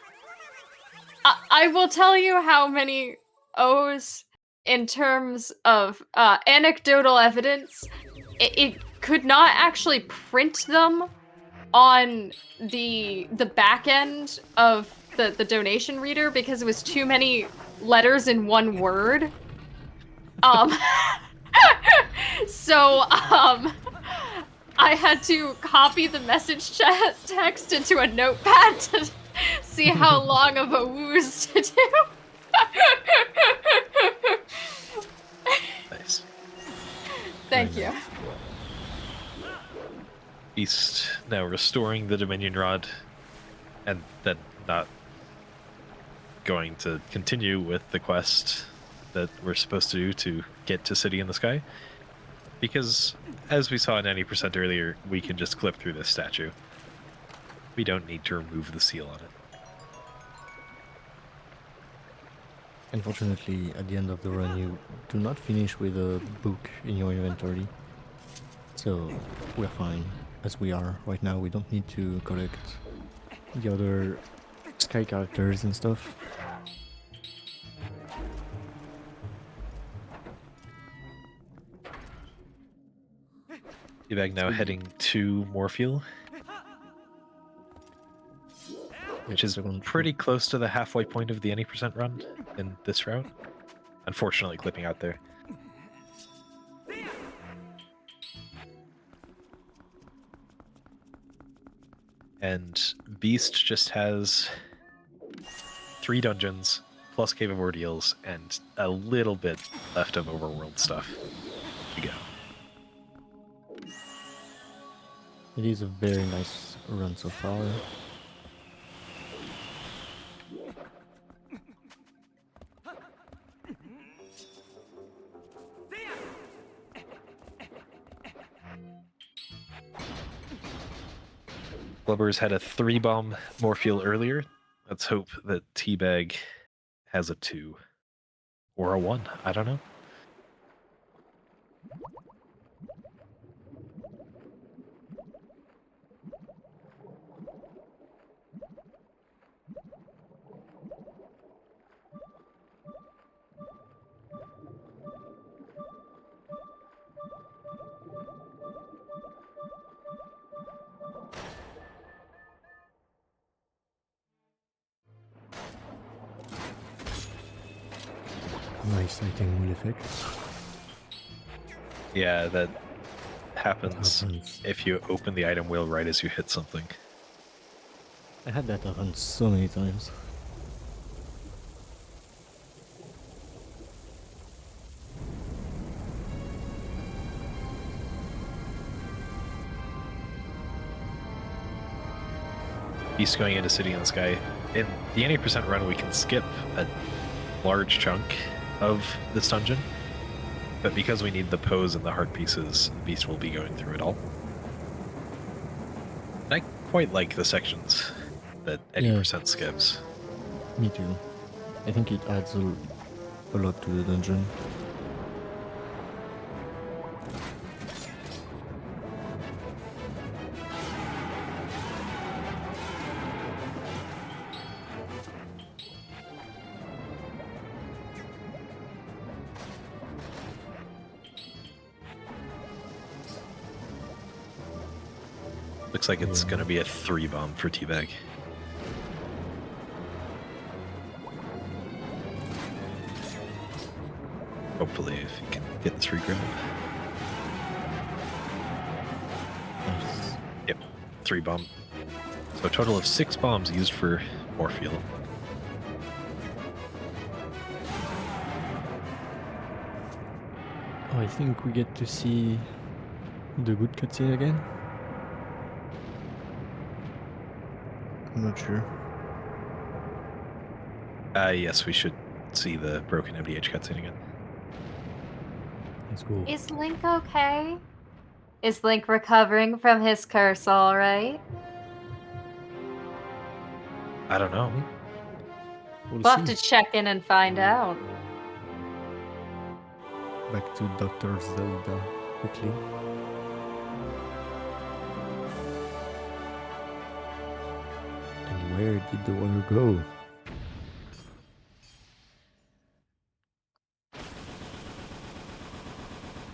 I will tell you how many O's in terms of anecdotal evidence. could not actually print them on the back end of the donation reader because it was too many letters in one word. So I had to copy the message text into a notepad to see how long of a wooze to do. Nice. Thank Very you. nice. Beast now restoring the Dominion Rod, and then not going to continue with the quest that we're supposed to do to get to City in the Sky. Because, as we saw in 90% earlier, we can just clip through this statue. We don't need to remove the seal on it. Unfortunately, at the end of the run, you do not finish with a book in your inventory. So we're fine as we are right now. We don't need to collect the other sky characters and stuff. Teabag now heading to Morpheal, which is pretty close to the halfway point of the 90% run in this route. Unfortunately, clipping out there. And Beast just has 3 dungeons, plus Cave of Ordeals, and a little bit left of overworld stuff to go. It is a very nice run so far. TheGlubbers had a 3-bomb Morpheal earlier. Let's hope that Teabag has a 2. Or a 1, I don't know. Nice lighting wheel effect. Yeah, that happens Happens. if you open the item wheel right as you hit something. I had that happen so many times. Beast going into City in the Sky. In the 80% run, we can skip a large chunk of this dungeon, but because we need the pose and the heart pieces, Beast will be going through it all. And I quite like the sections that 80% skips. Me too. I think it adds a lot to the dungeon. Looks like it's going to be a 3-bomb for Teabag. Hopefully, if you can get this regrab. Nice. Yep, 3-bomb. So a total of 6 bombs used for Morpheal. Oh, I think we get to see the good cutscene again. I'm not sure. Yes, we should see the broken MDH cutscene again. Let's go. Is Link okay? Is Link recovering from his curse all right? I don't know. We'll We'll have see. to check in and find out. Back to Dr. Zelda quickly. And where did the water go?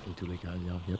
Into the Galia, yep.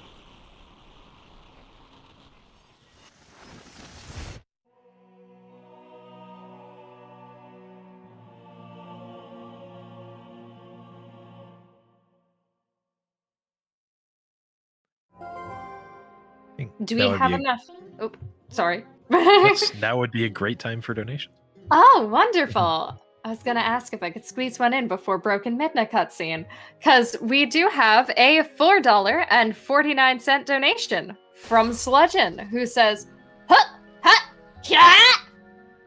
think Do now we would have be enough? Oh, sorry. yes, now would be a great time for donations. Oh, wonderful. I was going to ask if I could squeeze one in before Broken Midna cutscene, because we do have a $4.49 donation from Sludgeon, who says, "Huh, huh, yeah!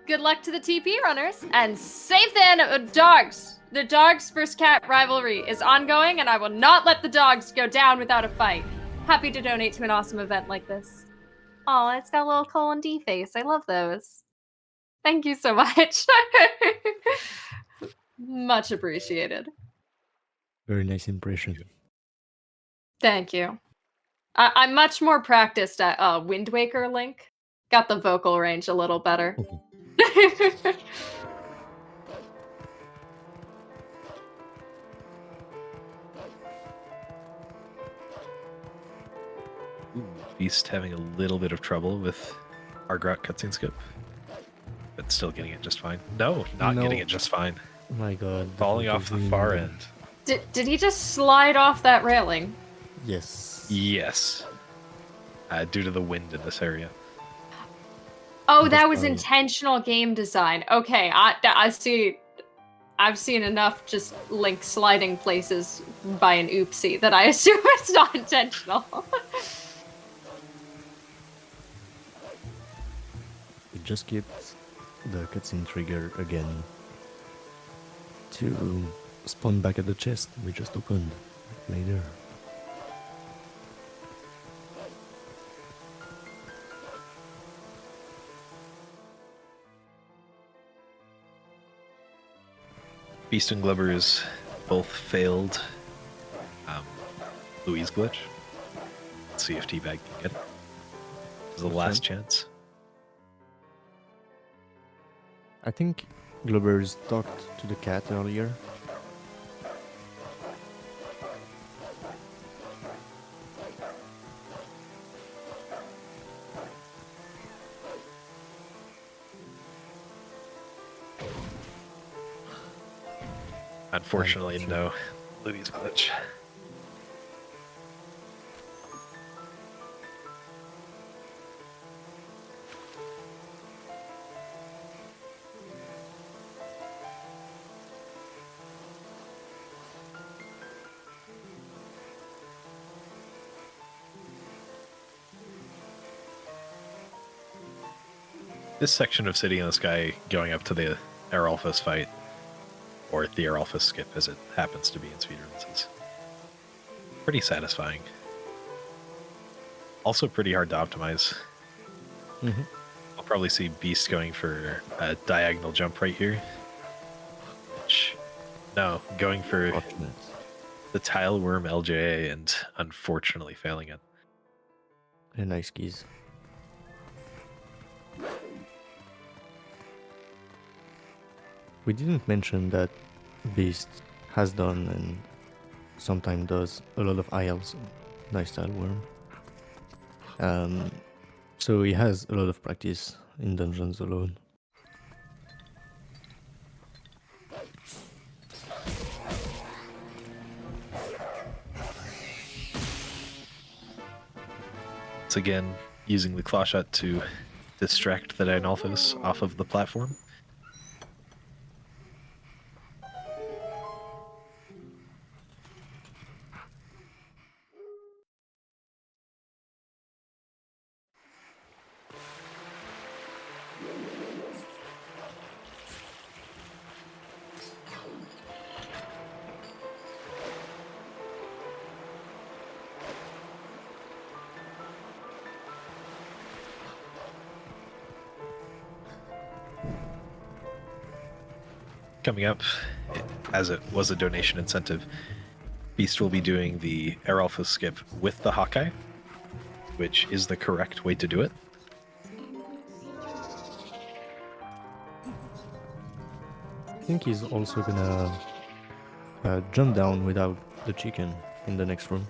Good luck to the TP runners, and save the dogs. The dogs versus cat rivalry is ongoing, and I will not let the dogs go down without a fight. Happy to donate to an awesome event like this." Oh, it's got a little colon D face. I love those. Thank you so much. Much appreciated. Very nice impression. Thank you. I'm much more practiced at Wind Waker Link. Got the vocal range a little better. Ooh, Beast having a little bit of trouble with our Grot cutscene skip, but still getting it just fine. No, not No. getting it just fine. Oh my god. Falling off the far end. Did he just slide off that railing? Yes. Yes. Due to the wind in this area. Oh, That's that was fine. intentional game design. Okay, I see. I've seen enough just Link sliding places by an oopsie that I assume it's not intentional. We just kept the cutscene trigger again to spawn back at the chest we just opened later. Beast and Glubbers both failed Louise glitch. Let's see if Teabag can get it. This is the last chance. I think Glubbers talked to the cat earlier. Unfortunately, no Louise glitch. This section of City in the Sky going up to the Aralphus fight, or the Aralphus skip as it happens to be in speedruns, is pretty satisfying. Also pretty hard to optimize. Mm-hmm. I'll probably see Beast going for a diagonal jump right here. No, going for Fortunate. the tile worm LJA and unfortunately failing it. And nice keys. We didn't mention that Beast has done and sometimes does a lot of ILs, nice style worm. So he has a lot of practice in dungeons alone. Once again, using the claw shot to distract the Dynalphus off of the platform. Coming up, as it was a donation incentive, Beast will be doing the Aralphus skip with the Hawkeye, which is the correct way to do it. I think he's also gonna jump down without the chicken in the next room.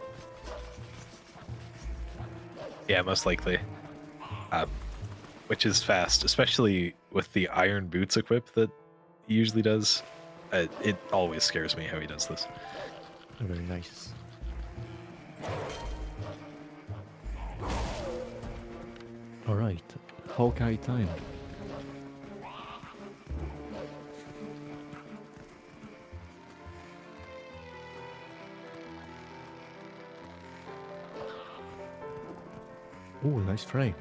Yeah, most likely. Which is fast, especially with the iron boots equip that he usually does. It always scares me how he does this. Very nice. Alright, Hawkeye time. Oh, nice frame.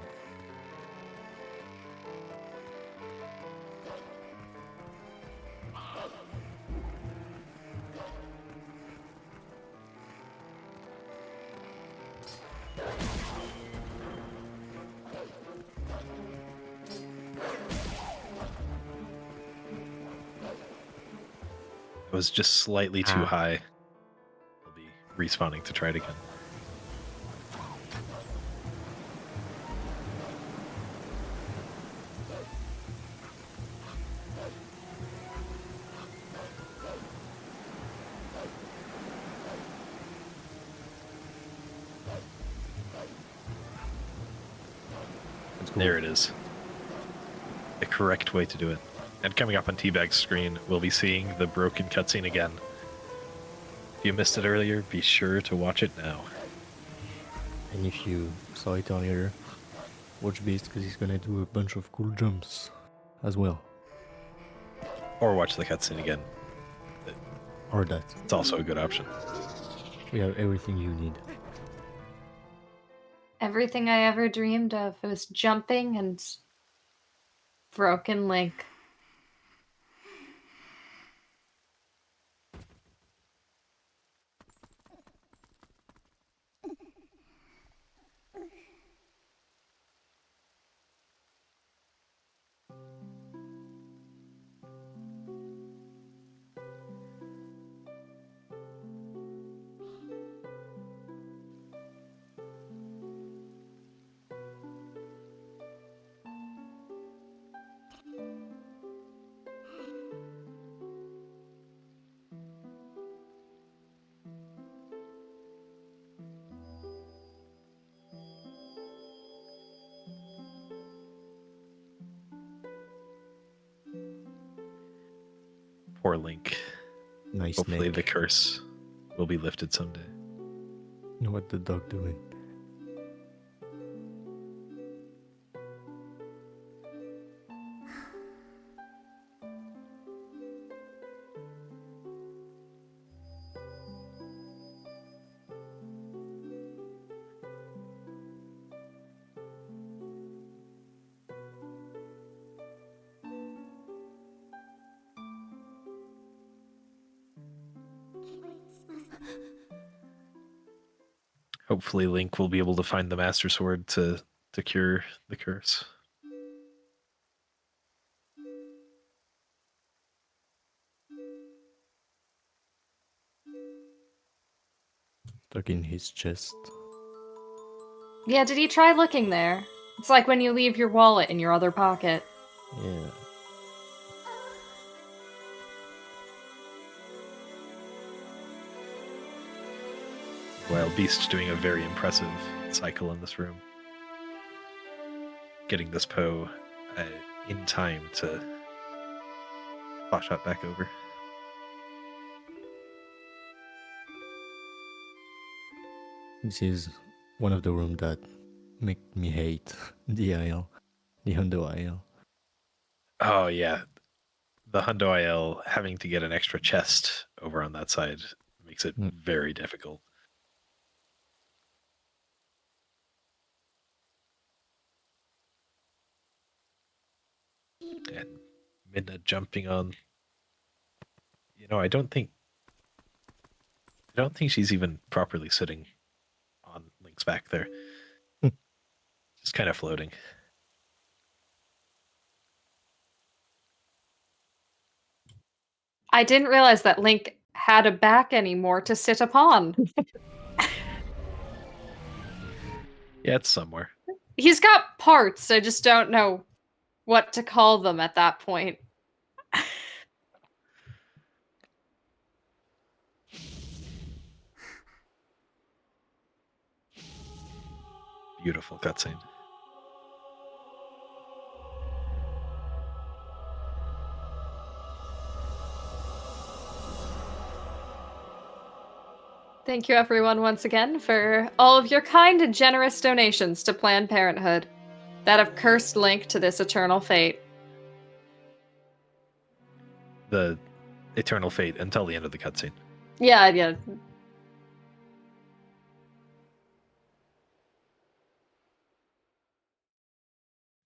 It was just slightly too high. I'll be respawning to try it again. There it is. The correct way to do it. And coming up on Teabag's screen, we'll be seeing the broken cutscene again. If you missed it earlier, be sure to watch it now. And if you saw it earlier, watch Beast because he's gonna do a bunch of cool jumps as well. Or watch the cutscene again. Or that. It's also a good option. We have everything you need. Everything I ever dreamed of. It was jumping and broken Link. Poor Link. Nice Hopefully neck. the curse will be lifted someday. You know what the dog doing? Hopefully Link will be able to find the Master Sword to cure the curse. Stuck in his chest. Yeah, did he try looking there? It's like when you leave your wallet in your other pocket. Yeah. While Beast doing a very impressive cycle in this room. Getting this Poe in time to flash shot back over. This is one of the rooms that make me hate the IL. The Hundo IL. Oh yeah. The Hundo IL having to get an extra chest over on that side makes it very difficult. And Midna jumping on. I don't think she's even properly sitting on Link's back there. Just kind of floating. I didn't realize that Link had a back anymore to sit upon. Yeah, it's somewhere. He's got parts, I just don't know what to call them at that point. Beautiful cutscene. Thank you, everyone, once again, for all of your kind and generous donations to Planned Parenthood. that have cursed Link to this eternal fate. The eternal fate until the end of the cutscene. Yeah.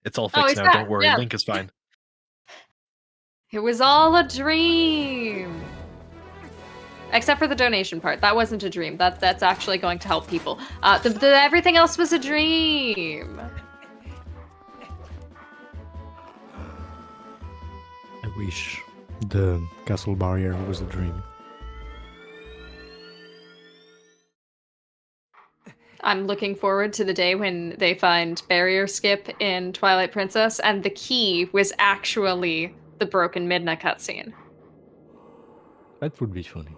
It's all Oh, fixed he's now. back, Don't worry. yeah. Link is fine. It was all a dream. Except for the donation part. That wasn't a dream. That's actually going to help people. Everything else was a dream. I wish the castle barrier was a dream. I'm looking forward to the day when they find barrier skip in Twilight Princess and the key was actually the broken Midna cutscene. That would be funny.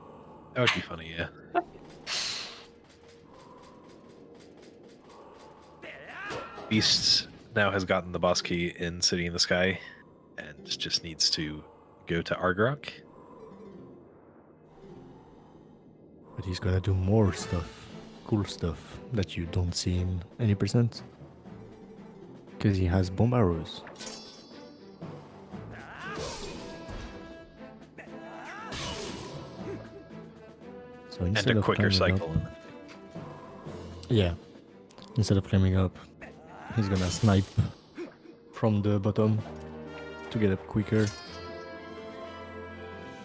That would be funny, yeah. Beast now has gotten the boss key in City in the Sky and just needs to go to Argarok. But he's gonna do more stuff, cool stuff, that you don't see in any percent. Because he has bomb arrows. So And instead a of quicker climbing cycle. up, yeah, instead of climbing up, he's gonna snipe from the bottom to get up quicker.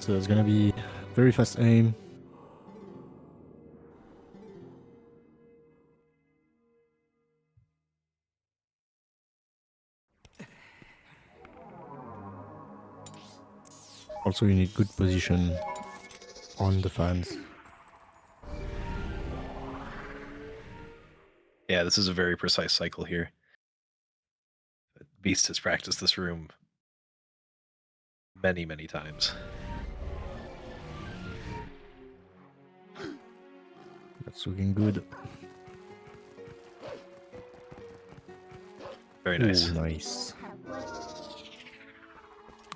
So it's gonna be very fast aim. Also, you need good position on the fans. Yeah, this is a very precise cycle here. Beast has practiced this room many, many times. That's looking good. Very nice. Ooh, nice.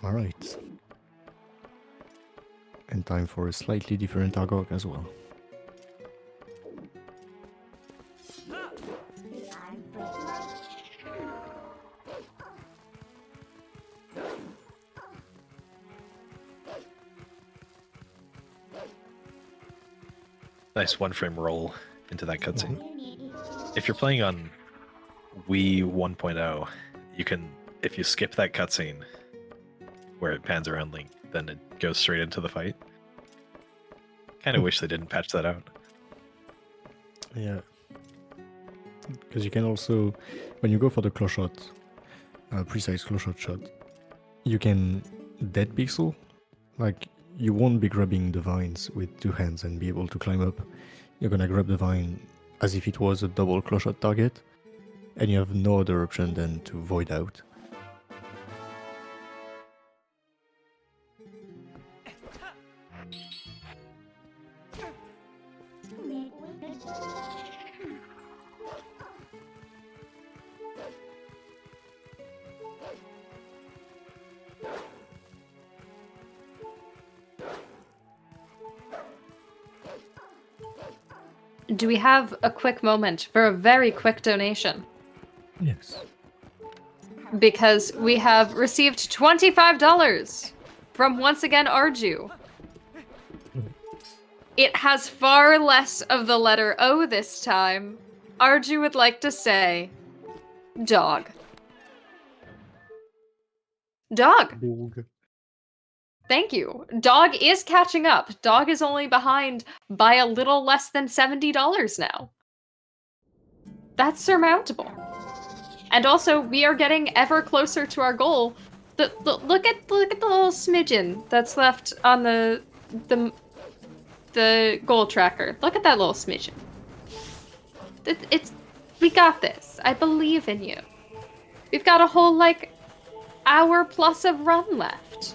Alright. And time for a slightly different Argok as well. Nice one-frame roll into that cutscene. If you're playing on Wii 1.0, you can, if you skip that cutscene where it pans around Link, then it goes straight into the fight. Kind of wish they didn't patch that out. Yeah. Because you can also, when you go for the claw shot, precise claw shot, you can dead pixel. Like, you won't be grabbing the vines with two hands and be able to climb up. You're gonna grab the vine as if it was a double claw shot target, and you have no other option than to void out. Do we have a quick moment for a very quick donation? Yes. Because we have received $25 from once again Arju. It has far less of the letter O this time. Arju would like to say, dog. Dog. Thank you. Dog is catching up. Dog is only behind by a little less than $70 now. That's surmountable. And also, we are getting ever closer to our goal. Look at the little smidgen that's left on the goal tracker. Look at that little smidgen. We got this. I believe in you. We've got a whole like hour plus of run left.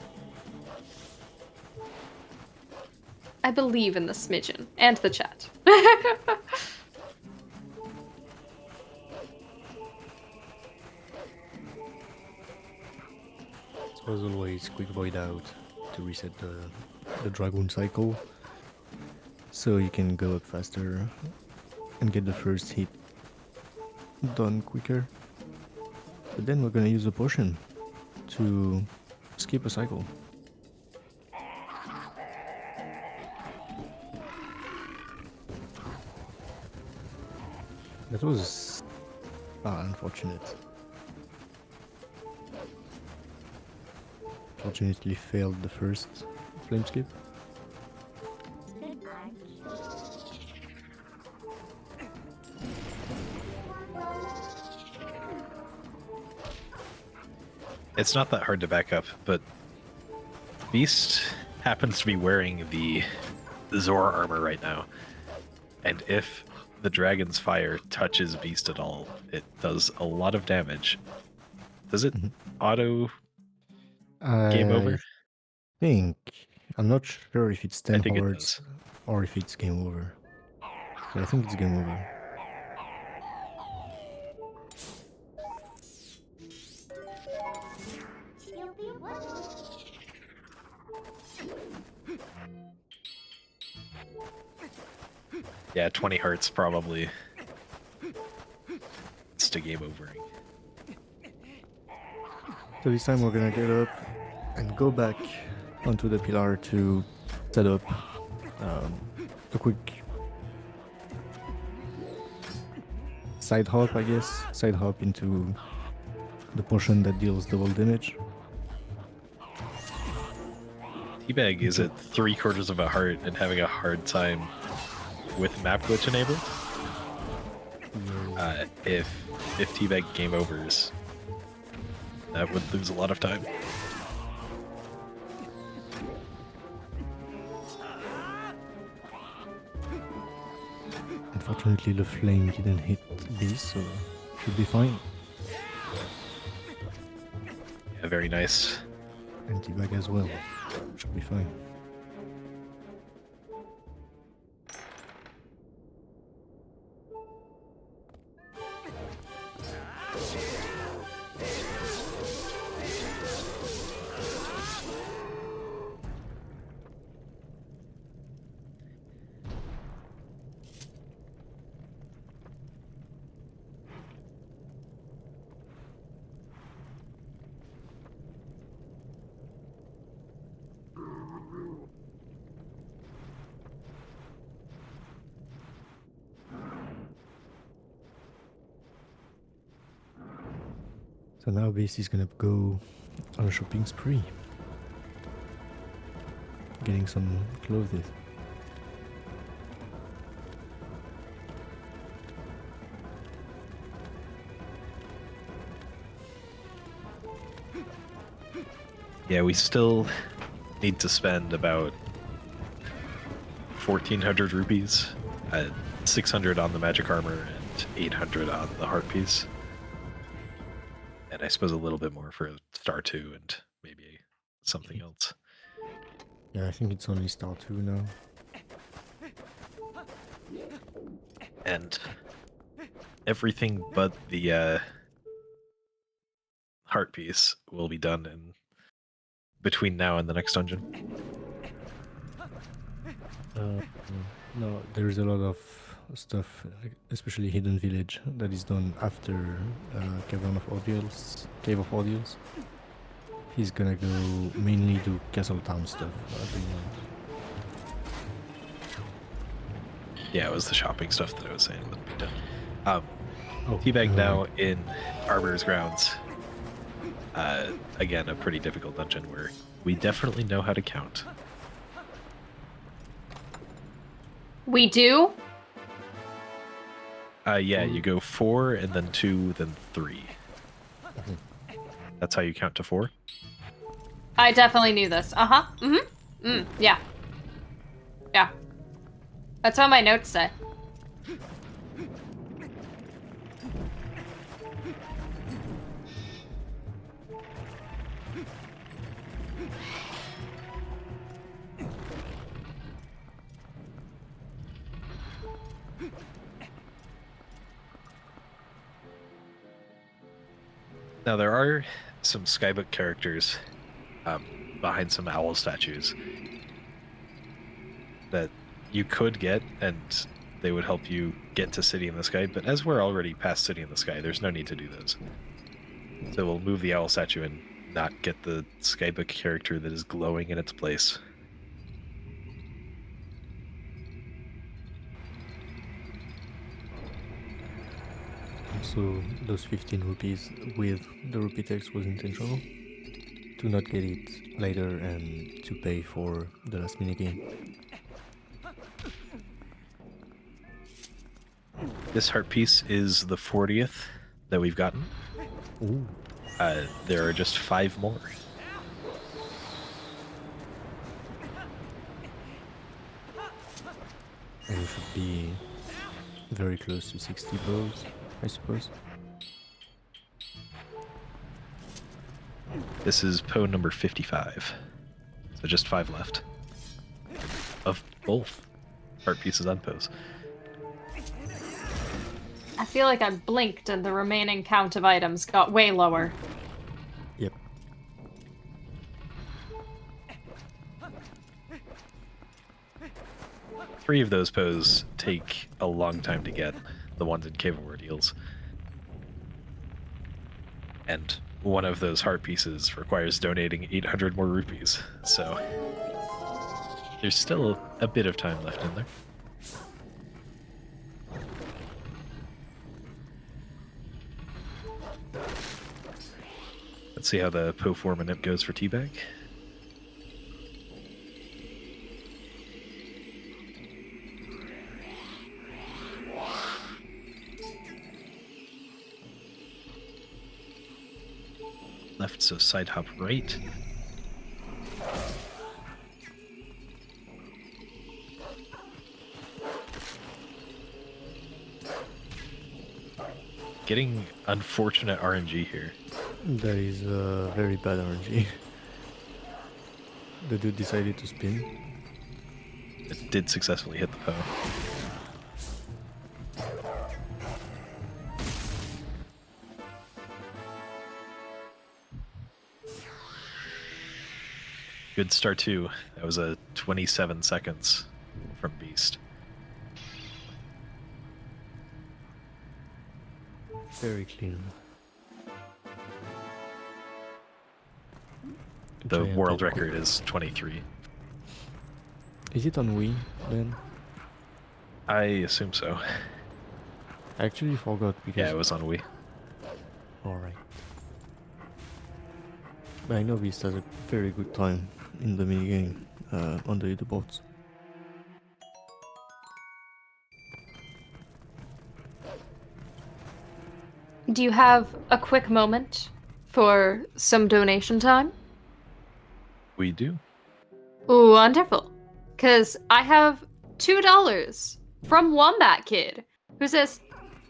I believe in the smidgen and the chat. So as always, quick void out to reset the dragoon cycle, so you can go up faster and get the first hit done quicker. But then we're gonna use a potion to skip a cycle. That was unfortunate. Fortunately failed the first flame skip. It's not that hard to back up, but Beast happens to be wearing the Zora armor right now. And if the dragon's fire touches Beast at all, it does a lot of damage. Does it auto game over? think I'm not sure if it's 10 think it hearts does. or if it's game over. But I think it's game over. Yeah, 20 hearts probably. It's to game overing. So this time we're gonna get up and go back onto the pillar to set up a quick side hop, I guess. Side hop into the potion that deals double damage. Teabag is at 3/4 of a heart and having a hard time with map glitch enabled. If Teabag game overs, that would lose a lot of time. Unfortunately, the flame didn't hit this, so should be fine. Yeah, very nice. And T-Bag as well. Should be fine. So now Beast is gonna go on a shopping spree. Getting some clothes. Yeah, we still need to spend about 1,400 rupees, 600 on the magic armor, and 800 on the heart piece. And I suppose a little bit more for Star 2 and maybe something else. Yeah, I think it's only Star 2 now. And everything but the heart piece will be done in between now and the next dungeon. No, there's a lot of stuff, especially Hidden Village, that is done after Cavern of Ordeals. Cave of Ordeals. He's gonna go mainly do Castle Town stuff at the moment. Yeah, it was the shopping stuff that I was saying would be done. Oh, Teabag now in Arbor's Grounds. Again, a pretty difficult dungeon where we definitely know how to count. We do? Yeah, you go 4 and then 2, then 3. That's how you count to 4. I definitely knew this. Uh-huh. Yeah. Yeah. That's what my notes say. Now, there are some Skybook characters behind some owl statues that you could get, and they would help you get to City in the Sky, but as we're already past City in the Sky, there's no need to do those. So we'll move the owl statue and not get the skybook character that is glowing in its place. So those 15 rupees with the rupee tax was intentional to not get it later and to pay for the last minigame. This heart piece is the 40th that we've gotten. Ooh. There are just 5 more. And it should be very close to 60 blows, I suppose. This is Poe number 55. So just 5 left. Of both heart pieces on Poe's. I feel like I blinked and the remaining count of items got way lower. Yep. Three of those Poes take a long time to get, the ones in Cave of Ordeals. And one of those heart pieces requires donating 800 more rupees, so there's still a bit of time left in there. Let's see how the Poe 4-minute goes for Teabag. Left, so side hop right. Getting unfortunate RNG here. That is very bad RNG. The dude decided to spin. It did successfully hit the Poe. Good start too. That was a 27 seconds from Beast. Very clean. The Giant world popcorn. record is 23. Is it on Wii then? I assume so. I actually forgot because. Yeah, it was on Wii. Alright. But I know Beast has a very good time in the minigame on the leaderboards. Do you have a quick moment for some donation time? We do. Ooh, wonderful. Because I have $2 from Wombat Kid, who says,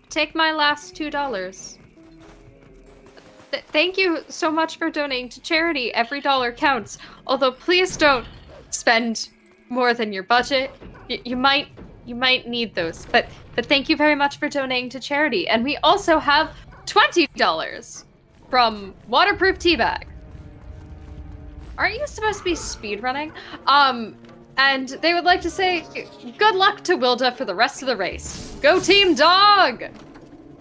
take my last $2. Thank you so much for donating to charity. Every dollar counts. Although please don't spend more than your budget. You might need those. But thank you very much for donating to charity. And we also have $20 from Waterproof Teabag. Aren't you supposed to be speedrunning? And they would like to say, good luck to Wilda for the rest of the race. Go Team Dog!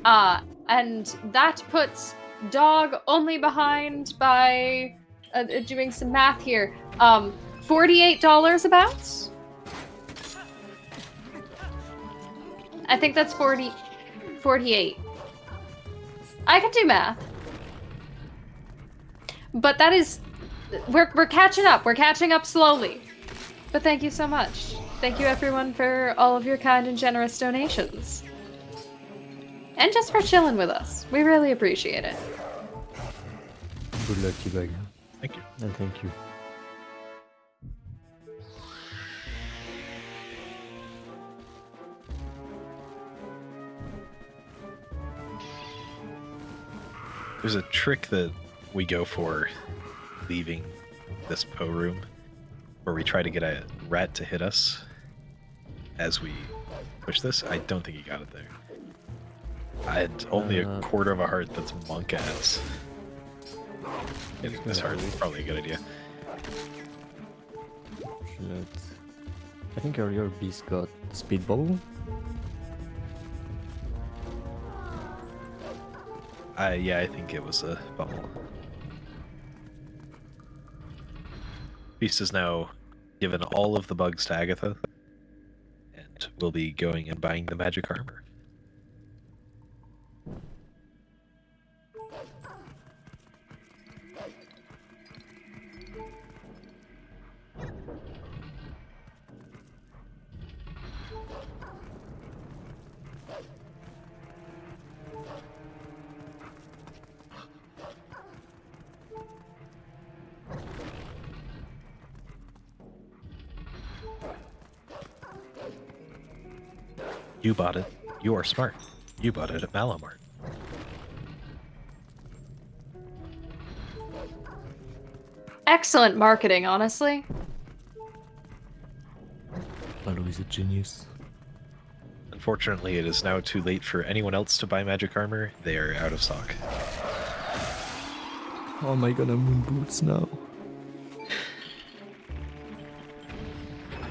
And that puts Dog only behind by, doing some math here, $48 about? I think that's 48. I can do math. But that is, we're catching up. We're catching up slowly. But thank you so much. Thank you everyone for all of your kind and generous donations. And just for chilling with us. We really appreciate it. Good luck, T-Bag. Thank you. And thank you. There's a trick that we go for leaving this Poe room where we try to get a rat to hit us as we push this. I don't think he got it there. I had only a quarter of a heart that's monk ass. Getting this heart is probably a good idea. I think earlier Beast got Speedball. Yeah, I think it was a bubble. Beast is now given all of the bugs to Agatha, and will be going and buying the magic armor. You bought it. You are smart. You bought it at Malamart. Excellent marketing, honestly. Lalo is a genius. Unfortunately, it is now too late for anyone else to buy magic armor. They are out of stock. How am I gonna moon boots now?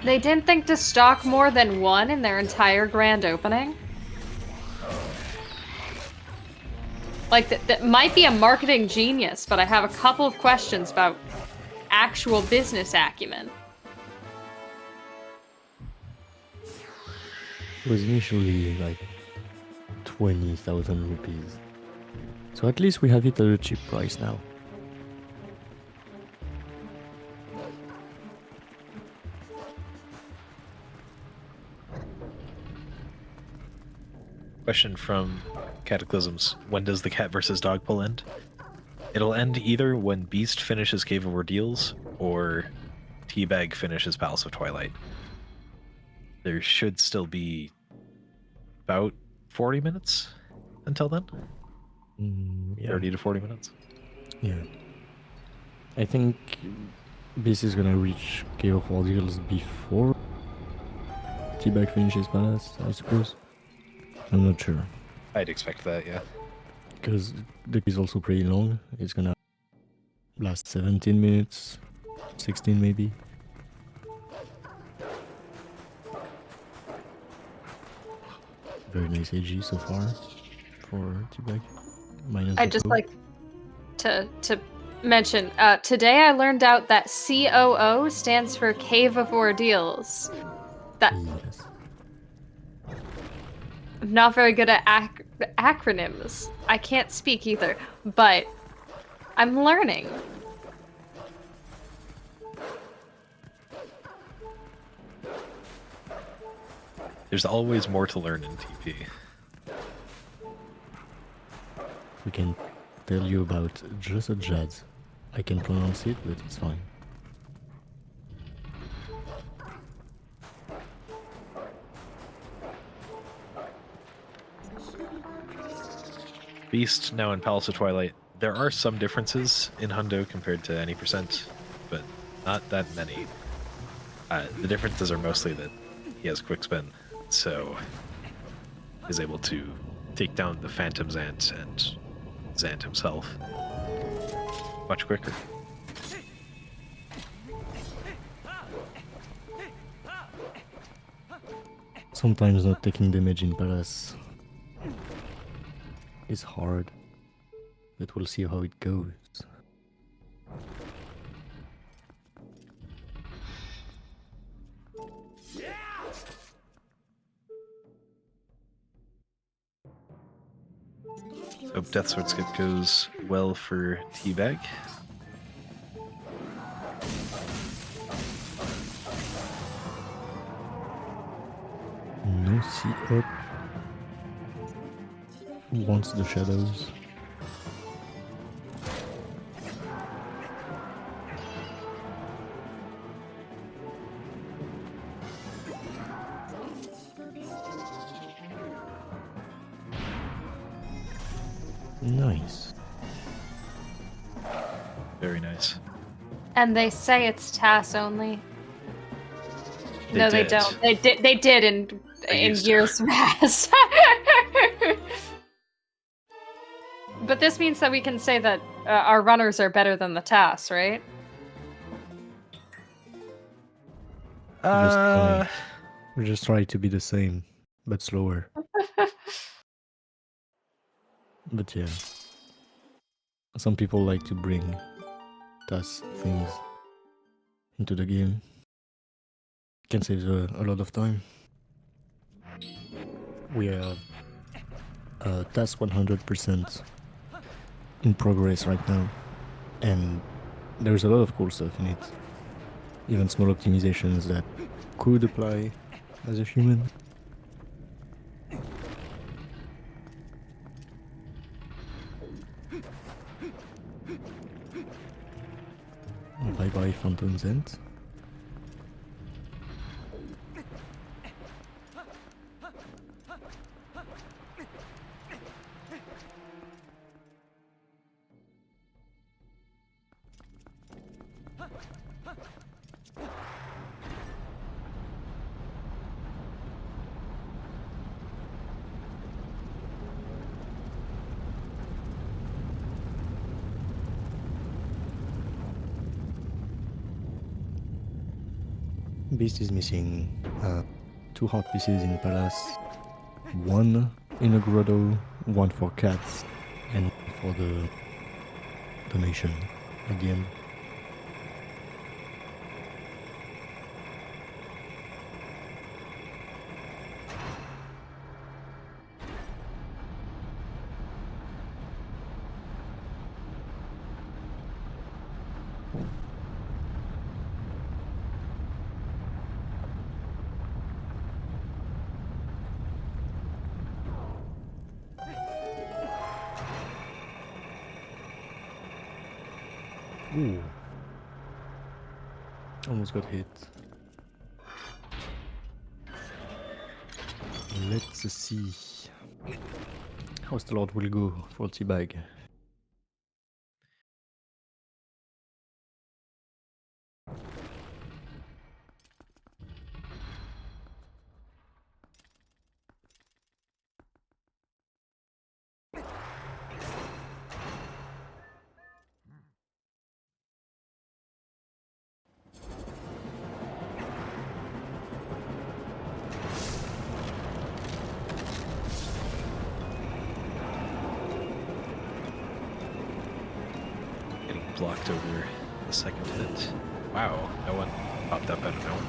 They didn't think to stock more than one in their entire grand opening. Like, that might be a marketing genius, but I have a couple of questions about actual business acumen. It was initially like 20,000 rupees. So at least we have it at a cheap price now. Question from Cataclysms. When does the cat versus dog pull end? It'll end either when Beast finishes Cave of Ordeals or Teabag finishes Palace of Twilight. There should still be about 40 minutes until then. Yeah. 30 to 40 minutes. Yeah. I think Beast is gonna reach Cave of Ordeals before Teabag finishes Palace, I suppose. I'm not sure. I'd expect that, yeah. Because the queue is also pretty long. It's gonna last 17 minutes, 16 maybe. Very nice AG so far for Teabag. Minus I'd the just code. like to mention, today I learned out that COO stands for Cave of Ordeals. That Yes. I'm not very good at acronyms. I can't speak either, but I'm learning. There's always more to learn in TP. We can tell you about just a Jeezhs. I can pronounce it, but it's fine. Beast now in Palace of Twilight. There are some differences in Hundo compared to any percent, but not that many. The differences are mostly that he has quick spin, so is able to take down the Phantom Zant and Zant himself much quicker. Sometimes not taking damage in Palace is hard, but we'll see how it goes. Hope Death Sword Skip goes well for Teabag. No C up. Wants the shadows. Nice. Very nice. And they say it's TAS only. They No, did. they don't. They did in used to. years past. But this means that we can say that our runners are better than the TAS, right? We just try to be the same, but slower. But yeah. Some people like to bring task things into the game. Can save a lot of time. We have task 100% in progress right now, and there's a lot of cool stuff in it. Even small optimizations that could apply as a human. Bye bye, Phantom's End. Beast is missing 2 heart pieces in Palace, 1 in a grotto, 1 for cats, and 1 for the donation at the end. Ooh. Almost got hit. Let's see how the Lord will go for Teabag. Getting blocked over the second hit. Wow, no one popped up out of nowhere.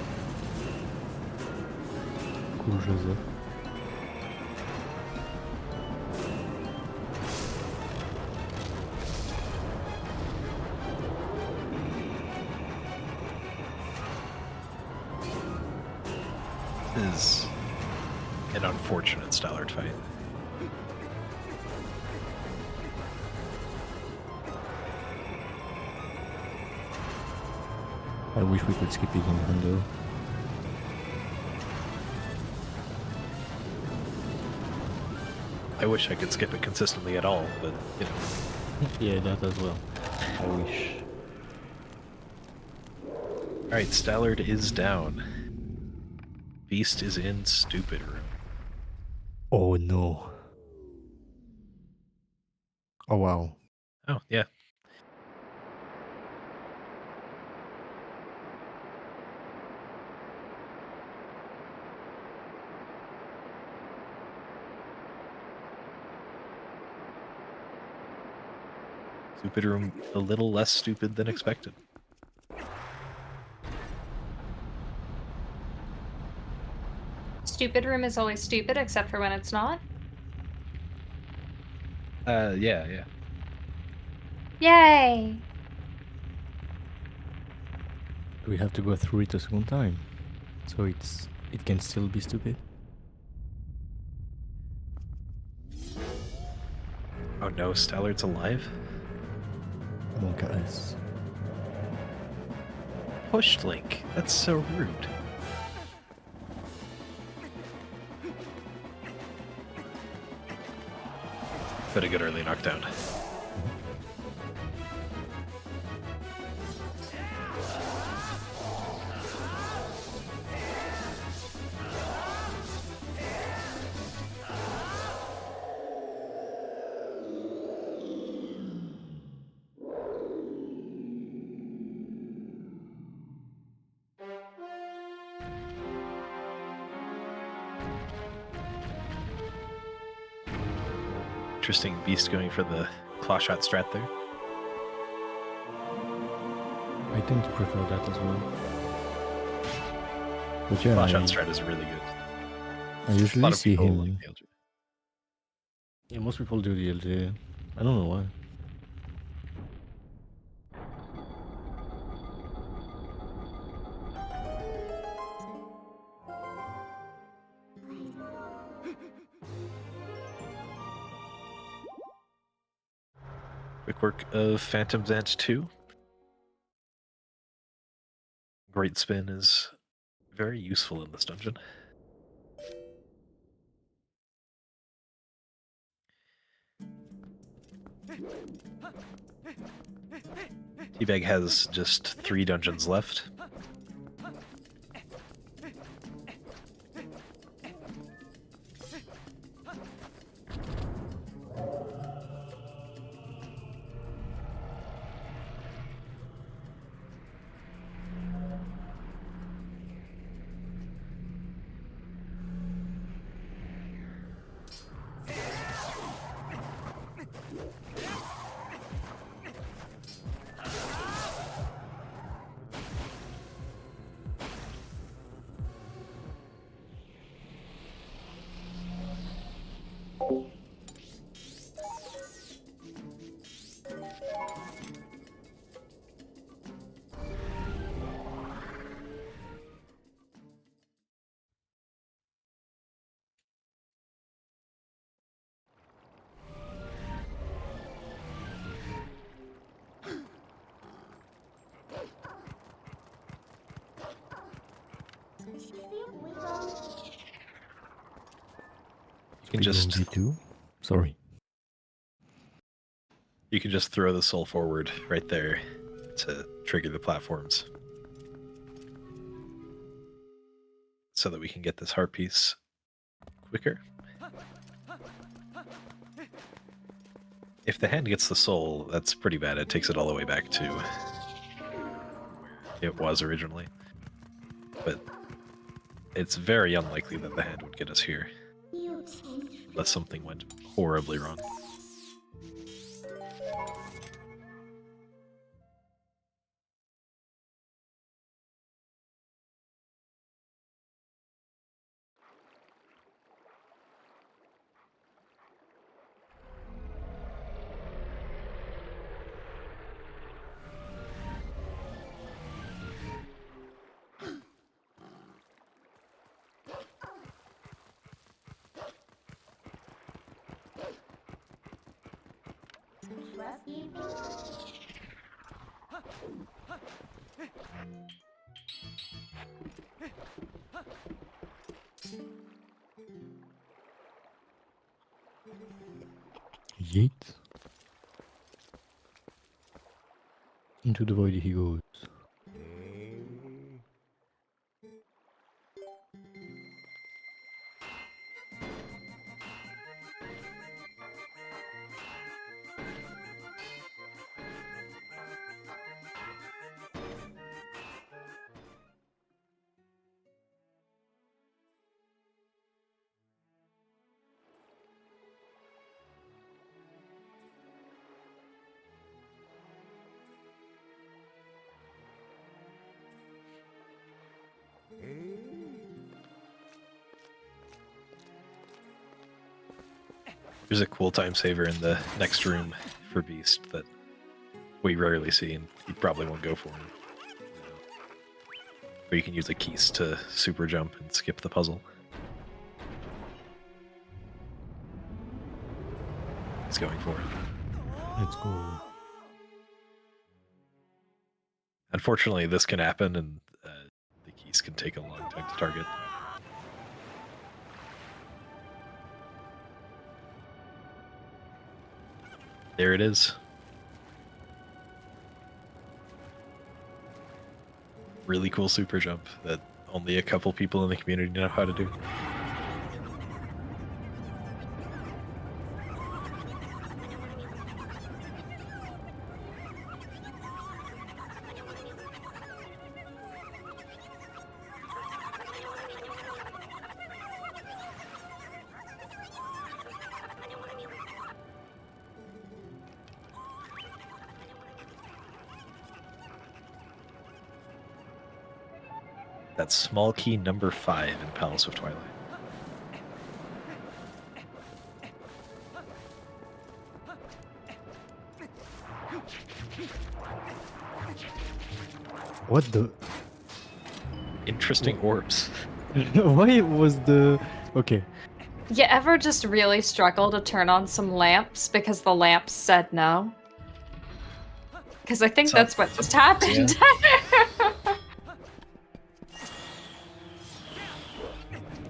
Cool, Joseph. This is an unfortunate Stallard fight. I wish we could skip it in Hando. I wish I could skip it consistently at all, but, you know. Yeah, that as well. I wish. Alright, Stallard is down. Beast is in stupid room. Oh no. Oh wow. Oh, yeah. Stupid room, a little less stupid than expected. Stupid room is always stupid, except for when it's not. Yeah. Yay! We have to go through it a second time. So it can still be stupid. Oh no, Stallard's alive? Monka S. Pushed Link. That's so rude. But a good early knockdown. Interesting Beast going for the claw shot strat there. I tend to prefer that as well. But yeah, Flash on strat is really good. I A usually lot of see people him. like the LG. Yeah, most people do the LJ. I don't know why. Quick work of Phantom's Ant 2. Great Spin is very useful in this dungeon. Teabag has just 3 dungeons left. You can just G2. Sorry. You can just throw the soul forward right there to trigger the platforms. So that we can get this heart piece quicker. If the hand gets the soul, that's pretty bad. It takes it all the way back to where it was originally. But it's very unlikely that the hand would get us here. Unless something went horribly wrong. Yeet. Into the void he goes. There's a cool time saver in the next room for Beast that we rarely see, and you probably won't go for him. Or you can use a keys to super jump and skip the puzzle. He's going for it. Let's go. Unfortunately, this can happen, and the keys can take a long time to target. There it is. Really cool super jump that only a couple people in the community know how to do. That's small key number 5 in Palace of Twilight. What the? Interesting orbs. Why was the? Okay. You ever just really struggle to turn on some lamps because the lamps said no? Because I think that's what just happened.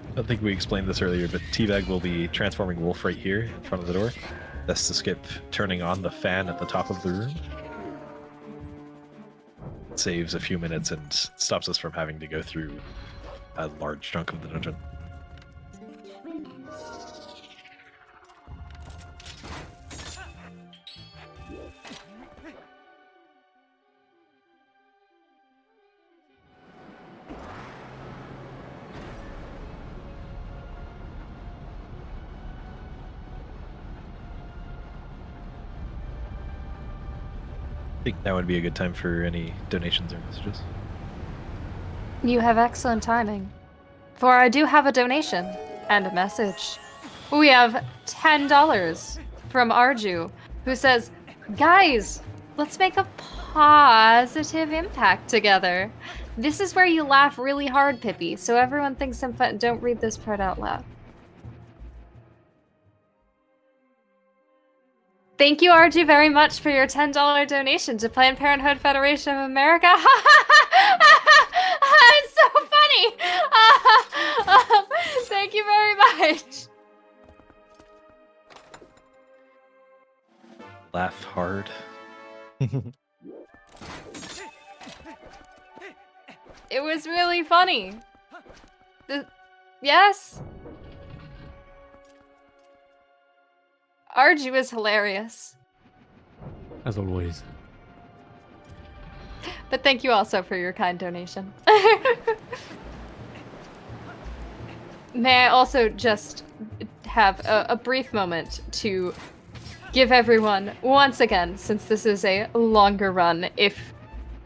I don't think we explained this earlier, but Teabag will be transforming Wolf right here in front of the door. That's to skip turning on the fan at the top of the room. It saves a few minutes and stops us from having to go through a large chunk of the dungeon. I think now would be a good time for any donations or messages. You have excellent timing. For I do have a donation and a message. We have $10 from Arju, who says, "Guys, let's make a positive impact together. This is where you laugh really hard, Pippi, so everyone thinks I'm fun." Don't read this part out loud. Thank you, Arju, very much for your $10 donation to Planned Parenthood Federation of America. It's so funny. Thank you very much. Laugh hard. It was really funny. Yes? Arju is hilarious. As always. But thank you also for your kind donation. May I also just have a brief moment to give everyone, once again, since this is a longer run, if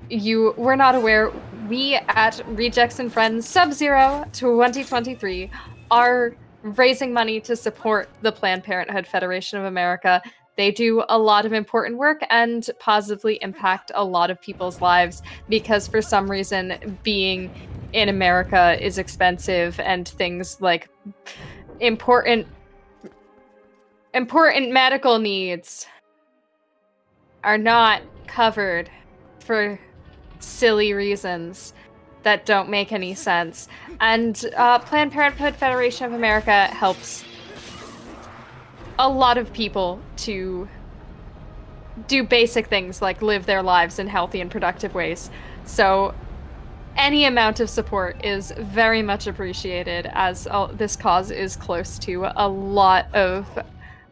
you were not aware, we at Rejects and Friends Sub-Zero 2023 are raising money to support the Planned Parenthood Federation of America. They do a lot of important work and positively impact a lot of people's lives because for some reason being in America is expensive and things like important medical needs are not covered for silly reasons that don't make any sense. And Planned Parenthood Federation of America helps a lot of people to do basic things like live their lives in healthy and productive ways. So any amount of support is very much appreciated as this cause is close to a lot of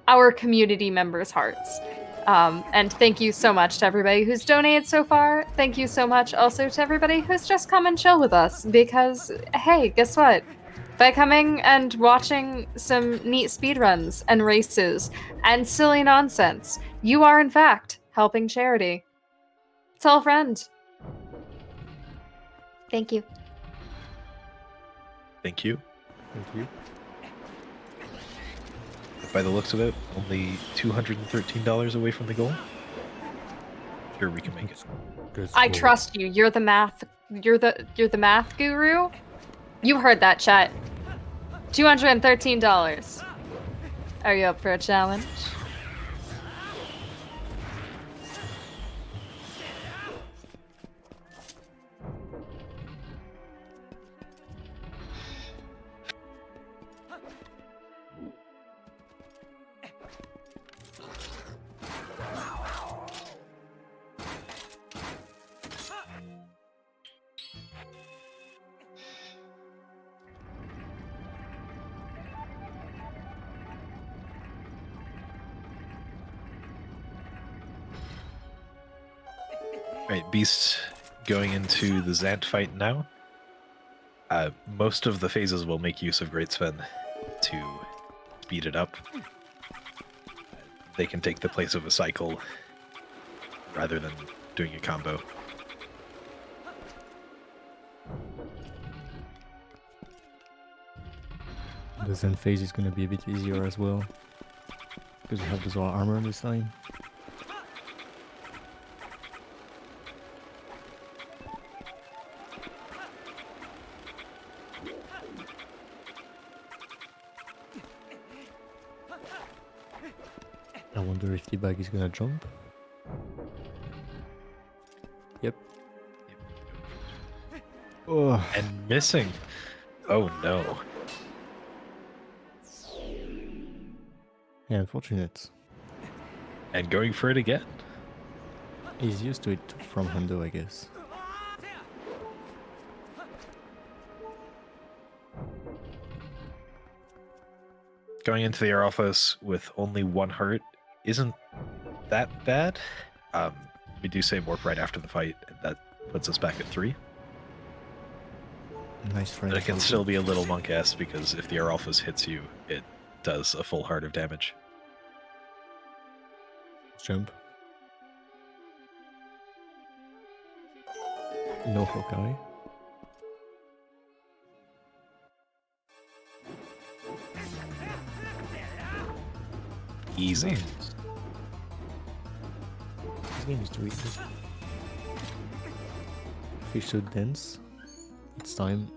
our community members' hearts. And thank you so much to everybody who's donated so far. Thank you so much also to everybody who's just come and chill with us because, hey, guess what? By coming and watching some neat speedruns and races and silly nonsense, you are in fact helping charity. Tell a friend. Thank you. Thank you. Thank you. By the looks of it, only $213 away from the goal. Sure, we can make it. I trust you. You're the math guru. You heard that, chat. $213. Are you up for a challenge? Right, Beast going into the Zant fight now. Most of the phases will make use of Great Sven to speed it up. They can take the place of a cycle rather than doing a combo. The Zen phase is gonna be a bit easier as well. Because we have the Zora armor this time. I wonder if T-Bag is gonna jump. Yep. Oh, And missing. Oh no. yeah, unfortunate. And going for it again. He's used to it from Hundo, I guess. Going into the Aralphos with only 1 heart isn't that bad. We do save warp right after the fight, and that puts us back at 3. Nice friend. But it can still be a little monk-ass because if the Aralphos hits you, it does a full heart of damage. Jump. No Hawkeye. Easy. This game is really good. Fish so dense. It's time.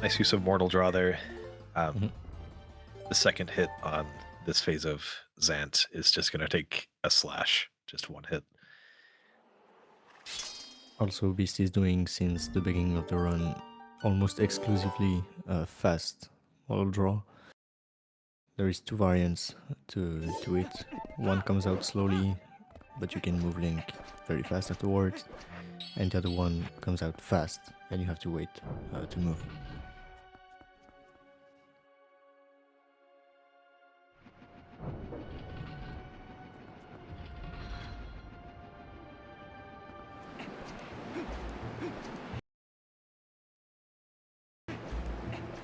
Nice use of Mortal Draw there. Mhm. The second hit on this phase of Zant is just going to take a slash, just 1 hit. Also, Beast is doing since the beginning of the run almost exclusively fast model draw. There is 2 variants to it. One comes out slowly, but you can move Link very fast afterwards, and the other one comes out fast, and you have to wait to move.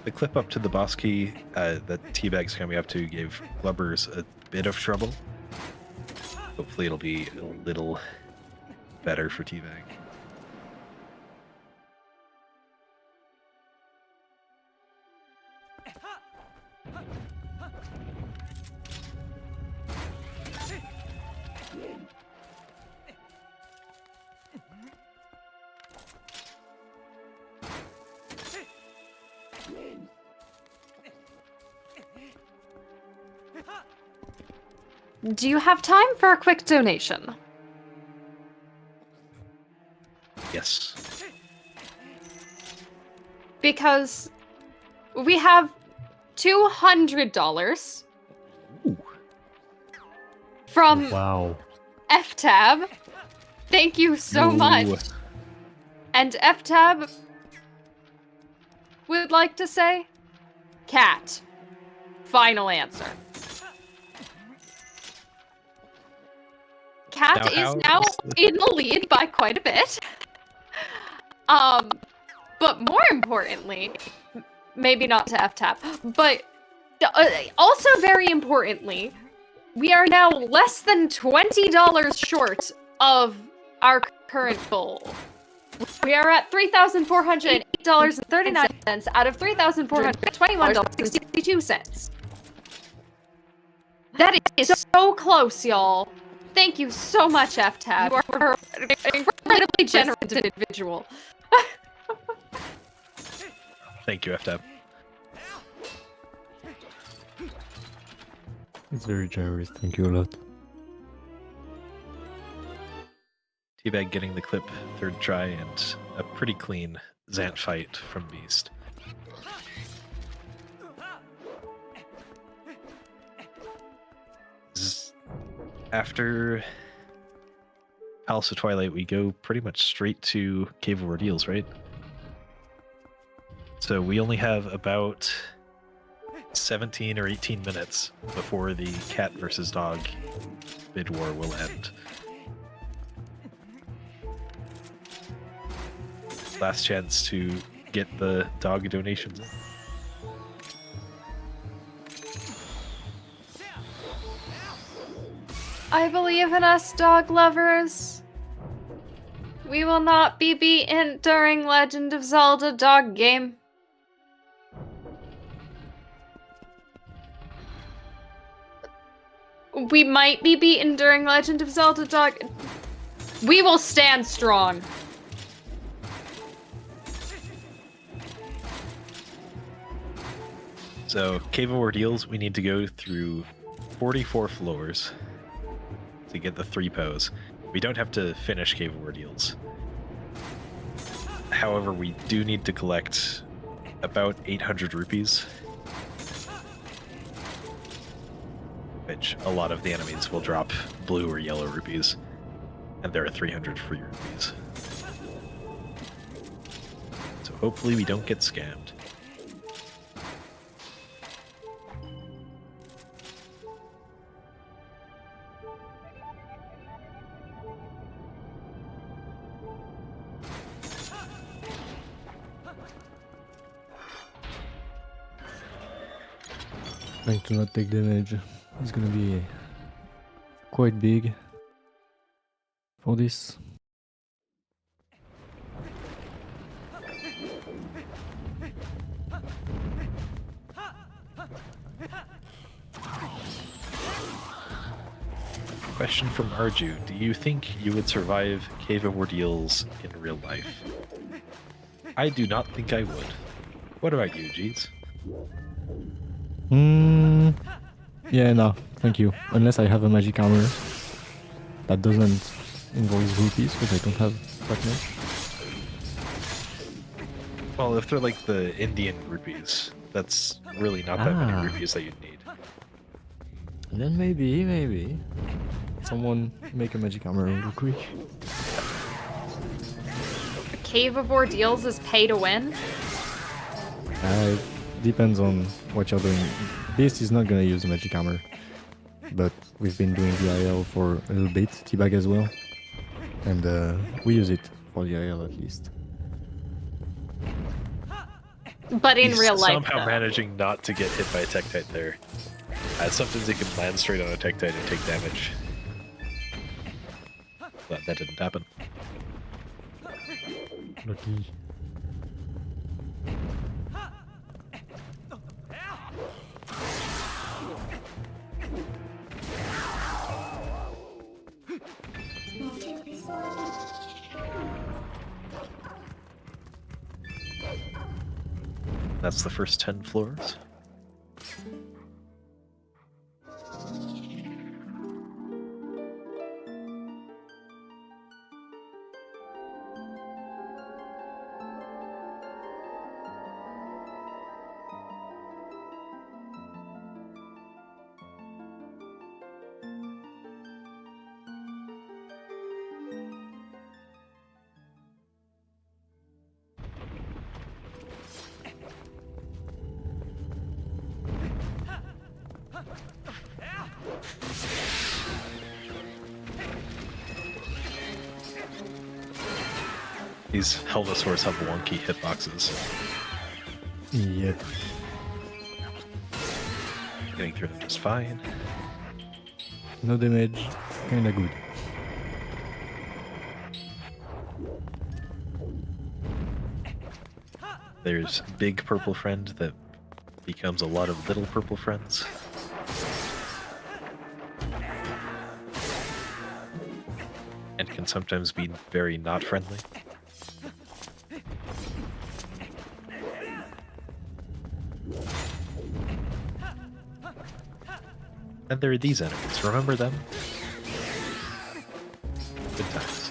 The clip up to the boss key that Teabag's coming up to gave Glubbers a bit of trouble. Hopefully it'll be a little better for Teabag. Do you have time for a quick donation? Yes. Because we have $200 Ooh. from Wow. FTab. Thank you so Ooh. much. And FTab would like to say, Cat. Final answer. Cat Now is how now is the- in the lead by quite a bit. But more importantly, maybe not to FTap, but also very importantly, we are now less than $20 short of our current goal. We are at $3,408.39 out of $3,421.62. That is so close, y'all. Thank you so much, FTab. You are an incredibly generous individual. Thank you, FTAB. It's very generous. Thank you a lot. Teabag getting the clip 3rd try and a pretty clean Zant fight from Beast. After Palace of Twilight, we go pretty much straight to Cave of Ordeals, right? So we only have about 17 or 18 minutes before the cat versus dog bid war will end. Last chance to get the dog donations in. I believe in us, dog lovers. We will not be beaten during Legend of Zelda dog game. We might be beaten during Legend of Zelda dog. We will stand strong. So, Cave of Ordeals, we need to go through 44 floors to get the 3 pose. We don't have to finish Cave of Ordeals. However, we do need to collect about 800 rupees, which a lot of the enemies will drop blue or yellow rupees, and there are 300 free rupees. So hopefully we don't get scammed. Trying to not take damage. It's gonna be quite big for this. Question from Arju. Do you think you would survive Cave of Ordeals in real life? I do not think I would. What about you, Jeezhs? Yeah, no, thank you. Unless I have a magic armor that doesn't involve rupees, because I don't have that much. Well, if they're like the Indian rupees, that's really not that many rupees that you'd need. Then maybe. Someone make a magic armor real quick. Cave of Ordeals is pay to win. Depends on what you're doing. Beast is not gonna use the magic armor, but we've been doing the IL for a little bit, teabag as well, and we use it for the IL at least. But in He's real life, somehow though. managing not to get hit by a Tektite there. Sometimes he can land straight on a Tektite and take damage. But that didn't happen. Lucky. That's the first 10 floors. These Helvosaurs have wonky hitboxes. Yep. Getting through them just fine. No damage. Kinda good. There's big purple friend that becomes a lot of little purple friends. And can sometimes be very not friendly. And there are these enemies. Remember them? Good times.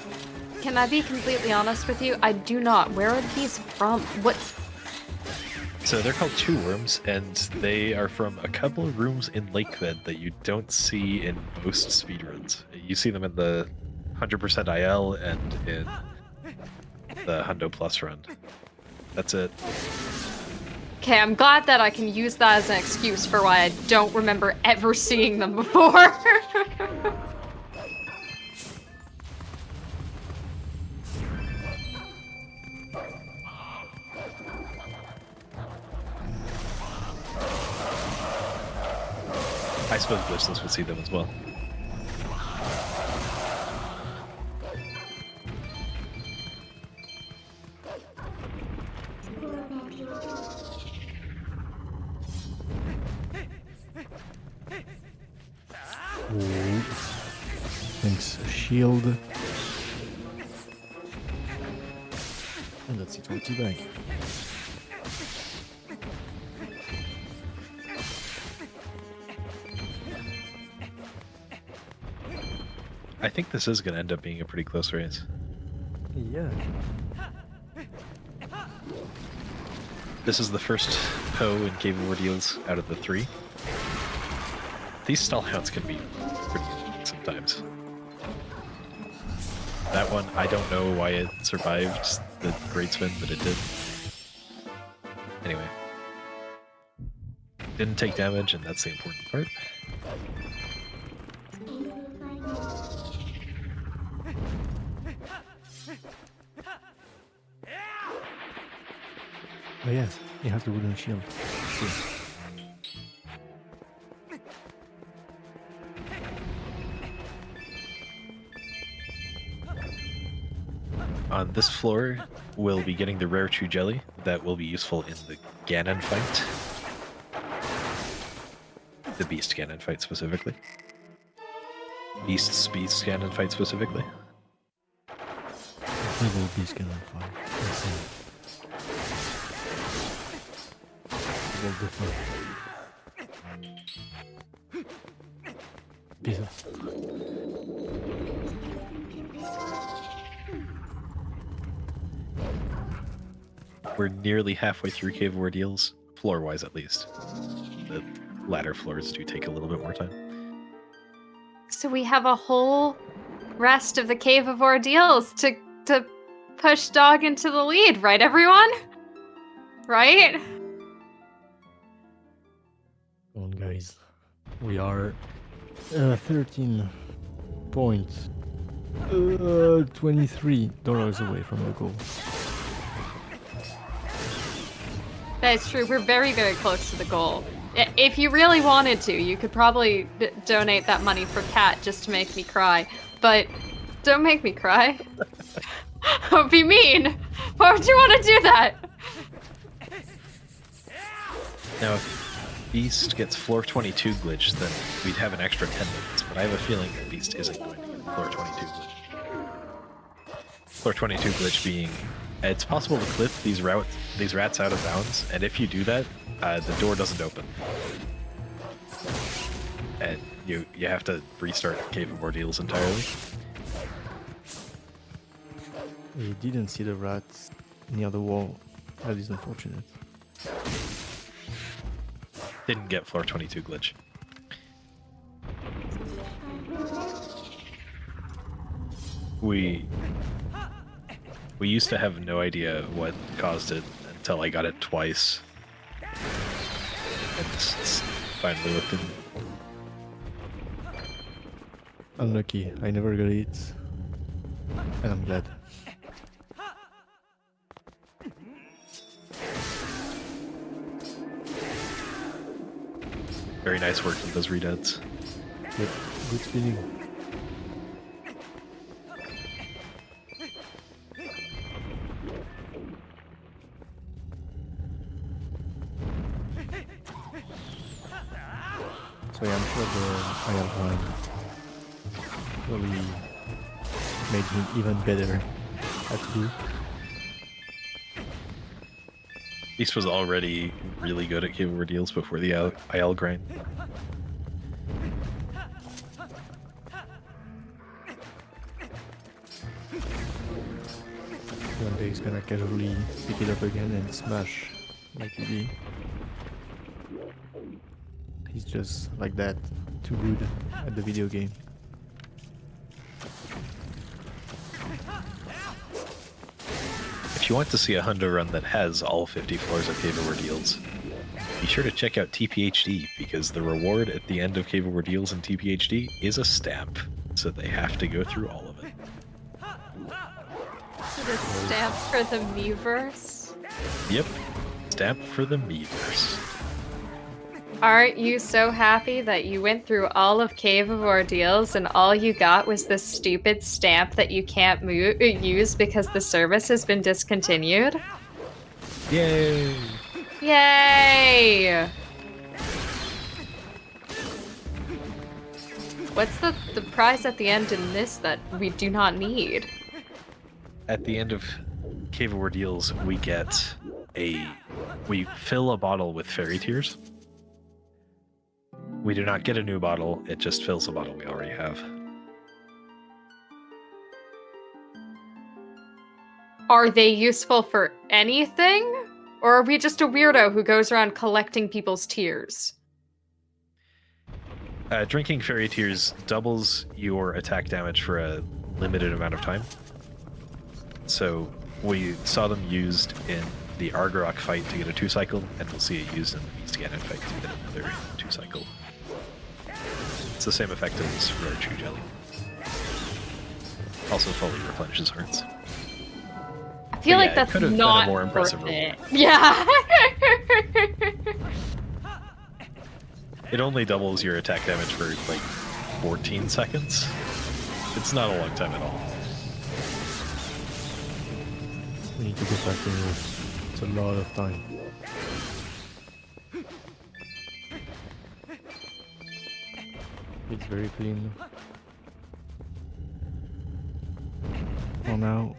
Can I be completely honest with you? I do not. Where are these from? What? So they're called two worms, and they are from a couple of rooms in Lakebed that you don't see in most speedruns. You see them in the 100% IL and in the Hundo Plus run. That's it. Okay, I'm glad that I can use that as an excuse for why I don't remember ever seeing them before. I suppose Blistless would see them as well. shield. And that's it for Teabag. I think this is going to end up being a pretty close race. Yeah. This is the first Poe in Cave of Ordeals out of the 3. These stallhounds can be pretty unique sometimes. That one, I don't know why it survived the great spin, but it did. Anyway. Didn't take damage, and that's the important part. Oh yeah, he has the wooden shield. Sure. On this floor, we'll be getting the rare True Jelly that will be useful in the Ganon fight. The Beast Ganon fight specifically. Beast Ganon fight specifically. Level beast cannon fight. Insane. Level different. Jesus. We're nearly halfway through Cave of Ordeals, floor-wise at least. The latter floors do take a little bit more time. So we have a whole rest of the Cave of Ordeals to push Dog into the lead, right, everyone? Right? Come on, guys. We are 13 points. $23 away from the goal. That is true. We're very, very close to the goal. If you really wanted to, you could probably donate that money for Cat just to make me cry. But don't make me cry. That would be mean. Why would you want to do that? Now, if Beast gets floor 22 glitch, then we'd have an extra 10 minutes, but I have a feeling that Beast isn't going to get floor 22 glitch. Floor 22 glitch being, it's possible to clip these rats out of bounds, and if you do that, the door doesn't open. And you have to restart Cave of Ordeals entirely. We didn't see the rats near the wall. That is unfortunate. Didn't get floor 22 glitch. We used to have no idea what caused it until I got it twice. It's finally looked in. Unlucky, I never got it. And I'm glad. Very nice work with those redeads. Yep, good spinning. So yeah, I'm sure the Iron Grind really made him even better at 2. Beast was already really good at Cave of Ordeals before the IL grind. One day he's gonna casually pick it up again and smash like he did. He's just like that, too good at the video game. If you want to see a hundo run that has all 50 floors of Cave of Ordeals, be sure to check out TPHD, because the reward at the end of Cave of Ordeals in TPHD is a stamp, so they have to go through all of it. The stamp for the Miiverse. Yep, stamp for the Miiverse. Aren't you so happy that you went through all of Cave of Ordeals and all you got was this stupid stamp that you can't use because the service has been discontinued? Yay! Yay! What's the prize at the end in this that we do not need? At the end of Cave of Ordeals, we fill a bottle with fairy tears. We do not get a new bottle, it just fills a bottle we already have. Are they useful for anything? Or are we just a weirdo who goes around collecting people's tears? Drinking fairy tears doubles your attack damage for a limited amount of time. So we saw them used in the Argorok fight to get a 2-cycle, and we'll see it used in the Beast Ganon fight to get another 2-cycle. It's the same effect as Rare Chew Jelly. Also fully replenishes hearts. I feel like that's it could have not been a more impressive worth it. reward. Yeah. It only doubles your attack damage for like 14 seconds. It's not a long time at all. We need to go faster. It's a lot of time. It's very clean. Oh now.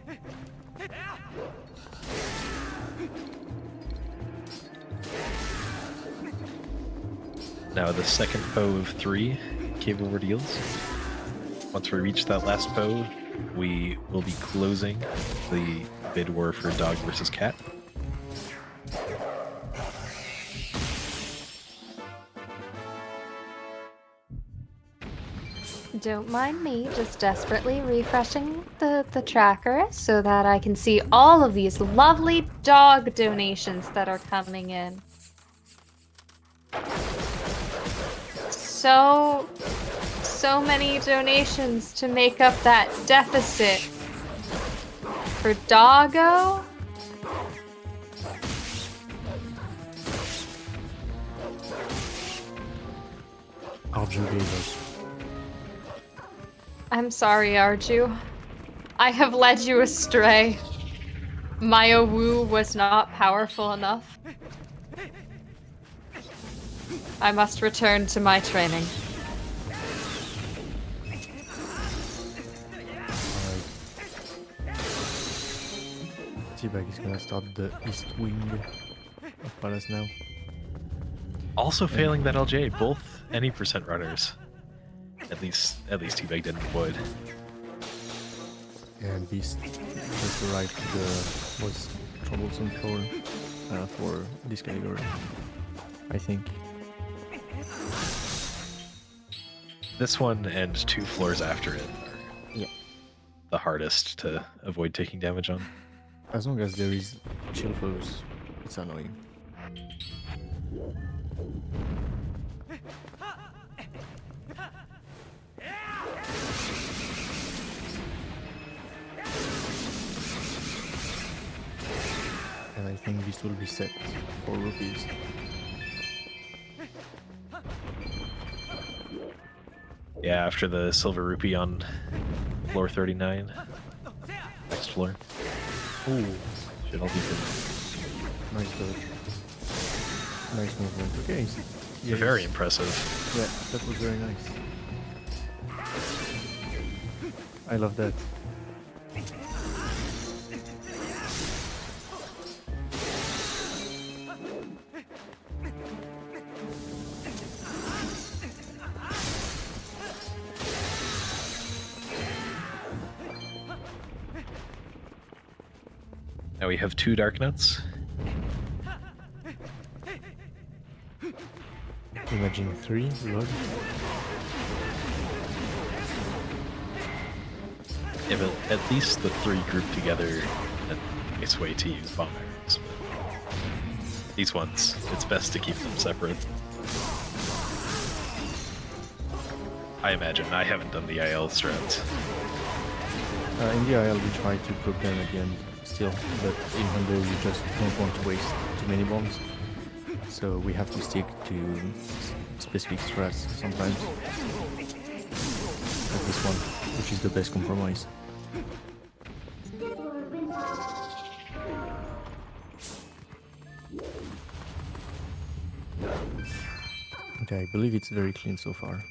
Now the second bow of 3 Cave of Ordeals. Once we reach that last bow, we will be closing the bid war for dog versus cat. Don't mind me, just desperately refreshing the tracker so that I can see all of these lovely dog donations that are coming in. So many donations to make up that deficit for Doggo. Arju gave us. I'm sorry, Arju. I have led you astray. My Owu was not powerful enough. I must return to my training. T-Bag is gonna start the east wing of Palace now. Also failing that LJ, both any percent runners. At least T-Bag didn't avoid. And Beast just arrived to the most troublesome floor for this category, I think. This one and 2 floors after it are the hardest to avoid taking damage on. As long as there is chill foes, it's annoying. And I think this will be set for rupees. Yeah, after the silver rupee on floor 39. Next floor. Ooh, should all be good. Nice dodge. Nice movement. Okay. Yes. Very impressive. Yeah, that was very nice. I love that. Now we have 2 Dark Nuts. Imagine 3, Lord. Yeah, but at least the 3 group together in a nice way to use bomb arrows. But these ones, it's best to keep them separate. I imagine. I haven't done the IL strats. In the IL we try to group them at the end still, but in Hundo you just don't want to waste too many bombs. So we have to stick to specific strats sometimes. Like this one, which is the best compromise. Okay, I believe it's very clean so far.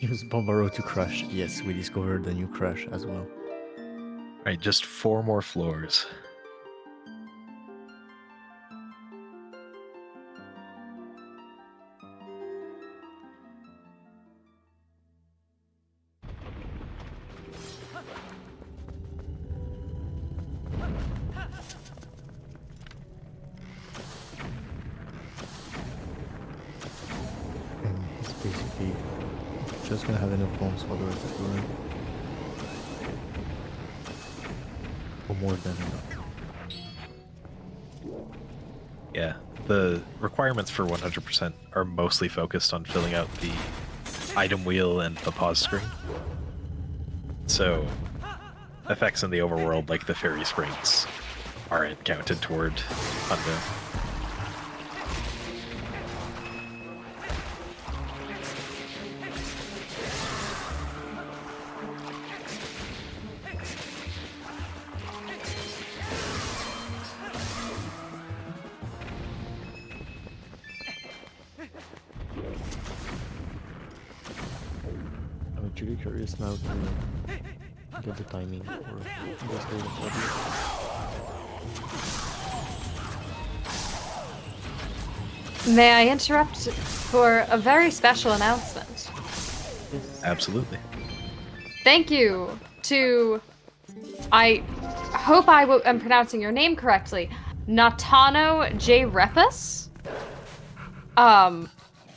Use Bombaro to crush. Yes, we discovered the new crush as well. Right, just 4 more floors. And he's basically just gonna have enough bombs for the rest of the run. Or more than enough. Yeah, the requirements for 100% are mostly focused on filling out the item wheel and the pause screen. So, effects in the overworld like the fairy springs aren't counted toward hundo. I'm actually curious now to get the timing for this day of May I interrupt for a very special announcement? Absolutely. Thank you to, I hope am pronouncing your name correctly, Natano J. Repus,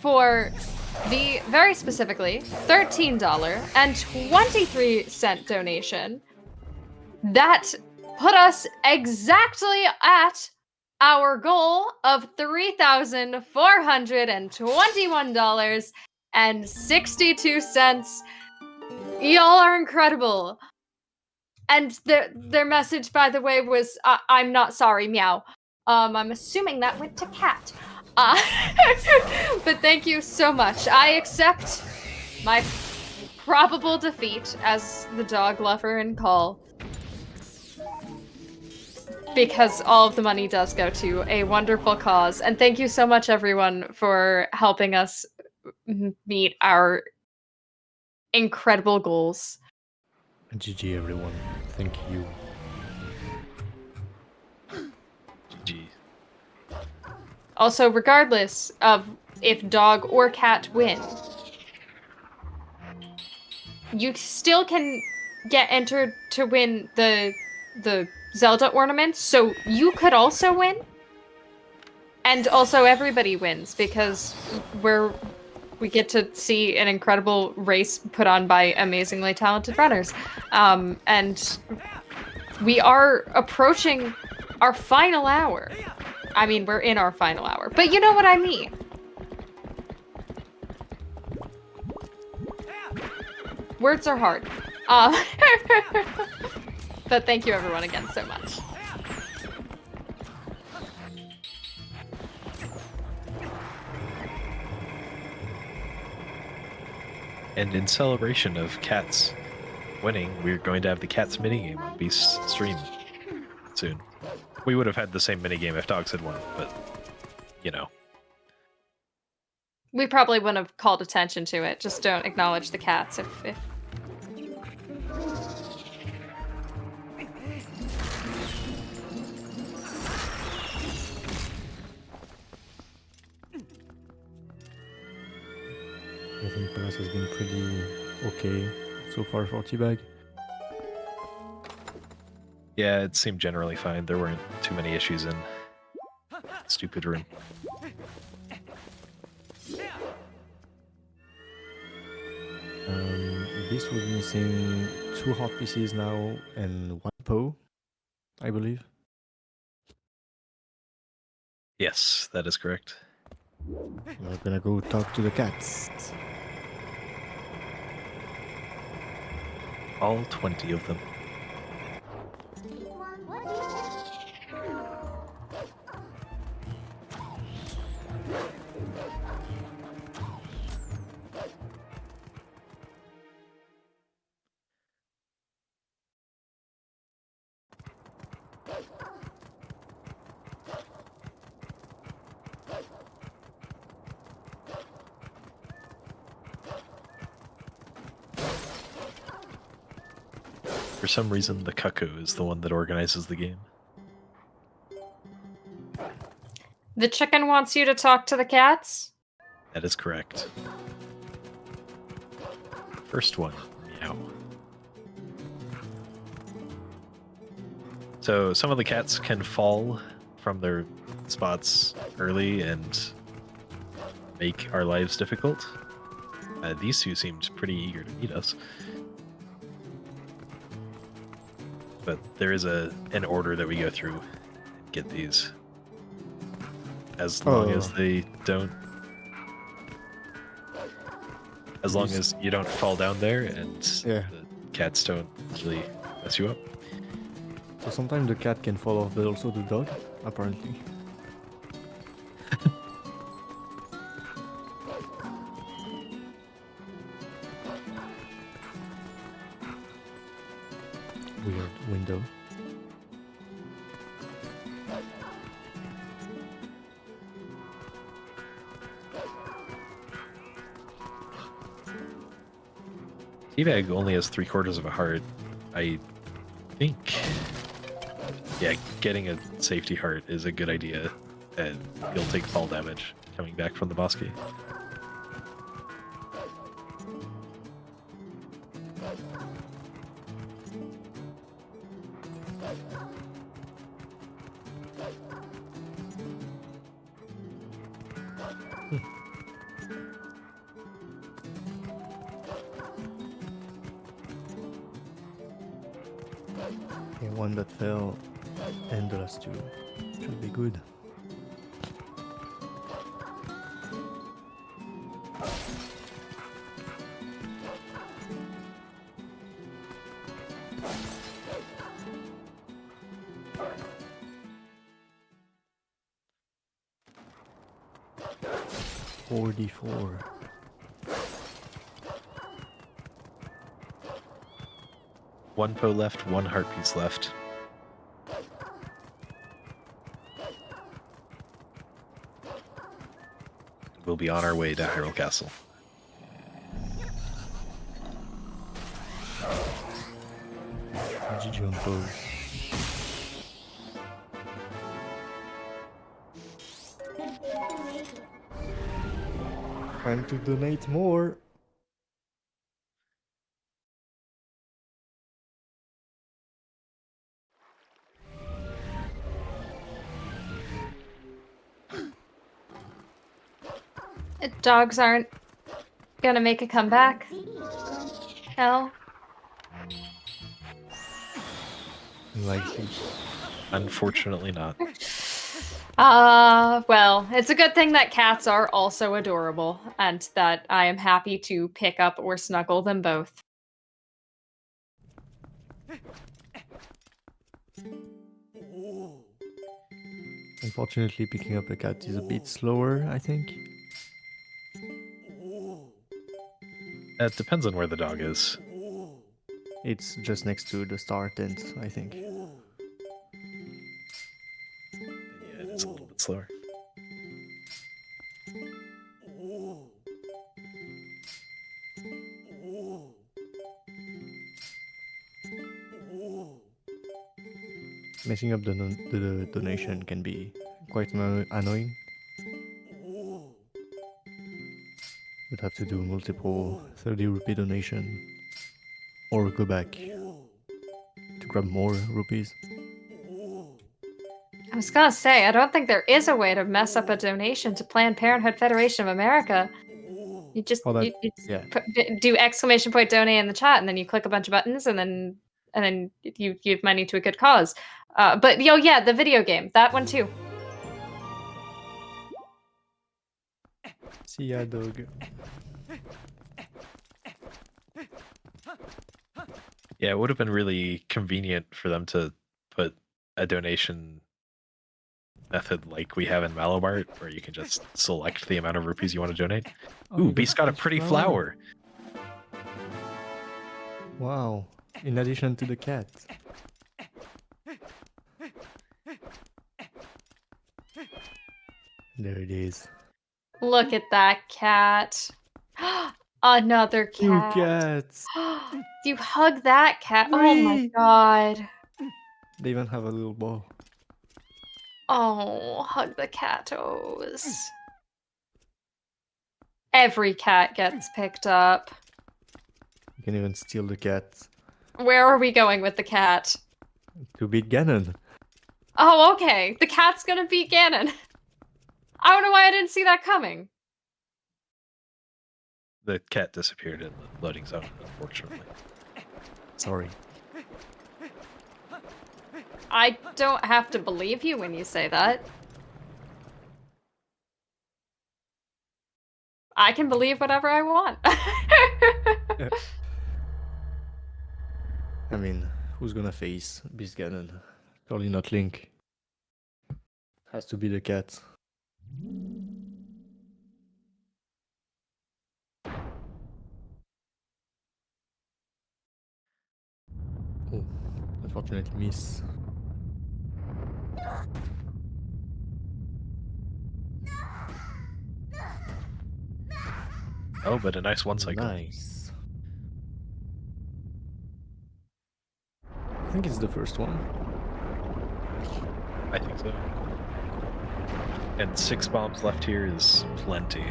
for the very specifically $13.23 donation that put us exactly at our goal of $3,421.62. Y'all are incredible. And their message, by the way, was I'm not sorry, meow. I'm assuming that went to Cat. But thank you so much. I accept my probable defeat as the dog lover and call. Because all of the money does go to a wonderful cause. And thank you so much, everyone, for helping us meet our incredible goals. And GG everyone. Thank you. GG. Also, regardless of if dog or cat win, you still can get entered to win the Zelda ornaments, so you could also win. And also everybody wins because we get to see an incredible race put on by amazingly talented runners. And we are approaching our final hour. I mean, we're in our final hour, but you know what I mean. Words are hard. But thank you everyone again so much. And in celebration of Cat's winning, we're going to have the Cat's minigame on Beast's stream soon. We would have had the same minigame if dogs had won, but, you know. We probably wouldn't have called attention to it. Just don't acknowledge the cats if... I think Paras has been pretty okay so far for Teabag. Yeah, it seemed generally fine. There weren't too many issues in stupid room. Beast was missing 2 hot pieces now and 1 Poe, I believe. Yes, that is correct. We're gonna go talk to the cats. All 20 of them. For some reason, the cuckoo is the one that organizes the game. The chicken wants you to talk to the cats? That is correct. First one, meow. So some of the cats can fall from their spots early and make our lives difficult. These two seemed pretty eager to meet us. But there is an order that we go through and get these. As long as they don't... As long as you don't fall down there and the cats don't really mess you up. So sometimes the cat can fall off, but also the dog, apparently. Weird window. Teabag only has 3/4 of a heart. I think, yeah, getting a safety heart is a good idea, and you'll take fall damage coming back from the boss gate. Okay, one that fell, and the last two should be good. $44. One Poe left, one heart piece left. We'll be on our way to Hyrule Castle. GG on those. Time to donate more. Dogs aren't gonna make a comeback. No. Likely. Unfortunately not. Well, it's a good thing that cats are also adorable, and that I am happy to pick up or snuggle them both. Unfortunately, picking up a cat is a bit slower, I think. It depends on where the dog is. It's just next to the star tent, I think. Yeah, it is a little bit slower. Messing up the donation can be quite annoying. You'd have to do multiple 30 rupee donation or go back to grab more rupees. I was gonna say, I don't think there is a way to mess up a donation to Planned Parenthood Federation of America. You just, Oh, that- you yeah. do exclamation point donate in the chat, and then you click a bunch of buttons, and then you give money to a good cause. But yeah, the video game, that one too. See ya, dog. Yeah, it would have been really convenient for them to put a donation method like we have in Malomart, where you can just select the amount of rupees you want to donate. Ooh, Beast got a pretty flower. Wow. In addition to the cat. There it is. Look at that cat. Another Two cat. cats. You hug that cat. Oh my Three. god. They even have a little ball. Oh, hug the catos. Every cat gets picked up. You can even steal the cat. Where are we going with the cat? To beat Ganon. Oh, okay. The cat's gonna beat Ganon. I don't know why I didn't see that coming. The cat disappeared in the loading zone, unfortunately. Sorry. I don't have to believe you when you say that. I can believe whatever I want. I mean, who's gonna face Beast Ganon? Probably not Link. Has to be the cat. Oh, unfortunately miss. Oh, but a nice one cycle. Nice. I think it's the first one. I think so. And 6 bombs left here is plenty.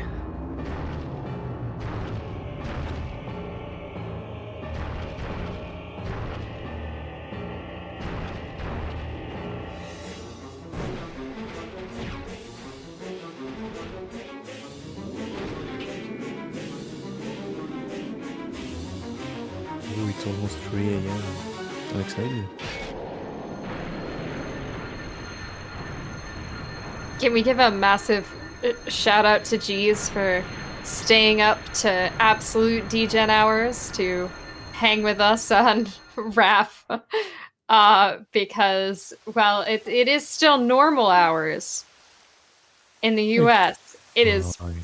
Ooh, it's almost 3 a.m. I'm excited. Can we give a massive shout out to Jeezhs for staying up to absolute degen hours to hang with us on RAF? Because, well, it is still normal hours in the US. It is Fine.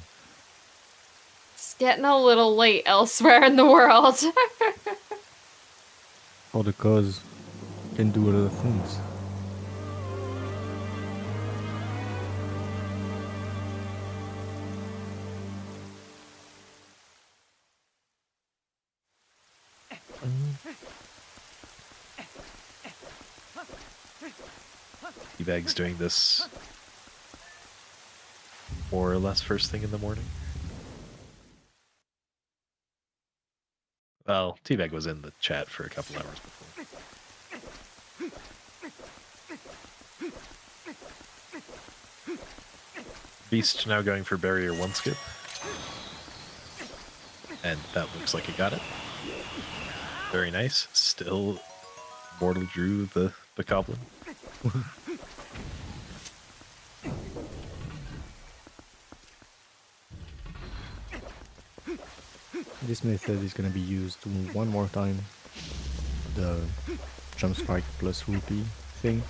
it's getting a little late elsewhere in the world. For the cause, you can do a lot of things. Teabag's doing this more or less first thing in the morning. Well, Teabag was in the chat for a couple hours before. Beast now going for barrier 1 skip. And that looks like it got it. Very nice. Still Mortal Drew the Bokoblin. This method is gonna be used one more time. The jump strike plus rupee thing.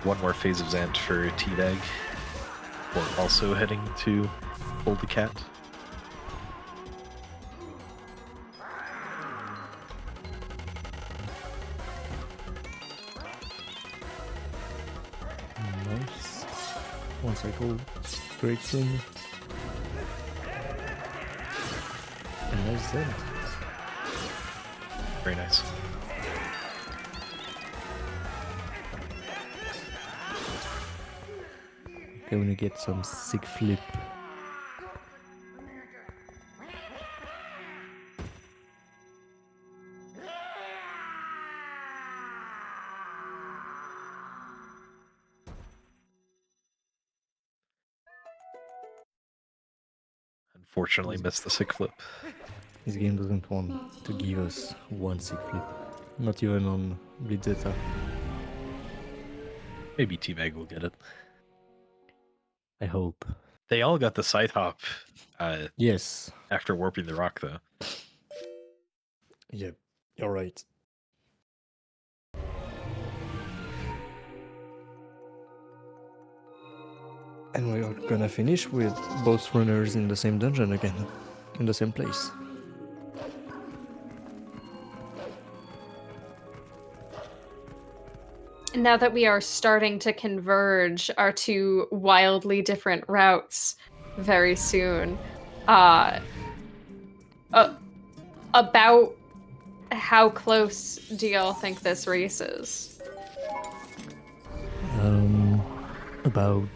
One more phase of Zant for Teabag. We're also heading to hold the cat. Nice. One cycle breaks in. And nice Zed. Very nice. Okay, when you get some sick flip. Unfortunately missed the sick flip. This game doesn't want to give us one sick flip. Not even on Blitzeta. Maybe Teabag will get it. I hope. They all got the side hop Yes. after warping the rock, though. Yep. You're right. And we are gonna finish with both runners in the same dungeon again. In the same place. now that we are starting to converge our two wildly different routes very soon, about how close do y'all think this race is? About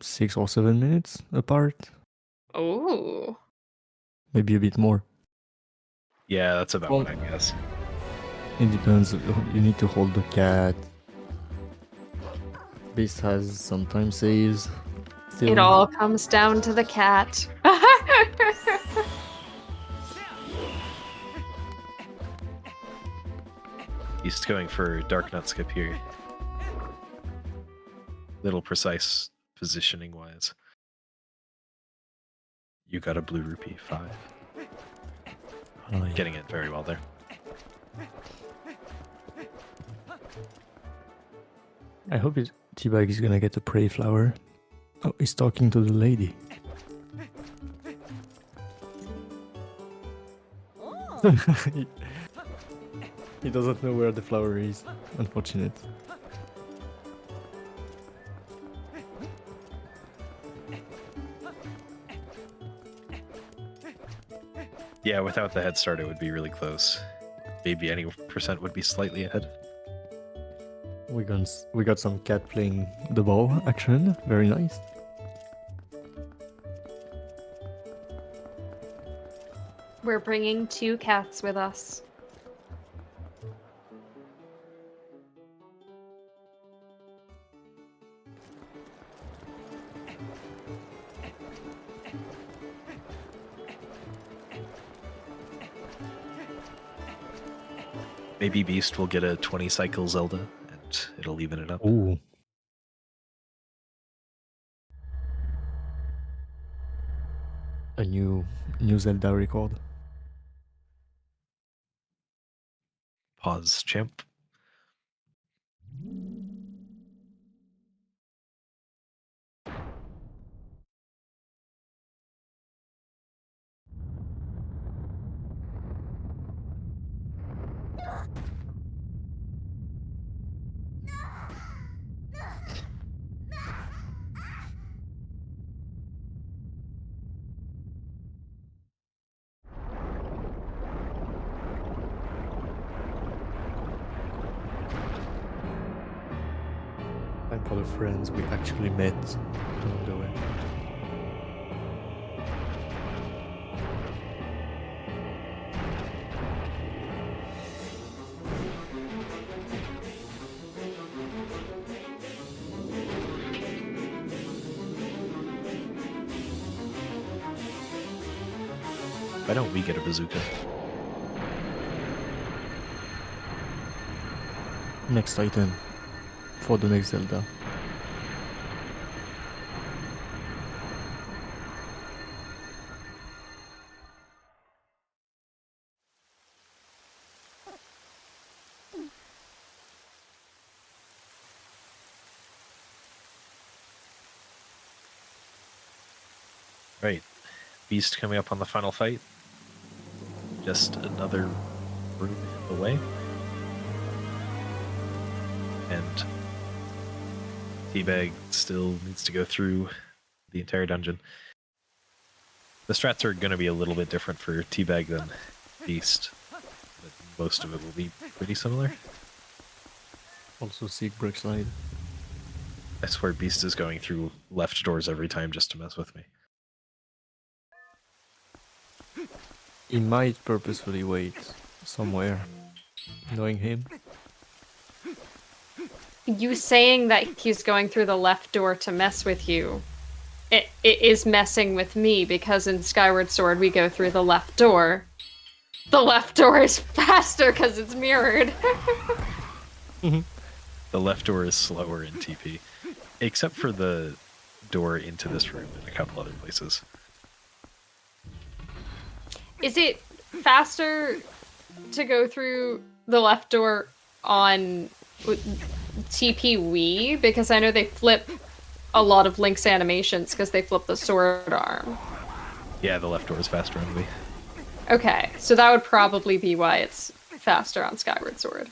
6 or 7 minutes apart, Oh. maybe a bit more. Yeah, that's about Well- what I guess. It depends. You need to hold the cat. Beast has sometimes saves. Still. It all comes down to the cat. He's going for Dark Nut Skip here. Little precise positioning wise. You got a blue rupee 5. Oh, yeah. Getting it very well there. I hope Teabag is gonna get a prey flower. Oh, he's talking to the lady. He doesn't know where the flower is. Unfortunate. Yeah, without the head start, it would be really close. Maybe any percent would be slightly ahead. We got some cat playing the ball action. Very nice. We're bringing 2 cats with us. Maybe Beast will get a 20 cycle Zelda, and it'll even it up. Ooh. A new Zelda record. Pause, champ. Time for the friends we actually met along the way. Why don't we get a bazooka? Next item for the next Zelda. Right. Beast coming up on the final fight. Just another room in the way. And Teabag still needs to go through the entire dungeon. The strats are going to be a little bit different for Teabag than Beast, but most of it will be pretty similar. Also seek brick slide. I swear Beast is going through left doors every time just to mess with me. He might purposefully wait somewhere, knowing him. You saying that he's going through the left door to mess with you, it is messing with me, because in Skyward Sword we go through the left door. The left door is faster because it's mirrored. The left door is slower in TP, except for the door into this room and a couple other places. Is it faster to go through the left door on TP Wii? Because I know they flip a lot of Link's animations because they flip the sword arm. Yeah, the left door is faster on Wii. Okay, so that would probably be why it's faster on Skyward Sword.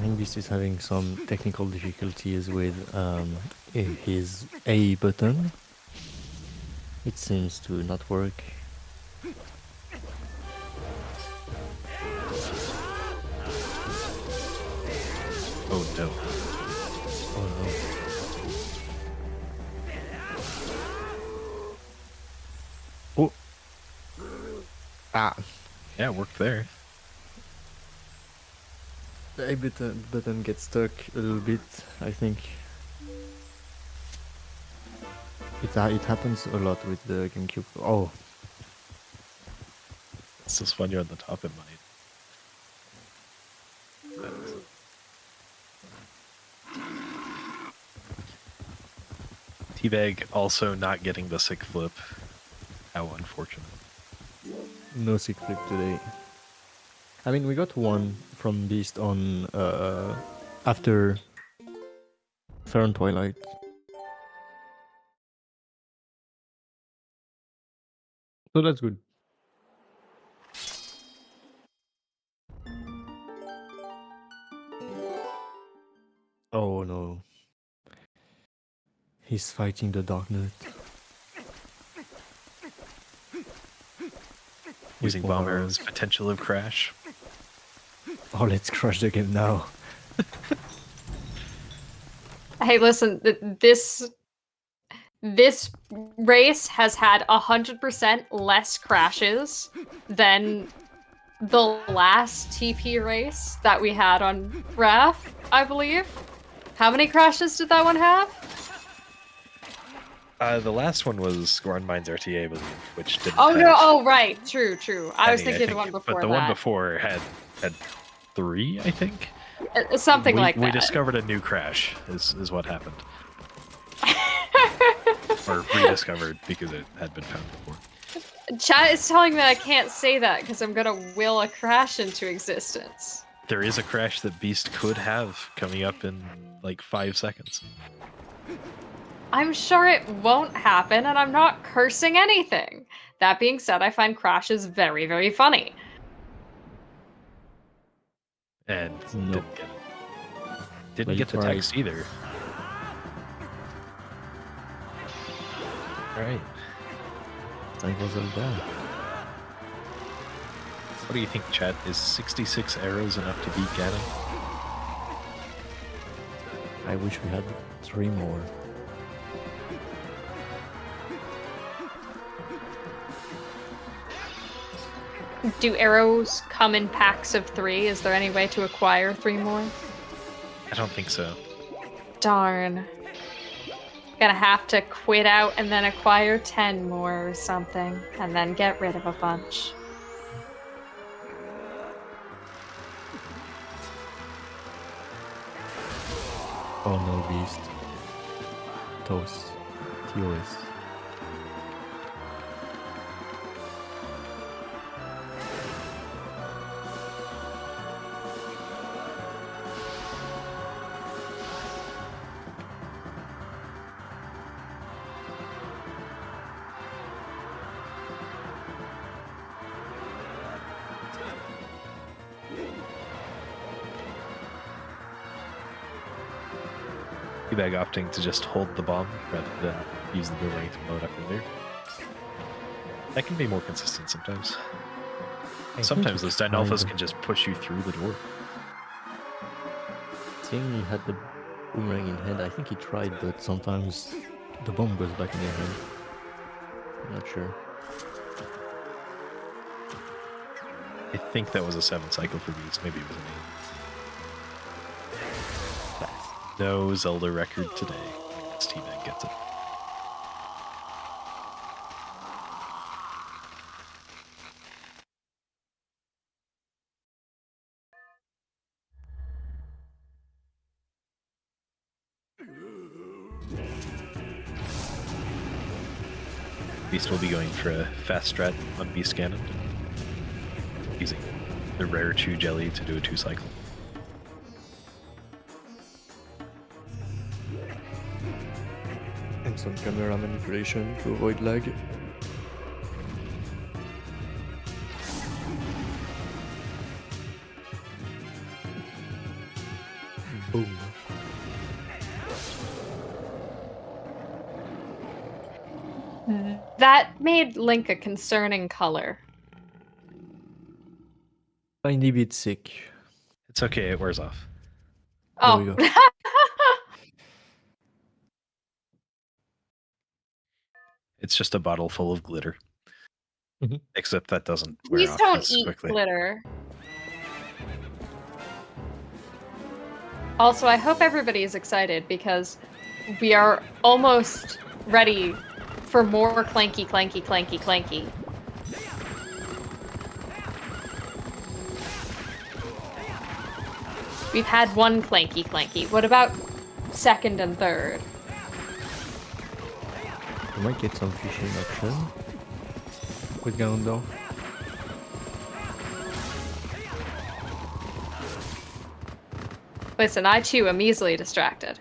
think Beast is having some technical difficulties with his A button. It seems to not work. Oh no. Oh no. Oh! Ah! Yeah, it worked there. The A button gets stuck a little bit, I think. It happens a lot with the GameCube. Oh! It's just when you're on the top, it might. Teabag also not getting the sick flip. How unfortunate. No sick flip today. I mean, we got one from Beast on after Fair and Twilight. So that's good. Oh no. He's fighting the Dark Knight. Using With bomb more arrows, potential of crash. Oh, let's crush the game now. Hey, listen, this race has had 100% less crashes than the last TP race that we had on Wrath, I believe. How many crashes did that one have? The last one was Gorn Mines RTA, I believe, which didn't Oh have no! Oh right, true. I was any, thinking the one think. before But the that. one before had 3, I think. Something like We that. discovered a new crash, is what happened. Or rediscovered, because it had been found before. Chat is telling me I can't say that because I'm gonna will a crash into existence. There is a crash that Beast could have coming up in like 5 seconds. I'm sure it won't happen, and I'm not cursing anything. That being said, I find crashes very, very funny. And Nope. didn't get it. Well, Didn't you get the tried. text either. Alright. Time for Zelda. What do you think, chat? Is 66 arrows enough to beat Ganon? I wish we had 3 more. Do arrows come in packs of 3? Is there any way to acquire 3 more? I don't think so. Darn. Gonna have to quit out and then acquire 10 more or something, and then get rid of a bunch. Oh no, Beast. Toast. TOS. Teabag opting to just hold the bomb rather than use the boomerang to blow it up earlier. That can be more consistent sometimes. Sometimes those Dynalphas can just push you through the door. Seeing he had the boomerang in hand, I think he tried, but sometimes the bomb goes back in your hand. I'm not sure. I think that was a 7 cycle for Beast. Maybe it was an 8. No Zelda record today. Teabag gets it. Beast will be going for a fast strat on Beast Ganon, using the rare Chew Jelly to do a 2 cycle. And some camera manipulation to avoid lag. That made Link a concerning color. Tiny bit sick. It's okay, it wears off. There we Oh. go. It's just a bottle full of glitter. Mhm. Except that doesn't wear Please off don't as eat quickly. glitter. Also, I hope everybody is excited because we are almost ready for more clanky, clanky, clanky, clanky. We've had one clanky, clanky. What about second and third? We might get some fishing action with Ganondorf. Listen, I too am easily distracted.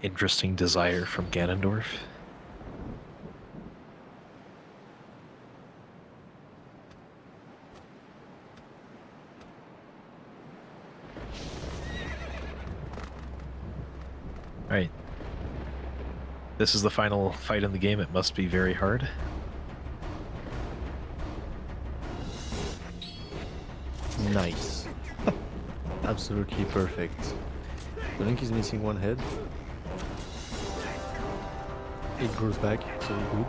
Interesting desire from Ganondorf. Alright. This is the final fight in the game. It must be very hard. Nice. Absolutely perfect. So Link is missing one head. It grows back, so good.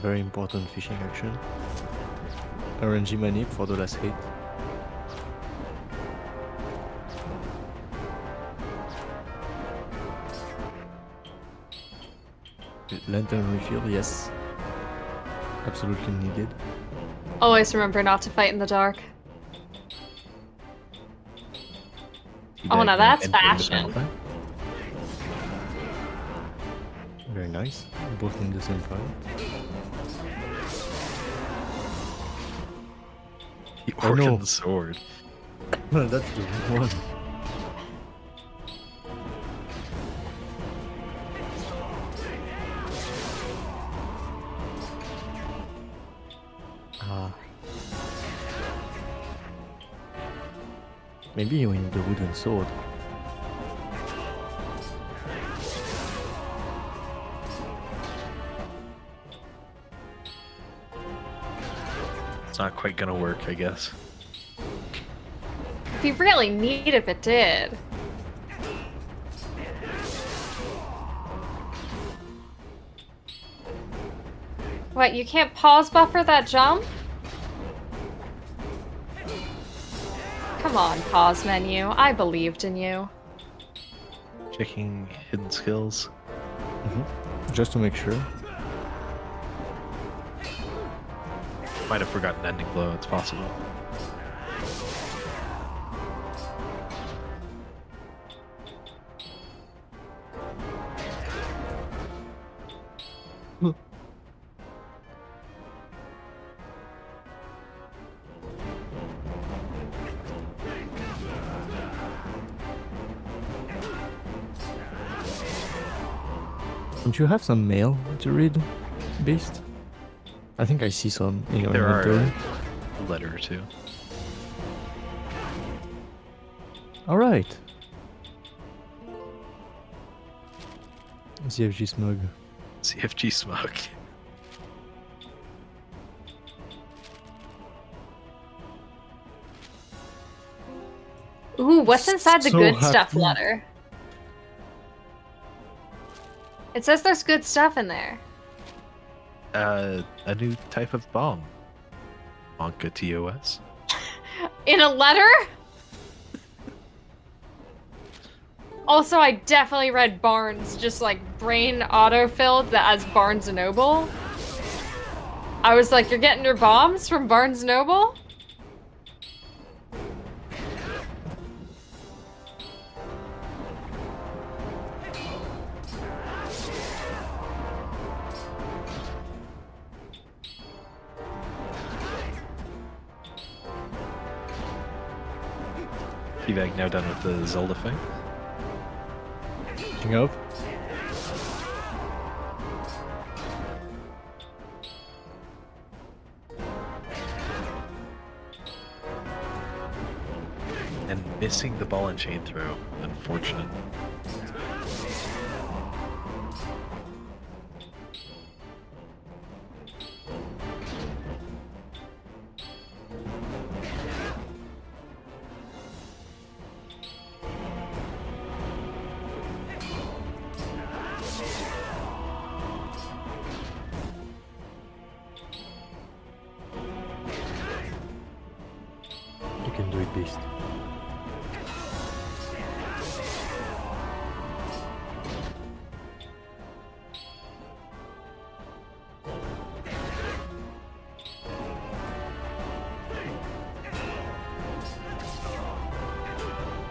Very important fishing action. RNG manip for the last hit. Lantern refill, yes. Absolutely needed. Always remember not to fight in the dark. Oh, now that's fashion. Very nice. Both in the same fight. The Oh, no. Organ Sword. That's the one. Ah. Maybe you in the wooden sword. It's not quite gonna work, I guess. It'd be really neat if it did. What, you can't pause buffer that jump? Come on, pause menu. I believed in you. Checking hidden skills. Just to make sure. Might have forgotten ending blow, it's possible. Don't you have some mail to read, Beast? I think I see some in your There are inventory. a letter or two. Alright. CFG smug. CFG smug. Ooh, what's inside the So good stuff happy. letter? It says there's good stuff in there. A new type of bomb. Monka TOS. In a letter? Also, I definitely read Barnes, just like brain auto-filled that as Barnes & Noble. I was like, you're getting your bombs from Barnes & Noble? Teabag now done with the Zelda fight. King up. And missing the ball and chain throw. Unfortunate. You can do it, Beast.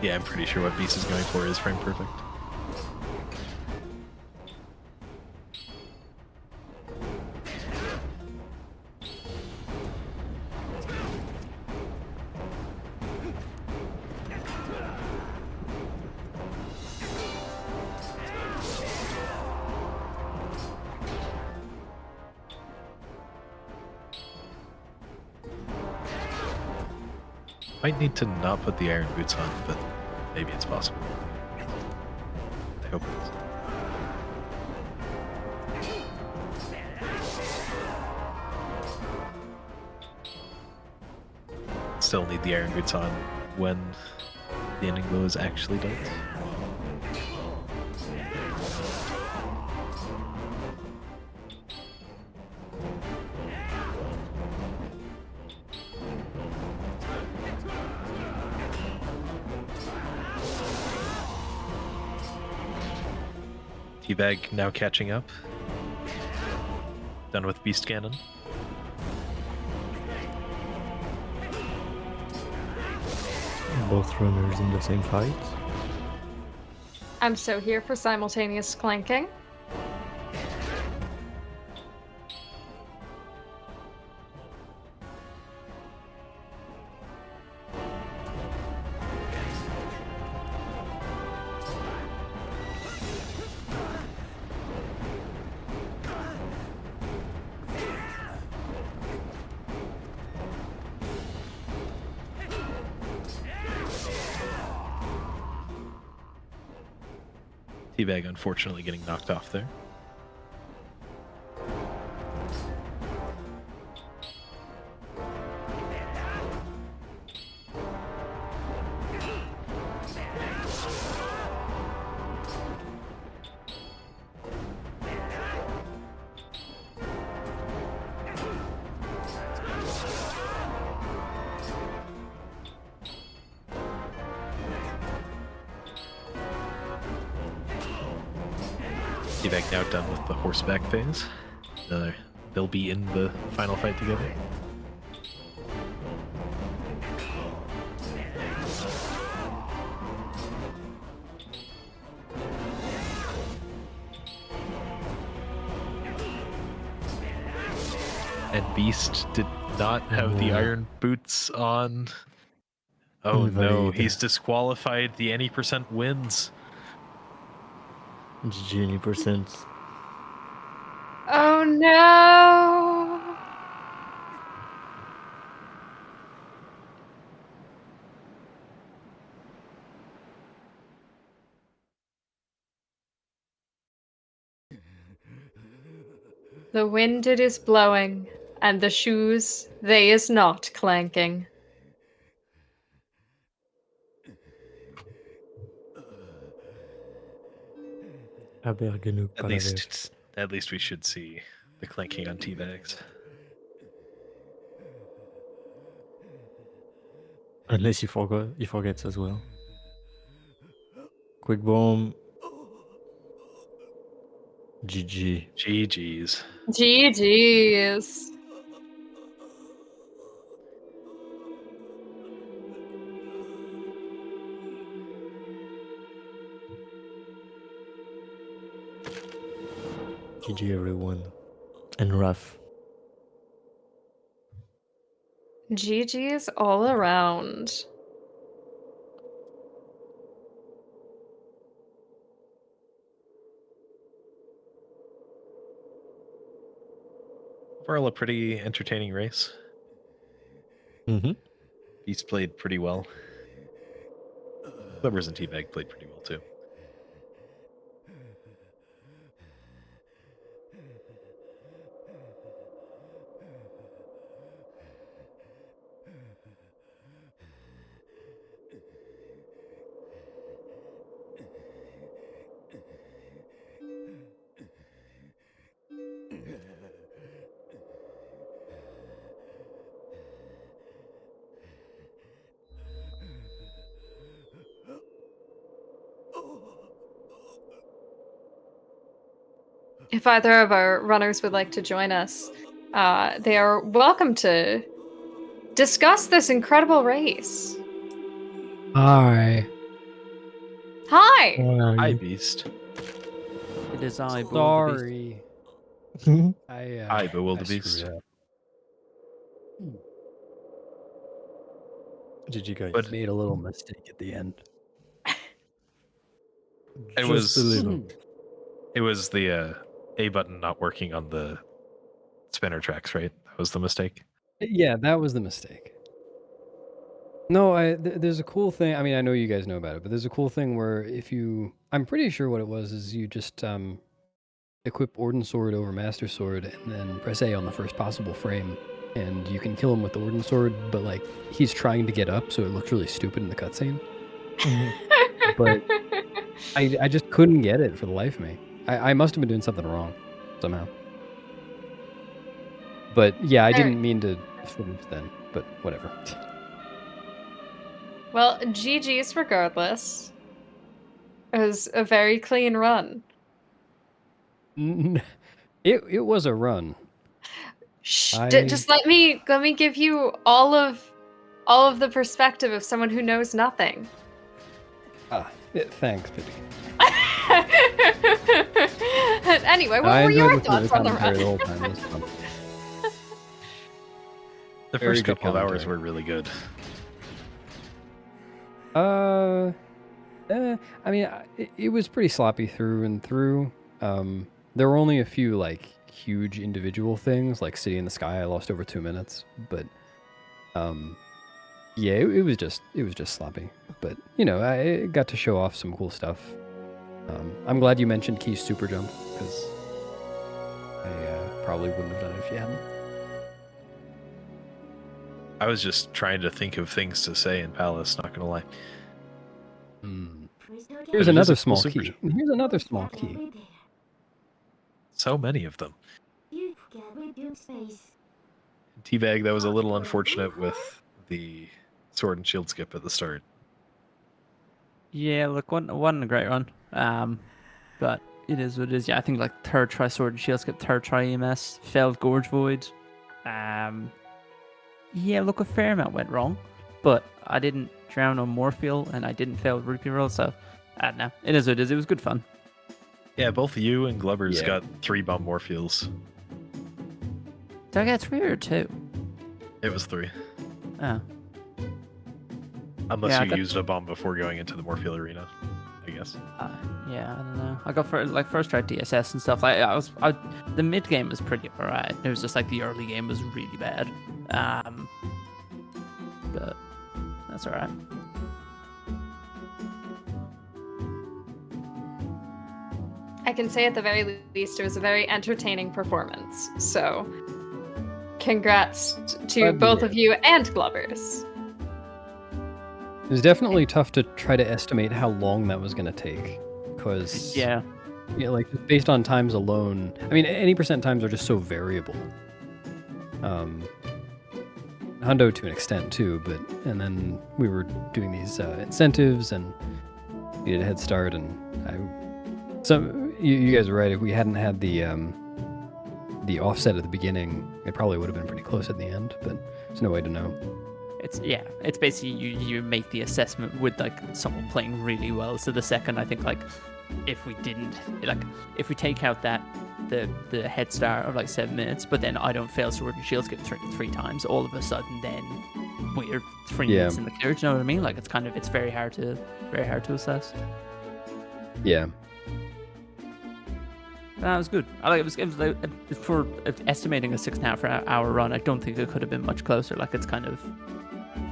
Yeah, I'm pretty sure what Beast is going for is frame perfect. Might need to not put the iron boots on, but maybe it's possible. I hope it is. Still need the iron boots on when the ending blow is actually done. Teabag now catching up. Done with Beast Cannon. Both runners in the same fight. I'm so here for simultaneous clanking. Teabag unfortunately getting knocked off there. Teabag now done with the horseback phase. They'll be in the final fight together. And Beast did not have the Oh. iron boots on. Oh no, Invalid. he's disqualified. The any percent wins. GG any percent. Oh no! The wind it is blowing, and the shoes they is not clanking. Abergenuk At Palaver. least we should see the clanking on teabags. Unless he forgets as well. Quick bomb. GG. GG's. GG's. GG everyone. And Raf. GG's all around. Overall, a pretty entertaining race. Mm-hmm. Beast played pretty well. Glubbers and Teabag played pretty well too. If either of our runners would like to join us, they are welcome to discuss this incredible race. Hi. Hi! Hi, Beast. It is I, bewildebeest. Sorry. Hi, I bewildebeest. screwed up. Did you guys? But Made a little mistake at the end. It Just was- a little. it was the A button not working on the spinner tracks, right? That was the mistake. Yeah, that was the mistake. No, there's a cool thing. I mean, I know you guys know about it, but there's a cool thing where if you, I'm pretty sure what it was is you just equip Orden Sword over Master Sword and then press A on the first possible frame, and you can kill him with the Orden Sword. But like he's trying to get up, so it looks really stupid in the cutscene. But I just couldn't get it for the life of me. I must have been doing something wrong somehow. But yeah, I didn't mean to finish then. But whatever. Well, Jeezhs regardless. It was a very clean run. It was a run. Shh, I- just let me give you all of the perspective of someone who knows nothing. Thanks, Pippi. Anyway, what I were your enjoyed listening to thoughts on the commentary run? the whole time. It was fun. The Very first good couple of hours commentary. were really good. I mean, it was pretty sloppy through and through. There were only a few like huge individual things, like City in the Sky. I lost over 2 minutes, but yeah, it was just sloppy. But you know, I got to show off some cool stuff. I'm glad you mentioned Key's super jump because I probably wouldn't have done it if you hadn't. I was just trying to think of things to say in Palace, not gonna lie. Here's But it is another a cool small super key. jump. And here's another small key. So many of them. Teabag, that was a little unfortunate with the sword and shield skip at the start. Yeah, look, wasn't a great run. But it is what it is. Yeah, I think like third try sword and shield skip, third try EMS, failed gorge void. Yeah, look, a fair amount went wrong, but I didn't drown on Morpheal and I didn't fail rupee roll, so I don't know. It is what it is. It was good fun. Yeah, both you and Glubbers Yeah. got 3 bomb Morpheals. Did I get 3 or 2? It was 3. Oh. Unless Yeah, I you got- used a bomb before going into the Morpheal arena, I guess. Yeah, I don't know. I got first try DSS and stuff. Like the mid game was pretty alright. It was just like the early game was really bad. But that's alright. I can say at the very least it was a very entertaining performance. So, congrats to Glad to both hear of it. you and Glubbers. It was definitely tough to try to estimate how long that was going to take, because Yeah. like just based on times alone. I mean, any percent times are just so variable. Hundo to an extent too, but and then we were doing these incentives and needed a head start, and you guys are right. If we hadn't had the offset at the beginning, it probably would have been pretty close at the end. But there's no way to know. It's basically you make the assessment with like someone playing really well. So the second I think like if we take out that the head start of like 7 minutes, but then I don't fail sword and shield skip three times, all of a sudden then we're 3 Yeah. minutes in the clear. Do you know what I mean? Like it's very hard to assess. Yeah. That was good. I like it was like, for estimating a 6.5 hour run. I don't think it could have been much closer. Like it's kind of,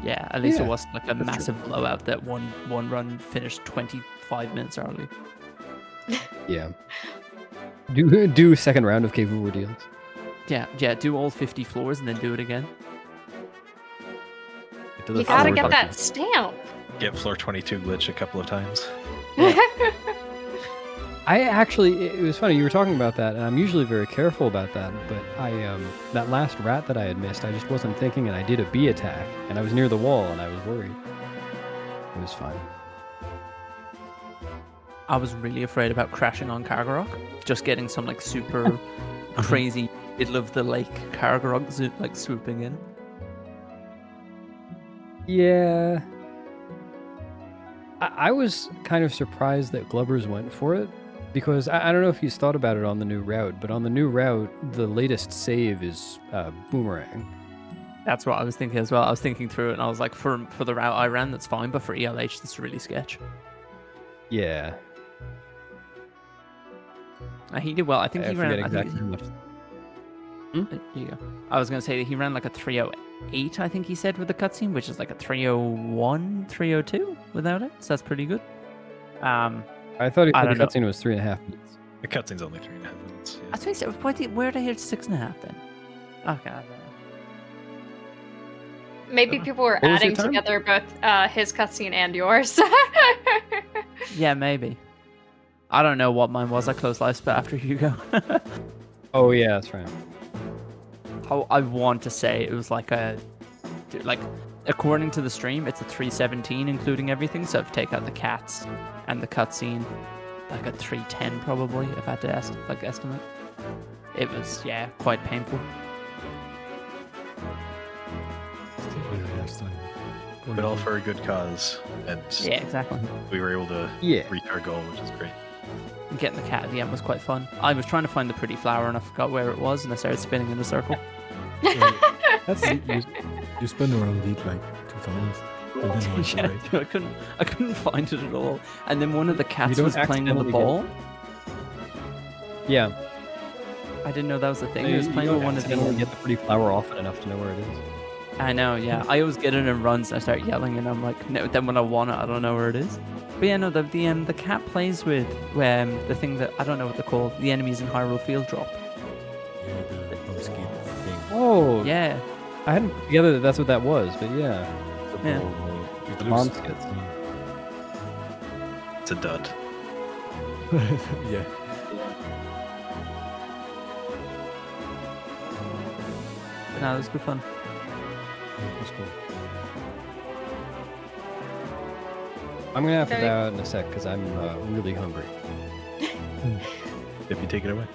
yeah. At least it Yeah, wasn't like a that's massive blowout that one run finished 25 minutes early. Yeah. Do second round of Cave Ordeals. Yeah. Do all 50 floors and then do it again. Get to the You gotta floor, get Floor that stamp. get floor 22 glitch a couple of times. I actually, it was funny, you were talking about that, and I'm usually very careful about that, but that last rat that I had missed, I just wasn't thinking, and I did a bee attack, and I was near the wall, and I was worried. It was fine. I was really afraid about crashing on Kargarok. Just getting some like super crazy middle of the lake Kargarok like swooping in. Yeah. I was kind of surprised that Glubbers went for it, because I don't know if he's thought about it on the new route, but on the new route, the latest save is Boomerang. That's what I was thinking as well. I was thinking through it, and I was like, for the route I ran, that's fine, but for ELH, that's really sketch. Yeah. He did well. I think I he forget ran. exactly how much. There you go. I was gonna say that he ran like a 308. I think he said with the cutscene, which is like a 301, 302 without it. So that's pretty good. I thought I the don't know. cutscene was 3.5 minutes. The cutscene's only 3.5 minutes. I think so. Where did I hear 6.5 then? Okay. I don't know. Maybe people were What was your adding time? together both his cutscene and yours. Yeah, maybe. I don't know what mine was. I closed live split after Hugo. Oh yeah, that's right. I want to say it was like according to the stream, it's a 317 including everything. So if you take out the cats and the cutscene, like a 310 probably. If I had to estimate, it was quite painful. But all for a good cause, and Yeah, exactly. we were able to Yeah. reach our goal, which is great. Getting the cat at the end was quite fun. I was trying to find the pretty flower and I forgot where it was, and I started spinning in a circle. That's you spun around it like 2 times. And then like, Yeah, right. dude, I couldn't find it at all. And then one of the cats don't was playing in the accidentally ball. Yeah. I didn't know that was a thing. You, He was you playing don't with one of accidentally the. get the pretty flower often enough to know where it is. I know, yeah. I always get it in runs and I start yelling, and I'm like, no. Then when I want it, I don't know where it is. But yeah, no, the cat plays with the thing that I don't know what they're called. The enemies in Hyrule Field drop. Yeah, the bump skid thing. Oh, Yeah, I hadn't put together that that's what that was, but yeah. The Yeah. ball, it The looks- bomb skits. It's a dud. Yeah. but no, it was good fun. It was cool. I'm gonna have to Okay. bow out in a sec because I'm really hungry. If you take it away.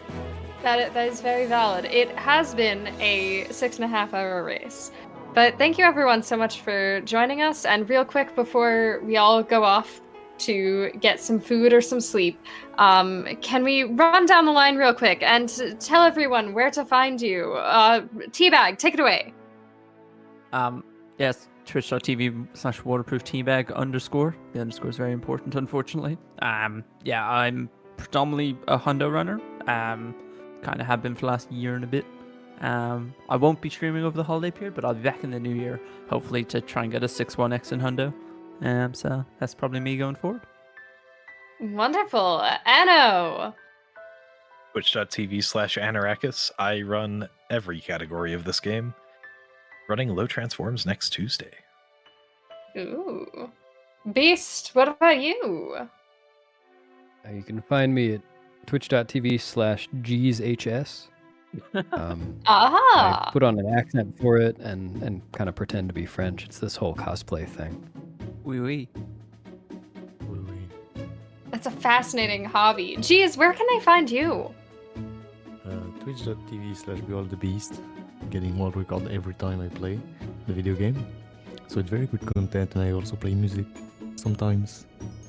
That is very valid. It has been a 6.5-hour race. But thank you everyone so much for joining us. And real quick before we all go off to get some food or some sleep, can we run down the line real quick and tell everyone where to find you? Teabag, take it away. Yes, twitch.tv/waterproofteabag_. The underscore is very important, unfortunately. Yeah, I'm predominantly a hundo runner. Kind of have been for the last year and a bit. I won't be streaming over the holiday period, but I'll be back in the new year, hopefully to try and get a 6-1x in hundo. So that's probably me going forward. Wonderful. Anno. Twitch.tv/Anorakkis. I run every category of this game. Running low transforms next Tuesday. Ooh. Beast, what about you? You can find me at twitch.tv/Jeezhs. Aha! I put on an accent for it and kind of pretend to be French. It's this whole cosplay thing. Oui, oui. That's a fascinating hobby. Geez, where can they find you? Twitch.tv/bewildebeest. Getting world record every time I play the video game. So it's very good content, and I also play music sometimes.